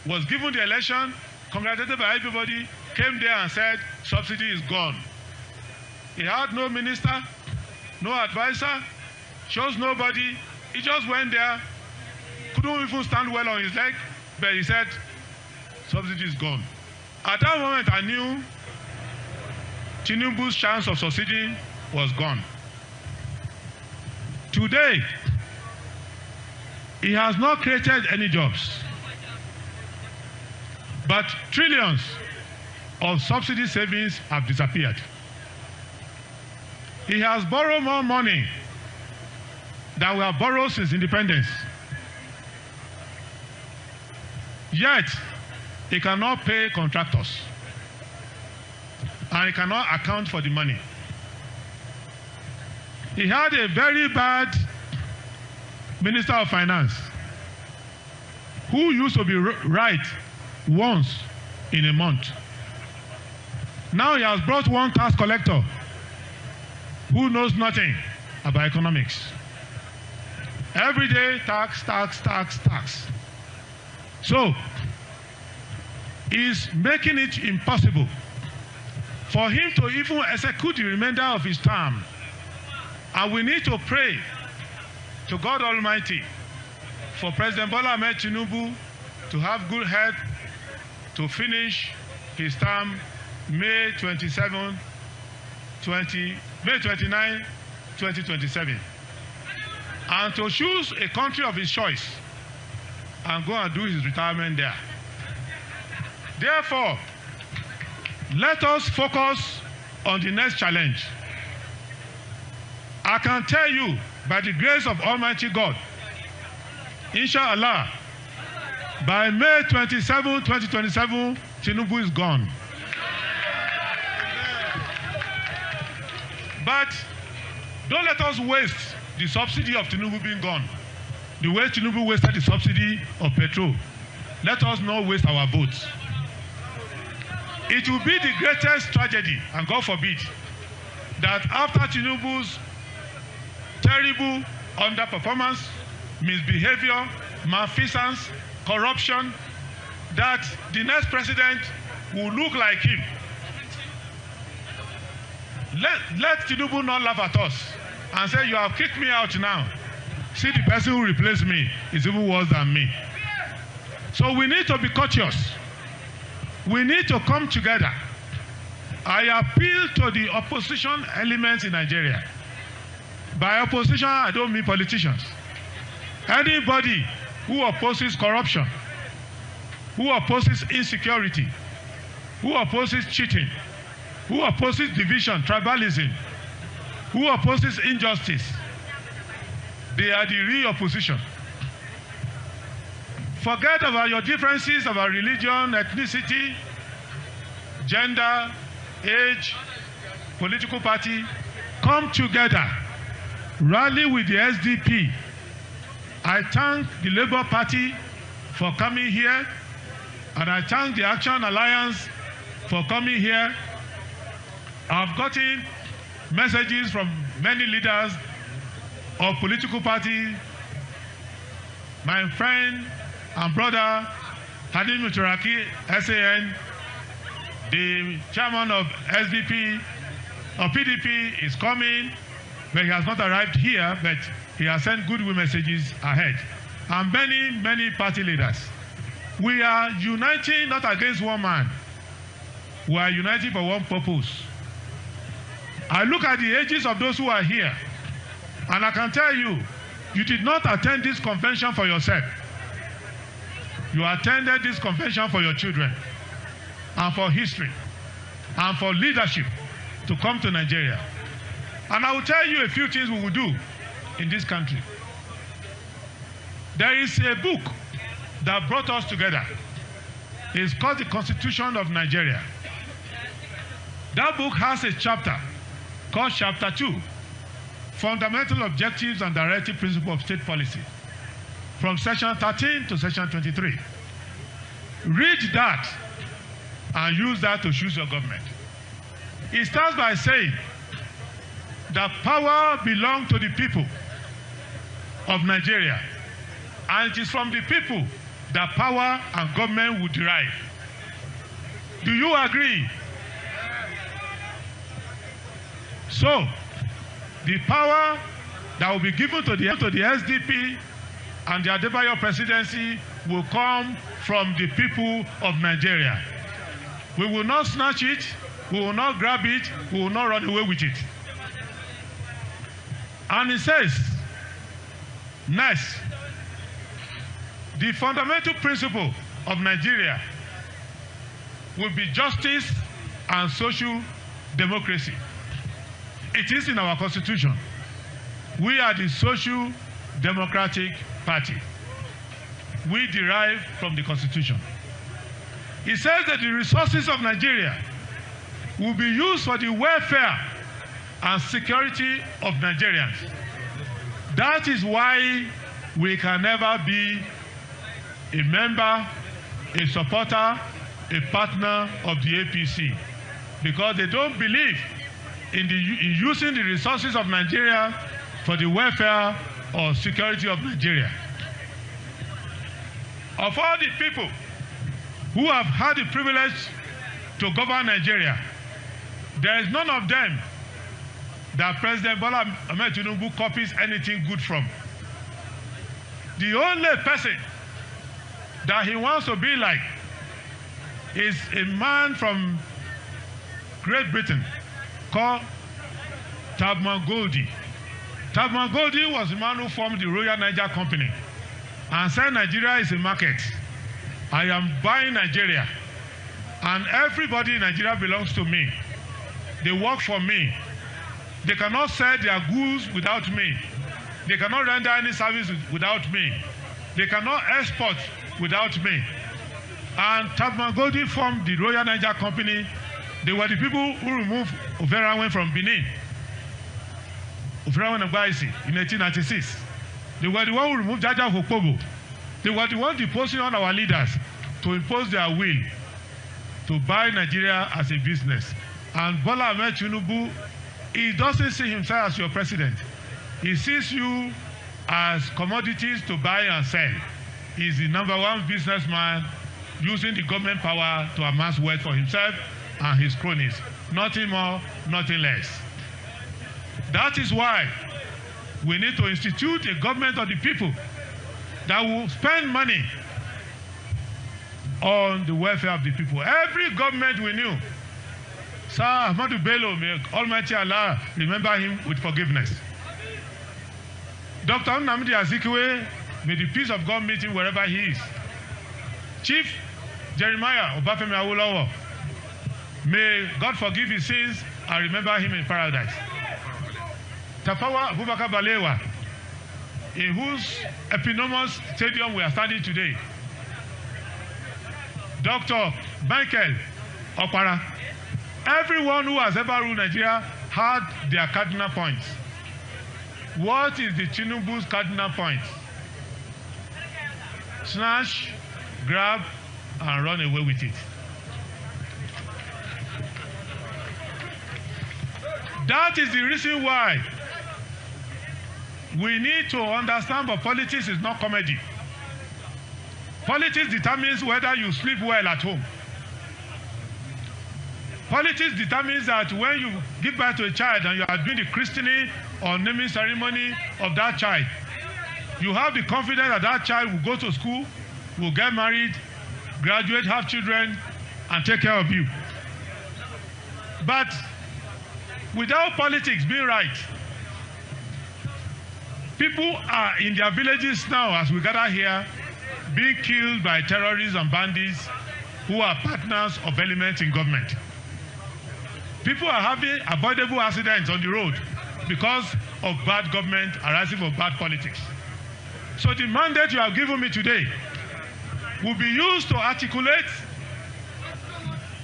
was given the election, congratulated by everybody, came there and said, subsidy is gone. He had no minister, no advisor, chose nobody. He just went there, couldn't even stand well on his leg, but he said, subsidy is gone. At that moment, I knew Tinubu's chance of succeeding was gone. Today, he has not created any jobs, but trillions of subsidy savings have disappeared. He has borrowed more money than we have borrowed since independence. Yet, he cannot pay contractors, and he cannot account for the money. He had a very bad Minister of Finance who used to be right once in a month. Now he has brought one tax collector who knows nothing about economics. Every day, tax, tax, tax, tax. So, he's making it impossible for him to even execute the remainder of his term. And we need to pray to God Almighty for President Bola Ahmed Tinubu to have good health to finish his term May 29, 2027, and to choose a country of his choice and go and do his retirement there. Therefore, let us focus on the next challenge. I can tell you, by the grace of Almighty God, inshallah, by May 27, 2027, Tinubu is gone. But don't let us waste the subsidy of Tinubu being gone. The way Tinubu wasted the subsidy of petrol. Let us not waste our votes. It will be the greatest tragedy, and God forbid, that after Tinubu's terrible underperformance, misbehavior, malfeasance, corruption, that the next president will look like him. Let Tinubu not laugh at us and say, you have kicked me out now. See, the person who replaced me is even worse than me. So we need to be cautious. We need to come together. I appeal to the opposition elements in Nigeria. By opposition, I don't mean politicians. Anybody who opposes corruption, who opposes insecurity, who opposes cheating, who opposes division, tribalism, who opposes injustice, they are the real opposition. Forget about your differences about religion, ethnicity, gender, age, political party. Come together. Rally with the SDP. I thank the Labour Party for coming here, and I thank the Action Alliance for coming here. I've gotten messages from many leaders of political parties. My friend and brother, Hadim Muturaki, SAN, the chairman of SDP, or PDP, is coming, but he has not arrived here, but he has sent goodwill messages ahead. And many, many party leaders. We are uniting not against one man. We are uniting for one purpose. I look at the ages of those who are here, and I can tell you, you did not attend this convention for yourself. You attended this convention for your children. and for history and for leadership to come to Nigeria. And I will tell you a few things we will do in this country. There is a book that brought us together. It's called the Constitution of Nigeria. That book has a chapter called Chapter 2, Fundamental Objectives and Directive Principles of State Policy, from section 13 to section 23. Read that and use that to choose your government. It starts by saying that power belongs to the people of Nigeria, and it is from the people that power and government will derive. Do you agree? So, the power that will be given to the SDP and the Adebayo presidency will come from the people of Nigeria. We will not snatch it, we will not grab it, we will not run away with it. And it says, next, the fundamental principle of Nigeria will be justice and social democracy. It is in our constitution. We are the Social Democratic Party. We derive from the constitution. It says that the resources of Nigeria will be used for the welfare and security of Nigerians. That is why we can never be a member, a supporter, a partner of the APC, because they don't believe in using the resources of Nigeria for the welfare or security of Nigeria. Of all the people who have had the privilege to govern Nigeria, there is none of them that President Bola Ahmed Tinubu copies anything good from. The only person that he wants to be like is a man from Great Britain called Petermbah. Petermbah was the man who formed the Royal Niger Company and said Nigeria is a market. I am buying Nigeria, and everybody in Nigeria belongs to me. They work for me. They cannot sell their goods without me. They cannot render any service without me. They cannot export without me. And Petermbah formed the Royal Niger Company. They were the people who removed Overawen from Benin, Overawen and Baisi in 1896. They were the one who removed Jaja Hopobo. They were the one deposing on our leaders to impose their will to buy Nigeria as a business. And Bola Ahmed Tinubu, he doesn't see himself as your president. He sees you as commodities to buy and sell. He's the #1 businessman using the government power to amass wealth for himself and his cronies. Nothing more, nothing less. That is why we need to institute a government of the people that will spend money on the welfare of the people. Every government we knew, Sir Ahmadu Bello, may Almighty Allah remember him with forgiveness. Dr. Nnamdi Azikiwe, may the peace of God meet him wherever he is. Chief Jeremiah Obafemi Awolowo, may God forgive his sins and remember him in paradise. Tafawa Abubakar Balewa, in whose eponymous stadium we are standing today. Dr. Michael Opara, everyone who has ever ruled Nigeria had their cardinal points. What is the Tinubu's cardinal point? Snatch, grab, and run away with it. That is the reason why we need to understand that politics is not comedy. Politics determines whether you sleep well at home. Politics determines that when you give birth to a child and you are doing the christening or naming ceremony of that child, you have the confidence that that child will go to school, will get married, graduate, have children, and take care of you. But without politics being right, people are in their villages now, as we gather here, being killed by terrorists and bandits who are partners of elements in government. People are having avoidable accidents on the road because of bad government arising from bad politics. So the mandate you have given me today will be used to articulate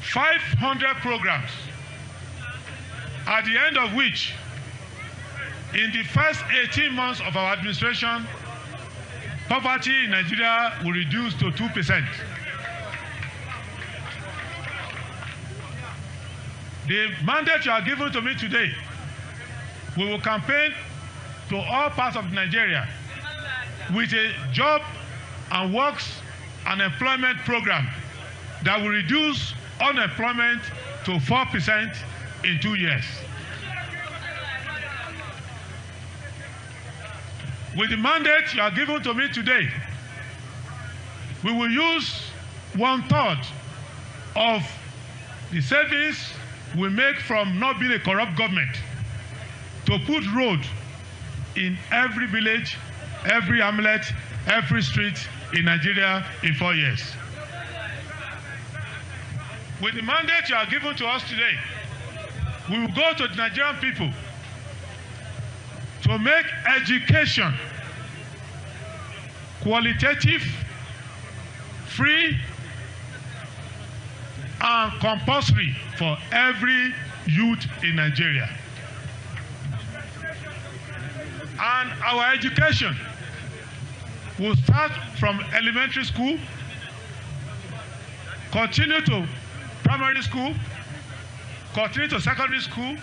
500 programs, at the end of which, in the first 18 months of our administration, poverty in Nigeria will reduce to 2%. The mandate you are given to me today, we will campaign to all parts of Nigeria with a job and works and employment program that will reduce unemployment to 4% in 2 years. With the mandate you are given to me today, we will use 1/3 of the savings we make from not being a corrupt government to put road in every village, every hamlet, every street in Nigeria in 4 years. With the mandate you are given to us today, we will go to the Nigerian people to make education qualitative, free, and compulsory for every youth in Nigeria. And our education will start from elementary school, continue to primary school, continue to secondary school,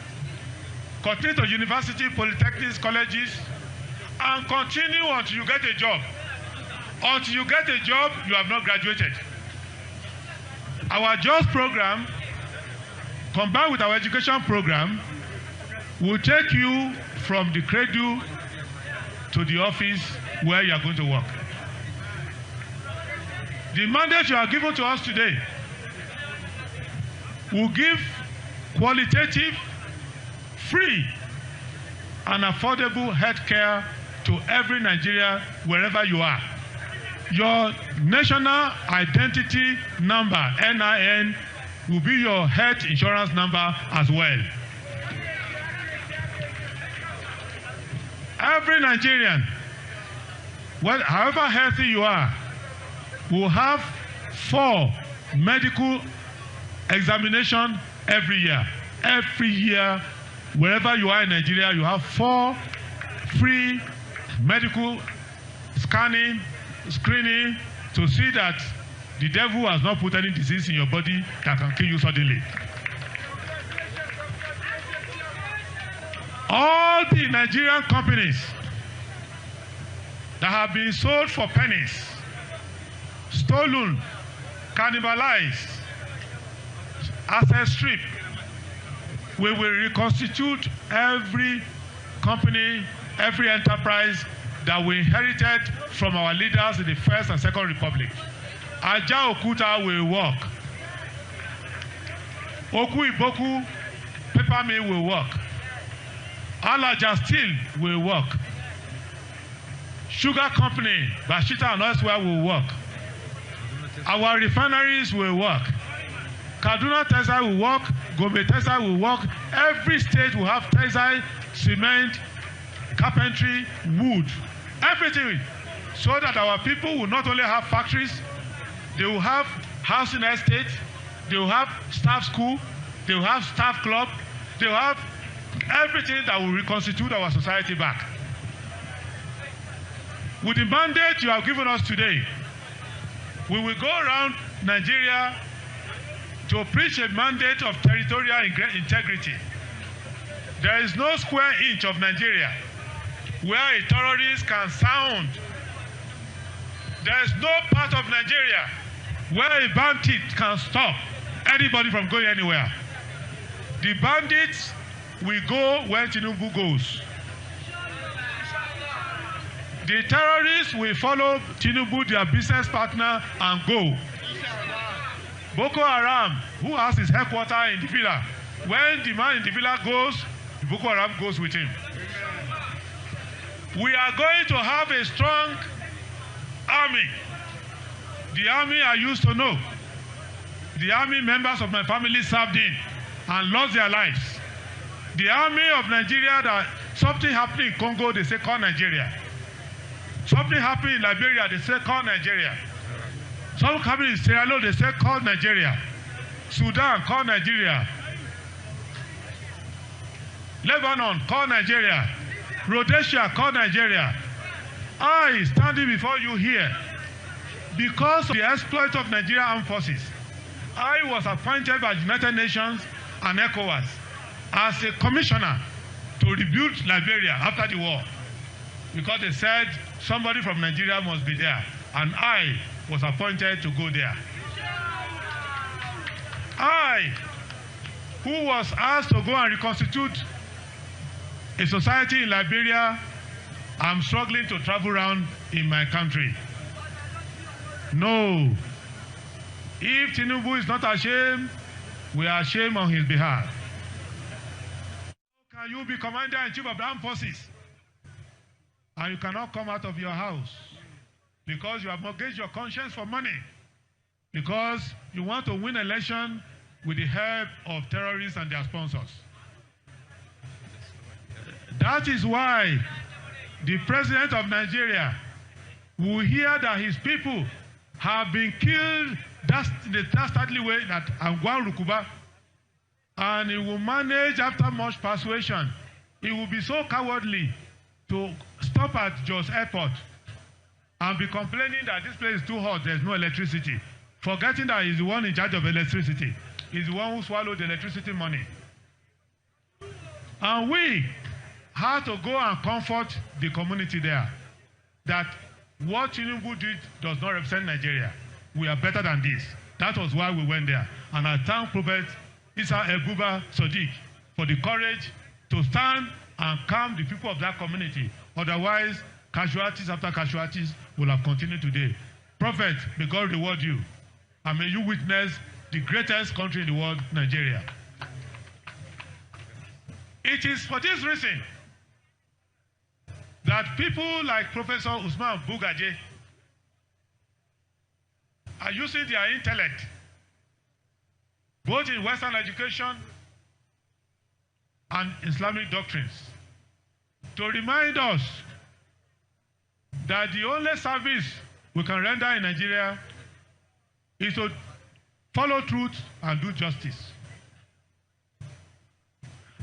continue to university, polytechnics, colleges, and continue until you get a job. Until you get a job, you have not graduated. Our JOBS program, combined with our education program, will take you from the cradle to the office where you are going to work. The mandate you are given to us today will give qualitative, free, and affordable health care to every Nigerian wherever you are. Your national identity number, NIN, will be your health insurance number as well. Every Nigerian, however healthy you are, will have 4 medical examinations every year. Every year, wherever you are in Nigeria, you have 4 free medical scanning, screening, to see that the devil has not put any disease in your body that can kill you suddenly. All the Nigerian companies that have been sold for pennies, stolen, cannibalized, asset stripped, we will reconstitute every company, every enterprise that we inherited from our leaders in the First and Second Republic. Aja Okuta will work. Oku Iboku paper mill will work. Alaja Steel will work. Sugar company, Bashita and elsewhere will work. Our refineries will work. Kaduna Textile will work. Gombe Textile will work. Every state will have textile, cement, carpentry, wood, everything, so that our people will not only have factories, they will have housing estate, they will have staff school, they will have staff club, they will have everything that will reconstitute our society back. With the mandate you have given us today, we will go around Nigeria to preach a mandate of territorial integrity. There is no square inch of Nigeria where a terrorist can sound. There is no part of Nigeria where a bandit can stop anybody from going anywhere. The bandits will go where Tinubu goes. The terrorists will follow Tinubu, their business partner, and go. Boko Haram, who has his headquarters in the villa, when the man in the villa goes, Boko Haram goes with him. We are going to have a strong army. The army I used to know. the army members of my family served in and lost their lives. The army of Nigeria, that something happened in Congo, they say call Nigeria. Something happened in Liberia, they say call Nigeria. Something happened in Sierra Leone, they say call Nigeria. Sudan, call Nigeria. Lebanon, call Nigeria. Rhodesia, call Nigeria. I, standing before you here, because of the exploit of Nigerian armed forces, I was appointed by the United Nations and ECOWAS as a commissioner to rebuild Liberia after the war, because they said somebody from Nigeria must be there, and I was appointed to go there. I, who was asked to go and reconstitute a society in Liberia, I'm struggling to travel around in my country. No. If Tinubu is not ashamed, we are ashamed on his behalf. How can you be commander-in-chief of the armed forces and you cannot come out of your house because you have mortgaged your conscience for money, because you want to win election with the help of terrorists and their sponsors? That is why the president of Nigeria will hear that his people have been killed in the dastardly way at Angwan Rukuba, and he will manage, after much persuasion, he will be so cowardly to stop at Jos Airport and be complaining that this place is too hot, there's no electricity, forgetting that he's the one in charge of electricity. He's the one who swallowed the electricity money. And we had to go and comfort the community there that what Tinubu did does not represent Nigeria. We are better than this. That was why we went there. And I thank Prophet Isa Eguba Sadiq for the courage to stand and calm the people of that community. Otherwise, casualties after casualties will have continued today. Prophet, may God reward you. And may you witness the greatest country in the world, Nigeria. It is for this reason that people like Professor Usman Bugaje are using their intellect, both in Western education and Islamic doctrines, to remind us that the only service we can render in Nigeria is to follow truth and do justice.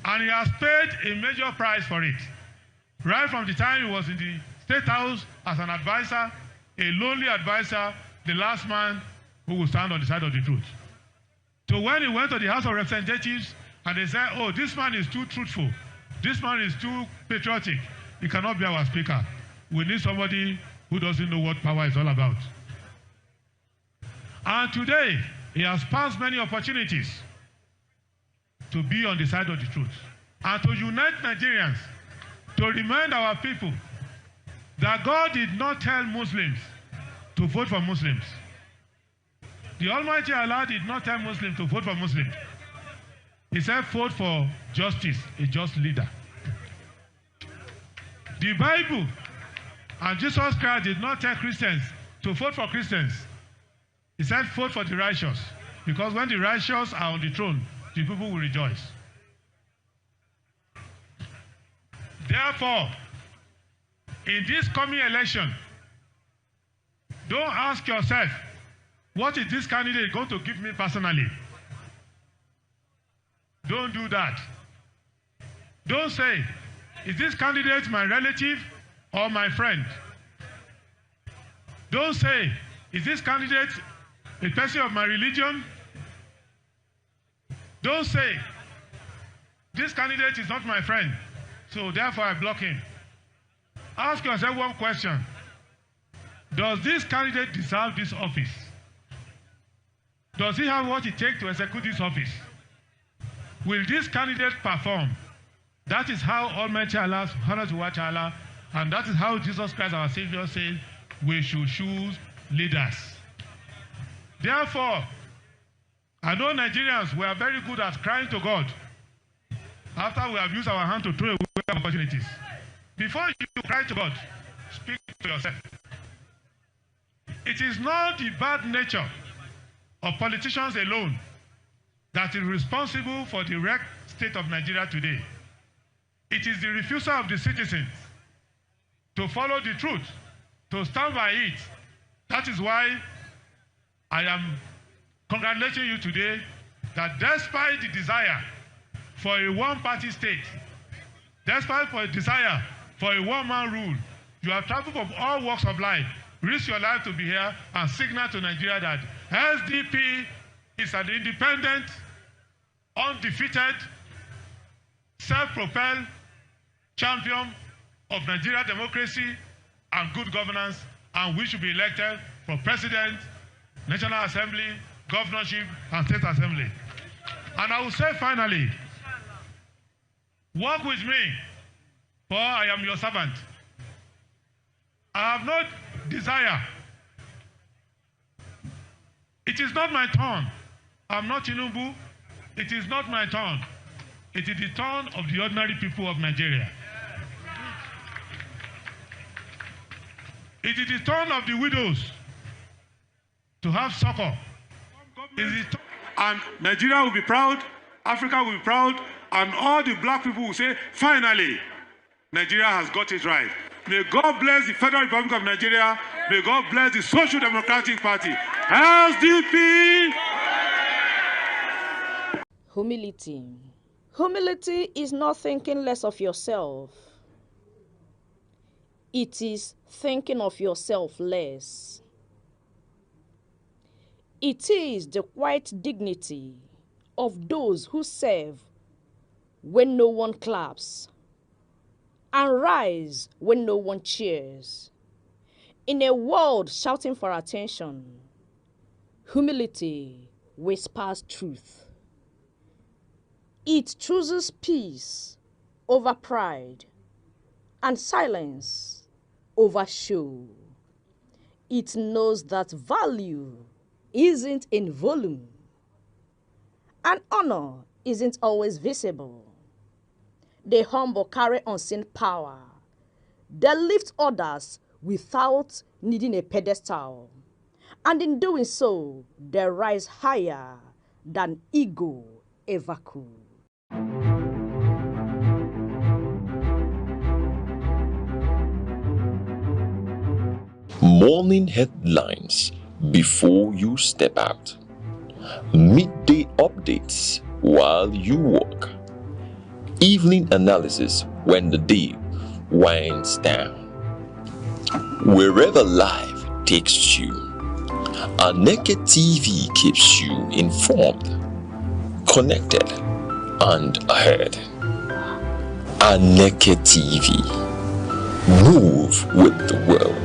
And he has paid a major price for it. Right from the time he was in the State House as an advisor, a lonely advisor, the last man who will stand on the side of the truth. So when he went to the House of Representatives and they said, oh, this man is too truthful, this man is too patriotic, he cannot be our speaker. We need somebody who doesn't know what power is all about. And today, he has passed many opportunities to be on the side of the truth and to unite Nigerians, to remind our people that God did not tell Muslims to vote for Muslims. The Almighty Allah did not tell Muslims to vote for Muslims. He said vote for justice, a just leader. The Bible and Jesus Christ did not tell Christians to vote for Christians. He said vote for the righteous, because when the righteous are on the throne, the people will rejoice. Therefore, in this coming election, don't ask yourself, what is this candidate going to give me personally? Don't do that. Don't say, is this candidate my relative or my friend? Don't say, is this candidate a person of my religion? Don't say, this candidate is not my friend, so therefore I block him. Ask yourself one question. Does this candidate deserve this office? Does he have what it takes to execute this office? Will this candidate perform? That is how Almighty Allah, subhanahu wa ta'ala, and that is how Jesus Christ our Savior said we should choose leaders. Therefore, I know Nigerians, we are very good at crying to God after we have used our hand to throw away opportunities. Before you cry to God, speak to yourself. It is not the bad nature of politicians alone that is responsible for the wrecked state of Nigeria today. It is the refusal of the citizens to follow the truth, to stand by it. That is why I am congratulating you today that despite the desire for a one-party state, despite the desire for a one-man rule, you have traveled from all walks of life, risked your life to be here and signal to Nigeria that SDP is an independent, undefeated, self-propelled champion of Nigeria democracy and good governance, and we should be elected for president, National Assembly, governorship, and state assembly. And I will say finally, work with me, for I am your servant. I have no desire. It is not my turn. I'm not Tinubu. It is not my turn. It is the turn of the ordinary people of Nigeria. It is the turn of the widows to have succor. And Nigeria will be proud, Africa will be proud, and all the black people will say, finally, Nigeria has got it right. May God bless the Federal Republic of Nigeria. May God bless the Social Democratic Party. SDP! Humility. Humility is not thinking less of yourself. It is thinking of yourself less. It is the quiet dignity of those who serve when no one claps and rise when no one cheers. In a world shouting for attention, humility whispers truth. It chooses peace over pride and silence over show. It knows that value isn't in volume and honor isn't always visible. The humble carry unseen power. They lift others without needing a pedestal. And in doing so, they rise higher than ego ever could. Morning headlines before you step out. Midday updates while you walk. Evening analysis when the day winds down. Wherever life takes you, Aneke TV keeps you informed, connected, and ahead. Aneke TV. Move with the world.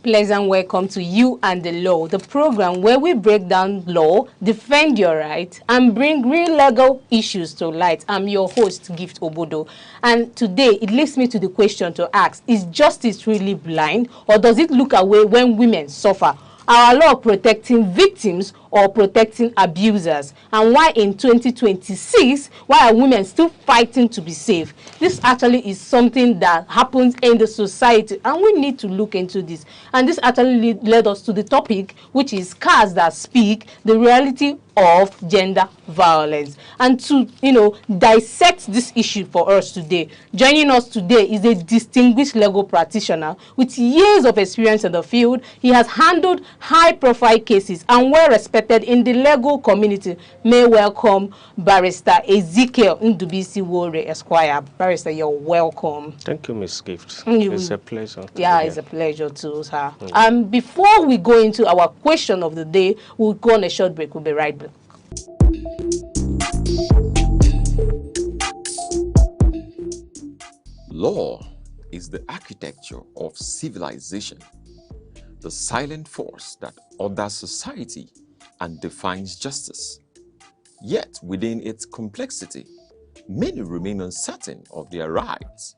Pleasant welcome to You and the Law, the program where we break down law, defend your rights, and bring real legal issues to light. I'm your host, Gift Obodo. And today, it leads me to the question to ask, is justice really blind, or does it look away when women suffer? Our law protecting victims or protecting abusers? And why in 2026, why are women still fighting to be safe? This actually is something that happens in the society, and we need to look into this. And this actually led us to the topic, which is Cars That Speak, the reality of gender violence. And to, dissect this issue for us today, joining us today is a distinguished legal practitioner with years of experience in the field. He has handled high-profile cases and well-respected in the legal community. May welcome Barrister Ezekiel Ndubisi Wore Esquire. Barrister, you're welcome. Thank you, Ms. Gift. It's a pleasure. Yeah, it's a pleasure too, sir. Before we go into our question of the day, we'll go on a short break. We'll be right back. Law is the architecture of civilization, the silent force that orders society and defines justice. Yet, within its complexity, many remain uncertain of their rights,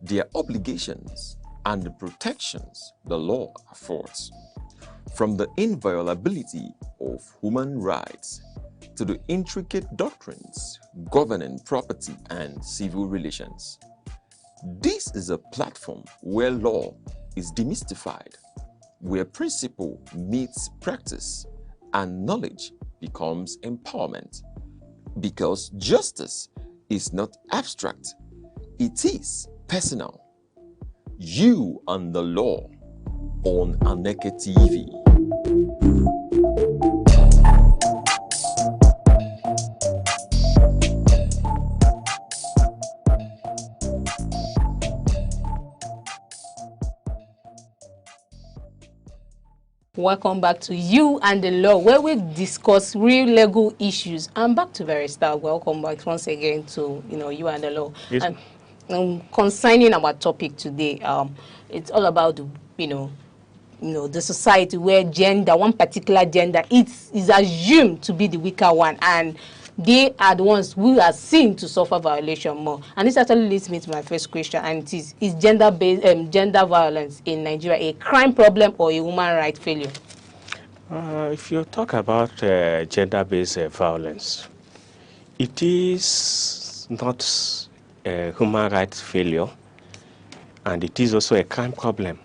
their obligations, and the protections the law affords. From the inviolability of human rights to the intricate doctrines governing property and civil relations. This is a platform where law is demystified, where principle meets practice and knowledge becomes empowerment. Because justice is not abstract, it is personal. You and the law on Aneke TV. Welcome back to You and the Law, where we discuss real legal issues. I'm back to Barrister. Welcome back once again to You and the Law. Yes. And concerning our topic today, it's all about the society where gender, one particular gender, is assumed to be the weaker one, and they are the ones who are seen to suffer violation more. And this actually leads me to my first question, and it is gender-based gender violence in Nigeria a crime problem or a human right failure? If you talk about gender-based violence, it is not a human rights failure, and it is also a crime problem.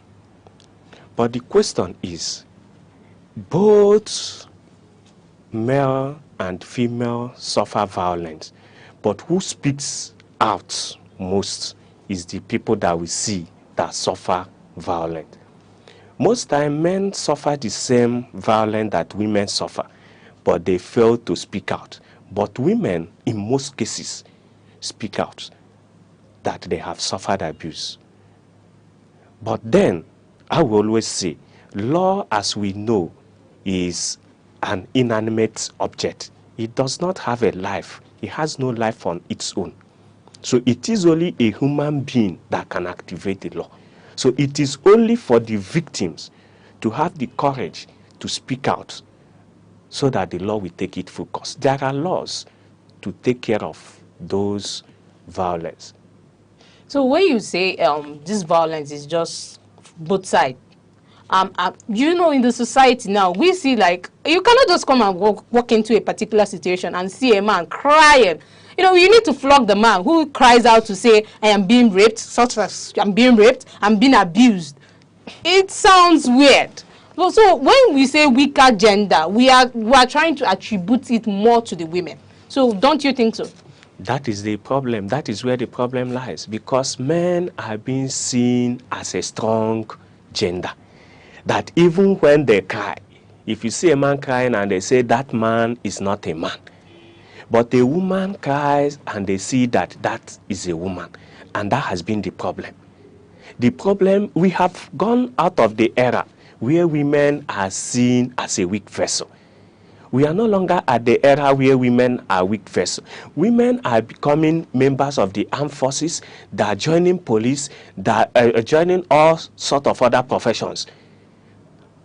But the question is, both male and female suffer violence, but who speaks out most is the people that we see that suffer violence. Most time men suffer the same violence that women suffer, but they fail to speak out. But women, in most cases, speak out that they have suffered abuse. But then, I will always say, law as we know is an inanimate object. It does not have a life. It has no life on its own. So it is only a human being that can activate the law. So it is only for the victims to have the courage to speak out so that the law will take it full course. There are laws to take care of those violence. So when you say this violence is just both sides, in the society now, we see like, you cannot just come and walk into a particular situation and see a man crying. You need to flog the man who cries out to say, I am being raped, such as I'm being raped, I'm being abused. It sounds weird. So when we say weaker gender, we are trying to attribute it more to the women. So don't you think so? That is the problem. That is where the problem lies, because men are being seen as a strong gender. That even when they cry, if you see a man crying and they say that man is not a man, but a woman cries and they see that that is a woman, and that has been the problem. The problem, we have gone out of the era where women are seen as a weak vessel. We are no longer at the era where women are weak vessels. Women are becoming members of the armed forces, they are joining police, they are joining all sorts of other professions.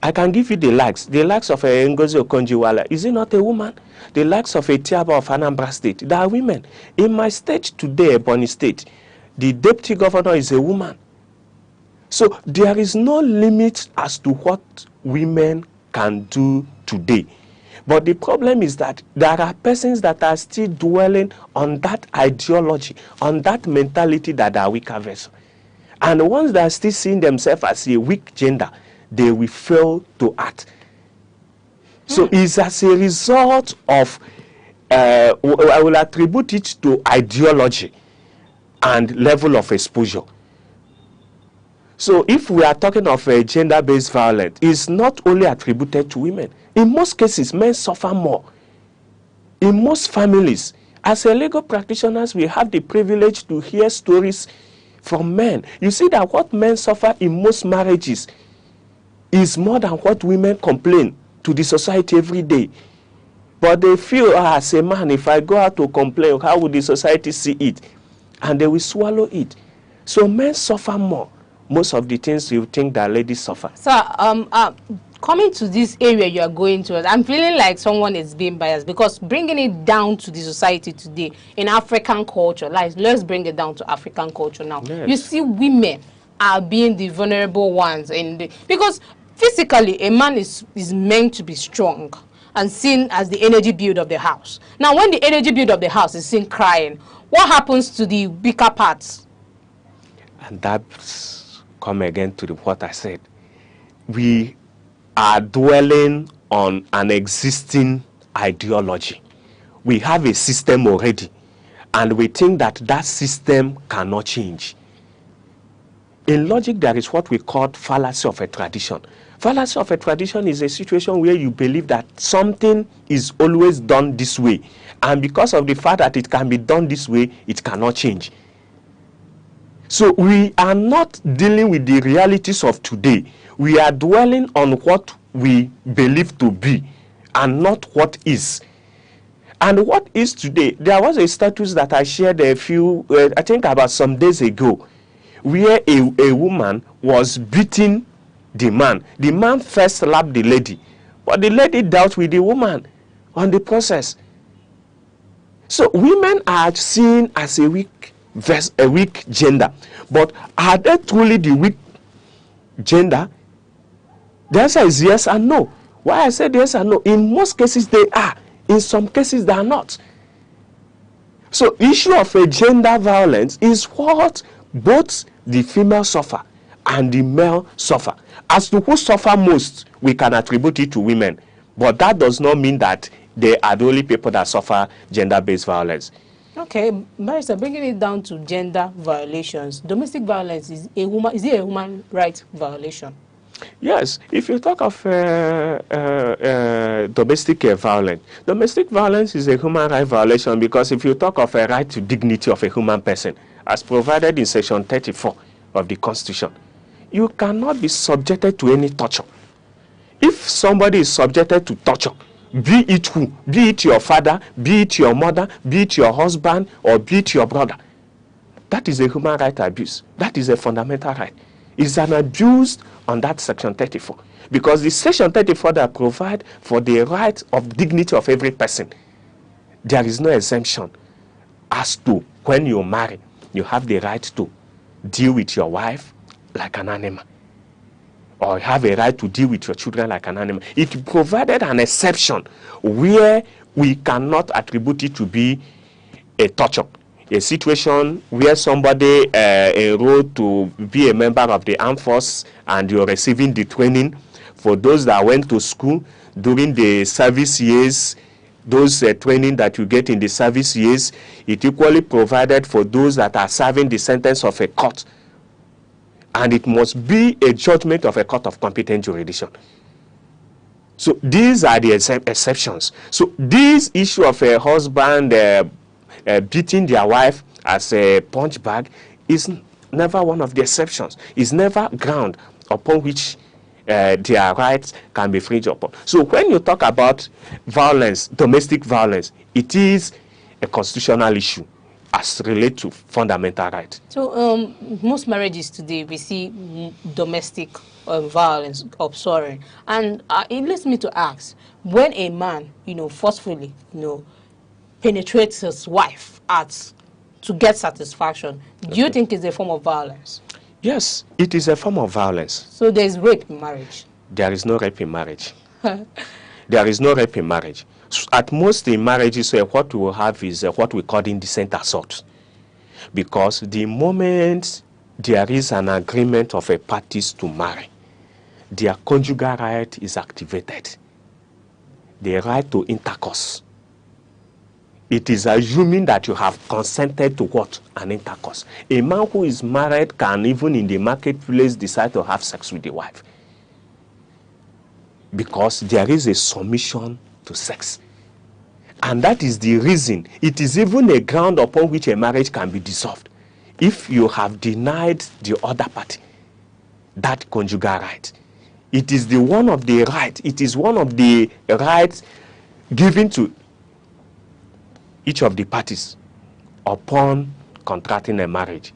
I can give you the likes of a Ngozi Okonjo-Iweala. Is it not a woman? The likes of a Tiaba of Anambra State, they are women. In my state today, Ebonyi State, the deputy governor is a woman. So there is no limit as to what women can do today. But the problem is that there are persons that are still dwelling on that ideology, on that mentality that they are weaker vessels. And the ones that are still seeing themselves as a weak gender, they will fail to act. So it's as a result of, I will attribute it to ideology and level of exposure. So if we are talking of a gender-based violence, it's not only attributed to women. In most cases, men suffer more. In most families, as a legal practitioners, we have the privilege to hear stories from men. You see that what men suffer in most marriages is more than what women complain to the society every day. But they feel, as a man, if I go out to complain, how would the society see it? And they will swallow it. So men suffer more. Most of the things you think that ladies suffer. So, coming to this area you are going to, I'm feeling like someone is being biased, because bringing it down to the society today in African culture, like let's bring it down to African culture now. Yes. You see women are being the vulnerable ones, because physically a man is meant to be strong and seen as the energy build of the house. Now when the energy build of the house is seen crying, what happens to the weaker parts? And that's come again to what I said. We are dwelling on an existing ideology. We have a system already, and we think that that system cannot change. In logic, there is what we call fallacy of a tradition. Fallacy of a tradition is a situation where you believe that something is always done this way, and because of the fact that it can be done this way, it cannot change. So we are not dealing with the realities of today. We are dwelling on what we believe to be and not what is. And what is today? There was a status that I shared I think about some days ago, where a woman was beating the man. The man first slapped the lady, but the lady dealt with the woman on the process. So women are seen as a weak gender, but are they truly the weak gender? The answer is yes and no. Why I said yes and no? In most cases they are. In some cases they are not. So issue of a gender violence is what both the female suffer and the male suffer. As to who suffer most, we can attribute it to women, but that does not mean that they are the only people that suffer gender-based violence. Okay, Barrister, bringing it down to gender violations, domestic violence is it a human rights violation? Yes, if you talk of domestic violence is a human rights violation, because if you talk of a right to dignity of a human person, as provided in Section 34 of the Constitution, you cannot be subjected to any torture. If somebody is subjected to torture, be it who, be it your father, be it your mother, be it your husband, or be it your brother, that is a human right abuse. That is a fundamental right. It's an abuse on that Section 34. Because the Section 34 that provide for the right of dignity of every person, there is no exemption as to when you marry, you have the right to deal with your wife like an animal, or have a right to deal with your children like an animal. It provided an exception where we cannot attribute it to be a torture. A situation where somebody enrolled to be a member of the armed force and you're receiving the training. For those that went to school during the service years, those training that you get in the service years, it equally provided for those that are serving the sentence of a court. And it must be a judgment of a court of competent jurisdiction. So these are the exceptions. So this issue of a husband beating their wife as a punch bag is never one of the exceptions. It's never ground upon which their rights can be infringed upon. So when you talk about violence, domestic violence, it is a constitutional issue as related to fundamental rights. So most marriages today, we see domestic violence soaring. And it leads me to ask, when a man, forcefully, penetrates his wife to get satisfaction, do you think it's a form of violence? Yes, it is a form of violence. So there is rape in marriage? There is no rape in marriage. There is no rape in marriage. At most in marriages, what we will have is what we call indecent assault. Because the moment there is an agreement of a parties to marry, their conjugal right is activated. The right to intercourse. It is assuming that you have consented to what? An intercourse. A man who is married can even in the marketplace decide to have sex with the wife. Because there is a submission to sex. And that is the reason. It is even a ground upon which a marriage can be dissolved. If you have denied the other party that conjugal right. It is one of the rights given to each of the parties upon contracting a marriage.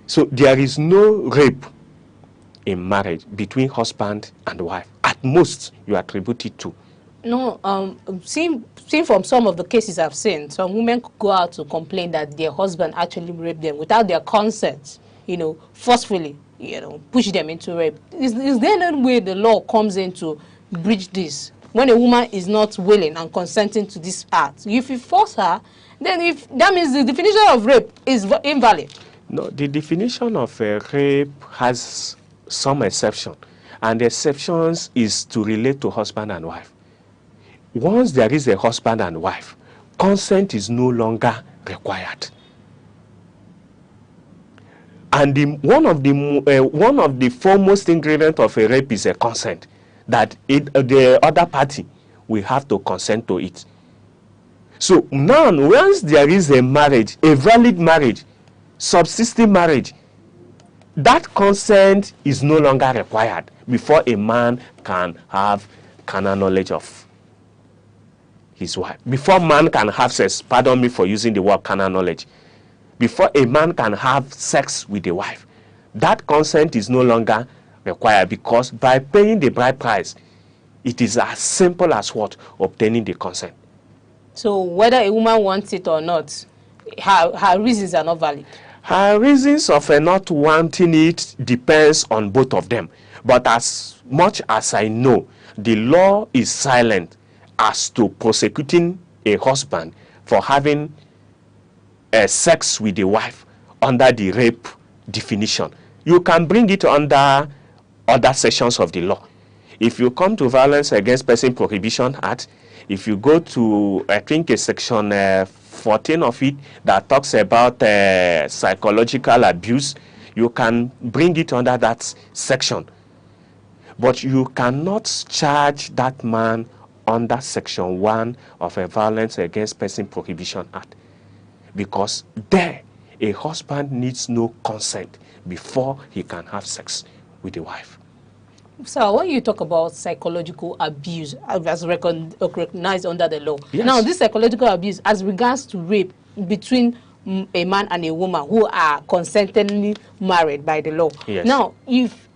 So there is no rape in marriage between husband and wife. At most, you attribute it to. No, seeing from some of the cases I've seen, some women go out to complain that their husband actually raped them without their consent, forcefully, push them into rape. Is there any way the law comes in to bridge this? When a woman is not willing and consenting to this act, if you force her, then that means the definition of rape is invalid. No, the definition of rape has some exception. And the exceptions is to relate to husband and wife. Once there is a husband and wife, consent is no longer required. And one of the foremost ingredients of a rape is a consent, that the other party will have to consent to it. So now, once there is a marriage, a valid marriage, subsisting marriage, that consent is no longer required before a man can have carnal knowledge of his wife. Before man can have sex, pardon me for using the word carnal knowledge, before a man can have sex with a wife, that consent is no longer required, because by paying the bride price, it is as simple as what? Obtaining the consent. So whether a woman wants it or not, her reasons are not valid. Her reasons of not wanting it depends on both of them. But as much as I know, the law is silent as to prosecuting a husband for having sex with a wife under the rape definition. You can bring it under other sections of the law. If you come to Violence Against Person Prohibition Act, if you go to, I think, a section 14 of it that talks about psychological abuse, you can bring it under that section. But you cannot charge that man under section 1 of a Violence Against Person Prohibition Act, because there a husband needs no consent before he can have sex with the wife. So when you talk about psychological abuse as recognized under the law, yes. Now this psychological abuse as regards to rape between a man and a woman who are consentedly married by the law. Yes. Now, if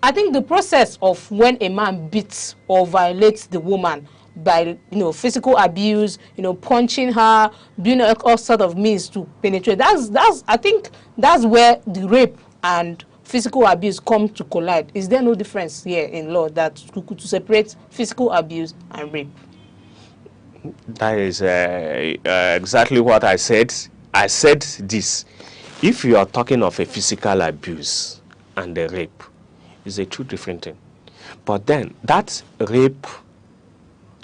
I think the process of when a man beats or violates the woman by physical abuse, punching her, doing all sort of means to penetrate, I think that's where the rape and physical abuse come to collide. Is there no difference here in law that to separate physical abuse and rape? That is exactly what I said. I said this: if you are talking of a physical abuse and a rape, it's a two different thing. But then that rape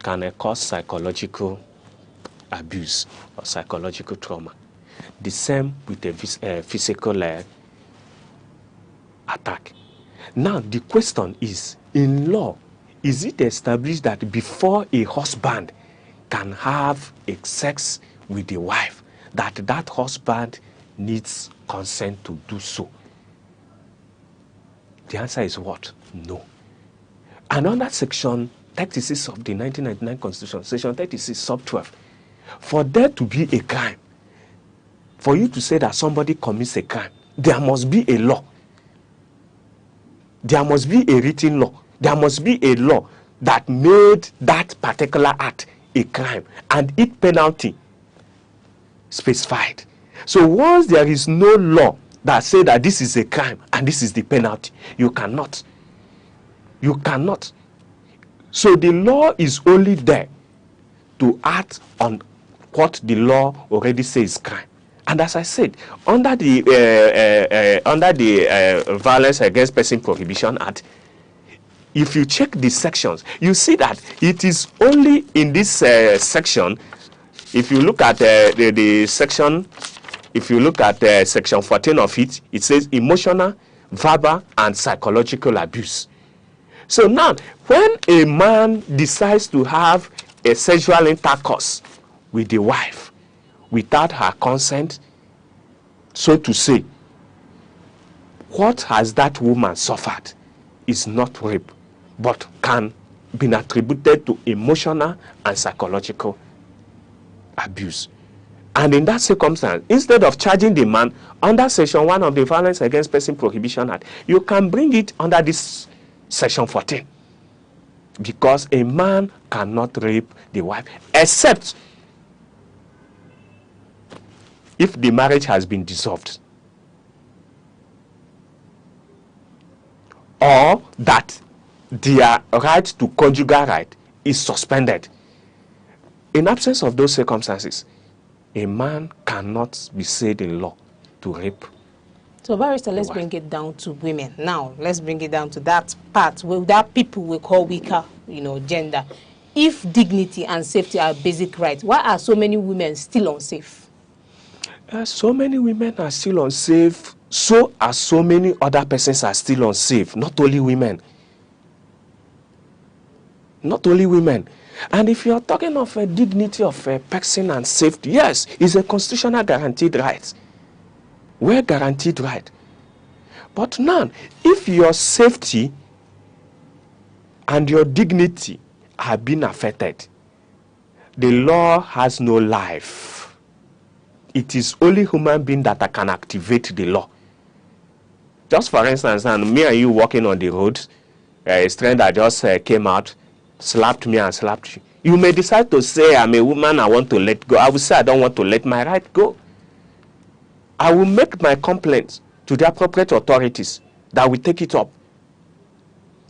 can cause psychological abuse or psychological trauma. The same with a physical attack. Now the question is, in law, is it established that before a husband can have a sex with the wife, that husband needs consent to do so? The answer is what? No. And under section 36 of the 1999 Constitution, section 36 sub 12, for there to be a crime, for you to say that somebody commits a crime, there must be a law. There must be a written law. There must be a law that made that particular act a crime and its penalty specified. So once there is no law that says that this is a crime and this is the penalty, you cannot. You cannot. So the law is only there to act on what the law already says is crime. And as I said, under the Violence Against Person Prohibition Act, if you check the sections, you see that it is only in this section. If you look at the section, if you look at section 14 of it, it says emotional, verbal, and psychological abuse. So now, when a man decides to have a sexual intercourse with the wife without her consent, so to say, what has that woman suffered is not rape, but can be attributed to emotional and psychological abuse. And in that circumstance, instead of charging the man under section 1 of the Violence Against Person Prohibition Act, you can bring it under this section 14. Because a man cannot rape the wife, except if the marriage has been dissolved, or that their right to conjugal right is suspended. In absence of those circumstances, a man cannot be said in law to rape So, Barrister, let's bring it down to women. Now, let's bring it down to that part where that people will call weaker, gender. If dignity and safety are basic rights, why are so many women still unsafe? So many women are still unsafe. So are so many other persons are still unsafe. Not only women. Not only women. And if you are talking of a dignity of a person and safety, yes, it's a constitutional guaranteed right. Well guaranteed right. But now, if your safety and your dignity have been affected, the law has no life. It is only human being that can activate the law. Just for instance, and me and you walking on the road, a stranger just came out, slapped me and slapped you. You may decide to say, I'm a woman, I want to let go. I will say, I don't want to let my right go. I will make my complaints to the appropriate authorities that will take it up.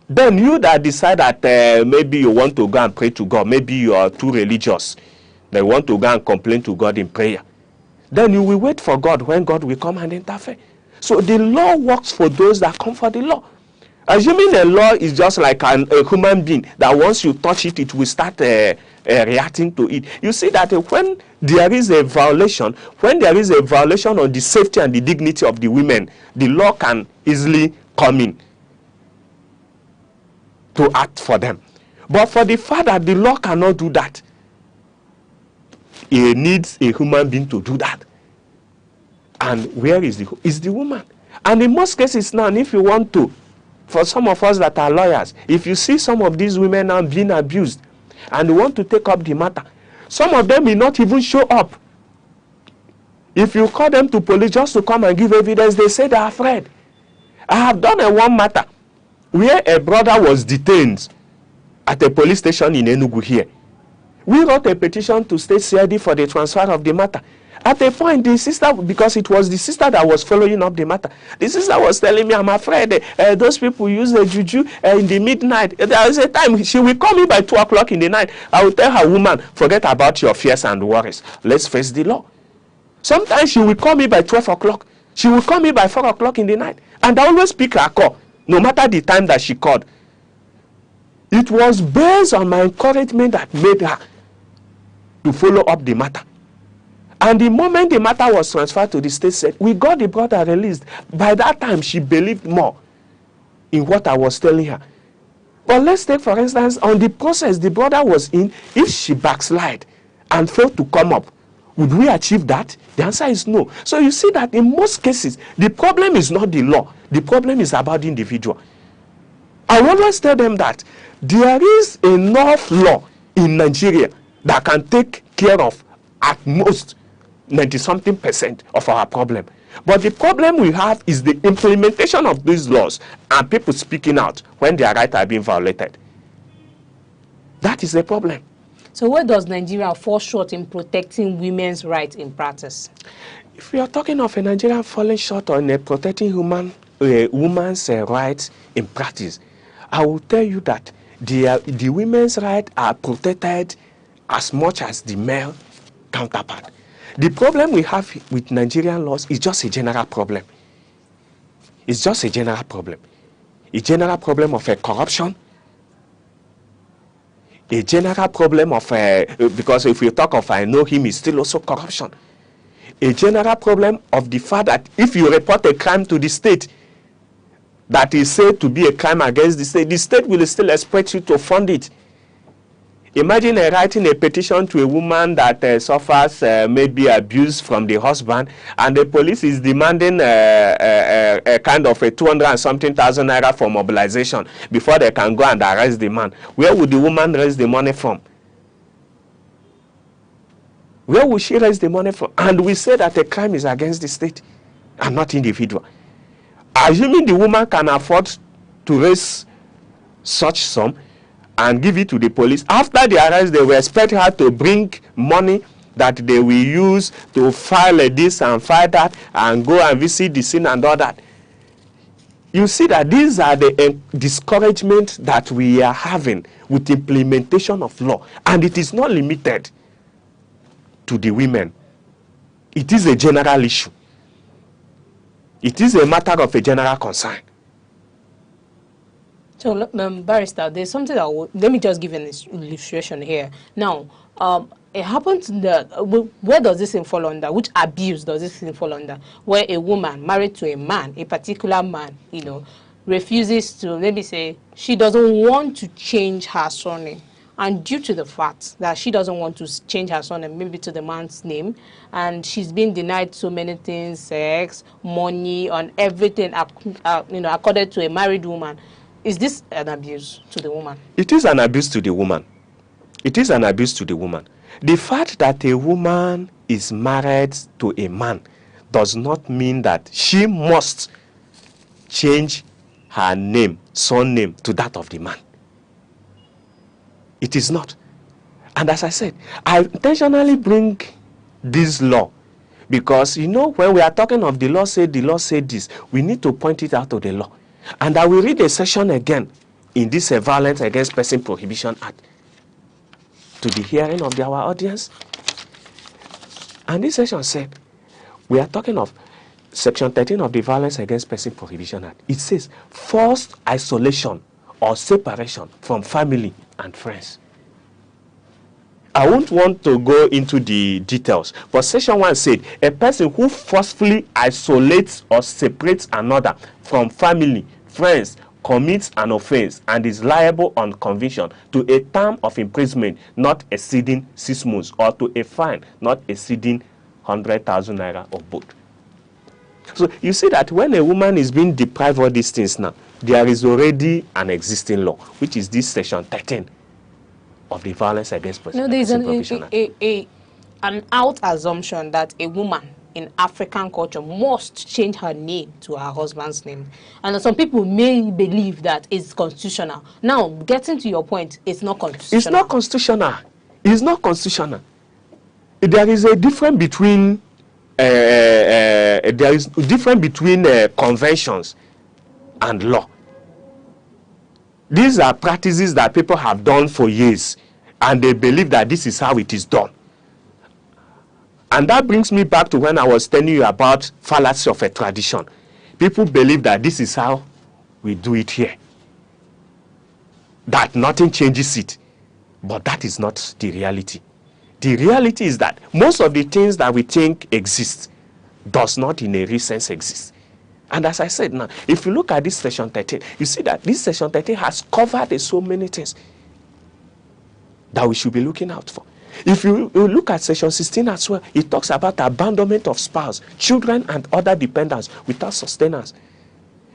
Then you that decide that maybe you want to go and pray to God, maybe you are too religious, they want to go and complain to God in prayer, then you will wait for God when God will come and interfere. So the law works for those that come for the law. Assuming the law is just like a human being, that once you touch it, it will start reacting to it. You see that when there is a violation, on the safety and the dignity of the women, the law can easily come in to act for them. But for the father, the law cannot do that. It needs a human being to do that. And where is the woman? And in most cases now, if you want to, for some of us that are lawyers, if you see some of these women now being abused and you want to take up the matter, some of them will not even show up. If you call them to police just to come and give evidence, they say they are afraid. I have done one matter where a brother was detained at a police station in Enugu here. We wrote a petition to state CID for the transfer of the matter. At a point, the sister, because it was the sister that was following up the matter, the sister was telling me, I'm afraid those people use the juju in the midnight. There is a time she will call me by 2 o'clock in the night. I will tell her, woman, forget about your fears and worries. Let's face the law. Sometimes she will call me by 12 o'clock. She will call me by 4 o'clock in the night. And I always pick her call, no matter the time that she called. It was based on my encouragement that made her to follow up the matter. And the moment the matter was transferred to the state set, we got the brother released. By that time, she believed more in what I was telling her. But let's take, for instance, on the process the brother was in, if she backslide and failed to come up, would we achieve that? The answer is no. So you see that in most cases, the problem is not the law. The problem is about the individual. I always tell them that there is enough law in Nigeria that can take care of at most 90-something% of our problem. But the problem we have is the implementation of these laws and people speaking out when their rights are being violated. That is the problem. So where does Nigeria fall short in protecting women's rights in practice? If we are talking of a Nigeria falling short on protecting women's rights in practice, I will tell you that the women's rights are protected as much as the male counterpart. The problem we have with Nigerian laws is just a general problem. It's just a general problem. A general problem of corruption. A general problem of, because if you talk of I know him, it's still also corruption. A general problem of the fact that if you report a crime to the state that is said to be a crime against the state will still expect you to fund it. Imagine writing a petition to a woman that suffers maybe abuse from the husband, and the police is demanding a kind of a 200 and something thousand naira for mobilization before they can go and arrest the man. Where would the woman raise the money from? Where would she raise the money from? And we say that a crime is against the state and not individual. Assuming the woman can afford to raise such sum and give it to the police, after the arrest, they will expect her to bring money that they will use to file this and file that and go and visit the scene and all that. You see that these are the discouragement that we are having with implementation of law. And it is not limited to the women. It is a general issue. It is a matter of a general concern. So, Barrister, there's something that let me just give an illustration here. Now, it happens that where does this thing fall under? Which abuse does this thing fall under? Where a woman married to a man, a particular man, you know, refuses to, let me say, she doesn't want to change her surname. And due to the fact that she doesn't want to change her surname, maybe to the man's name, and she's been denied so many things, sex, money, and everything, you know, according to a married woman, is this an abuse to the woman? It is an abuse to the woman. It is an abuse to the woman. The fact that a woman is married to a man does not mean that she must change her name, surname, to that of the man. It is not. And as I said, I intentionally bring this law because, you know, when we are talking of the law said this, we need to point it out to the law. And I will read a section again in this Violence Against Person Prohibition Act to the hearing of our audience. And this section said, we are talking of Section 13 of the Violence Against Person Prohibition Act. It says, forced isolation or separation from family and friends. I won't want to go into the details, but Section 1 said, a person who forcefully isolates or separates another from family, friends, commits an offense and is liable on conviction to a term of imprisonment not exceeding 6 months or to a fine not exceeding 100,000 naira or both. So you see that when a woman is being deprived of all these things now, there is already an existing law, which is this Section 13 of the Violence Against Person. No, there is an out assumption that a woman in African culture must change her name to her husband's name. And some people may believe that it's constitutional. Now, getting to your point, it's not constitutional. It's not constitutional. It's not constitutional. There is a difference between conventions and law. These are practices that people have done for years, and they believe that this is how it is done. And that brings me back to when I was telling you about fallacy of a tradition. People believe that this is how we do it here, that nothing changes it. But that is not the reality. The reality is that most of the things that we think exist does not in a real sense exist. And as I said now, if you look at this Section 13, you see that this Section 13 has covered so many things that we should be looking out for. If you look at Section 16 as well, it talks about abandonment of spouse, children and other dependents without sustenance.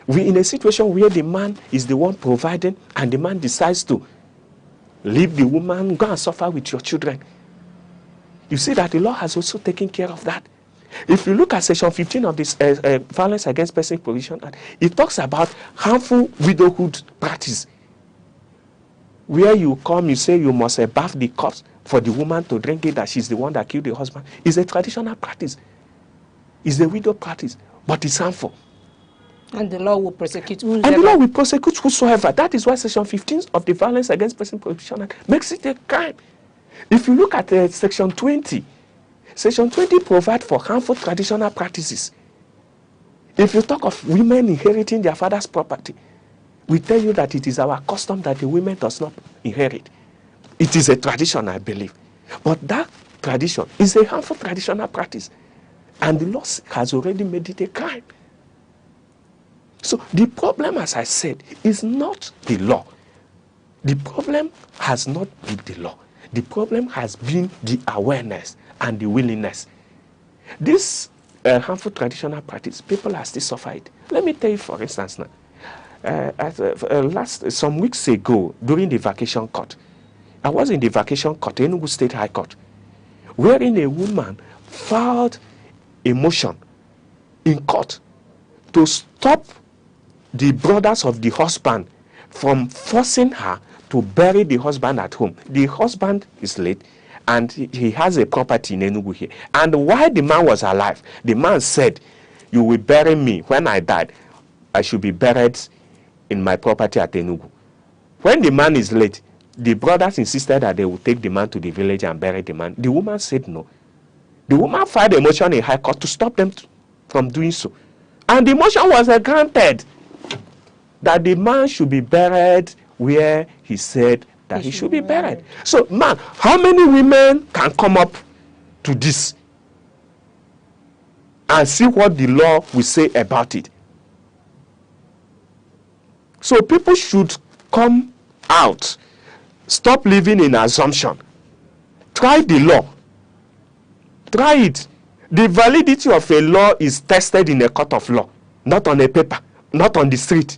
We're in a situation where the man is the one providing and the man decides to leave the woman, go and suffer with your children. You see that the law has also taken care of that. If you look at Section 15 of this Violence Against Person Prohibition Act, it talks about harmful widowhood practice. Where you come, you say you must bath the corpse for the woman to drink it, that she's the one that killed the husband. It's a traditional practice. It's a widow practice, but it's harmful. And the law will prosecute whosoever. And the law will prosecute whosoever. That is why Section 15 of the Violence Against Person Prohibition Act makes it a crime. If you look at Section 20, Section 20 provides for harmful traditional practices. If you talk of women inheriting their father's property, we tell you that it is our custom that the women does not inherit. It is a tradition, I believe. But that tradition is a harmful traditional practice. And the law has already made it a crime. So the problem, as I said, is not the law. The problem has not been the law. The problem has been the awareness and the willingness. This harmful traditional practice, people are still suffering it. Let me tell you, for instance, now, some weeks ago, during the vacation court, I was in the vacation court, Enugu State High Court, wherein a woman filed a motion in court to stop the brothers of the husband from forcing her to bury the husband at home. The husband is late and he has a property in Enugu here. And while the man was alive, the man said, "You will bury me. When I died, I should be buried in my property at Enugu." When the man is late, the brothers insisted that they would take the man to the village and bury the man. The woman said no. The woman filed a motion in High Court to stop them from doing so. And the motion was granted that the man should be buried where he said that he should be buried. So, man, how many women can come up to this and see what the law will say about it? So people should come out, stop living in assumption. Try the law. Try it. The validity of a law is tested in a court of law, not on a paper, not on the street.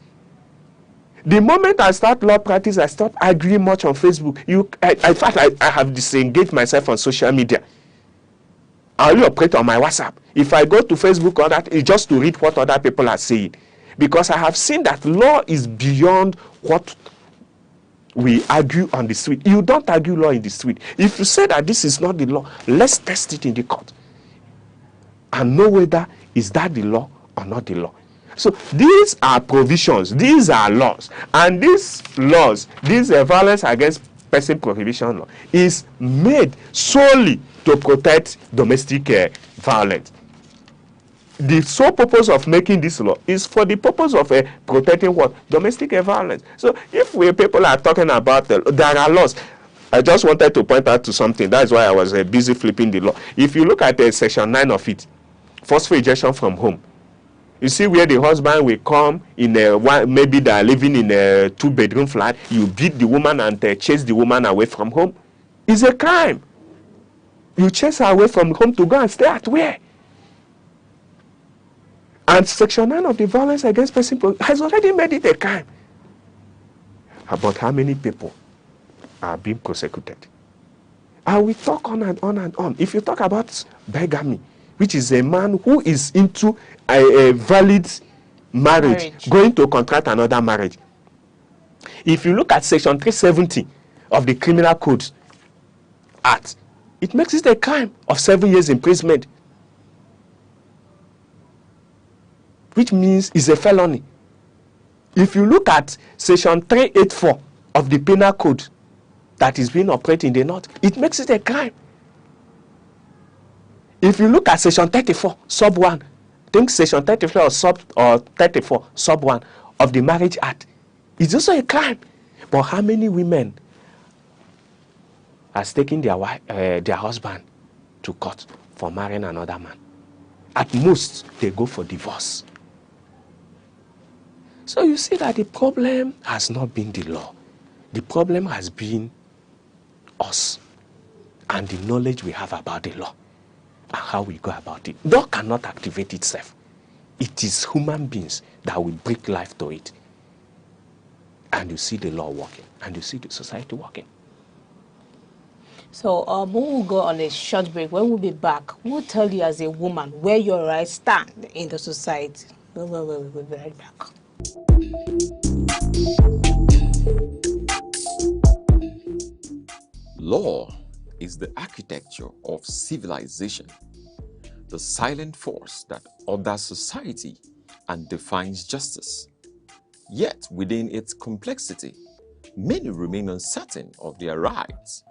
The moment I start law practice, I stop arguing much on Facebook. In fact, I have disengaged myself on social media. I only operate on my WhatsApp. If I go to Facebook or that, it's just to read what other people are saying. Because I have seen that law is beyond what we argue on the street. You don't argue law in the street. If you say that this is not the law, let's test it in the court and know whether is that the law or not the law. So these are provisions, these are laws, and these laws, this violence against person prohibition law is made solely to protect domestic violence. The sole purpose of making this law is for the purpose of protecting what? Domestic violence. So if people are talking about there are laws, I just wanted to point out to something. That's why I was busy flipping the law. If you look at section 9 of it, forceful ejection from home, you see where the husband will come in maybe they are living in a 2-bedroom flat, you beat the woman and chase the woman away from home. It's a crime. You chase her away from home to go and stay at where? And section 9 of the violence against person has already made it a crime. About how many people are being prosecuted? And we talk on and on and on. If you talk about bigamy, which is a man who is into a valid marriage, going to contract another marriage. If you look at section 370 of the Criminal Code Act, it makes it a crime of 7 years imprisonment, which means it's a felony. If you look at section 384 of the Penal Code that is being operated in the North, it makes it a crime. If you look at section 34, sub 1, I think section 34 or 34, sub 1 of the Marriage Act, it's also a crime. But how many women are taking their husband to court for marrying another man? At most, they go for divorce. So you see that the problem has not been the law. The problem has been us and the knowledge we have about the law and how we go about it. Law cannot activate itself. It is human beings that will bring life to it. And you see the law working, and you see the society working. So we will go on a short break. When we'll be back, we'll tell you as a woman where your rights stand in the society. We'll be right back. Law is the architecture of civilization, the silent force that orders society and defines justice. Yet, within its complexity, many remain uncertain of their rights,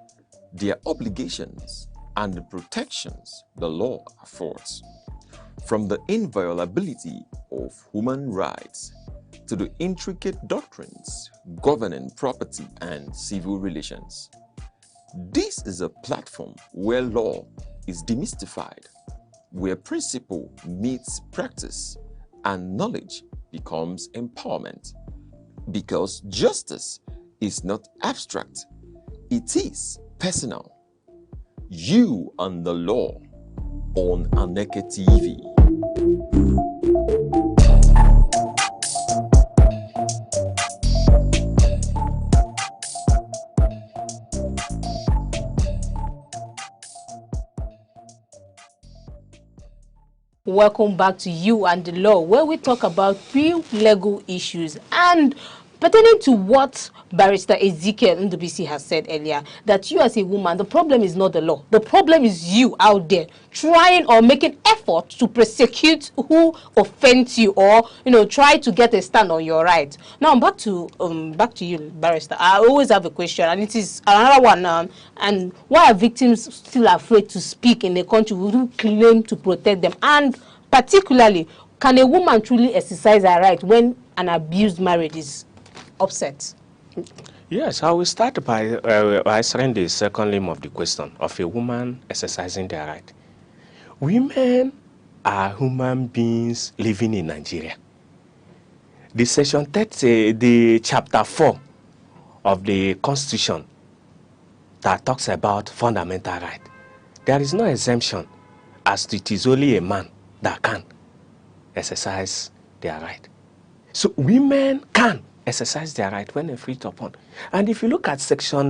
their obligations, and the protections the law affords. From the inviolability of human rights to the intricate doctrines governing property and civil relations. This is a platform where law is demystified, where principle meets practice and knowledge becomes empowerment. Because justice is not abstract, it is personal. You and the law on Aneke TV. Welcome back to You and the Law, where we talk about real legal issues and pertaining to what Barrister Ezekiel Ndubisi has said earlier, that you as a woman, the problem is not the law. The problem is you out there trying or making effort to prosecute who offends you, or try to get a stand on your right. Now back to you, Barrister. I always have a question, and it is another one. And why are victims still afraid to speak in a country who claim to protect them? And particularly, can a woman truly exercise her right when an abused marriage is upset? Yes, I will start by answering the second limb of the question of a woman exercising their right. Women are human beings living in Nigeria. The section 30, the chapter 4 of the Constitution that talks about fundamental right. There is no exemption as it is only a man that can exercise their right. So women can exercise their right when agreed upon. And if you look at section,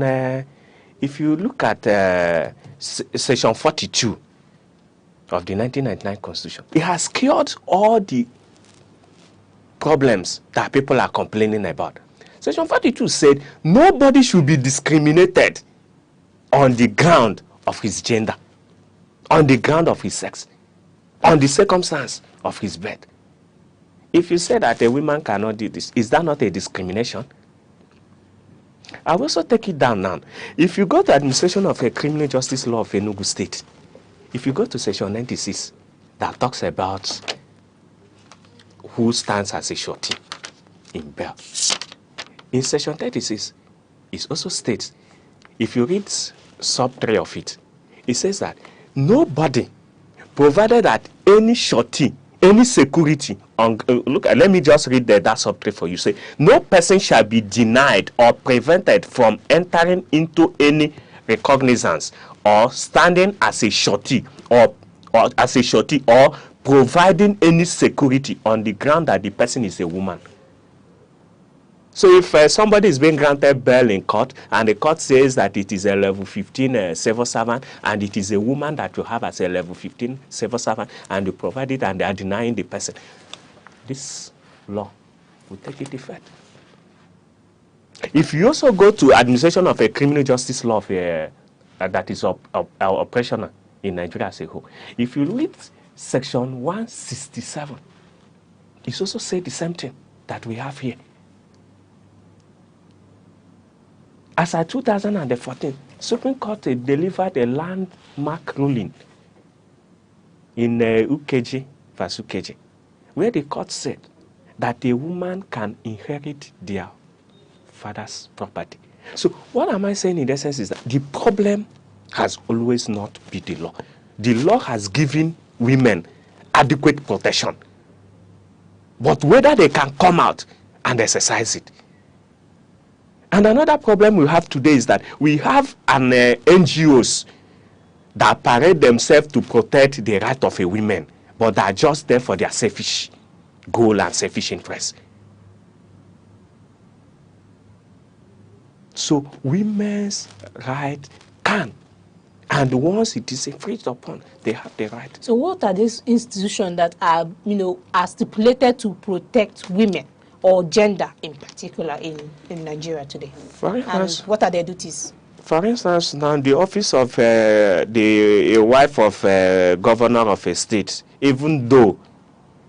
section 42 of the 1999 Constitution, it has cured all the problems that people are complaining about. Section 42 said nobody should be discriminated on the ground of his gender, on the ground of his sex, on the circumstance of his birth. If you say that a woman cannot do this, is that not a discrimination? I will also take it down now. If you go to administration of a criminal justice law of Enugu State, if you go to section 96, that talks about who stands as a surety in bail. In section 36, it also states, if you read sub 3 of it, it says that nobody, provided that any surety, any security, let me just read that sub 3 for you. Say, no person shall be denied or prevented from entering into any recognizance or standing as a surety or providing any security on the ground that the person is a woman. So if somebody is being granted bail in court and the court says that it is a level 15 civil servant and it is a woman that you have as a level 15 civil servant and you provide it and they are denying the person, this law will take it effect. If you also go to administration of a criminal justice law that is operational in Nigeria as a whole, if you read section 167, it's also say the same thing that we have here. As of 2014, Supreme Court delivered a landmark ruling in UKG vs. UKG, where the court said that a woman can inherit their father's property. So what am I saying in essence is that the problem has always not been the law. The law has given women adequate protection, but whether they can come out and exercise it. And another problem we have today is that we have an NGOs that parade themselves to protect the right of a woman, but they are just there for their selfish goal and selfish interest. So women's right can, and once it is infringed upon, they have the right. So what are these institutions that are, are stipulated to protect women or gender in particular in Nigeria today? For instance, and what are their duties? For instance, now the office of the wife of governor of a state, even though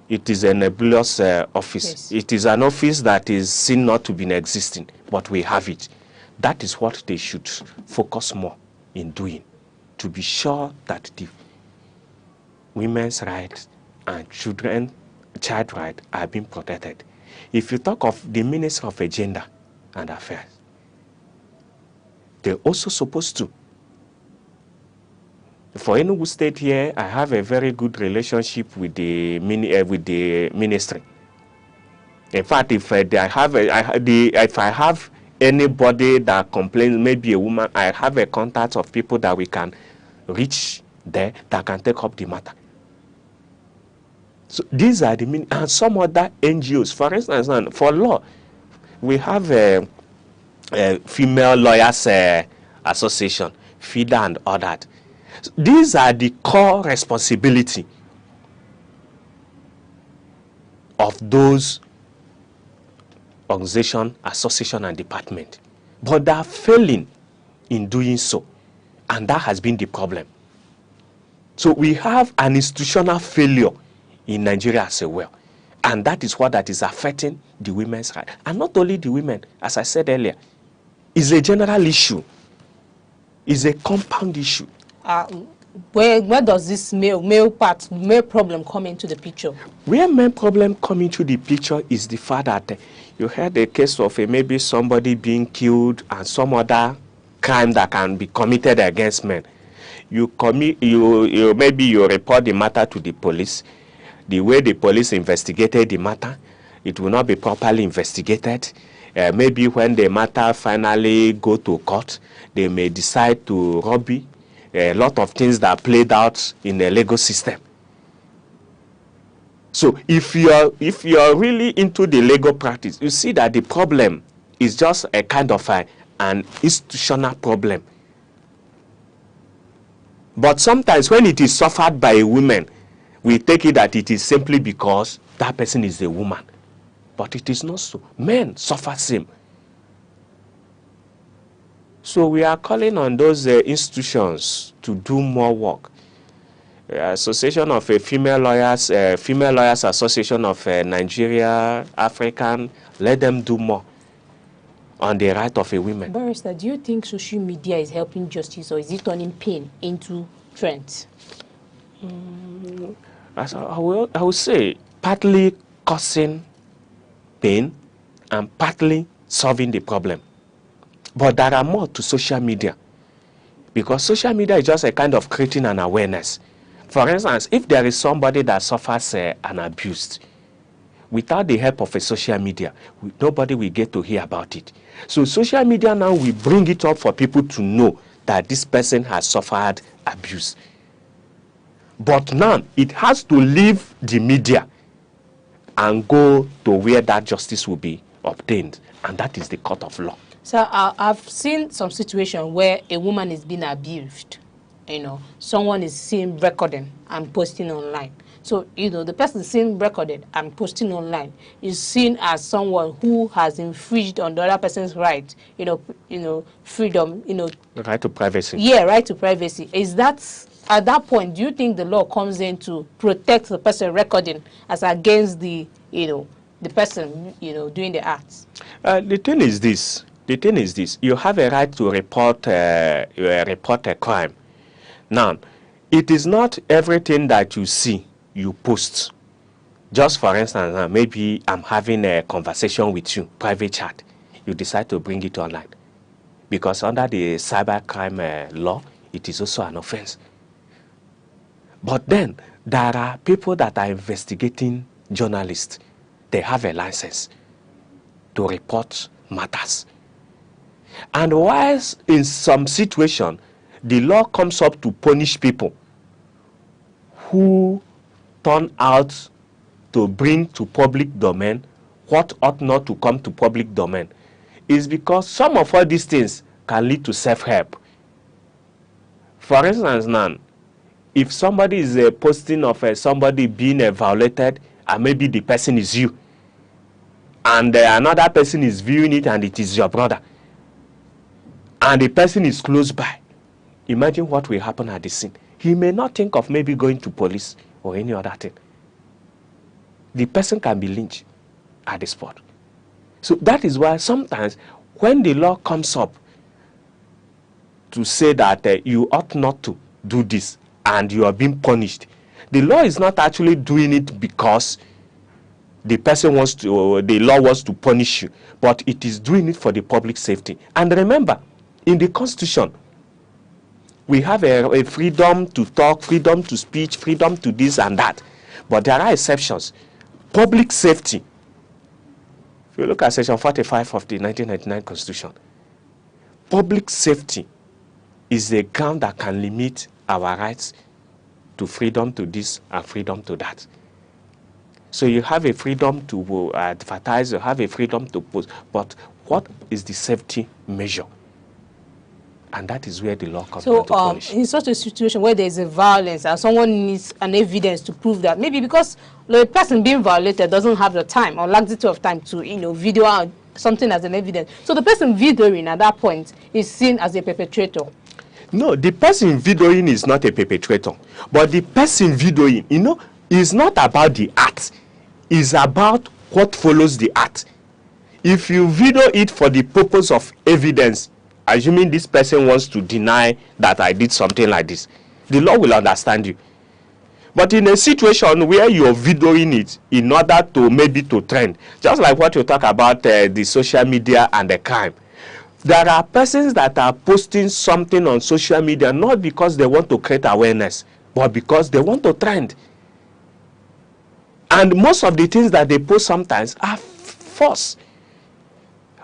it is a nebulous office, yes, it is an office that is seen not to be existing, but we have it. That is what they should focus more in doing, to be sure that the women's rights and child rights are being protected. If you talk of the Minister of Gender and Affairs, they're also supposed to. For Enugu State here, I have a very good relationship with the ministry. In fact, if I have anybody that complains, maybe a woman, I have a contact of people that we can reach there that can take up the matter. So these are the and some other NGOs. For instance, for law, we have a female lawyers association, FIDA and all that. So these are the core responsibility of those organization, association, and department. But they are failing in doing so, and that has been the problem. So we have an institutional failure in Nigeria as well, and that is what that is affecting the women's rights. And not only the women, as I said earlier, it's a general issue. It's a compound issue. where does this male problem come into the picture? Where main problem come into the picture is the fact that you had a case of maybe somebody being killed and some other crime that can be committed against men. Maybe you report the matter to the police. The way the police investigated the matter, it will not be properly investigated. Maybe when the matter finally go to court, they may decide to rob you. A lot of things that played out in the legal system. So if you are really into the legal practice, you see that the problem is just a kind of an institutional problem. But sometimes when it is suffered by a woman, we take it that it is simply because that person is a woman. But it is not so. Men suffer same. So we are calling on those institutions to do more work. Association of Female Lawyers Association of Nigeria, African, let them do more on the right of a woman. Barrister, do you think social media is helping justice, or is it turning pain into trends? I will say partly causing pain and partly solving the problem. But there are more to social media, because social media is just a kind of creating an awareness. For instance, if there is somebody that suffers an abuse, without the help of a social media, nobody will get to hear about it. So social media now will bring it up for people to know that this person has suffered abuse. But now it has to leave the media and go to where that justice will be obtained, and that is the court of law. So I've seen some situation where a woman is being abused. Someone is seen recording and posting online. So, the person seen recorded and posting online is seen as someone who has infringed on the other person's right, freedom, Right to privacy. Yeah, right to privacy. Is that, at that point, do you think the law comes in to protect the person recording as against the person, doing the acts? The thing is this. You have a right to report a crime. Now, it is not everything that you see you post. Just for instance, maybe I'm having a conversation with you, private chat. You decide to bring it online. Because under the cybercrime law, it is also an offense. But then, there are people that are investigating journalists. They have a license to report matters. And whilst in some situation, the law comes up to punish people who turn out to bring to public domain what ought not to come to public domain, is because some of all these things can lead to self-help. For instance, now, if somebody is posting of somebody being violated, and maybe the person is you, and another person is viewing it and it is your brother, and the person is close by, imagine what will happen at the scene. He may not think of maybe going to police or any other thing. The person can be lynched at the spot. So that is why sometimes when the law comes up to say that you ought not to do this and you are being punished, the law is not actually doing it because the person wants to, or the law wants to punish you, but it is doing it for the public safety. And remember, in the Constitution, we have a freedom to talk, freedom to speech, freedom to this and that. But there are exceptions. Public safety. If you look at Section 45 of the 1999 Constitution, public safety is a ground that can limit our rights to freedom to this and freedom to that. So you have a freedom to advertise, you have a freedom to post, but what is the safety measure? And that is where the law comes into punish. In such a situation where there is a violence and someone needs an evidence to prove that, maybe because the person being violated doesn't have the time or laxity of time to, video out something as an evidence. So the person videoing at that point is seen as a perpetrator. No, the person videoing is not a perpetrator. But the person videoing, is not about the act. It's about what follows the act. If you video it for the purpose of evidence, assuming this person wants to deny that I did something like this, The law will understand you. But in a situation where you're videoing it in order to maybe to trend, just like what you talk about the social media and the crime, there are persons that are posting something on social media not because they want to create awareness, but because they want to trend. And most of the things that they post sometimes are false.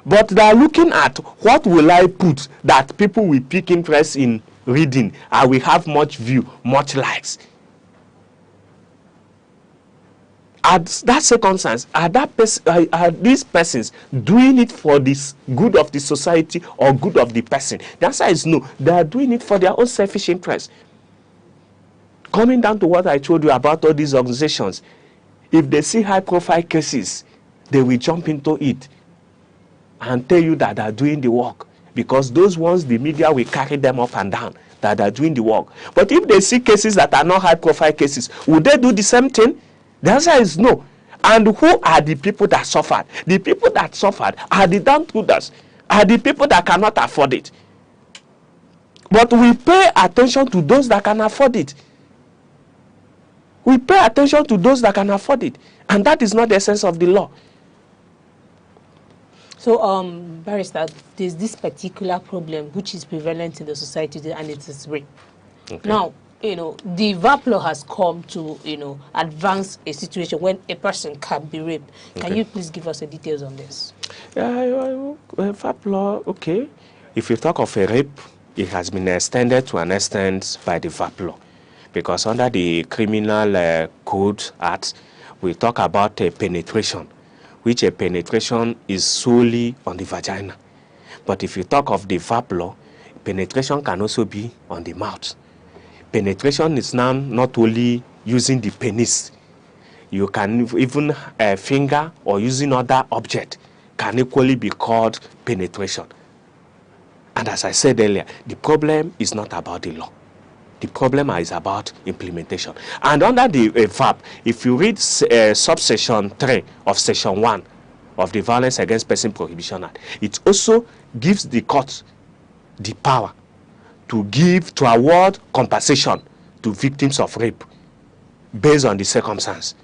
But they are looking at what will I put that people will pick interest in reading and will have much view, much likes. At that circumstance, are these persons doing it for the good of the society or good of the person? The answer is no. They are doing it for their own selfish interest. Coming down to what I told you about all these organizations, if they see high-profile cases, they will jump into it and tell you that they are doing the work, because those ones, the media will carry them up and down, that they are doing the work. But if they see cases that are not high-profile cases, would they do the same thing? The answer is no. And who are the people that suffered? The people that suffered are the downtrodden, are the people that cannot afford it. But we pay attention to those that can afford it. We pay attention to those that can afford it. And that is not the essence of the law. So, Barrister, there's this particular problem which is prevalent in the society, and it is rape. Okay. Now, the VAP law has come to, advance a situation when a person can be raped. Can you please give us the details on this? VAP law, okay. If you talk of a rape, it has been extended to an extent by the VAP law. Because under the Criminal Code Act, we talk about penetration, which a penetration is solely on the vagina. But if you talk of the VAP law, penetration can also be on the mouth. Penetration is now not only using the penis. You can even finger or using other object can equally be called penetration. And as I said earlier, the problem is not about the law. The problem is about implementation. And under the VAP, if you read subsection 3 of section 1 of the Violence Against Person Prohibition Act, it also gives the court the power to award compensation to victims of rape based on the circumstance.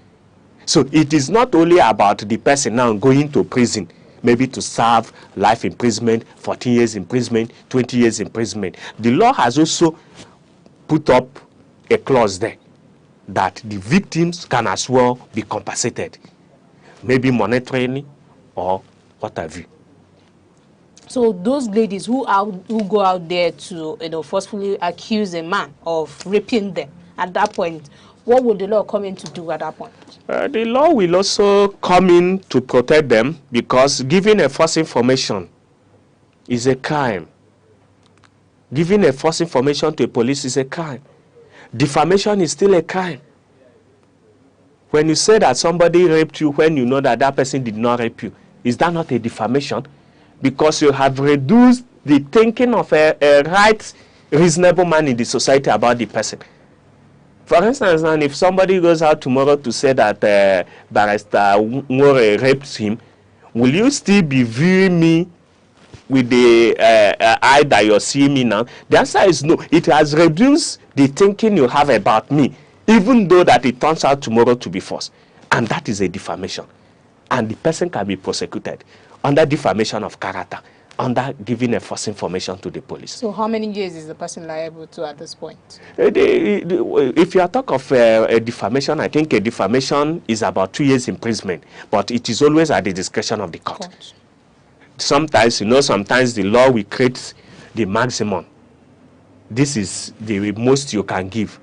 So it is not only about the person now going to prison, maybe to serve life imprisonment, 14 years imprisonment, 20 years imprisonment. The law has also put up a clause there that the victims can as well be compensated, maybe monetarily or what have you. So those ladies who go out there to forcefully accuse a man of raping them, at that point, what will the law come in to do at that point? The law will also come in to protect them, because giving a false information is a crime. Giving a false information to a police is a crime. Defamation is still a crime. When you say that somebody raped you when you know that that person did not rape you, is that not a defamation? Because you have reduced the thinking of a right, reasonable man in the society about the person. For instance, and if somebody goes out tomorrow to say that Barrister Nwore raped him, will you still be viewing me with the eye that you're seeing me now? The answer is no. It has reduced the thinking you have about me, even though that it turns out tomorrow to be false. And that is a defamation. And the person can be prosecuted under defamation of character, under giving a false information to the police. So how many years is the person liable to at this point? If you are talking of a defamation, I think a defamation is about 2 years imprisonment, but it is always at the discretion of the court. Sometimes, sometimes the law will create the maximum. This is the most you can give.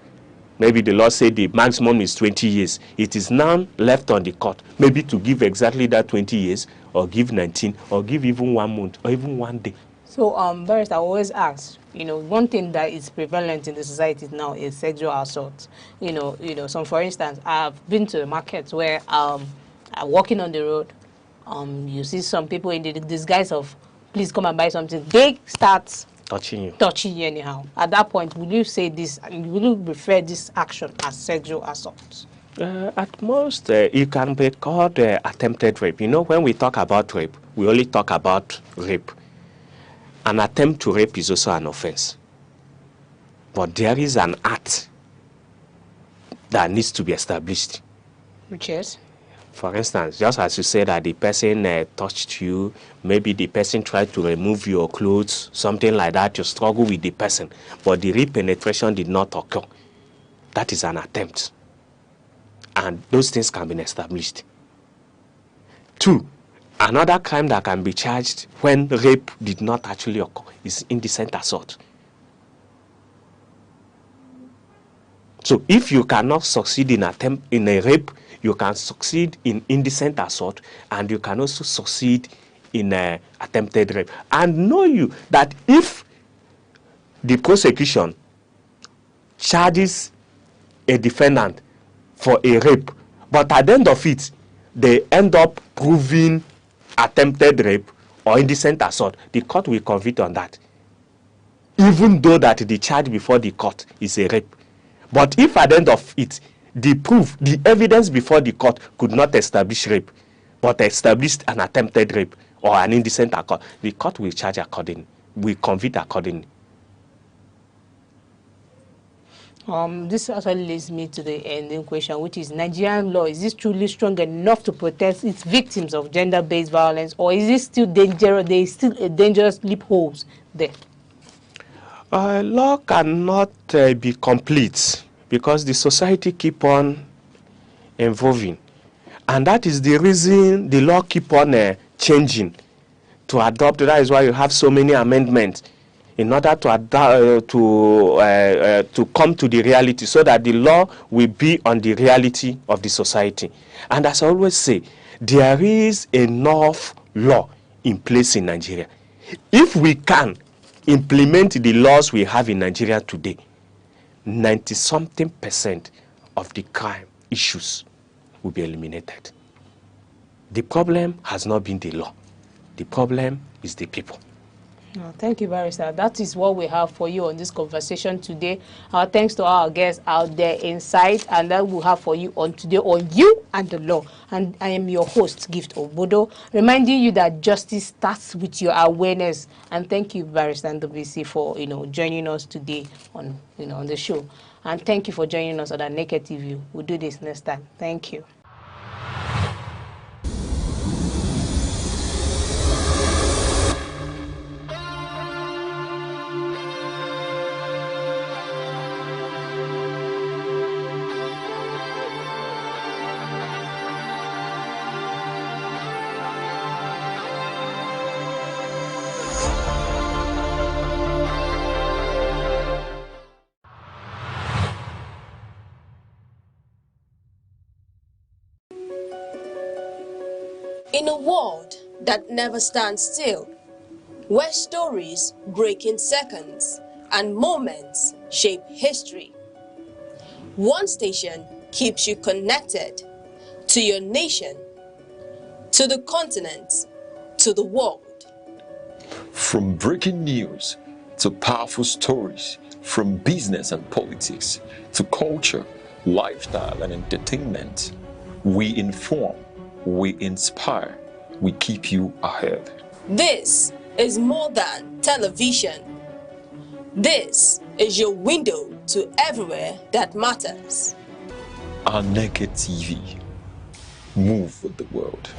Maybe the law said the maximum is 20 years. It is now left on the court, maybe to give exactly that 20 years, or give 19, or give even 1 month, or even 1 day. So, Barrister, I always ask, one thing that is prevalent in the society now is sexual assault. So for instance, I've been to the market where I'm walking on the road. You see some people in the disguise of, please come and buy something. They start touching you anyhow. At that point, will you say this, will you refer this action as sexual assault? At most, it can be called attempted rape. When we talk about rape, we only talk about rape. An attempt to rape is also an offense. But there is an art that needs to be established. Which is? For instance, just as you said that the person touched you, maybe the person tried to remove your clothes, something like that, you struggle with the person, but the real penetration did not occur. That is an attempt. And those things can be established. 2, another crime that can be charged when rape did not actually occur is indecent assault. So if you cannot succeed in a rape, you can succeed in indecent assault, and you can also succeed in attempted rape. And know you that if the prosecution charges a defendant for a rape, but at the end of it, they end up proving attempted rape or indecent assault, the court will convict on that, even though that the charge before the court is a rape. But if at the end of it, the evidence before the court could not establish rape, but established an attempted rape or an indecent assault, the court will charge accordingly, will convict accordingly. This actually leads me to the ending question, which is Nigerian law, is this truly strong enough to protect its victims of gender-based violence, or is it still dangerous? There is still a dangerous loopholes there? Law cannot be complete because the society keep on evolving, and that is the reason the law keep on changing to adopt. That is why you have so many amendments in order to adapt to come to the reality, so that the law will be on the reality of the society. And as I always say, there is enough law in place in Nigeria. If we can implement the laws we have in Nigeria today, 90-something% of the crime issues will be eliminated. The problem has not been the law. The problem is the people. Thank you, Barrister. That is what we have for you on this conversation today. Thanks to our guests out there inside, and that we'll have for you on today on You and the Law. And I am your host, Gift Obodo, reminding you that justice starts with your awareness. And thank you, Barrister NWC, for joining us today on on the show. And thank you for joining us on Aneke TV. We'll do this next time. Thank you. In a world that never stands still, where stories break in seconds and moments shape history, one station keeps you connected to your nation, to the continent, to the world. From breaking news to powerful stories, from business and politics to culture, lifestyle and entertainment, we inform, we inspire, we keep you ahead. This is more than television. This is your window to everywhere that matters. Aneke TV. Move with the world.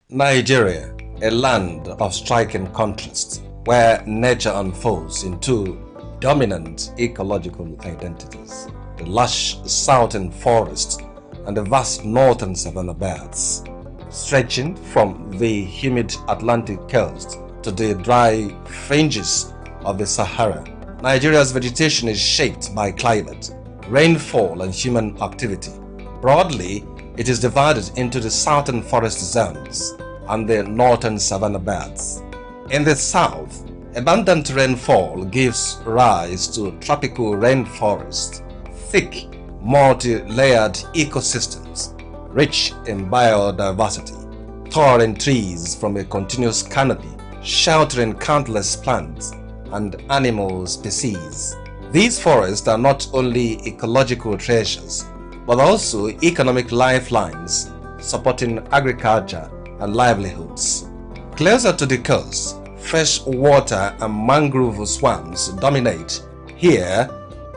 Nigeria, a land of striking contrasts, where nature unfolds into dominant ecological identities. The lush southern forests and the vast northern savanna belts, stretching from the humid Atlantic coast to the dry fringes of the Sahara. Nigeria's vegetation is shaped by climate, rainfall and human activity. Broadly, it is divided into the southern forest zones and the northern savanna belts. In the south, abundant rainfall gives rise to tropical rainforest, thick, multi-layered ecosystems, rich in biodiversity, towering trees from a continuous canopy, sheltering countless plants and animal species. These forests are not only ecological treasures, but also economic lifelines, supporting agriculture and livelihoods. Closer to the coast, fresh water and mangrove swamps dominate. Here,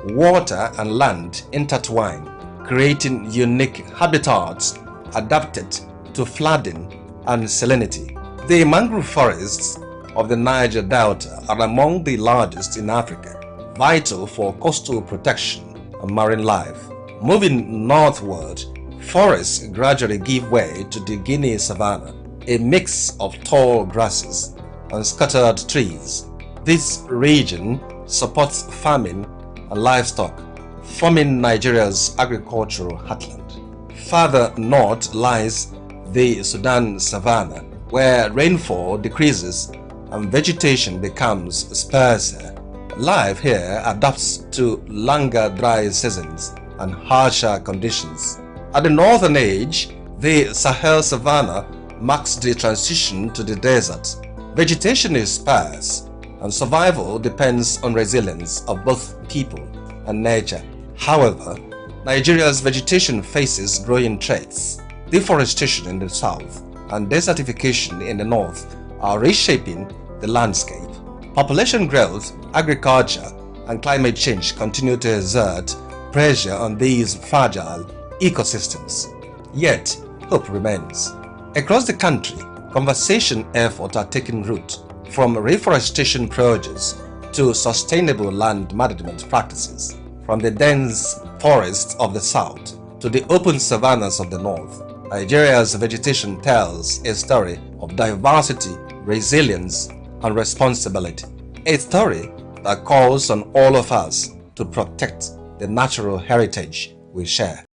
water and land intertwine, creating unique habitats adapted to flooding and salinity. The mangrove forests of the Niger Delta are among the largest in Africa, vital for coastal protection and marine life. Moving northward, forests gradually give way to the Guinea savanna, a mix of tall grasses and scattered trees. This region supports farming and livestock, forming Nigeria's agricultural heartland. Further north lies the Sudan savanna, where rainfall decreases and vegetation becomes sparser. Life here adapts to longer dry seasons and harsher conditions. At the northern edge, the Sahel savanna marks the transition to the desert. Vegetation is sparse, and survival depends on resilience of both people and nature. However, Nigeria's vegetation faces growing threats. Deforestation in the south and desertification in the north are reshaping the landscape. Population growth, agriculture, and climate change continue to exert pressure on these fragile ecosystems. Yet, hope remains. Across the country, conservation efforts are taking root, from reforestation projects to sustainable land management practices, from the dense forests of the south to the open savannas of the north. Nigeria's vegetation tells a story of diversity, resilience, and responsibility. A story that calls on all of us to protect the natural heritage we share.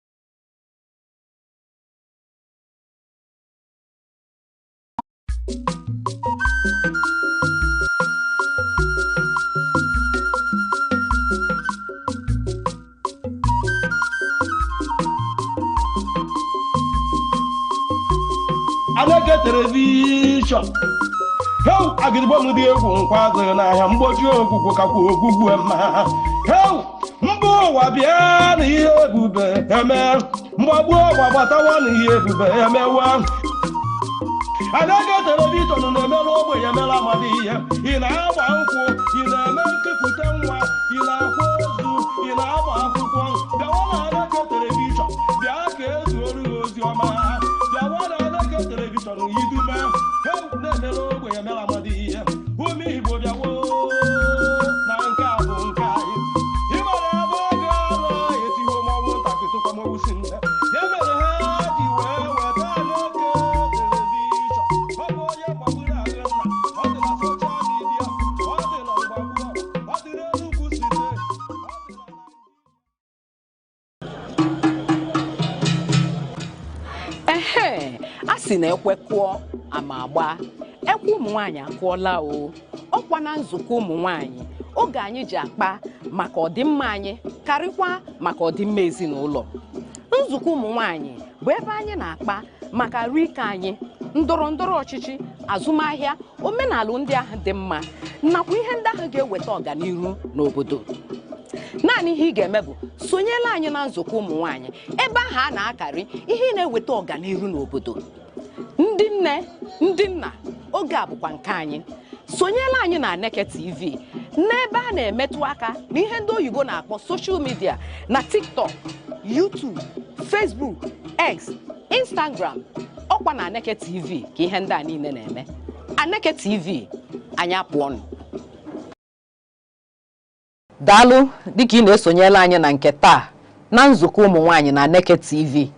Aneke television. How agribo di egwu nkwazo na ahia mgboju ogwugwu kakwu ogwugwu ema. How mbo wa bia na ihe ebube eme. Mgbagbu wa gbatawa na ihe ebube emewa. Aneke television na-emela ogbe ya emela amadi ihe. Ị na-agba nkwụ, ị na-eme nkepụta nwa, ị na-akwa ozu, ị na-agba akwụkwọ. Bịawa na Aneke television, bịa ka ezuoru ozi ọma. Bịawa na Aneke television yidume. How na-emela ogbe ya emela amadi ihe. Ụmụ Igbo bịawo na nke a bụ nke anyị. Ị mara ebe oge ọrụ etiwo mọnwụ ntakịtụkwa mọnwụ si nne. Ya mere ha ji wee weta Aneke television. Ọ bụ onye gbagburu agụ nna. Ọ dị na soshal midia. Ọ dị na mgbagbu. Ọ dị n'Enugu steeti. A sị na ekwe kụọ ama agba. Ekwe ụmụ nwaanyị akụọla o. Ọkwa na nzukọ ụmụ nwaanyị oge anyị ji akpa maka ọdịmma anyị karịkwa maka ọdịmma ezinụlọ. Nzukọ ụmụ nwaanyị bụ ebe anyị na-akpa maka arụike anyị, ndọrọ ndọrọ ọchịchị, azụmahịa, omenala ndị ahụ dị mma, nakwa ihe ndị ahụ ga-eweta ọganihu n'obodo. Naanị ihe ị ga-eme bụ sonyela anyị na nzukọ ụmụ nwaanyị ebe ahụ a na-akarị ihe na-eweta ọganihu n'obodo. Ndị nne, ndị nna, oge a bụkwa nke anyị. Sonyela anyị na Aneke TV n'ebe a na-emetụ aka n'ihe ndị oyibo na-akpọ social media na TikTok, YouTube, Facebook, X, Instagram. Ọkwa na Aneke TV ka ihe ndị a niile na-eme. Aneke TV, anyị apụọnụ. Daalụ dịka ị na-esonyela anyị na nke taa na nzukọ ụmụ nwaanyị na Aneke TV.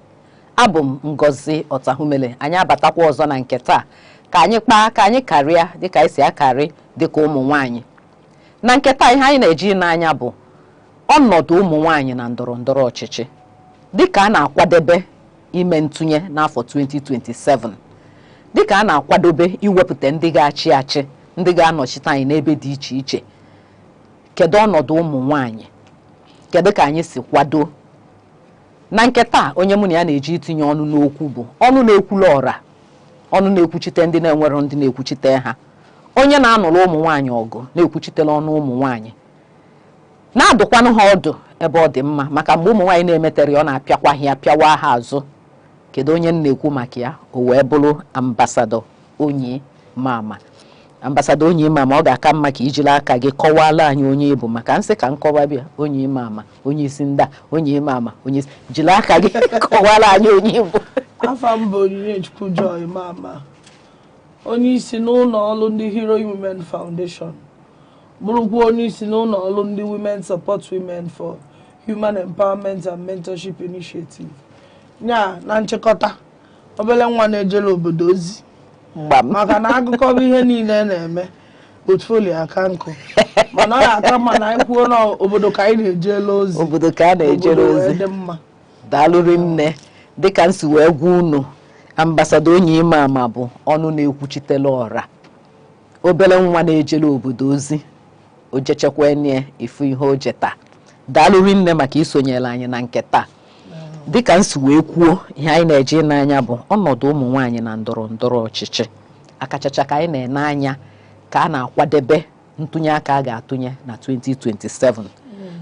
Abụ m Ngozi Ọtahumele. Anyị abatakwa ọzọ na nke taa ka anyị kpaa ka anyị karịa dịka anyị si akarị dịka ụmụ nwaanyị. Na nke taa ihe anyị na-eji n'anya bụ ọnọdụ ụmụ nwaanyị na ndọrọ ndọrọ ọchịchị dịka a na-akwadebe ime ntụnye n'afọ 2027, dịka a na-akwadobe iwepụta ndị ga-achị achị, ndị ga-anọchite anyị n'ebe dị iche iche. Kedu ọnọdụ ụmụ nwaanyị? Kedu ka anyị si kwado? Na nke taa onye mụ na ya na-eji itinye ọnụ n'okwu bụ ọnụ na-ekwula ọra, ọnụ na-ekwuchite ndị na-enwere ndị na-ekwuchite ha, onye na-anụrụ ụmụ nwaanyị ọgụ na-ekwuchitela ọnụ ụmụ nwaanyị, na-adụkwanụ ha ọdụ ebe ọ dị mma, maka mgbe ụmụ nwaanyị na-emetere ọ na-apịakwa ha pịawa ha azụ. Kedu onye na-ekwu maka ya? O wee bụrụ ambasadọ onye mama Ambassador onye ime ama ọ ga-aka mma ka ijiri aka gị kọwala anyị onye ịbụ maka nsị ka nkọwa bịa onye ime ama onye isi nda onye ime ama onye jiri aka gị kọwala anyị onye ịbụ. Afa m bụ Onyinechukwu Joy Mama, onye isi n'ụlọ ọrụ ndị Hero Women Foundation, bụrụkwa onye isi n'ụlọ ọrụ ndị Women Support Women for Human Empowerment and Mentorship Initiative. Nya na nchịkọta obele nwa na-ejere obodo ozi maka na akụkọ bụ ihe niile na-eme portfolio aka nkụ mana ọ ya-aka mma na anyị kwuo na obodo ka anyị na-ejere ozi, obodo ka a na-ejere ozi. Daalụrị nne, dịka nsi wee gwa unu, Ambassador onye ime ama bụ ọnụ na-ekwuchitela ọra, obele nwa na-ejere obodo ozi, o jechekwa enye ifu ihe o jeta. Daalụrị nne maka isonyere anyị na nke taa. Dịka nsi wee kwuo, ihe anyị na-eje n'anya bụ ọnọdụ ụmụ nwaanyị na ndọrọ ndọrọ ọchịchị, akachacha ka anyị na-ene anya ka a na-akwadebe ntụnye aka a ga-atụnye na 2027.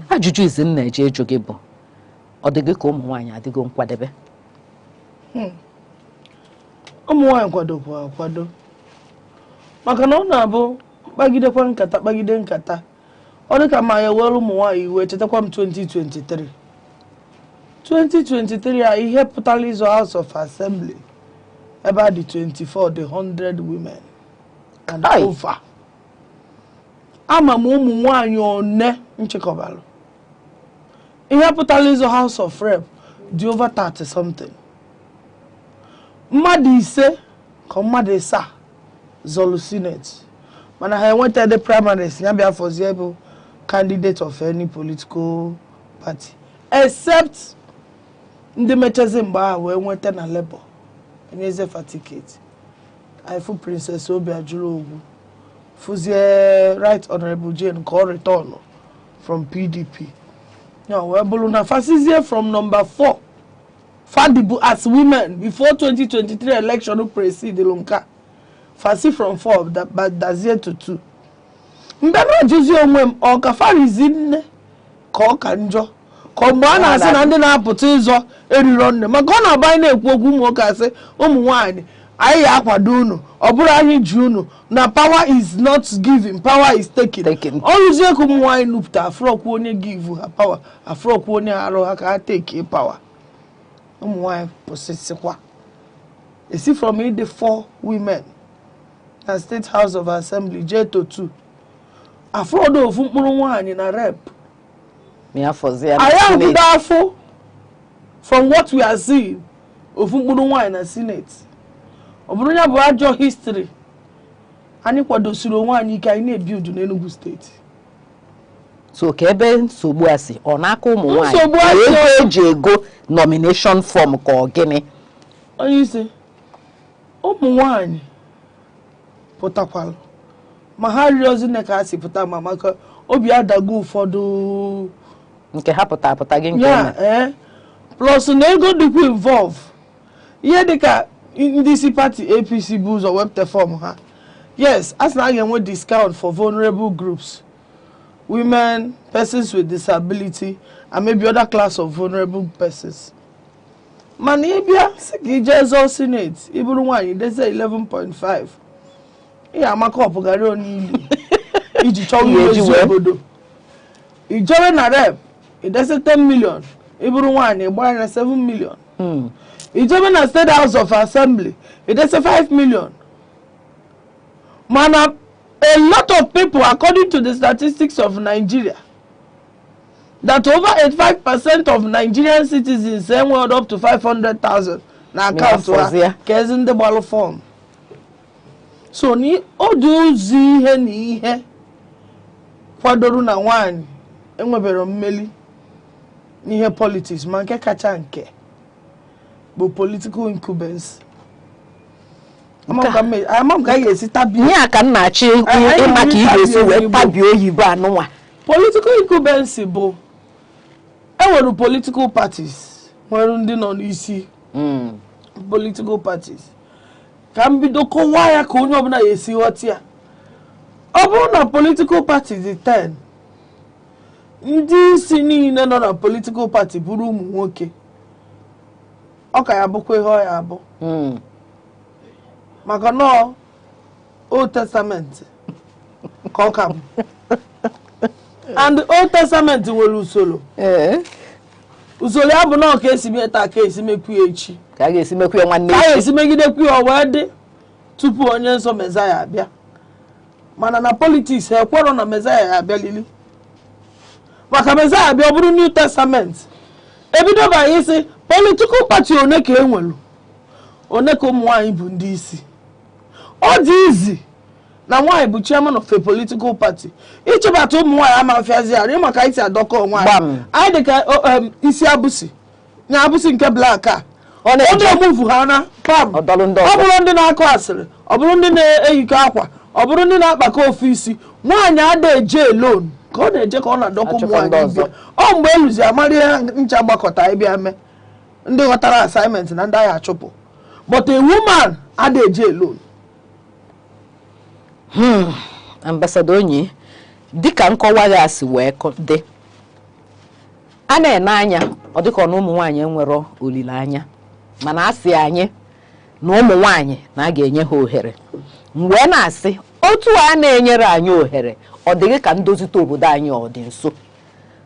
Ajụjụ izi m na-eje ịjụ gị bụ, ọ dị gị ka ụmụ nwaanyị adịgo nkwadebe? Ụmụ nwaanyị kwadokwa akwado, maka na ọ na-abụ kpagidekwa nkata kpagide nkata, ọ dị ka ma ya were ụmụ nwaanyị iwe chetakwa m 2023 a ihe pụtara ịzọ House of Assembly ebe a dị 24 the 100 women and over. Ama m ụmụ nwaanyị one nchịkọbalụ ihe pụtara ịzọ House of Rep dị over 30 something. Mmadụ ise ka mmadụ ịsaa zọlụ Senate, mana ha enweta the primaries ya bịa fọzie bụ candidate of any political party except ndị mechezi mgbe ahụ wee nweta na Labour enyeze ticket. Ifu Princess Obi Ajuru fụzie Right Honorable Jane ka ọ return from PDP. Ya wee bụrụ na fasizie from number 4 fadibu as women before 2023 election proceed lunka fasi from 4 but dazie to 2. Mgbe na juzi onwe m ọ ka farizi nne ka ọ ka njọ ka mgbe a na-asị na ndị na-apụta ịzọ eriro nne maka ọ na-aba anyị na-ekwu okwu ụmụ nwoke asị ụmụ nwaanyị anyị ga-akwado unu ọ bụrụ anyị ji unu na power is not giving, power is taking. Ọrụzie ka ụmụ nwaanyị nupụta afrọkwu onye give ha power, afrọkwu onye arụ ha ka ha take power. Ụmụ nwaanyị pụsịsịkwa esi from the 4 women na State House of Assembly jee to 2 afrodo ofu mkpụrụ nwaanyị na rep. I am good afọ from what we are seeing ofu mkpụrụ nwaanyị na Senate. Ọ bụrụ ya bụ ajọ history anyị kwadosiri onwe anyị ike anyị na-ebuild n'Enugu steeti. So ka ebe nsogbu asị ọ n'aka ụmụ nwaanyị eji ego nomination form ka ọ gịnị? Onye isi ụmụ nwaanyị pụtakwala ma ha rịọzi na ka ha si pụta ma maka obi adago ụfọdụ nke ha pụta gị nke plus na ego dịkwa involve ihe dịka ndị isi party APC bụ ụzọ wepụta form ha. Yes, as na a ga-enwe discount for vulnerable groups, women, persons with disability, and maybe other class of vulnerable persons. Mana ịbịa sị ka ije zọ Senate ịbụrụ nwaanyị dese 11.5 ihe amaka ọpụgara onili iji chọwa iwezi obodo. Ijere na rep idese 10 million ịbụrụ nwaanyị gbara na 7 million. Ijebe na State House of Assembly idese 5 million. Mana a lot of people, according to the statistics of Nigeria, that over 85% of Nigerian citizens say well up to 500,000 na account kezi ndị gbalụ form. So ni oduzi ihe na ihe kwadoro na nwaanyị enwebere mmeli n'ihe politics ma nke kacha nke bụ political incumbents. Amam ka yesi tabi ni aka nnachi ịma ka ị ga-esi wee tabi oyibo anụnwa. Political incumbency bụ enwere political parties nwere ndị nọ n'isi political parties ka mbido kọwaa ya ka onye ọbụla yesi ghọta ya. Ọ bụrụ na political parties dị 10 ndị isi niile nọ na political party bụrụ ụmụ nwoke ọ ka ya bụkwa ihe ọ ya abụ maka no Old Testament Kokam. And the Old Testament will usolo. Usolo abu na ka esi meta ka esi meku echi. Ka ga esi meku nwanne echi. Ka esi megide ku owede tupu onye nso Messiah abia. Mana na politics e kwero na Messiah abia lili. Maka Messiah abia oburu New Testament. Ebido ba yisi political party oneke enwelu. Oneke ụmụnwaanyị bụ ndị isi. Ọ dị easy na nwaanyị bụ chairman of a political party. Ichebata ụmụnwaanyị ama mfiazi arị maka isi adọkọ nwaanyị. Anyị dị ka isi abụsị. Nya abụsị nke black a. Ọ na-emuvu ha na pam. Ọ bụrụ ndị na-akọ asịrị, ọ bụrụ ndị na-eyikọ akwa, ọ bụrụ ndị na-akpakọ ofu isi, nwaanyị ada eje alone. Ka ọ na-eje ka ọ na-adọkọ ụmụnwaanyị bịa. Ọ mgbe eluzi amarị ncha gbakọta ịbịa mee. Ndị ghọtara assignment na ndị agha achụpụ. But a woman had a jail alone. Ambassador Onyi, dịka nkọwa ya si wee dị. A na-ene anya ọ dịka na ụmụ nwaanyị enwere olileanya. Mana asị anyị na ụmụ nwaanyị na a ga-enye ha ohere. Mgbe na-asị otu a na-enyere anyị ohere, ọ dịghị ka ndozite obodo anyị ọ dị nso.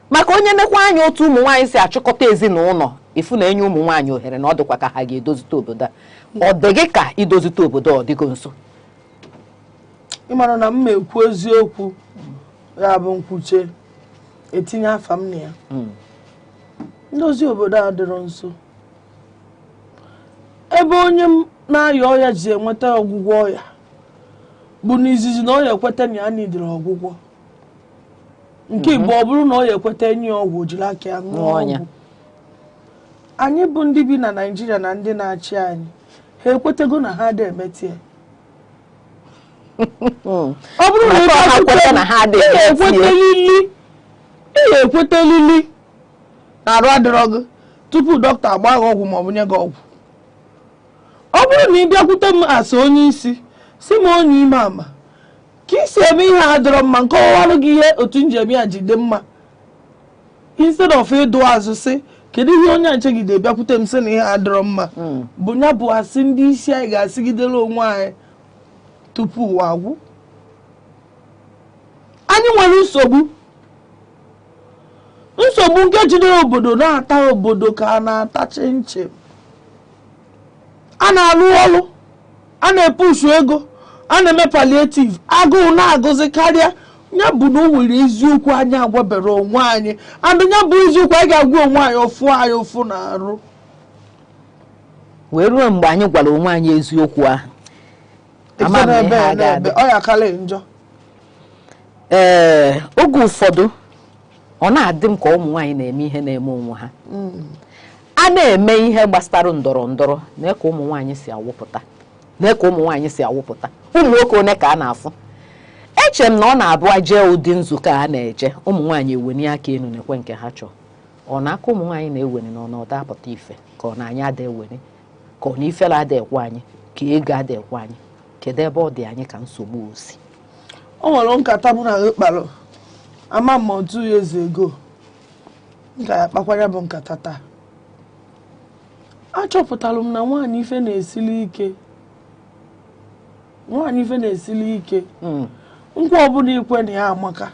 Maka onye nekwa anya otu ụmụ nwaanyị si achịkọta ezinụlọ, ifu na enye ụmụ nwaanyị ohere na ọ dịkwa ka ha ga-edozite obodo a. Ọ dịghị ka idozite obodo ọ dịgo nso. Ị mara na m ekwu eziokwu ya bụ nkwuche etinye afa m na ya. Ndozi obodo a dịrọ nso. Ebe onye na-aya ọya ji enweta ọgwụgwọ ọya bụ n'izizi na ọya ekweta na ya nidiri ọgwụgwọ. Nke Igbo ọ bụrụ na ọya ekweta enyi ọgwụ jiri aka ya ṅụọ ọgwụ. Anyị bụ ndị bi na Nigeria na ndị na-achị anyị, ha ekwetego na ha dị emetie. Ọ bụrụ na ha ekweta na ha dị emetie, ihe ekwetelili na arụ adịrọ gị tupu dọkịta agba gị ọgwụ ma ọ bụ nye gị ọgwụ. Ọ bụrụ na ị bịakwute m asa onye isi, si m onye ime ama, ka isi eme ihe adịrọ mma nke ọwarụ gị ihe otu njem ya jide mma. Instead of ịdụ azụ si, kedu ihe onye nchegide bịakwute m sị na ihe adịrọ mma bụ ya bụ asị ndị isi anyị ga-asịgidere onwe anyị tupu ụwa agwụ. Anyị nwere nsogbu nke jidere obodo na-ata obodo ka a na-ata chinchin. A na-alụ ọlụ, a na-epushu ego, a na-eme palliative, agụụ na-agụzi karịa. Ya bụ na o nwere eziokwu anyị agwabere onwe anyị, and ya bụ eziokwu anyị ga-agwa onwe anyị ofu na-arụ. Wee ruo mgbe anyị gwara onwe anyị eziokwu ahụ, ọ ya kala njọ. Oge ụfọdụ ọ na-adị m ka ụmụ nwaanyị na-eme ihe na-eme onwe ha. A na-eme ihe gbasara ndọrọ ndọrọ na ka ụmụ nwaanyị si awụpụta, ụmụ nwoke one ka a na-afụ. Eche m na ọ na-abụ jee ụdị nzukọ a na-eje, ụmụ nwaanyị eweni aka enu na-ekwe nke ha chọọ. Ọ na-aka ụmụ nwaanyị na-eweni na ọ na-apụta ife, ka ọ na anyị ada eweni, ka ọ na ifela ada ekwe anyị, ka ego ada ekwe anyị. Kedu ebe ọ dị anyị ka nsogbu osi? O nwere nkata mụ na gị kpalụ ama m 2 years ago, nka ya kpakwara bụ nkata taa. Achọpụtalụ m na nwaanyị ife na-esili ike. Nkwa ọbụla ikwe na ya amaka.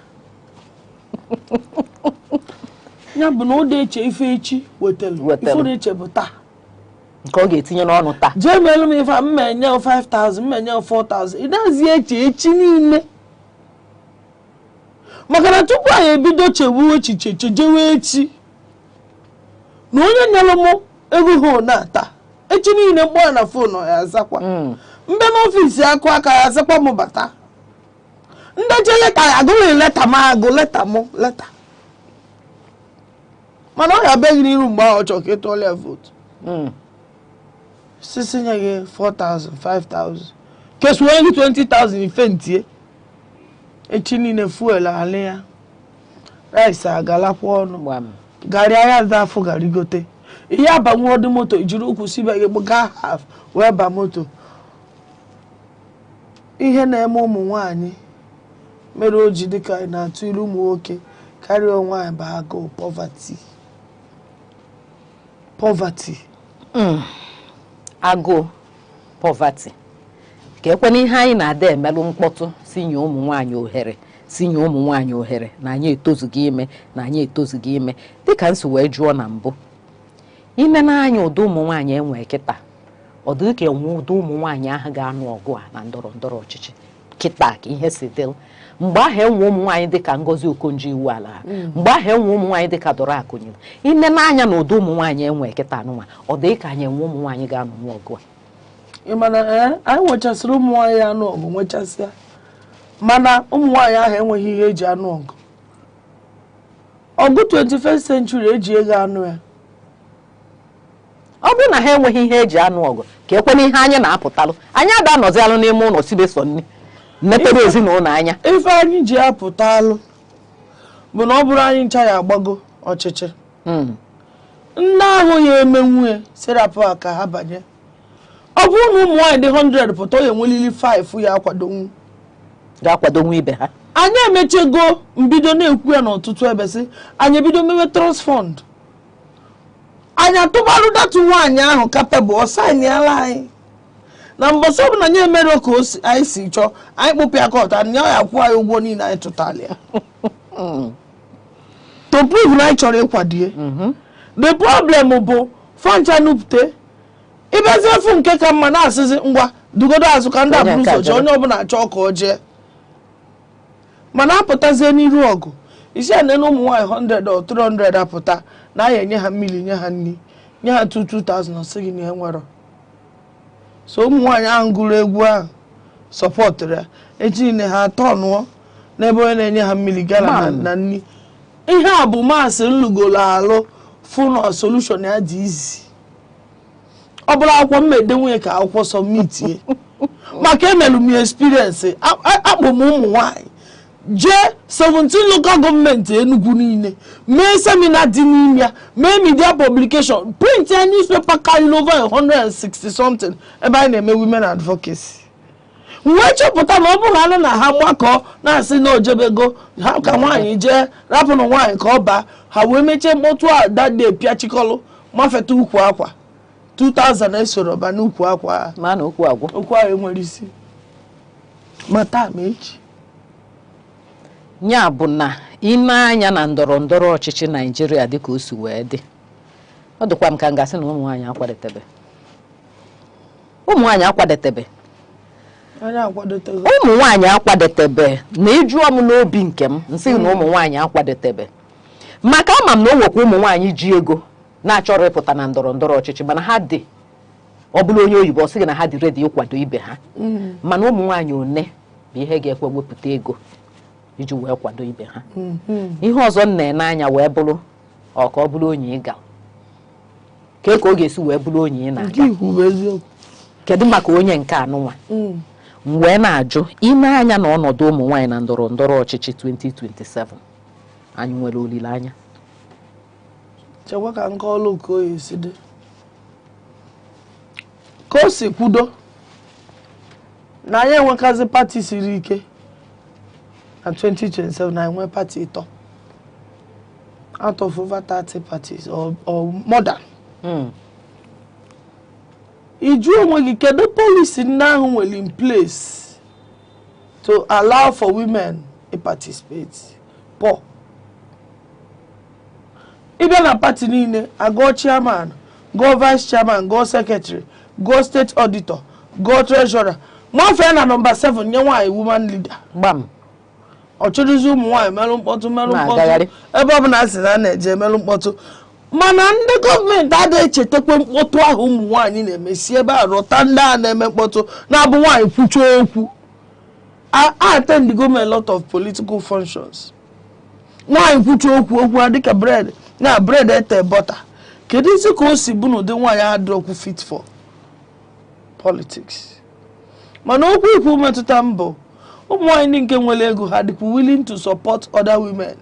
Ya bụ na ọ dị ife echi wetelu, ife ọ na-eche bụ taa. Nke ọ ga-etinye n'ọnụ taa. Jee meelu m ife mmenye 5,000, mmenye 4,000. Ị na-azi echi niile. Maka na tupu anyị ebido chewu echiche chejewe echi, na onye nyelụ m ego ha na-ata, echi niile mkpọ ya na fonu ya azakwa. Mbe n'ọfisi akụ aka ya azakwa m bata. Ndị je leta ya agụghị leta m agụ leta. Mana ọ ya beghị n'iru mgbe ahụ ọ chọrọ ka ị tụọla ya votu. Sisi nye gị 4,000, 5,000. Kesuo gị 20,000 ife ntie. Echi niile fuel ala ya. Rice agalakwa ọnụ. Gari agha dafụ gari gote. Ihe abanwe ọdụ moto ijiri ụkwụ sibe gị gbaga half wee ba moto. Ihe na-eme ụmụ nwaanyị mere o ji dịka anyị na-atụ ilu ụmụ nwoke karịa onwe anyị bụ agụụ poverty. Agụụ poverty. Ka ekwe n'ihe anyị na-ada emelụ mkpọtụ sinye ụmụ nwaanyị ohere sinye ụmụ nwaanyị ohere na anyị etozughị ime na anyị etozughị ime dịka nsi wee jụọ na mbụ ime n'anya ụdị ụmụ nwaanyị enwe kịta ọ dị ka enwe ụdị ụmụ nwaanyị ahụ ga-anụ ọgụ a na ndọrọ ndọrọ ọchịchị kịta ka ihe si dị mgbe ahụ enwe ụmụ nwaanyị dịka Ngozi Okonjo-Iweala mgbe ahụ enwe ụmụ nwaanyị dịka Dora Akunyili ime n'anya na ụdị ụmụ nwaanyị enwe kịta anụnwa ọ dị ka anyị enwe ụmụ nwaanyị ga-anụ ọgụ a ịmana anyị nwechasịrị ụmụ nwaanyị anụ ọgụ nwechasịa mana ụmụ nwaanyị ahụ enweghị ihe eji anụ ọgụ 21st century eji ego anụ ya ọ bụrụ na ha enweghị ihe eji anụ ọgụ ka ekwe n'ihe anyị na-apụtalụ anyị ada anọzialụ n'ime ụlọ sibeso nri mepere ezinụlọ anya ife anyị ji apụtalụ bụ na ọ bụrụ anyị ncha ya agbago ọchịchị ndị ahụ ya eme nwunye serapụ a ka ha banye ọ bụrụ na ụmụ nwaanyị dị 100 pụta ya enwelili 5 ya ga-akwadonwu ibe ha anyị emechego mbido na-ekwu ya n'ọtụtụ ebe sị anyị ebido mewe trust fund anyị atụbarụ datu nwaanyị ahụ kapebụl ọsainiala anyị na mbọsị ọ bụla anyị emere ka anyị si chọọ anyị kpụpụ ya kọta anyị ya akwụ anyị ụgwọ niile anyị tụtara ya to prove na anyị chọrọ ịkwadie the problem bụ fancha nupụte ibezi efu nke ka mma na-asịzi ngwa dugodo azụ ka ndị abụrụ ụzọ jee onye ọbụla achọ ka ọ jee mana apụtazie n'iru ọgụ isi ane na ụmụ nwaanyị 100 or 300 apụta na anyị enye ha mmiri nye ha nri nye ha 2000 ọsị gị na ihe nwere so ụmụ nwaanyị ahụ gụrụ egwu ahụ sọpọtụrụ ya echi ne ha atọ nụọ n'ebe onye na-enye ha mmiri gala na nri ihe a bụ maasị nlugolo alụ fụnọ solushon ya dị izi ọ bụla akwụkwọ mmede nwunye ka akwụkwọ sọmitie maka emelu m experience akpụ m ụmụ nwaanyị jee 17 local gọọmenti Enugu niile mee semina dị n'ime ya mee media publication print ya newspaper carrying over 160 something ebe anyị na-eme women advocacy wee chọpụta na ọ bụrụ na ha gbakọ na-asị na ojebego ha ka nwaanyị jee rapụ na nwaanyị ka ọ baa ha wee mechie mkpọtụ a dade pịachikọlụ mafeta ukwu akwa 2000 esoro ba n'ukwu akwa ma na okwu agwụ okwu ahụ enwere isi ma taa ma echi ya bụ na ime anya na ndọrọ ndọrọ ọchịchị Naịjirịa dịka o si wee dị ọ dịkwa m ka m gasị na ụmụ nwaanyị akwadetebe ụmụ nwaanyị akwadetebe na ịjụọ m n'obi nke m nsị na ụmụ nwaanyị akwadetebe maka ama m na o nwekwa ụmụ nwaanyị ji ego na-achọrọ ịpụta na ndọrọ ndọrọ ọchịchị mana ha dị ọ bụla onye oyibo ọ sịghị na ha dị redi ịkwado ibe ha mana ụmụ nwaanyị one bụ ihe ga-ekwe wepụta ego iji wee kwado ibe ha ihe ọzọ m na-ene anya wee bụrụ ka ọ bụrụ onye ịga ka ọ ga-esi wee bụrụ onye ị na-aga kedu maka onye nke anụnwa m wee na-ajụ ime anya na ọnọdụ ụmụ nwaanyị na ndọrọ ndọrọ ọchịchị 2027 anyị nwere olileanya chekwa ka nke ọlụ ka o esi dị ka o si kwudo na anyị enwekazi pati siri ike na 2027 na enwe pati ịtọ out of over 30 parties or more than iju onwe gị kedu policy ndị ahụ nwere in place to allow for women to participate po ịbịa na pati niile agụọ chairman go vice chairman go secretary go state auditor go treasurer nwafee na nọmba 7 nye nwaanyị woman leader gbam ọ chọrọzi ụmụ nwaanyị merụ mkpọtụ ebe ọ bụla asị na a na-eje merụ mkpọtụ mana ndị gọọmenti adịghị echetakwa mkpọtụ ahụ ụmụ nwaanyị na-emesi ebe a rụta ndị a na-eme mkpọtụ na-abụ nwaanyị kwuchuo okwu attend gọọmenti a lot of political functions nwaanyị kwuchuo okwu dịka bread na bread ete bọta kedu isi ka o si bụ n'ụdị nwaanyị adịrọkwu fit for politics mana okwu ikwu metụta mbụ ụmụ nwaanyị ndị nke nwere ego ha dịkwa willing to support other women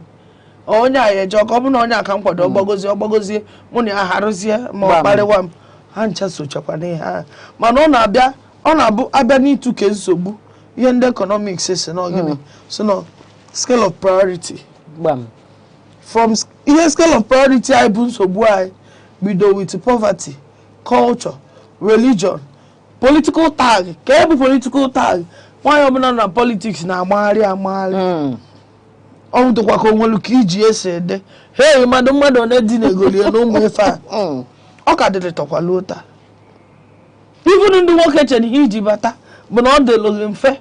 onye a eje ọka ọ bụ na onye aka nkwado ọgbagozie mụ na ya harụzie ma ọ kparịwa m ha ncha sochakwa n'ihe ha mana ọ na-abụ abịa n'ituke nsogbu ihe ndị economics si na ogene so na scale of priority from ihe scale of priority anyị bụ nsogbu anyị bido with poverty culture religion political tag ka ebu political tag nwaanyị ọbụla na politiks na-amagharị amagharị ọ dịkwa ka onwelu ka iji esi ede hei mmadụ na-edi na-egolie na ụmụ ife a ọ ka dịrị tọkwala ụta ibu ndị nwoke chere ihe iji bata bụ na ọ dịlụghị mfe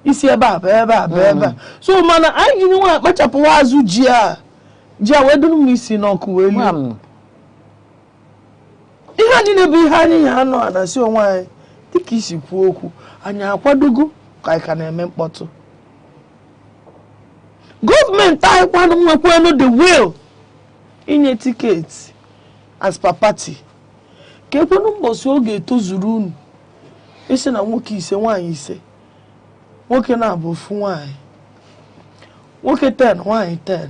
isi ebe a bụ ebe a bụ ebe a so mana anyị jiri nwa akpachapụwa azụ ji a wee duru m isi n'ọkụ wee lie ihe anyị na-ebu ihe anyị ya anụ a na-asị onwe anyị dịka isi kwuo okwu anyị akwadogo ka anyị ka na-eme mkpọtụ gọọmenti anyị kwanụ nwekwenu the will inye tiketi as per party ka ekwenu mbọsị oge etozuru unu isi na nwoke ise nwaanyị ise nwoke na-abụ ofu nwaanyị nwoke 10 nwaanyị 10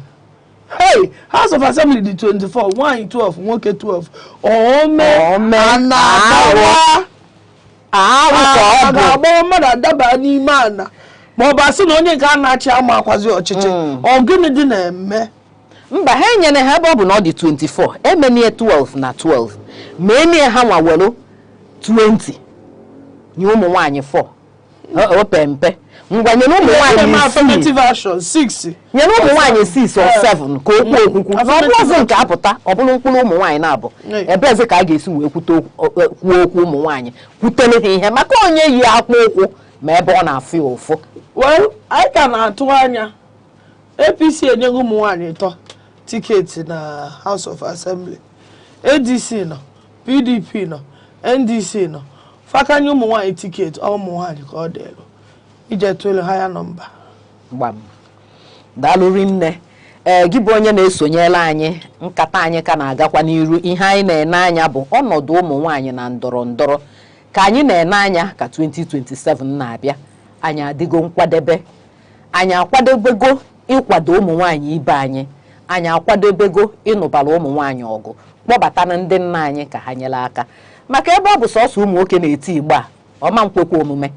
hey House of Assembly dị 24 nwaanyị 12 nwoke 12 ome anadawa ga-agbawa mmadụ adaba n'ime ana ma ọ bụ asị na onye nke a na-achị ama akwazi ọchịchị ọ gịnị dị na-eme mba ha enyere ha ebe ọ bụ na ọ dị 24 emenie 12 na 12 ma enye ha nwa were 20 nye ụmụ nwaanyị 4 opempe ngwa nyere ụmụ nwaanyị affirmative action 6 nyere ụmụ nwaanyị 6 or 7 ka okwu okwukwu ọ bụrụzi nke apụta ọ bụrụ mkpụrụ ụmụ nwaanyị na-abụ ebezi ka a ga-esi wee kwuo okwu ụmụ nwaanyị kwutere ha ihe maka onye yi akpụ ụkwụ ma ebe ọ na-afụ ya ụfụ well anyị ka na-atụ anya APC enyego ụmụ nwaanyị 3 tiketi na House of Assembly ADC nọ PDP nọ NDC nọ fakanye ụmụ nwaanyị tiketi ụmụ nwaanyị ka ọ dịlụ ije tụele ha ya nọmba gbam daalụ rinne gị bụ onye na-esonyela anyị nkata anyị ka na-agakwa n'iru ihe anyị na-ene anya bụ ọnọdụ ụmụ nwaanyị na ndọrọ ndọrọ ka anyị na-ene anya ka 2027 na-abịa anyị adịgo nkwadebe anyị akwadebego ịkwado ụmụ nwaanyị ibe anyị anyị akwadebego ịnụbara ụmụ nwaanyị ọgụ kpọbata na ndị nna anyị ka ha nyere aka maka ebe ọ bụ sọsọ ụmụ nwoke na-eti igbo a ọma nkwekwa omume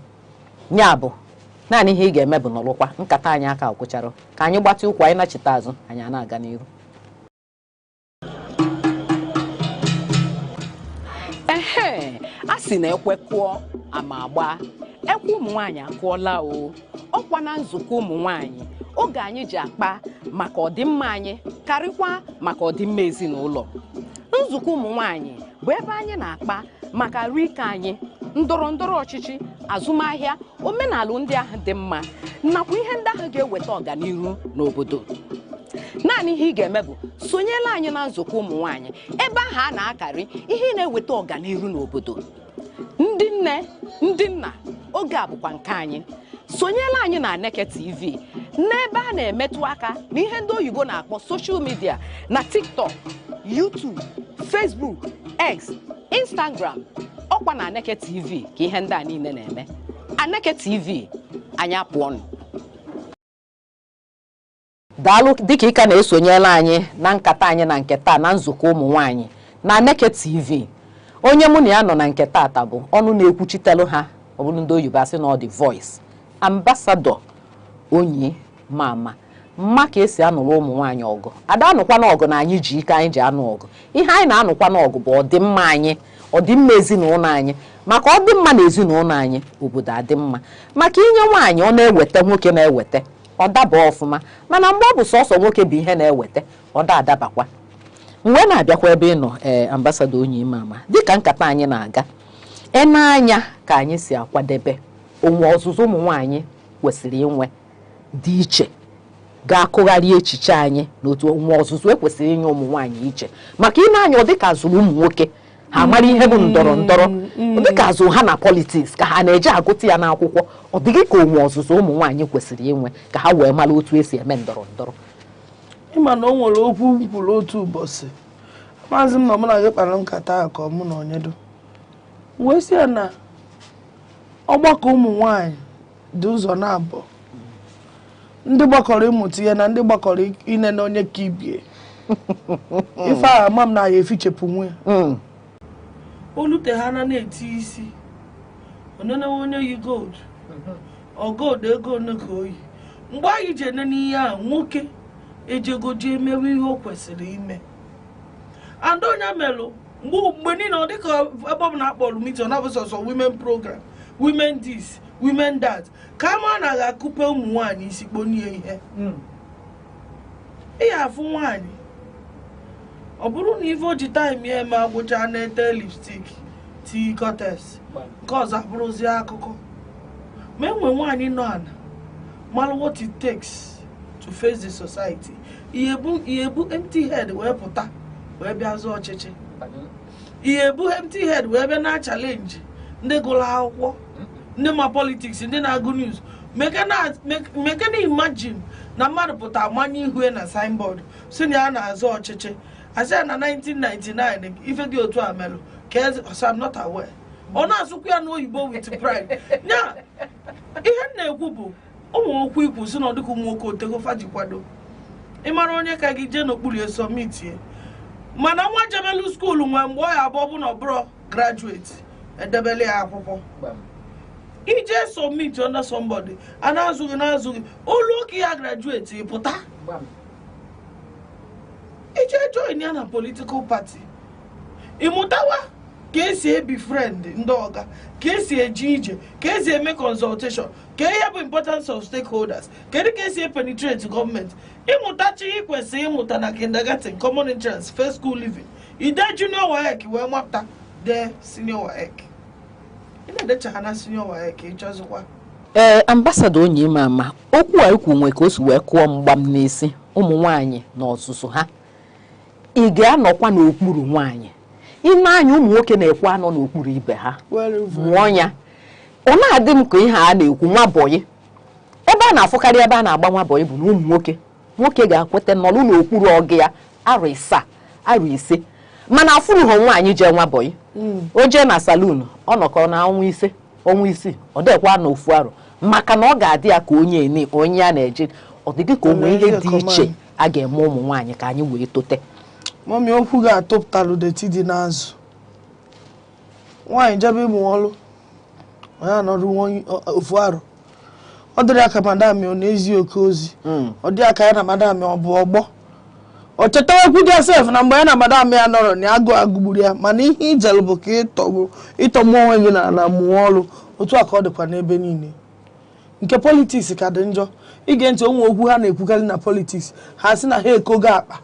nya bụ naanị ihe ị ga-eme bụ nọrụkwa nkata anyị aka gwụchara ka anyị gbatị ụkwụ anyị nachite azụ anyị na-aga n'ihu a sị na ekwe kụọ ama agba ekwe ụmụ nwaanyị akụọla o ọkwa na nzukọ ụmụ nwaanyị oge anyị ji akpa maka ọdịmma anyị karịkwa maka ọdịmma ezinụlọ nzukọ ụmụ nwaanyị bụ ebe anyị na-akpa maka rike anyị ndọrọ ndọrọ ọchịchị azụmahịa omenala ndị ahụ dị mma nakwa ihe ndị ahụ ga-eweta ọganihu n'obodo naanị ihe ị ga-eme bụ sonyela anyị na nzukọ ụmụ nwaanyị ebe ahụ a na-akarị ihe na-eweta ọganihu n'obodo ndị nne ndị nna oge a bụkwa nke anyị sonyela anyị na Aneke TV n'ebe a na-emetụ aka na ihe ndị oyibo na-akpọ social media na TikTok, YouTube, Facebook, X, Instagram ọkwa na Aneke TV ka ihe ndị a niile na-eme Aneke TV anyị apụọnụ daalụ dịka ị ka na-esonyela anyị na nkata anyị na nke taa na nzukọ ụmụ nwaanyị na Aneke TV onye mụ na ya nọ na nke taata bụ ọnụ na-ekwuchitelu ha ọ bụrụ ndị oyibo asị na ọ dị voice ambassador onye mama mma ka esi anụrụ ụmụ nwaanyị ọgụ ada anụkwa n'ọgụ na anyị ji ike anyị ji anụ ọgụ ihe anyị na-anụkwa n'ọgụ bụ ọdịmma anyị ọdịmma ezinụlọ anyị maka ọdịmma na ezinụlọ anyị obodo adị mma maka inye nwaanyị ọ na-eweta nwoke na-eweta ọ daba ọfụma mana mgbe ọ bụ sọsọ nwoke bụ ihe na-eweta ọ da adabakwa mgbe na-abịakwa ebe ị nọ ambassador onye mama dịka nkata anyị na-aga anya ka anyị si akwadebe onwe ọzụzụ ụmụ nwaanyị kwesịrị inwe dị iche ga-akụgharị echiche anyị n'otu onwe ọzụzụ ekwesịrị inye ụmụ nwaanyị iche maka ị na-anya ọ dịka azụrụ ụmụ nwoke ha mara ihe bụ ndọrọ ndọrọ ọ dịka azụ ha na politiks ka ha na-eji agụta ya n'akwụkwọ ọ dịghị ka onwe ọzụzụ ụmụ nwaanyị kwesịrị inwe ka ha wee mara otu esi eme ndọrọ ndọrọ ịma na o nwere okwu kwuru otu ụbọchị maazị m na mụ na gị kpara nkata a ka mụ na onyedo wee sị ya na ọgbakọ ụmụ nwaanyị dị ụzọ na-abụọ ndị gbakọrọ ịmụta ihe na ndị gbakọrọ ine na onye ka ibie ife a ama m na ya efichepụ nwe olute ha na-eti isi onene onye yi gold ọ gold ego one ka oyi mgbe anyị ji ene n'ihe a nwoke ejegoji emewe ihe o kwesịrị ime and onye melụ mgbe niile ọ dịka ebe ọ bụla akpọrọ meeting ọ na-abụ sọsọ women program women this, women that. Come on, I couple one is bonnie here. Yeah, for one. Oburu nivo the time here, ma go channel lipstick, tea cutters. Cause I bros ya coco. Men when one in none. Mal what it takes to face the society. Yebu empty head where puta, where be azo cheche. Yebu empty head where be na challenge. Nde go la wo. Nde ma politics, nde na good news. Make any imagine na mmadụ pụta amanye ihu na signboard so na na azọ ọchịchị. I said na 1999 ife dị otu amelu cause I'm not aware. Ọ na-asụkwa ya n'oyibo with pride. Nya ihe na-ekwu bụ ụmụ okwu ikwu si na ọdịka ụmụ nwoke otego fajikwado. Ị mara onye ka gị je n'okpuru esomit ye. Mana nwa jebelu school nwe mgbe ọ ya abụọ bụ na ọbụrụ graduate edebele ya akwụkwọ. He just submit under somebody and azugi oh look here graduate you put that he just join a political party imutawa kesi befriend ndoga kesi ejije kesi make consultation kesi have importance of stakeholders kesi penetrate government imutachi ikwesi imuta na kindergarten common entrance first school living ide junior waec we mapta the senior waec. Ambassador onye mama okwu a ikwu nwe ka o si wee kụọ mgbam n'isi ụmụ nwaanyị na ọsụsụ ha ị ga-anọkwa n'okpuru nwaanyị ịnanya ụmụ nwoke na-ekwe anọ n'okpuru ibe ha mụọ ya ọ na-adị m ka ihe a na-ekwu nwa bọyị ebe a na-afụkarị ebe a na-agba nwa bọyị bụ na ụmụ nwoke ga-akweta nọlụ n'okpuru ọgụ ya arụ 7 arụ 5 mana afụrụ ha nwaanyị je nwa bọyị o jee na saloon ọ nọkọ na ọnwa isi ọ dịkwa na ofu arụ maka na ọ ga-adị ya ka onye a na-eje ọ dị ka onwe ihe dị iche a ga-eme ụmụ nwaanyị ka anyị wee tote. Mami okwu ga-atọpụtalụ deti dị n'azụ nwaanyị jebe ịmụ ọlụ onye anọrụ ofu arụ ọ dịrị aka madam ọ na-ezi oke ozi ọ dị aka ya na madam ọ bụ ọgbọ ọ chetawekwu gị sef na mgbe ya na madam ya nọrọ na agụgburu ya mana ihe ijelu bụ ka ịtọgbu onwe gị na mụọ ọrụ otu a ka ọ dịkwa n'ebe niile nke politiks ka dị njọ ige ntị onwe okwu ha na-ekwukarị na politiks ha sị na ha ekogo akpa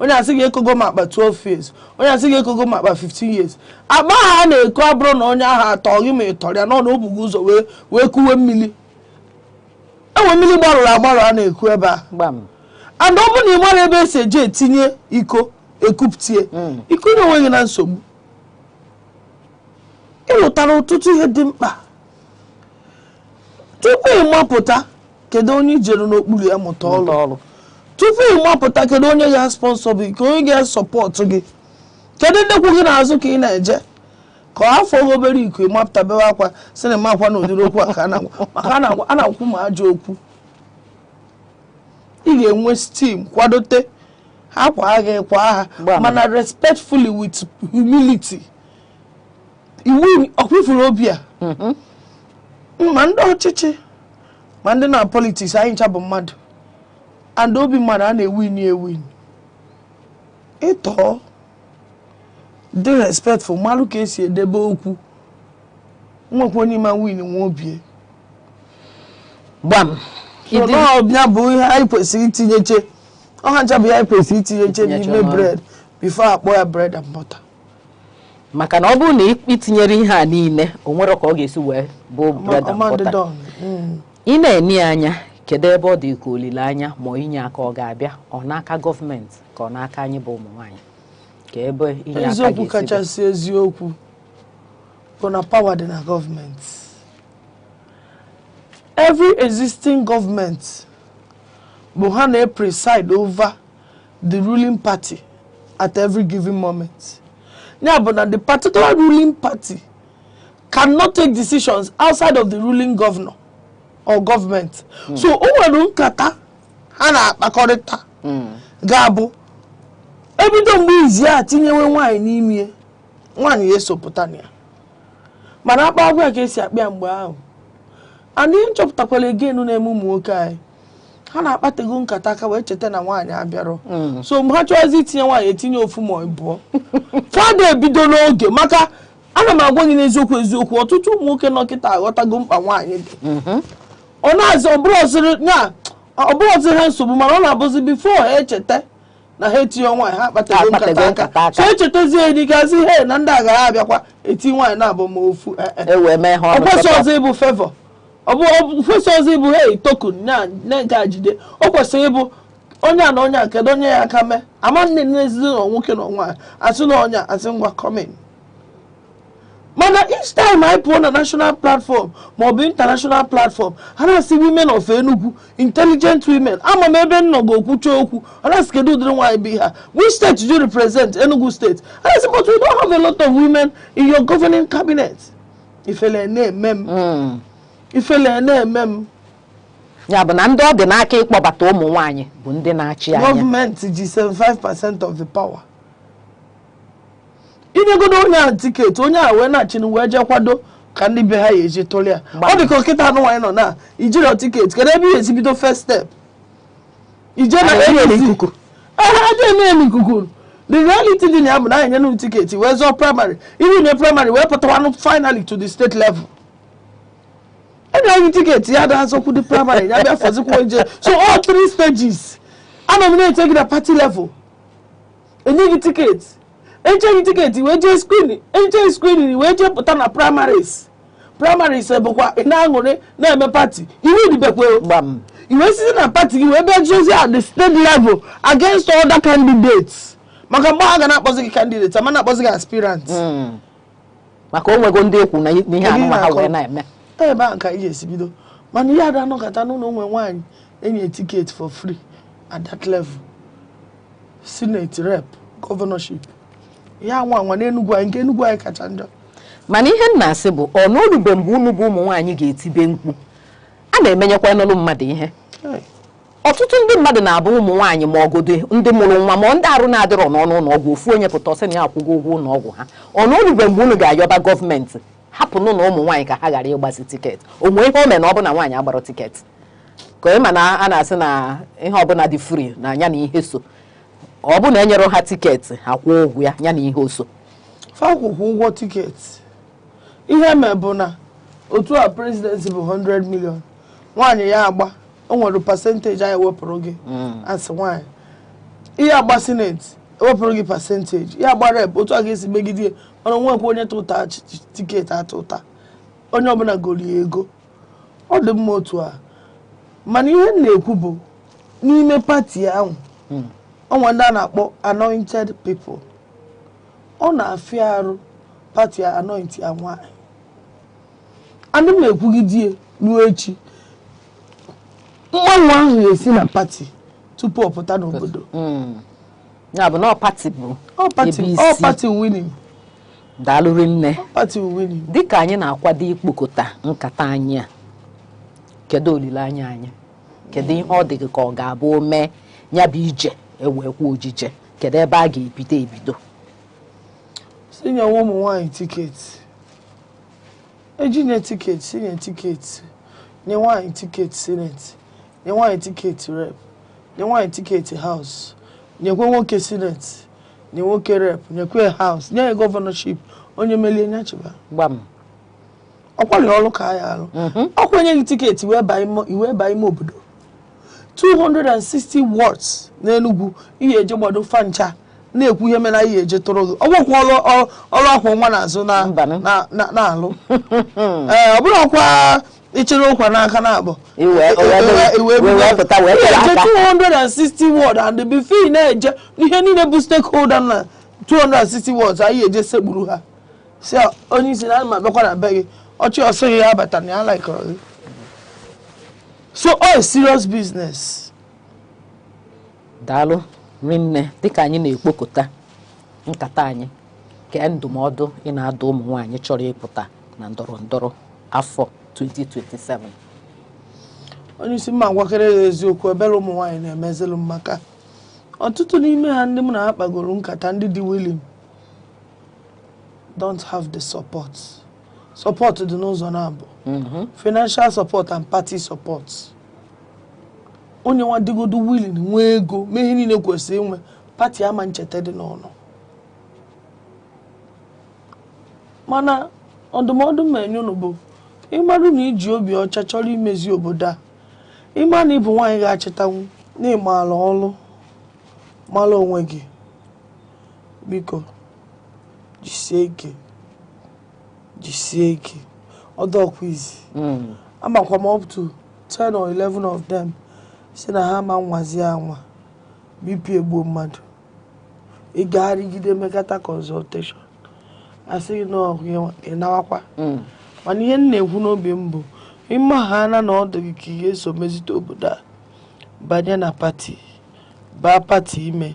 onye asị gị ekogo m akpa 12 years onye asị gị ekogo m akpa 15 years akpa ha na-eko abụrụ na onye ahụ atọ gị ma ịtọrọ ya nọ na obugo ụzọ wee kuwe mmiri enwe mmiri gbarụrụ agbarụ a na-ekwu ebe a and ọ bụ na ị mara ebe esi eje etinye iko ekuptie iko na onwe gị na nsogbu ịlụtara ọtụtụ ihe dị mkpa tupu ịmapụta kedu onye ijere n'okpuru ya mụta ọrụ tupu ịmapụta kedu onye ya sponsor gị ka onye ga-esọpọtụ gị kedu ndekwu gị n'azụ ka ị na-eje ka afọ obere iko ịmapụta bewe akwa sị na makwa na ụdịrị okwu a ka a na-akwụ ma ajọ okwu ị ga-enwe steam kwadote ha kwa agha kwa aha mana respectfully with humility iwu ọkwụfụrụ obi a ma ndị ọchịchị ma ndị na politics anyị ncha bụ mmadụ and obi mmadụ a na-ewin ịtọ dị respectful malụ ka esi edebe okwu nwekwa onye ma win nwa obie gbam ọbịa bụ ihe anyị kwesịrị itinyeche ọha ncha bụ ihe anyị kwesịrị itinyeche n'ime bread before akpọ ya bread and butter maka na ọ bụrụ na itinyere ihe a niile o nwere ka ọ ga-esi wee bụ bread and butter ị na-eni anya kedu ebe ọ dị ka olileanya ma inye aka ọ ga-abịa ọ n'aka gọọmenti ka ọ n'aka anyị bụ ụmụ nwaanyị ka ebe inye aka eziokwu kachasị eziokwu bụ na power dị na gọọmenti. Every existing government will have a preside over the ruling party at every given moment. Yeah, but the particular ruling party cannot take decisions outside of the ruling governor or government. So, who kata hana akorita gabo. Every time we is here, tinyewe wine n'ime one yeso putania. Mana apa agwa ka esi akpia mgbe ahụ. And in chọpụtakwala again na-eme ụmụ nwoke anyị ha na-akpatego nkata aka wee cheta na nwaanyị abịarọ so mgbe ha chọọzi itinye nwaanyị etinye ofu ma ịbụọ fada ebido n'oge maka ana m agwa gị n'eziokwu ọtụtụ ụmụ nwoke nọ kịta aghọtago mkpa nwaanyị dị ọ na-azị ọbụrụ ọzọ ha nsogbu mana ọ na-abụzi bifo ha echeta na ha etinye nwaanyị ha akpatago nkata aka so echetazie dịgazi he na ndị agaghị abịakwa eti nwaanyị na-abụ ma ofu ọkwesị ọzọ ịbụ fevọ ọkwesị ọzọ ịbụ hei tokun na nke a jide o kwesịrị ịbụ onye a na onye a kedu onye ya aka mee ama nne n'ezizi na nwoke na nwaanyị asị na onye asị ngwa kọmin mana each time I put on a national platform maọbụ international platform ha na-asị women of Enugu intelligent women ama m ebe nnọ ga-okwucha okwu ha na-asị kedu ụdịrị nwaanyị bụ ha which state do you represent? Enugu state. Ha na-asị but we don't have a lot of women in your governing cabinet. Ifele na-eme m ifele na-eme m ya bụ na ndị ọ dị n'aka ịkpọbata ụmụ nwaanyị bụ ndị na-achị anya gọọmenti ji 75% of the power. Inyegodo onye a tiketi onye a wee na-achị wee jee kwado ka ndị be ha ya eji tụlịa ọ dị ka okịta anụ nwaanyị nọ na ijiri tiketi kedu ebe ihe esi bido first step ije na ikuku aja eme ikuku the reality dị na ya bụ na anyị nye tiketi wee zọọ primary iri nye primary wee pụtawanụ finally to the state level enye anyị tiketi ya da azọkwu dị primary ya bịa fọzikwa nje so all 3 stages a nominate gị na party level enye gị tiketi eche tiketi wee jee screening wee jee pụta na primaries bụkwa ị na-aṅụrị na-eme party iwe dibekwe iwe site na party gị wee bịa jozi at the state level against other candidates maka mgbe ha ga na-akpọzi gị candidate ama na-akpọzi gị aspirant maka o nwego ndị ekwu na ihe anụma ha wee na-eme ebe a ka iji esi bido mana ihe ada anọkọta n'ụlọ onwe nwaanyị enye ticket for free at that level senate rep governorship ya nwa n'Enugu anyị nke Enugu anyị kacha njọ mana ihe m na-asị bụ ọ n'olube mgbe unu bụ ụmụ nwaanyị ga-etibe mkpu a na-emenyekwa n'ụlọ mmadụ ihe ọtụtụ ndị mmadụ na-abụ ụmụ nwaanyị ma ọgọdọ ndị mụrụ nwa ma ndị arụ na-adịrọ n'ọnụ ụlọ ọgwụ ofu onye pụta ọsị na ya akwụgo ụgwọ ụlọ ọgwụ ha ọ n'olube mgbe unu ga-ayọba gọọmenti hapụnụ na ụmụ nwaanyị ka ha ghara ịgbazi tiketi onwe ihe o mere na ọ bụ na nwaanyị agbara tiketi ka ịma na a na-asị na ihe ọbụla dị free na anya na ihe so ọ bụ na enyere ha tiketi ha kwụọ ụgwọ ya na ihe oso fakwụkwọ ụgwọ tiketi ihe mee bụ na otu a presidency bụ 100 million nwaanyị ya agba o nwere percentage anyị ewepụrụ gị asị nwaanyị ihe agba senate ewepụrụ gị percentage ihe agba rep otu a ga-esi megide ọrụ nwekwa onye tụta tiketi atụta onye ọbụla goli ego ọ dị mma otu a mana ihe m na-ekwu bụ n'ime pati ahụ ọnwa ndị a na-akpọ anointed people ọ na-afịa arụ pati anoint ya nwaanyị andị m na-ekwugidie ruo echi mmanwụ ahụ ga-esi na pati tupu ọ pụta n'obodo ya bụ na pati bụ pati winning daalụrị nne pati winning dịka anyị na-akwado ikpokọta nkata anyị a kedu olileanya anyị kedu ihe ọ dị gị ka ọ ga-abụ ome ya bụ ije ewekwa ojije kedu ebe a ga-ebido sinye ụmụ nwaanyị tiketi ejinye tiketi sinye tiketi nye nwaanyị tiketi senate nye nwaanyị tiketi rep nye nwaanyị tiketi house nyekwe nwoke senate nye nwoke rep nyekwe house nye governorship onye melie nyachiba gbam ọkwali ọrụ ka ya alụ ọkwenye gị tiketi iwe ba ime obodo 260 watts n'Enugu ihe eje gbado fancha na-ekwu ihe mena ihe eje tụrụ gị ọgwụkwa ọrụ akwụ nwa n'azụ na-alụ ọ bụrụ ọkwa ichere ụkwa n'aka na-abụ iwe 260 watts and before na-eje ihe niile bụ stakeholder na 260 watts anyị eje sekpuru ha si onye isi na ma bịakwa na be gị ọchị ọsọ ya abata na ya laikọrọ gị so all serious business. Daalụ rinne dịka anyị na-ekpokọta nkata anyị kee ndụmọdụ ị na-adụ ụmụ nwaanyị chọrọ ịpụta na ndọrọndọrọ afọ 2027. Onye isi mma gwakere ya eziokwu ebere ụmụ nwaanyị na-emezelu maka ọtụtụ n'ime ha ndị m na ha kpagoro nkata ndị dị willing don't have the support dị n'ụzọ na-abụ financial support and party support. Onye nwa dịgodo willing nwee ego mee ihe niile kwesịrị inwe pati ama ncheta dị n'ọnụ mana ọdụmọdụ menyu n'ugbo ịmarụ na iji obi ọcha chọrọ imezi obodo a ịma na ịbụ nwaanyị ga-achịtanwu n'ịmala ọlụ mara onwe gị biko jisie ike ọdọkwa izi amakwa m up to 10 or 11 of them si na ha ma nwazi anwa BP egbuo mmadụ ị ga-arịgide mekata consultation asị na ị nawakwa mana ihe m na-ekwu n'obi m bụ ịma ha na ọ dịghị ka ihe so mezite obodo a banye na pati baa pati ime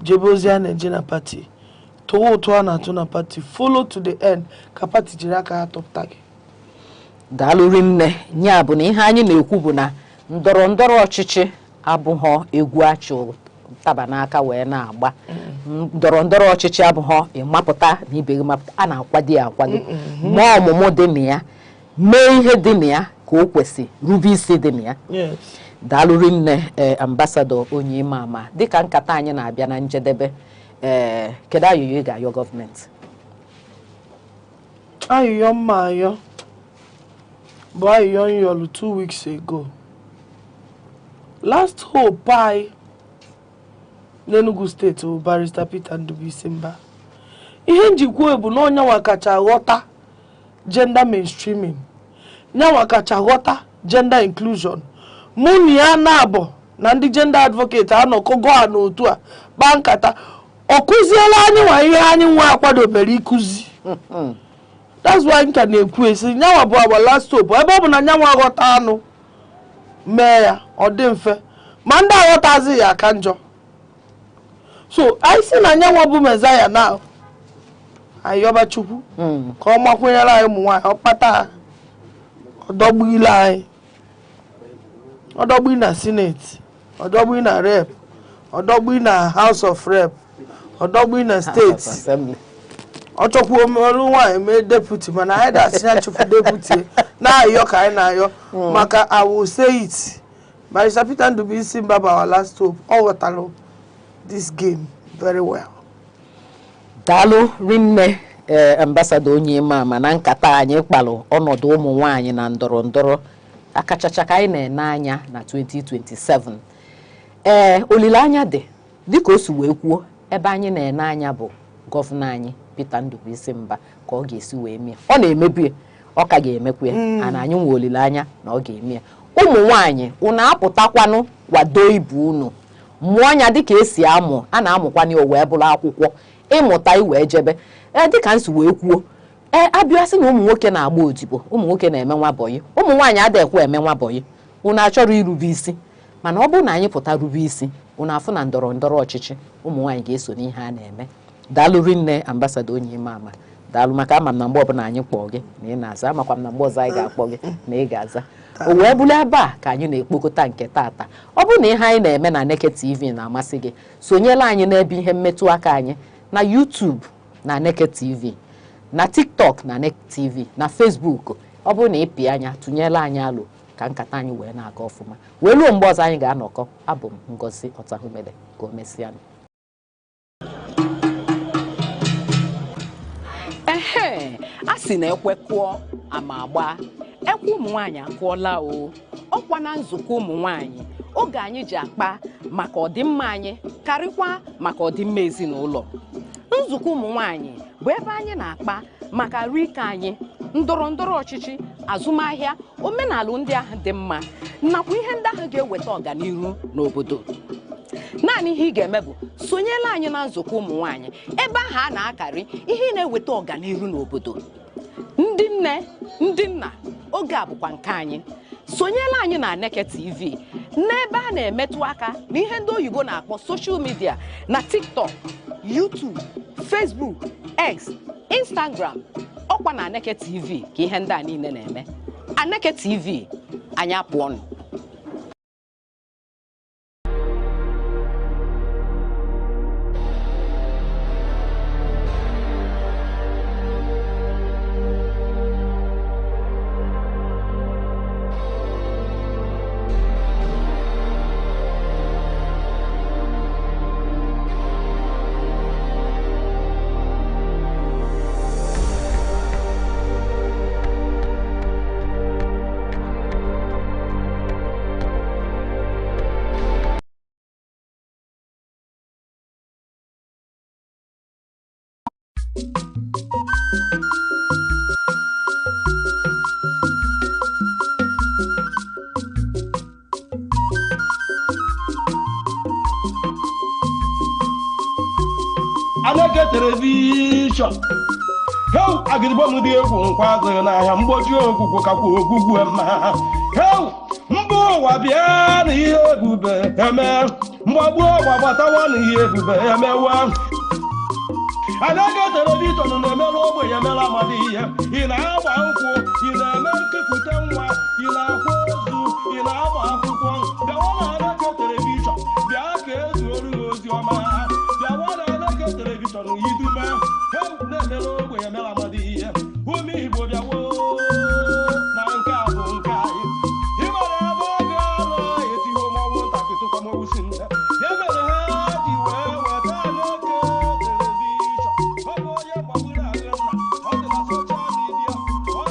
jebe ozi a na-eje na pati tụwa ụtụ a na-atụ na pati follow to the end ka pati jiri aka ha tụpụta gị. Daalụ rinne nya bụ na ihe anyị na-ekwu bụ na ndọrọ ọchịchị abụghọ egwu achụ taba n'aka wee na-agba ndọrọ ọchịchị abụghọ ịmapụta na ibe gị mapụta a na-akwado ya akwado ma ọmụmụ dị na ya mee ihe dị na ya ka o kwesị rube isi dị na ya. Daalụ rinne ambasadọ onye ime ama dịka nkata anyị na-abịa na njedebe kedu ayụyọ ị ga-ayọ gọọmenti? Ayụyọ mma ayọ bụ ayụyọ nyọlụ 2 weeks ago. Last hope anyị n'Enugu steeti bụ barrister petermbah. Ihe njikwa bụ na onye kacha ghọta gender mainstreaming, nyanwa kacha ghọta gender inclusion. Mụ na ya na-abụ na ndị gender advocate anọkọgo ha n'otu a kpaa nkata ọ kụziela anyị nwa ihe anyị nwa akwadobere ikuzi. That's why nka na-ekwu esi nyanwa bụ our last hope ebe ọ bụ na nyanwa ghọta anụ mee ya ọ dị mfe ma ndị aghọtazi ya aka njọ. So anyị si na nyanwa bụ Mezaya na ayọba Chukwu ka ọ makwenyere anyị ụmụ nwaanyị ọkpata ha ọdọgbuile anyị ọdọgbu na Senate ọdọgbu na Rep ọdọgbu na House of Rep ọdọgbu na State ọchọkwu ọrụ nwaanyị mee deputy mana anyị da-asị ya chụpụ deputy na-ayọ ka anyị na-ayọ maka I will say it barrister petermbah bụ our last hope. Ọ ghọtara this game very well. Daalụ rinne ambassador onye ime ama na nkata anyị kpalụ ọnọdụ ụmụ nwaanyị na ndọrọ akachacha ka anyị na-ene anya na 2027. Olileanya dị dịka o si wee kwuo ebe anyị na-ene anya bụ gọvanọ anyị petermbah ka ọ ga-esi wee mee ọ na-emebi ọ ka ga-emekwa ana anyị nwe olileanya na ọ ga-eme ụmụ nwaanyị unu apụtakwanụ kwado ibu unu mụọ anya dịka esi amụ a na-amụkwana o wee bụrụ akwụkwọ ịmụta iwee jebe dịka nsi wee kwuo abịasị na ụmụ nwoke na-agba odibo ụmụ nwoke na-eme nwa bọyị ụmụ nwaanyị adịghịkwa eme nwa bọyị unu achọrọ irube isi mana ọ bụrụ na anyị pụta rube isi unu afụ na ndọrọ ọchịchị ụmụ nwaanyị ga-eso n'ihe a na-eme. Daalụ rinne ambasadọ onye ime ama daalụ maka ama m na mgbe ọbụla anyị kpọọ gị na ị na-aza amakwa m na mgbe ọzọ anyị ga-akpọ gị na ị ga-aza o wee bụrụ ebe a ka anyị na-ekpokọta nke tata. Ọ bụrụ na ihe anyị na-eme na Aneke TV na-amasị gị sonyela anyị n'ebe ihe mmetụ aka anyị na YouTube na Aneke TV na TikTok na Aneke TV na Facebook. Ọ bụrụ na ị pịa anya tụnyela anyị alụ ka nkata anyị wee na-aga ọfụma wee ruo mgbe ọzọ anyị ga-anọkọ. Abụ m Ngozi Ọtahumede ka o mesịa. A sị na ekwe kụọ ama agba ekwe ụmụ nwaanyị akụọla o ọkwa na nzukọ ụmụ nwaanyị oge anyị ji akpa maka ọdịmma anyị karịkwa maka ọdịmma ezinụlọ. Nzukọ ụmụ nwaanyị bụ ebe anyị na-akpa maka rike anyị ndọrọ ọchịchị azụmahịa omenala ndị ahụ dị mma nakwa ihe ndị ahụ ga-eweta ọganihu n'obodo. Naanị ihe ị ga-eme bụ sonyela anyị na nzukọ ụmụ nwaanyị ebe ahụ a na-akarị ihe na-eweta ọganihu n'obodo. Ndị nne ndị nna oge a bụkwa nke anyị. Sonyela anyị na Aneke TV n'ebe a na-emetụ aka na ihe ndị oyibo na-akpọ social media na TikTok, YouTube, Facebook, X, Instagram. Ọkwa na Aneke TV ka ihe ndị a niile na-eme. Aneke TV anyị apụọnụ. Aneke television. How agribo mu die ku nkwazo na ahia mgboji ogugu kakwa ogugu ema. How mbo wa bia na ihe ebube eme. Mgbagbo wa batawa na ihe ebube emewa. Aneke television na emelu ogbe ya mela amadi ihe. Ị na-agba nkwụ, ị na-eme nkepụta nwa, ị na-akwa ozu, ị na-agba akwụkwọ. Bịawa na Aneke television, bịa ka ezuoru ozi ọma. Bịawa na Aneke television idume. How na-emelu ogbe ya mela amadi ihe. Ume Igbo bịawo na nke a bụ nke anyị. Ị mara ebe ọ ga-alụ etiwe mọnwụ ntakịtụkwa mọnwụ si nne. Ya mere ha ji wee weta Aneke television. Ọ bụ onye gbagburu Arinna, ọ dị na soshal midia, ọ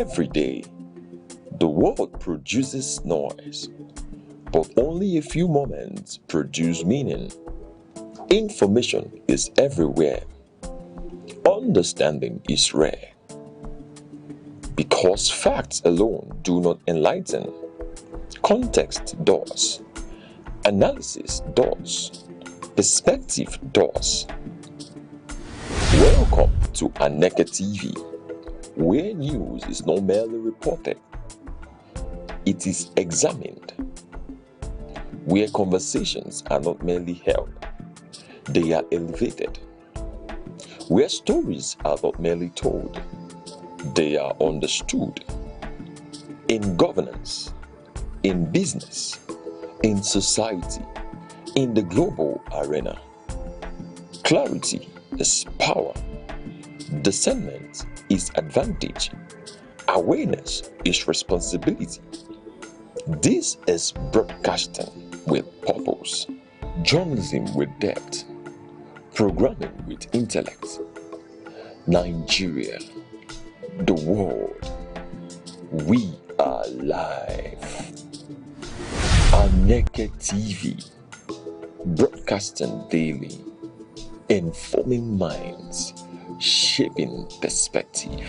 Every day, the world produces noise, but only a few moments produce meaning. Information is everywhere. Understanding is rare. Because facts alone do not enlighten, context does, analysis does, perspective does. Welcome to Aneke TV, where news is not merely reported, it is examined. Where conversations are not merely held, they are elevated. Where stories are not merely told, they are understood. In governance, in business, in society, in the global arena, clarity is power, discernment is advantage, awareness is responsibility. This is broadcasting with purpose, journalism with depth, programming with intellect. Nigeria, the world, we are live. Aneke TV, broadcasting daily, informing minds, shaping perspective.